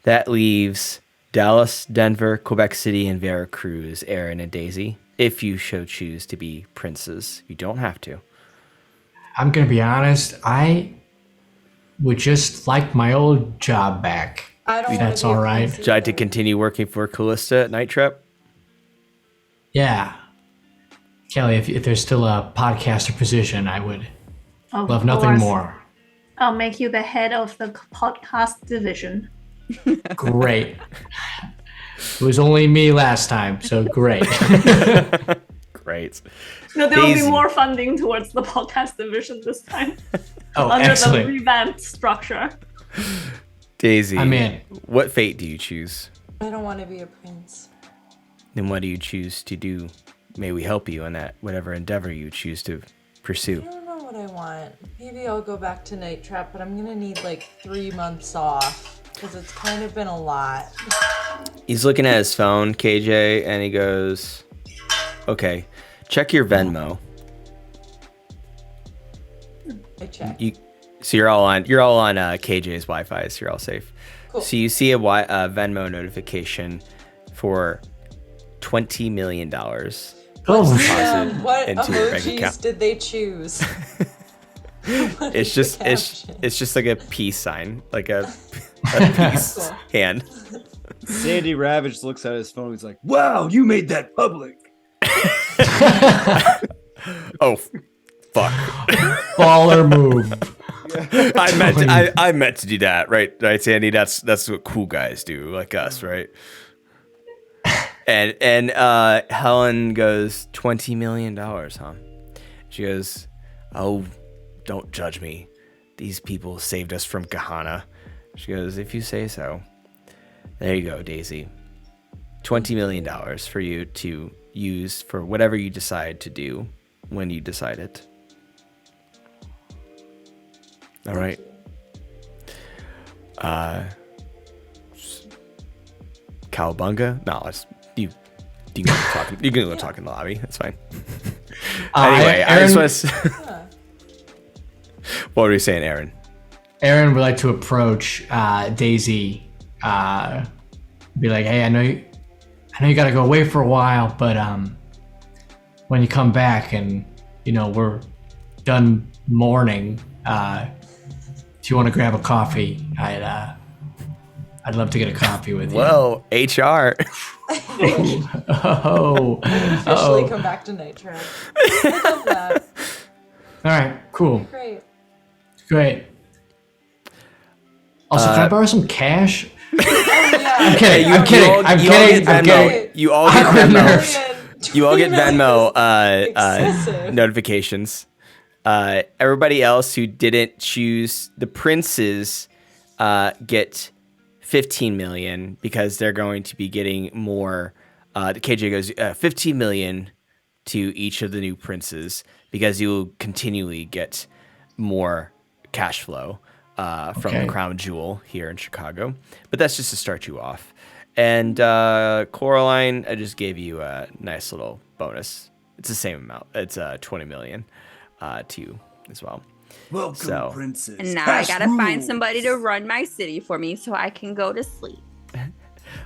S1: That leaves Dallas, Denver, Quebec City, and Veracruz, Aaron and Daisy. If you choose to be princes, you don't have to.
S4: I'm gonna be honest. I would just like my old job back.
S5: I don't.
S4: That's
S5: wanna be
S4: all
S5: a
S4: right.
S5: prince
S1: Would you like to
S5: either.
S1: continue working for Calista at NightTrap?
S4: Yeah. Kelly, if there's still a podcaster position, I would
S3: Of
S4: love nothing
S3: course.
S4: more.
S3: I'll make you the head of the podcast division.
S4: Great. It was only me last time, so great.
S1: Great.
S3: No, there will
S1: Daisy.
S3: be more funding towards the podcast division this time.
S4: Oh,
S3: under the
S4: excellent.
S3: revamped structure.
S1: Daisy,
S4: I'm in.
S1: what fate do you choose?
S5: I don't want to be a prince.
S1: Then what do you choose to do? May we help you in that whatever endeavor you choose to pursue?
S5: I don't know what I want. Maybe I'll go back to NightTrap, but I'm gonna need like 3 months off because it's kind of been a lot.
S1: He's looking at his phone, KJ, and he goes, "Okay, check your Venmo."
S5: I checked.
S1: So you're all on KJ's Wi-Fi, so you're all safe.
S5: Cool.
S1: So you see a Venmo notification for $20 million.
S4: Oh,
S1: Deposit
S5: What
S1: into your bank
S5: emojis
S1: account.
S5: did they choose? What
S1: It's
S5: is
S1: just
S5: the
S1: it's
S5: caption?
S1: just like a peace sign, like a peace
S5: Cool.
S1: hand.
S6: Sandy Ravage looks at his phone. He's like, "Wow, you made that public."
S1: Oh, fuck!
S4: baller move.
S1: I meant to do that, right, Sandy? That's what cool guys do, like us, right? And Helen goes, $20 million, huh? She goes, "Oh, don't judge me. These people saved us from Gehenna." She goes, "If you say so." There you go, Daisy. $20 million for you to use for whatever you decide to do when you decide it. All right. Cowabunga? No, you can go talk. You can go talk in the lobby. That's fine. Anyway, I
S4: Aaron,
S1: just want. What were you saying, Aaron?
S4: Aaron would like to approach Daisy, be like, "Hey, I know you got to go away for a while, but when you come back and we're done mourning, if you want to grab a coffee, I'd love to get a coffee with you."
S1: Whoa, HR.
S4: Oh,
S5: Officially come back to NightTrap. I love that.
S4: all right, cool,
S5: Great.
S4: great. Also, can I borrow some cash?
S5: Yeah.
S4: I'm kidding. I'm kidding.
S1: You all get
S4: Awkward
S1: Venmo.
S4: nerves.
S1: You all get Venmo
S5: Excessive.
S1: notifications. Everybody else who didn't choose the princes get 15 million because they're going to be getting more. The KJ goes 15 million to each of the new princes because you will continually get more cash flow from the
S4: Okay.
S1: crown jewel here in Chicago. But that's just to start you off. And Coraline, I just gave you a nice little bonus. It's the same amount. It's 20 million to you as well.
S7: Welcome,
S1: So-
S7: princess.
S2: And now
S7: Cash
S2: I gotta find
S7: rules.
S2: somebody to run my city for me so I can go to sleep.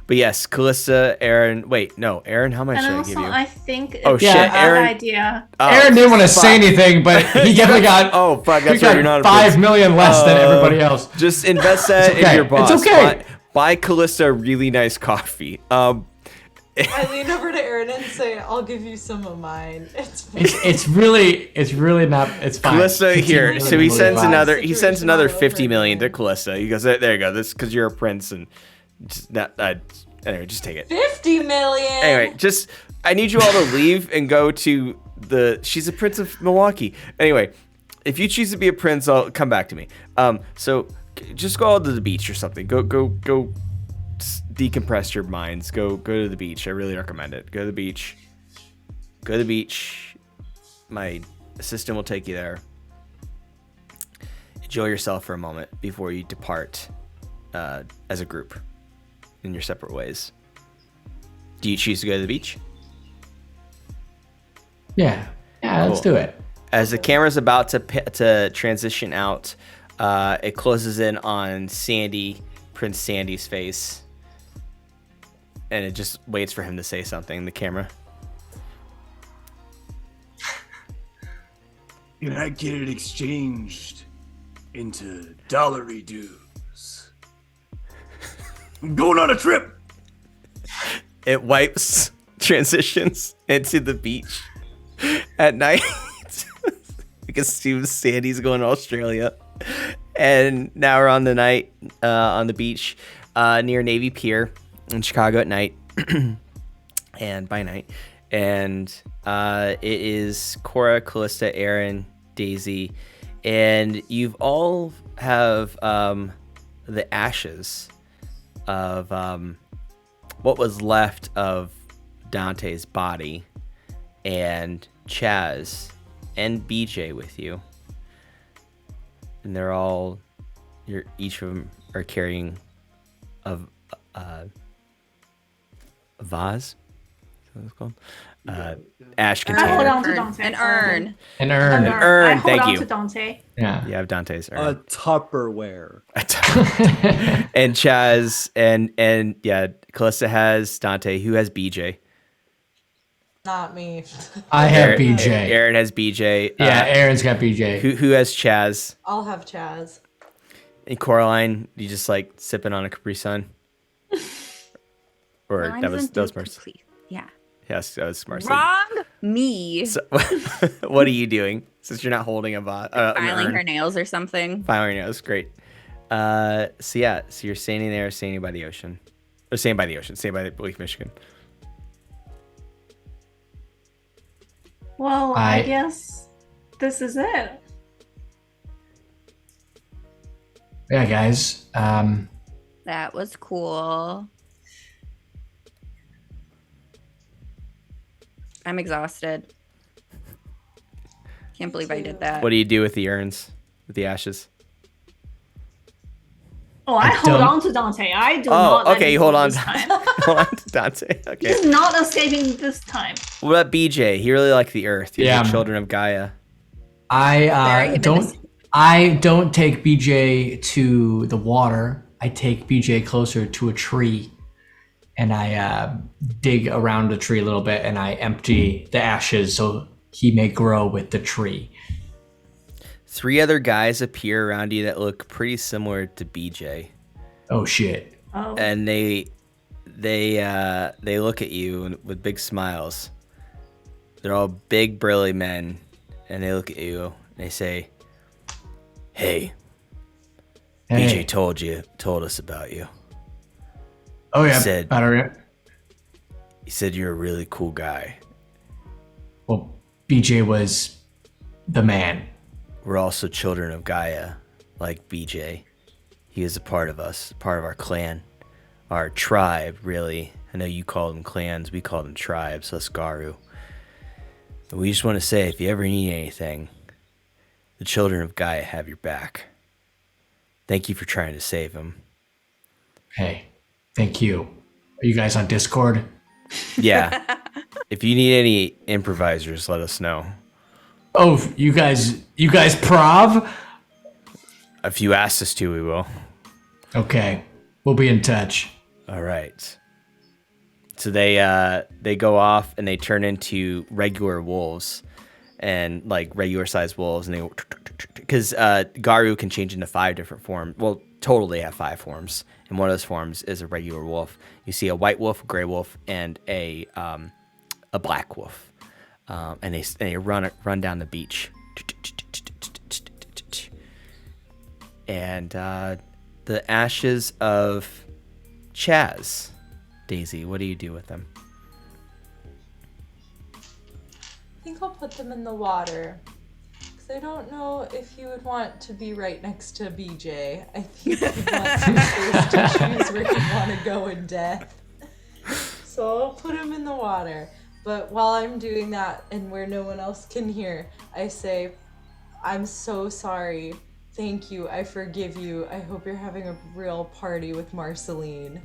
S1: But yes, Calista, Aaron. Wait, no, Aaron. How much
S3: And
S1: should I
S3: also,
S1: give you?
S3: I think
S1: Oh,
S3: it's
S1: shit,
S3: a bad
S1: Aaron-
S3: idea.
S1: Oh,
S4: Aaron didn't want to say
S1: fuck.
S4: anything, but he definitely got.
S1: Oh fuck!
S4: he
S1: That's
S4: got
S1: right. You're not a
S4: 5
S1: prince.
S4: million less than everybody else.
S1: Just invest that
S4: okay.
S1: in your boss.
S4: It's okay.
S1: Buy Calista a really nice coffee.
S5: I lean over to Aaron and say, "I'll give you some of mine." It's fine.
S4: It's really not. It's fine.
S1: Calista here. So he sends
S5: Situation
S1: another. He sends another
S5: all over
S1: 50 million to
S5: again.
S1: Calista. He goes, "There you go. This because you're a prince and Just not. Anyway, just take it.
S5: 50 million.
S1: Anyway, I need you all to leave and go to she's a prince of Milwaukee. Anyway, if you choose to be a prince, I'll come back to me. So just go out to the beach or something. Go decompress your minds. Go to the beach. I really recommend it. Go to the beach. Go to the beach. My assistant will take you there. Enjoy yourself for a moment before you depart as a group in your separate ways. Do you choose to go to the beach?
S4: Yeah, let's do it.
S1: As the camera's about to transition out, it closes in on Prince Sandy's face, and it just waits for him to say something. The camera.
S7: Can I get it exchanged into dollary dues? I'm going on a trip.
S1: It wipes, transitions into the beach at night. Because Sandy's going to Australia, and now we're on the night on the beach near Navy Pier in Chicago at night, and by night, and it is Cora, Calista, Aaron, Daisy, and you've all have the ashes of what was left of Dante's body, and Chaz and BJ with you, and they're all each of them are carrying a vase. Is that what it's called? Ash
S3: I hold
S1: container.
S3: on to Dante.
S2: An urn.
S4: An urn.
S1: An urn,
S3: I hold
S1: thank
S3: on
S1: you.
S3: to Dante.
S4: Yeah.
S1: You have Dante's
S6: A
S1: urn.
S6: Tupperware.
S1: And Chaz and yeah, Calista has Dante. Who has BJ?
S5: Not me.
S4: I have
S1: Aaron-
S4: BJ.
S1: Aaron has BJ.
S4: Yeah, Aaron's got BJ.
S1: Who has Chaz?
S5: I'll have Chaz.
S1: And Coraline, you just like sipping on a Capri Sun? Or
S2: Mine
S1: that was
S2: doesn't do
S1: Mars.
S2: complete. Yeah.
S1: Yes, that was smart.
S2: Wrong. Me.
S1: So, what are you doing since you're not holding an
S2: Filing
S1: urn?
S2: her nails or something.
S1: Filing her nails, great. So you're standing there, standing by the ocean, or standing by the ocean, standing by Lake Michigan.
S3: Well, I guess this is it.
S4: Yeah, guys.
S2: That was cool. I'm exhausted. Can't believe I did that.
S1: What do you do with the urns, with the ashes?
S3: Oh, I hold
S4: don't-
S3: on to Dante. I do not. let
S1: Okay,
S3: him
S1: you
S3: go
S1: hold on.
S3: this time.
S1: Hold on to Dante. Okay.
S3: He's not escaping this time.
S1: What about BJ? He really liked the Earth. He's
S4: Yeah.
S1: the children of Gaia.
S4: I don't take BJ to the water. I take BJ closer to a tree, and I dig around the tree a little bit, and I empty the ashes so he may grow with the tree.
S1: 3 other guys appear around you that look pretty similar to BJ,
S4: Oh shit!
S3: Oh,
S1: and they look at you with big smiles. They're all big, burly men, and they look at you and they say, "Hey,
S4: Hey.
S1: BJ told us about you.
S4: Oh yeah.
S1: Said-
S4: Better.
S1: He said you're a really cool guy.
S4: Well, BJ was the man.
S1: We're also children of Gaia, like BJ. He is a part of us, part of our clan, our tribe, really. I know you call them clans, we call them tribes, us Garu. But we just want to say, if you ever need anything, the children of Gaia have your back. Thank you for trying to save him."
S4: Hey, thank you. Are you guys on Discord?
S1: Yeah. If you need any improvisers, let us know.
S4: Oh, you guys prov?
S1: If you ask us to, we will.
S4: Okay, we'll be in touch.
S1: All right. So they go off and they turn into regular wolves, and like regular sized wolves, and they because Garu can change into 5 different forms. Well, total they have 5 forms, and one of those forms is a regular wolf. You see a white wolf, a gray wolf, and a black wolf, and they run down the beach, and the ashes of Chaz, Daisy, what do you do with them?
S5: I think I'll put them in the water. Because I don't know if you would want to be right next to BJ. I think you'd want some space to choose where you want to go in death. So I'll put him in the water. But while I'm doing that and where no one else can hear, I say, I'm so sorry. Thank you. I forgive you. I hope you're having a real party with Marceline.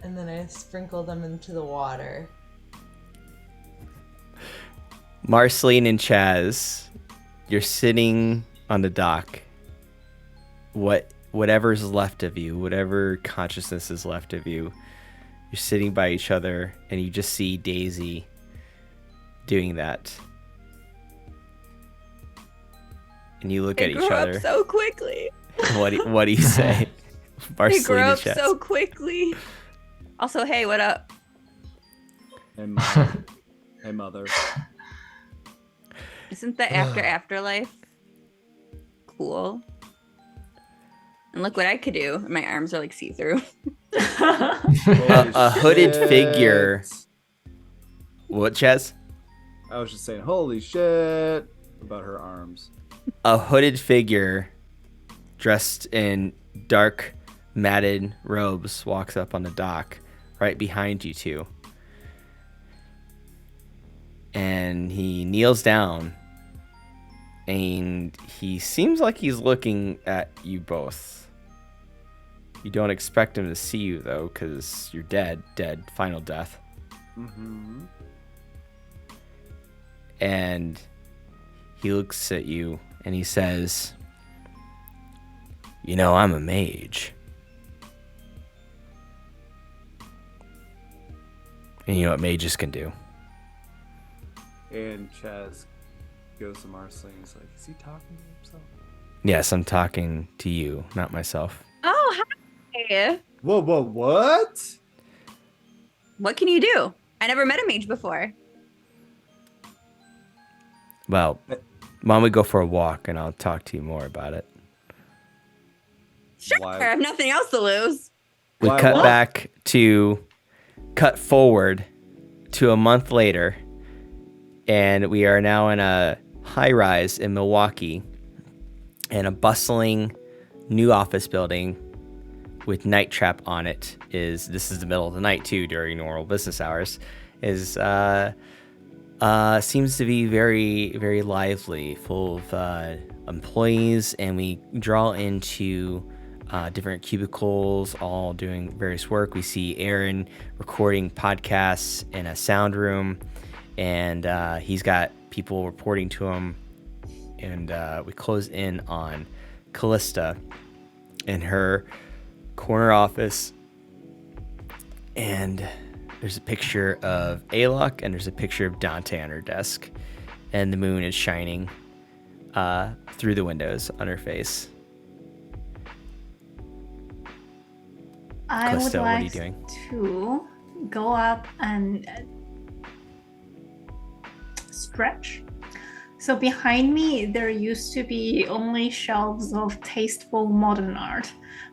S5: And then I sprinkle them into the water.
S1: Marceline and Chaz, you're sitting on the dock. Whatever's left of you, whatever consciousness is left of you, you're sitting by each other, and you just see Daisy doing that. And you look at each other.
S2: They grow up so quickly.
S1: What do you say?
S2: They grow
S1: and
S2: up
S1: Chaz.
S2: so quickly. Also, hey, what up?
S6: Hey, mother. Hey, mother.
S2: Isn't the afterlife cool? And look what I could do. My arms are like see-through.
S1: A hooded figure. What, Chaz?
S6: I was just saying, holy shit, about her arms.
S1: A hooded figure dressed in dark matted robes walks up on the dock right behind you two. And he kneels down, and he seems like he's looking at you both. You don't expect him to see you, though, because you're dead, final death.
S6: Mm-hmm.
S1: And he looks at you, and he says, "You know, I'm a mage. And you know what mages can do."
S6: And Chaz goes to Marceline. He's like, is he talking to himself?
S1: Yes, I'm talking to you, not myself.
S2: Oh, hi.
S6: Whoa, what?
S2: What can you do? I never met a mage before.
S1: Well, why don't we go for a walk, and I'll talk to you more about it.
S2: Sure,
S6: Why?
S2: I have nothing else to lose.
S1: We
S6: Why
S1: cut forward to a month later, and we are now in a high-rise in Milwaukee, and a bustling new office building with NightTrap on it this is the middle of the night too, during normal business hours, seems to be very, very lively, full of employees, and we draw into different cubicles, all doing various work. We see Aaron recording podcasts in a sound room, and he's got people reporting to him. And we close in on Calista in her corner office, and there's a picture of Alok, and there's a picture of Dante on her desk, and the moon is shining through the windows on her face.
S3: I
S1: Calista,
S3: would
S1: what are you
S3: like
S1: doing?
S3: to go up and stretch. So behind me, there used to be only shelves of tasteful modern art,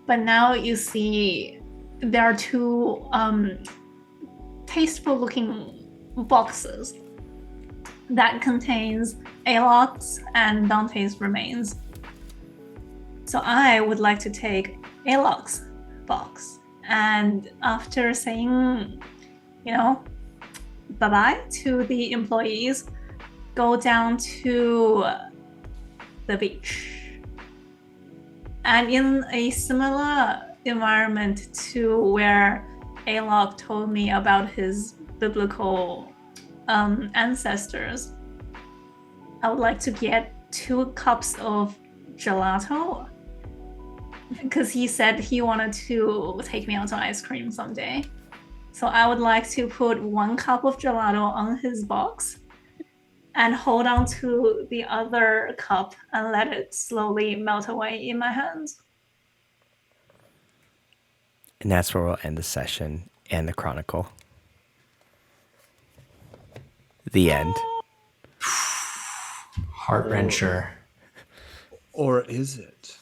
S3: but now you see there are two tasteful looking boxes that contains Alok's and Dante's remains. So I would like to take Alok's box, and after saying, bye-bye to the employees, go down to the beach. And in a similar environment to where Alok told me about his biblical ancestors, I would like to get 2 cups of gelato, because he said he wanted to take me out to ice cream someday. So I would like to put 1 cup of gelato on his box and hold on to the other cup and let it slowly melt away in my hands.
S1: And that's where we'll end the session and the chronicle. The end.
S4: Heart wrencher.
S6: Or is it?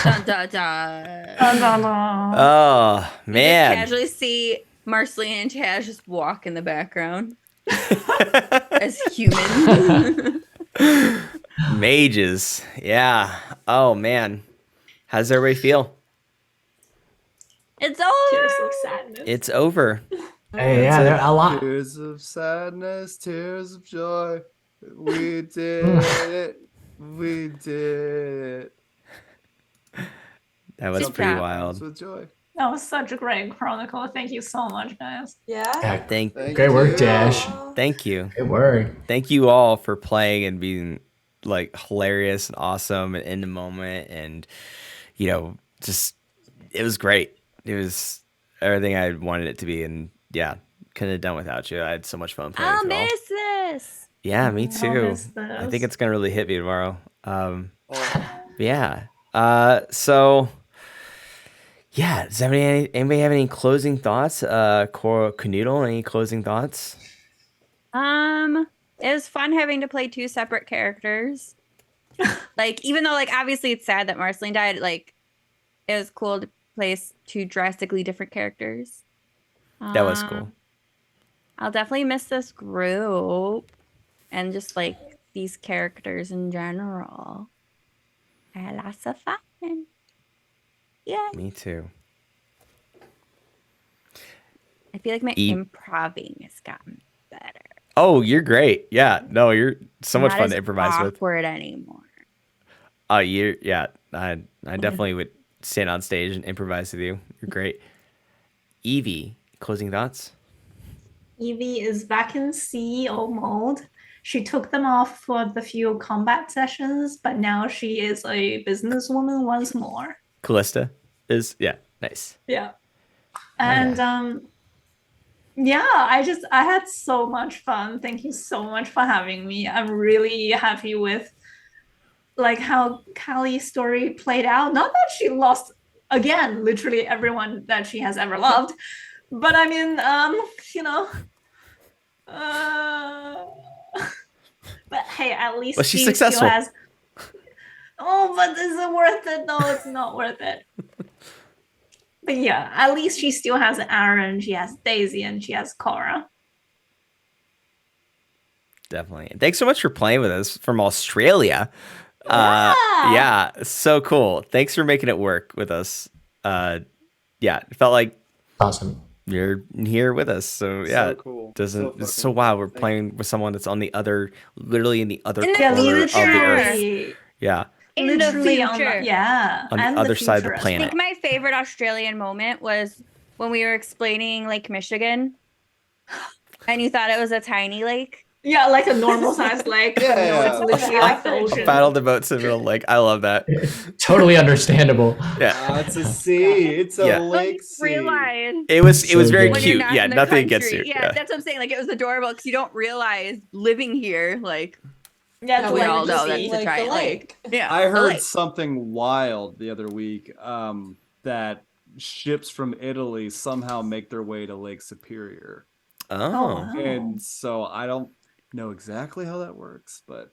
S2: Dun, dun, dun.
S3: Dun, dun, dun.
S1: Oh
S2: You
S1: man.
S2: casually see Marceline and Chaz just walk in the background as human.
S1: Mages. Yeah. Oh man. How does everybody feel?
S2: It's
S3: Tears
S2: over.
S3: of sadness.
S1: It's over.
S4: Hey, yeah, there are a lot.
S6: Tears of sadness, tears of joy. We did it. We did it.
S1: That was
S2: Good
S1: pretty
S2: job.
S1: wild.
S6: With joy.
S3: That was such a great chronicle. Thank you so much, guys.
S5: Yeah.
S4: Yeah,
S1: Thank
S4: great work,
S6: you.
S4: Dash.
S1: thank you.
S4: Great work.
S1: Thank you all for playing and being like hilarious and awesome and in the moment, and you know, just it was great. It was everything I wanted it to be, and yeah, couldn't have done without you. I had so much fun playing
S2: I'll
S1: with you all.
S2: miss this.
S1: Yeah, me
S3: I'll
S1: too.
S3: miss
S1: I
S3: this.
S1: think it's gonna really hit me tomorrow.
S6: Oh,
S1: Yeah. So yeah, does anybody have any closing thoughts? Kuhnoodle, any closing thoughts?
S2: It was fun having to play two separate characters. Like, even though, like, obviously it's sad that Marceline died, like, it was cool to play two drastically different characters.
S1: That was cool.
S2: I'll definitely miss this group and just, like, these characters in general. I had lots of fun. Yeah.
S1: Me too.
S2: I feel like my
S1: E-
S2: improving has gotten better.
S1: Oh, you're great. Yeah. No, you're so much
S2: Not
S1: fun
S2: as
S1: to improvise with.
S2: awkward anymore.
S1: Yeah. I definitely would stand on stage and improvise with you. You're great. Evie, closing thoughts?
S3: Evie is back in CEO mode. She took them off for the few combat sessions, but now she is a businesswoman once more.
S1: Calista is nice.
S3: Yeah. And I had so much fun. Thank you so much for having me. I'm really happy with like how Callie's story played out. Not that she lost again literally everyone that she has ever loved, but I mean but hey, at least
S1: Well, she's
S3: she
S1: successful.
S3: still has. Oh, but is it worth it? No, it's not worth it. But yeah, at least she still has Aaron, she has Daisy, and she has Cora.
S1: Definitely. And thanks so much for playing with us from Australia.
S3: Yeah.
S1: So cool. Thanks for making it work with us. It felt like
S4: Awesome.
S1: you're here with us. So yeah,
S6: So cool.
S1: It's so wild. We're playing with someone that's on the other, literally in the other
S2: In the
S1: corner of the earth.
S3: Literally,
S1: Yeah,
S2: In the
S3: literally on
S2: future.
S3: the, yeah,
S1: on the
S3: and
S1: other side of the
S3: future as
S2: I
S1: planet.
S2: think my favorite Australian moment was when we were explaining Lake Michigan and you thought it was a tiny lake.
S3: Yeah, like a normal size lake.
S6: Yeah,
S3: No,
S6: yeah.
S3: it's literally like the ocean.
S1: Battle the boats in the middle lake. I love that.
S4: Totally understandable.
S1: Yeah,
S6: it's a sea. It's a
S1: Yeah.
S6: lake
S2: Like,
S6: sea.
S2: realize
S1: it was
S4: So
S1: very
S4: good.
S2: when you're
S1: cute.
S2: not
S1: Yeah,
S2: in the
S1: nothing against you.
S2: country. Yeah, that's what I'm saying. Like, it was adorable because you don't realize living here, like,
S3: Yeah,
S5: No,
S3: it's
S2: we
S3: like
S2: all
S3: the
S2: know
S3: sea.
S2: that's a giant lake. Yeah,
S6: I
S2: the
S6: heard
S2: lake.
S6: something wild the other week that ships from Italy somehow make their way to Lake Superior.
S1: Oh,
S6: And so I don't know exactly how that works, but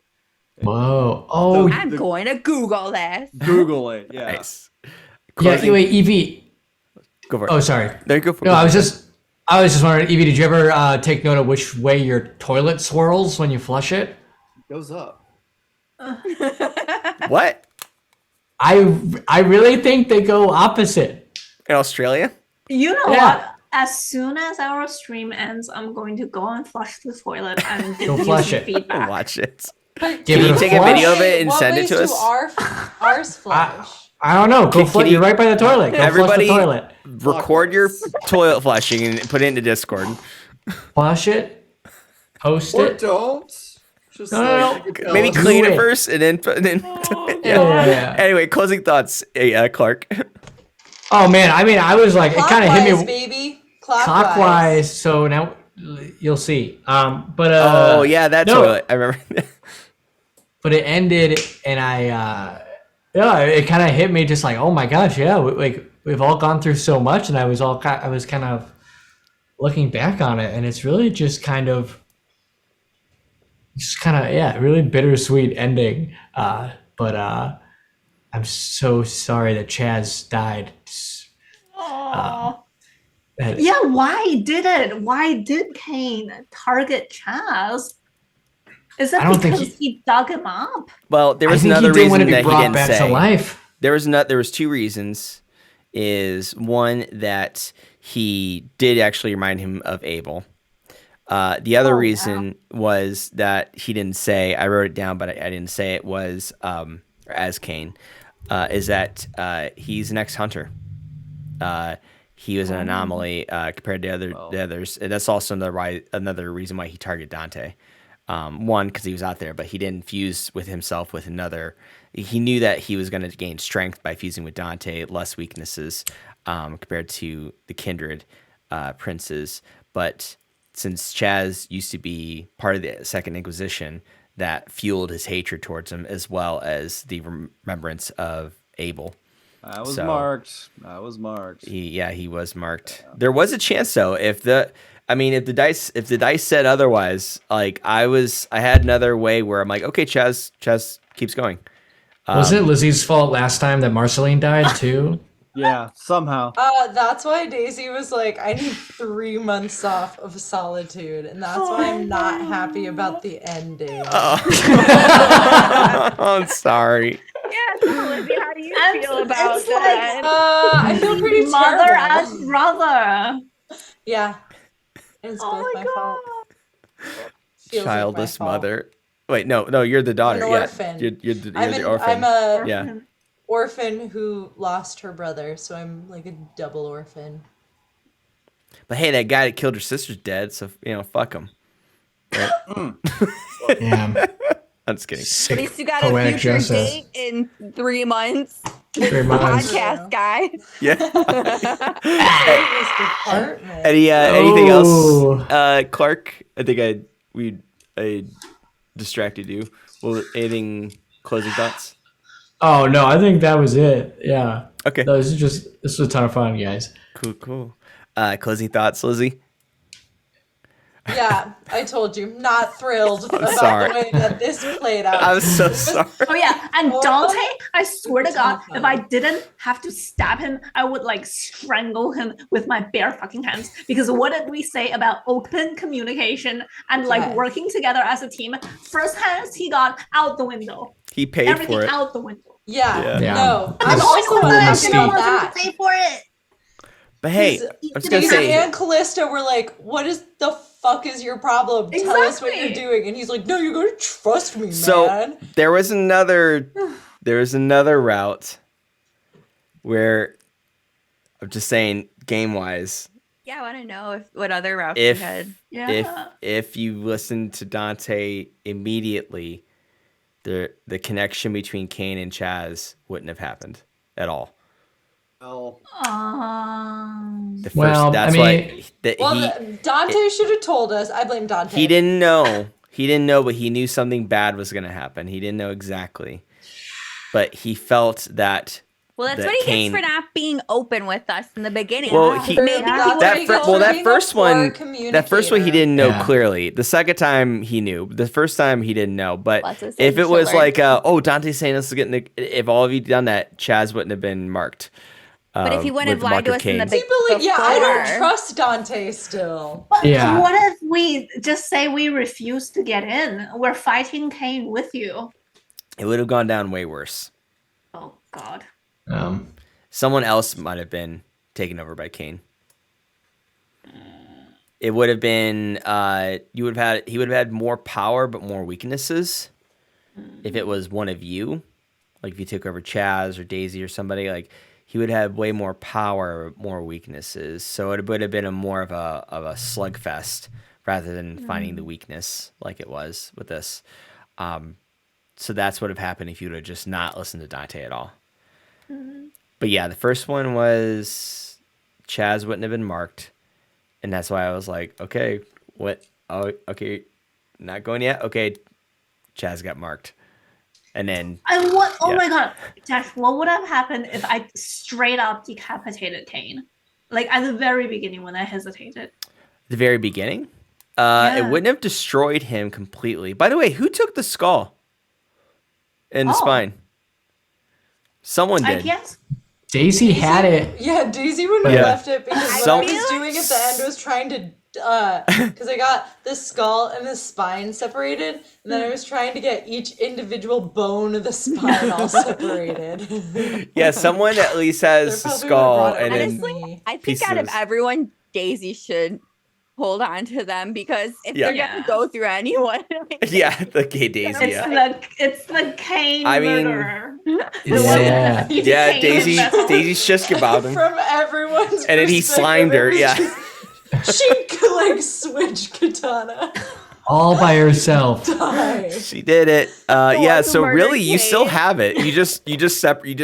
S4: Whoa. Oh,
S6: The-
S2: I'm going to Google that.
S6: Google it. Yeah.
S1: nice.
S4: yeah.
S1: Closing-
S4: Wait, Evie.
S1: Go for it.
S4: Oh, sorry.
S1: There you go. For
S4: No, I was just wondering, Evie, did you ever take note of which way your toilet swirls when you flush it?
S6: It goes up.
S1: What
S4: I really think they go opposite.
S1: in Australia?
S3: You know
S4: Yeah.
S3: what? As soon as our stream ends, I'm going to go and flush the toilet and give
S4: Go
S3: you
S4: flush
S3: some
S4: it.
S3: feedback.
S1: Watch it.
S5: But
S4: Give
S1: Can
S4: it
S1: you
S4: a
S1: take a
S4: flush?
S1: video of it and
S5: what
S1: send it
S5: ways
S1: to
S5: do
S1: us?
S5: Ours flush.
S4: I don't know. Go
S1: Can
S4: flush.
S1: you-
S4: You're right by the toilet. Go
S1: Everybody-
S4: flush the toilet.
S1: Record your toilet flushing and put it into Discord.
S4: Flush it. Post
S6: Or
S4: it.
S6: don't. Just
S4: No,
S6: like,
S4: no,
S6: you can tell
S1: Maybe
S6: us.
S1: clean it
S4: it.
S1: first and then
S4: Yeah.
S1: Anyway, closing thoughts, Clark.
S4: Oh man, I mean, I was like, it kind of hit
S5: Clockwise,
S4: me
S5: baby.
S4: clockwise. So now you'll see. But
S1: Oh yeah, that
S4: no.
S1: toilet. I remember.
S4: But it ended, and it kind of hit me just like, oh my gosh, yeah, we've all gone through so much, and I was kind of looking back on it, and it's really just kind of really bittersweet ending. But I'm so sorry that Chaz died.
S3: Oh.
S4: That-
S3: Yeah, why did Kane target Chaz? Is it
S4: I don't think
S3: because he dug him up?
S1: Well, there
S4: I
S1: was
S4: think
S1: another
S4: he didn't want
S1: reason
S4: to be
S1: that he
S4: brought
S1: didn't
S4: back to
S1: say.
S4: life.
S1: There was two reasons. Is one that he did actually remind him of Abel. The other reason was that he didn't say. I wrote it down, but I didn't say it. Was as Kane, is that he's an ex-hunter. He was an anomaly compared to the others. And that's also another reason why he targeted Dante. One, because he was out there, but he didn't fuse with himself with another. He knew that he was going to gain strength by fusing with Dante, less weaknesses compared to the kindred princes. But since Chaz used to be part of the Second Inquisition, that fueled his hatred towards him, as well as the remembrance of Abel.
S6: I was marked. I was marked.
S1: He was marked. There was a chance though, if the dice said otherwise, like I had another way where I'm like, okay, Chaz keeps going.
S4: Was it Lizzie's fault last time that Marceline died too?
S6: Yeah, somehow.
S5: That's why Daisy was like, I need 3 months off of solitude, and that's why I'm not happy about the ending.
S1: I'm sorry.
S2: Yeah, so Lizzie, how do you feel about
S3: it's
S2: that?
S5: I feel pretty
S3: Mother
S5: terrible.
S3: and brother.
S5: Yeah, it's both my fault. Feels like my
S1: Childless
S5: fault.
S1: mother. Wait, no, you're the daughter.
S5: An
S1: Yeah,
S5: orphan.
S1: you're the orphan.
S5: I'm a
S1: yeah.
S5: orphan who lost her brother, so I'm like a double orphan.
S1: But hey, that guy that killed her sister's dead, so fuck him. Right?
S4: Yeah.
S1: I'm just kidding.
S2: At least you got a
S4: Poetic
S2: future
S4: justice.
S2: date in 3 months.
S4: 3 months.
S2: Podcast guy.
S1: Yeah.
S5: This department.
S1: Anything
S4: Oh.
S1: else? Clark, I think I distracted you. Well, anything closing thoughts?
S4: Oh no, I think that was it. Yeah.
S1: Okay.
S4: No, this was a ton of fun, guys.
S1: Cool. Closing thoughts, Lizzy?
S5: Yeah, I told you, not thrilled about
S1: sorry.
S5: the way that this played out.
S1: I'm so sorry.
S3: Oh yeah, and Dante, I swear to God, if I didn't have to stab him, I would like strangle him with my bare fucking hands. Because what did we say about open communication and like
S5: Okay.
S3: working together as a team? First hands he got out the window.
S1: He paid
S3: Everything
S1: for it.
S3: out the window.
S5: Yeah,
S4: Yeah.
S5: no,
S3: I'm
S5: I'm
S3: also
S5: also
S3: glad I
S4: Mystique.
S3: didn't
S5: about
S3: want him
S5: that.
S3: to pay for it.
S1: But hey,
S5: Because
S1: I was gonna
S5: Daisy
S1: say,
S5: and Calista were like, "What is the fuck is your problem? Tell us what you're
S3: Exactly.
S5: doing." And he's like, "No, you gotta trust me,
S1: so
S5: man."
S1: there was another route where I'm just saying, game wise,
S2: Yeah, I want to know what other routes you
S1: if
S2: had.
S3: Yeah.
S1: if you listen to Dante immediately, the connection between Kane and Chaz wouldn't have happened at all.
S6: Oh,
S1: The first,
S4: Well,
S1: that's
S4: I mean-
S1: why that
S5: Well, Dante should have told us. I blame Dante.
S1: he didn't know. He didn't know, but he knew something bad was going to happen. He didn't know exactly, but he felt that.
S2: Well, that's
S1: that
S2: what he
S1: Kane-
S2: gets for not being open with us in the beginning.
S1: Well, he-
S2: maybe
S3: Yeah.
S2: he
S5: That's
S2: would
S5: what
S2: have
S5: he gets
S2: told
S5: for
S1: that
S5: being a
S1: first
S5: poor
S1: one he didn't know
S4: Yeah.
S1: clearly. The second time he knew. The first time he didn't know. But
S2: Lots of
S1: if it was
S2: killer.
S1: like, Dante's saying this is getting, if all of you done that, Chaz wouldn't have been marked.
S2: But if he wouldn't
S1: with
S2: have lied to
S1: mark of
S2: us in the
S1: Kane.
S2: big-
S5: People like, yeah, I don't
S2: Before.
S5: trust Dante still.
S3: But
S4: Yeah.
S3: what if we just say we refuse to get in? We're fighting Kane with you.
S1: It would have gone down way worse.
S3: Oh God.
S1: Someone else might have been taken over by Kane. It would have been he would have had more power but more weaknesses. If it was one of you, like if you took over Chaz or Daisy or somebody, like he would have way more power, more weaknesses. So it would have been more of a slugfest rather than finding the weakness like it was with this. So that's what would have happened if you would have just not listened to Dante at all. But yeah, the first one was Chaz wouldn't have been marked. And that's why I was like, okay, what? Oh, okay, not going yet? Okay, Chaz got marked. And then,
S3: And what? Oh
S1: Yeah.
S3: my God, Josh! What would have happened if I straight up decapitated Kane, like at the very beginning when I hesitated?
S1: the very beginning,
S3: Yeah.
S1: it wouldn't have destroyed him completely. By the way, who took the skull and the
S3: Oh.
S1: spine? Someone
S3: I
S1: did.
S3: guess.
S4: Daisy had it.
S5: Yeah, Daisy wouldn't have
S1: Yeah.
S5: left it because what
S1: Some-
S5: I was doing at the end was trying to, because I got this skull and the spine separated, and then I was trying to get each individual bone of the spine all separated.
S1: Yeah, someone at least
S5: They
S1: has a
S5: probably
S1: skull
S5: would've brought it
S1: and then
S5: with
S2: Honestly,
S5: me.
S2: I think out of
S1: pieces.
S2: everyone, Daisy should hold on to them because if
S1: Yeah.
S2: they're gonna go through anyone,
S1: yeah, the gay Daisy.
S3: It's
S1: Yeah,
S3: it's the Kane
S1: I mean,
S3: murderer.
S4: Yeah.
S1: yeah.
S3: Kane
S1: Daisy,
S3: vessel.
S1: Daisy just about him,
S5: From everyone's
S1: and then he
S5: perspective,
S1: slimed her.
S5: it was
S1: Yeah,
S5: just- she could like switch katana.
S4: All by herself.
S5: Die.
S1: she did it.
S2: one
S1: Yeah.
S2: who
S1: So
S2: murdered
S1: really, you still
S2: Kate.
S1: have it. You just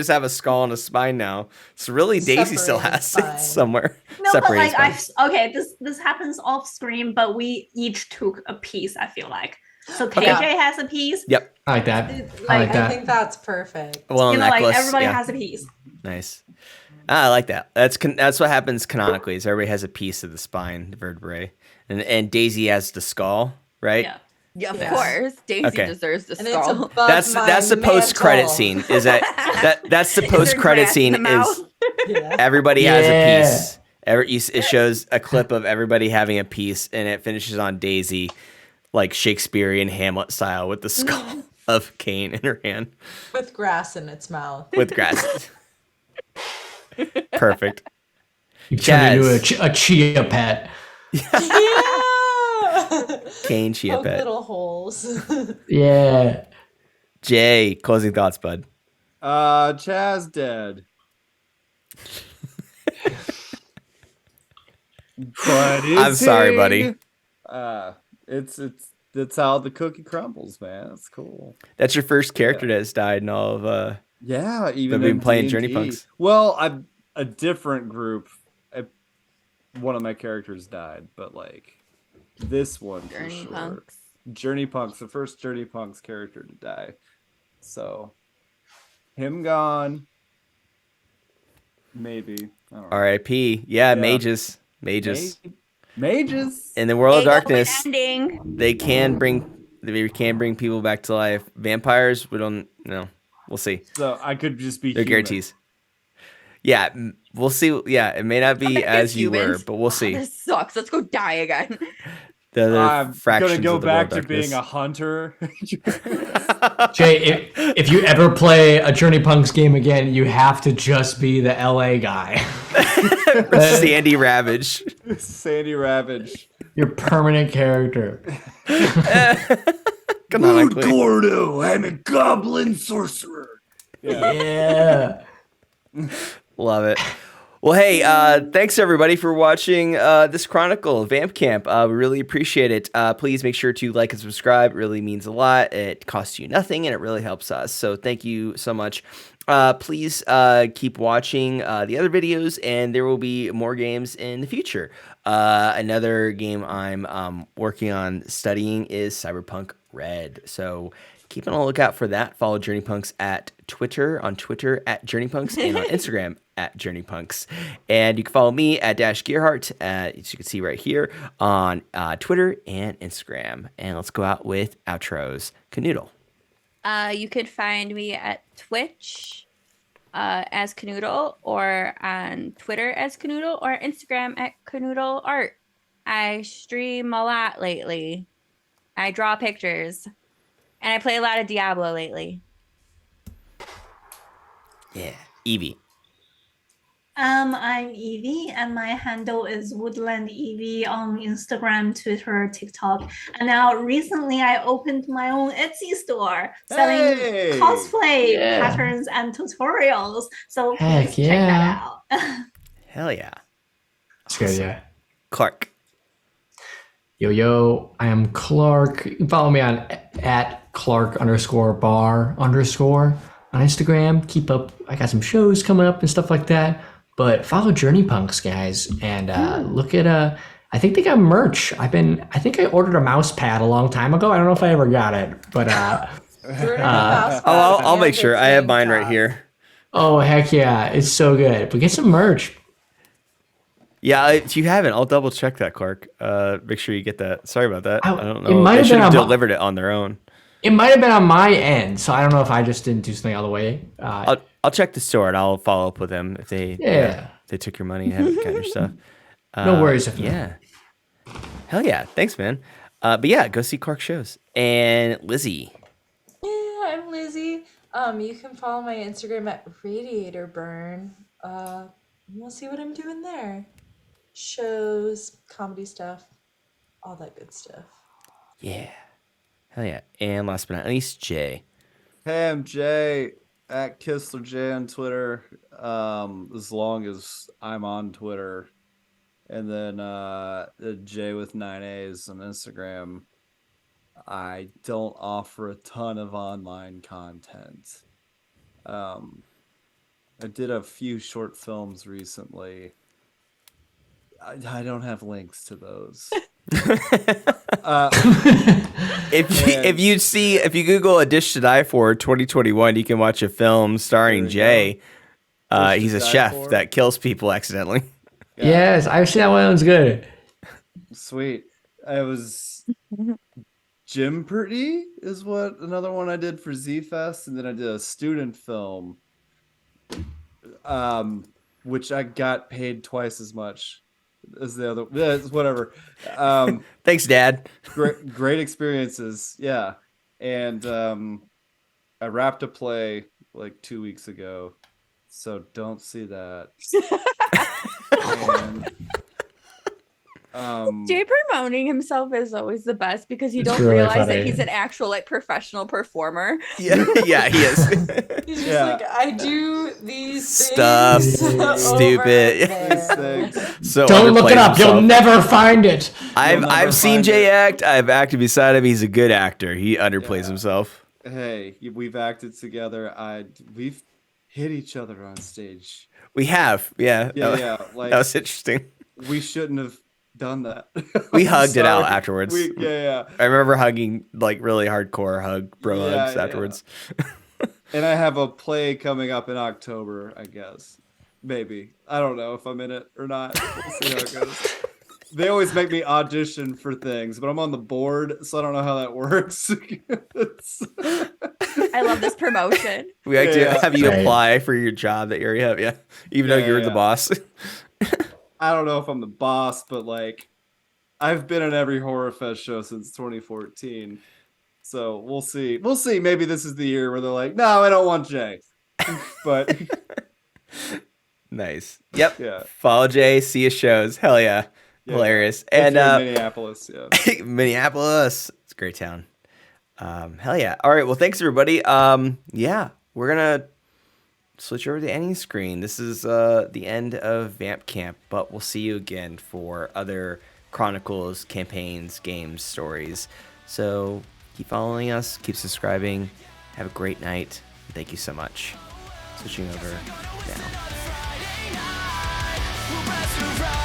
S1: have a skull and a spine now. So really, Daisy still
S5: Separated
S1: has
S5: spine.
S1: it somewhere.
S3: No, but
S1: Separated
S3: like
S1: spine.
S3: okay, this happens off screen, but we each took a piece. I feel like so KJ
S5: Okay.
S3: has a piece.
S1: Yep.
S4: I like that. I like
S3: Like,
S4: that.
S5: I think that's perfect.
S1: Well,
S3: You know,
S1: necklace.
S3: like everybody
S1: yeah.
S3: has a piece.
S1: Nice. I like that. That's what happens canonically. Is everybody has a piece of the spine, the vertebrae, and Daisy has the skull, right?
S3: Yeah.
S2: yeah, of
S5: Yes.
S2: course, Daisy
S1: Okay.
S2: deserves the
S5: And it's
S2: skull.
S5: above
S1: That's the post credit
S5: mantle.
S1: scene. Is that's the
S2: Is there
S1: post credit
S2: grass in
S1: scene?
S2: the mouth?
S1: Is
S5: Yeah.
S1: everybody has a
S4: Yeah.
S1: piece? It shows a clip of everybody having a piece, and it finishes on Daisy, like Shakespearean Hamlet style, with the skull of Cain in her hand
S5: With grass in its mouth.
S1: with grass. Perfect.
S4: You turn into
S1: Chaz.
S4: a chia pet.
S5: Yeah.
S1: Cain chia
S5: Poke
S1: pet.
S5: little holes.
S4: Yeah.
S1: Jay, closing thoughts, bud.
S6: Chaz dead. But
S1: I'm sorry, buddy.
S6: It's that's how the cookie crumbles, man. It's cool.
S1: That's your first character that's died in all of
S6: Yeah, even
S1: been
S6: in
S1: playing
S6: D&D.
S1: Journey Punks.
S6: Well, I'm a different group. One of my characters died, but like this one for
S2: Journey
S6: sure.
S2: Punks.
S6: Journey Punks, the first Journey Punks character to die. So him gone. Maybe. I don't know.
S1: R.I.P. Yeah,
S6: Yeah.
S1: mages.
S6: Mages.
S1: In the world of
S2: Big open
S1: darkness,
S2: ending.
S1: they can bring people back to life. Vampires, we don't know. We'll see.
S6: So I could just be
S1: They're
S6: human.
S1: guarantees. Yeah, we'll see. Yeah, it may not be
S2: They're
S1: as you were,
S2: humans.
S1: but we'll see.
S2: This sucks. Let's go die again.
S1: The other
S6: I'm
S1: fractions
S6: gonna go
S1: of the world
S6: back to
S1: of darkness.
S6: being a hunter.
S4: Jay, if you ever play a Journey Punks game again, you have to just be the LA guy.
S1: Sandy Ravage.
S6: Sandy Ravage.
S4: Your permanent character.
S1: Canonically.
S7: Gordo, I'm a goblin sorcerer.
S6: Yeah.
S4: Yeah.
S1: Love it. Well, hey, thanks everybody for watching this Chronicle of Vamp Camp. We really appreciate it. Please make sure to like and subscribe. It really means a lot. It costs you nothing, and it really helps us. So thank you so much. Please keep watching the other videos, and there will be more games in the future. Another game I'm working on studying is Cyberpunk Red. So keep on the lookout for that. Follow Journey Punks on Twitter at Journey Punks, and on Instagram at Journey Punks. And you can follow me at Gierhart, as you can see right here, on Twitter and Instagram. And let's go out with outros. Kuhnoodle.
S2: You could find me at Twitch as Kuhnoodle, or on Twitter as Kuhnoodle, or Instagram at Kuhnoodle Art. I stream a lot lately. I draw pictures. And I play a lot of Diablo lately.
S1: Yeah. Evie.
S3: I'm Evie, and my handle is Woodland Evie on Instagram, Twitter, TikTok. And now recently I opened my own Etsy store selling
S6: Hey!
S3: cosplay
S4: Yeah.
S3: patterns and tutorials. So
S4: Heck
S3: please check
S4: yeah.
S3: that out.
S1: Hell yeah.
S4: That's good, yeah.
S1: Clark.
S4: Yo, I am Clark. You can follow me on at Clark_bar_ on Instagram. Keep up. I got some shows coming up and stuff like that. But follow Journey Punks, guys, and look at I think they got merch. I think I ordered a mouse pad a long time ago. I don't know if I ever got it, but
S1: I'll make sure. I have mine right here.
S4: oh heck yeah, it's so good. But get some merch.
S1: Yeah, if you haven't, I'll double check that, Clark. Make sure you get that. Sorry about that. I don't
S4: it
S1: know.
S4: might
S1: They
S4: have
S1: should
S4: been
S1: have
S4: on my-
S1: delivered it on their own.
S4: It might have been on my end, so I don't know if I just didn't do something all the way.
S1: I'll check the store and I'll follow up with them if they
S4: Yeah.
S1: they took your money and haven't gotten your stuff.
S4: No worries if not.
S1: Yeah. Hell yeah. Thanks, man. But yeah, go see Clark shows. And Lizzy.
S5: Yeah, I'm Lizzy. You can follow my Instagram at Radiator Burn. We'll see what I'm doing there. Shows, comedy stuff, all that good stuff.
S1: Yeah. Hell yeah. And last but not least, Jay.
S6: Hey, I'm Jay at Kistler J on Twitter. As long as I'm on Twitter. And then J with 9 A's on Instagram. I don't offer a ton of online content. I did a few short films recently. I don't have links to those.
S1: If you Google A Dish to Die For 2021, you can watch a film starring Jay. He's a chef that kills people accidentally.
S4: Yeah. Yes, I've seen that one. That one's good.
S6: Sweet. I was Jim Purdy is what another one I did for Z-Fest, and then I did a student film, which I got paid twice as much as the other. It's whatever.
S1: Thanks, Dad.
S6: Great experiences. Yeah, and I wrapped a play like 2 weeks ago, so don't see that. And,
S2: Jay promoting himself is always the best because you
S4: It's
S2: don't
S4: really
S2: realize
S4: funny.
S2: that he's an actual like professional performer.
S1: Yeah, yeah, he is.
S5: He's just
S6: Yeah.
S5: like, I do these
S1: Stuff,
S5: things over
S1: stupid.
S5: there."
S1: So
S4: Don't look it
S1: underplays
S4: up. You'll
S1: himself.
S4: never find it.
S1: I've seen
S6: find
S1: Jay
S6: it.
S1: act. I've acted beside him. He's a good actor. He underplays
S6: Yeah.
S1: himself.
S6: hey, we've acted together. We've hit each other on stage.
S1: We have, yeah.
S6: Yeah. Like
S1: That was interesting.
S6: we shouldn't have done that.
S1: We
S6: I'm
S1: hugged it out
S6: sorry.
S1: afterwards.
S6: Yeah.
S1: I remember hugging like really hardcore bro
S6: Yeah,
S1: hugs
S6: yeah.
S1: afterwards.
S6: And I have a play coming up in October, I guess. Maybe. I don't know if I'm in it or not. We'll see how it goes. They always make me audition for things, but I'm on the board, so I don't know how that works.
S2: I love this promotion.
S1: We like to
S6: Yeah.
S1: have you
S4: Right.
S1: apply for your job that you already have, yeah. Even though you're the
S6: Yeah.
S1: boss.
S6: I don't know if I'm the boss, but like I've been in every Horror Fest show since 2014. So we'll see. We'll see. Maybe this is the year where they're like, no, I don't want Jay. But
S1: Nice. Yep.
S6: yeah.
S1: Follow Jay, see his shows. Hell yeah.
S6: Yeah.
S1: Hilarious.
S6: If
S1: And
S6: you're in Minneapolis, yeah.
S1: Minneapolis. It's a great town. Hell yeah. All right. Well, thanks everybody. Yeah, we're gonna switch over to any screen. This is the end of Vamp Camp, but we'll see you again for other chronicles, campaigns, games, stories. So keep following us, keep subscribing. Have a great night. Thank you so much. Switching over now.
S8: Friday night, we'll rest around.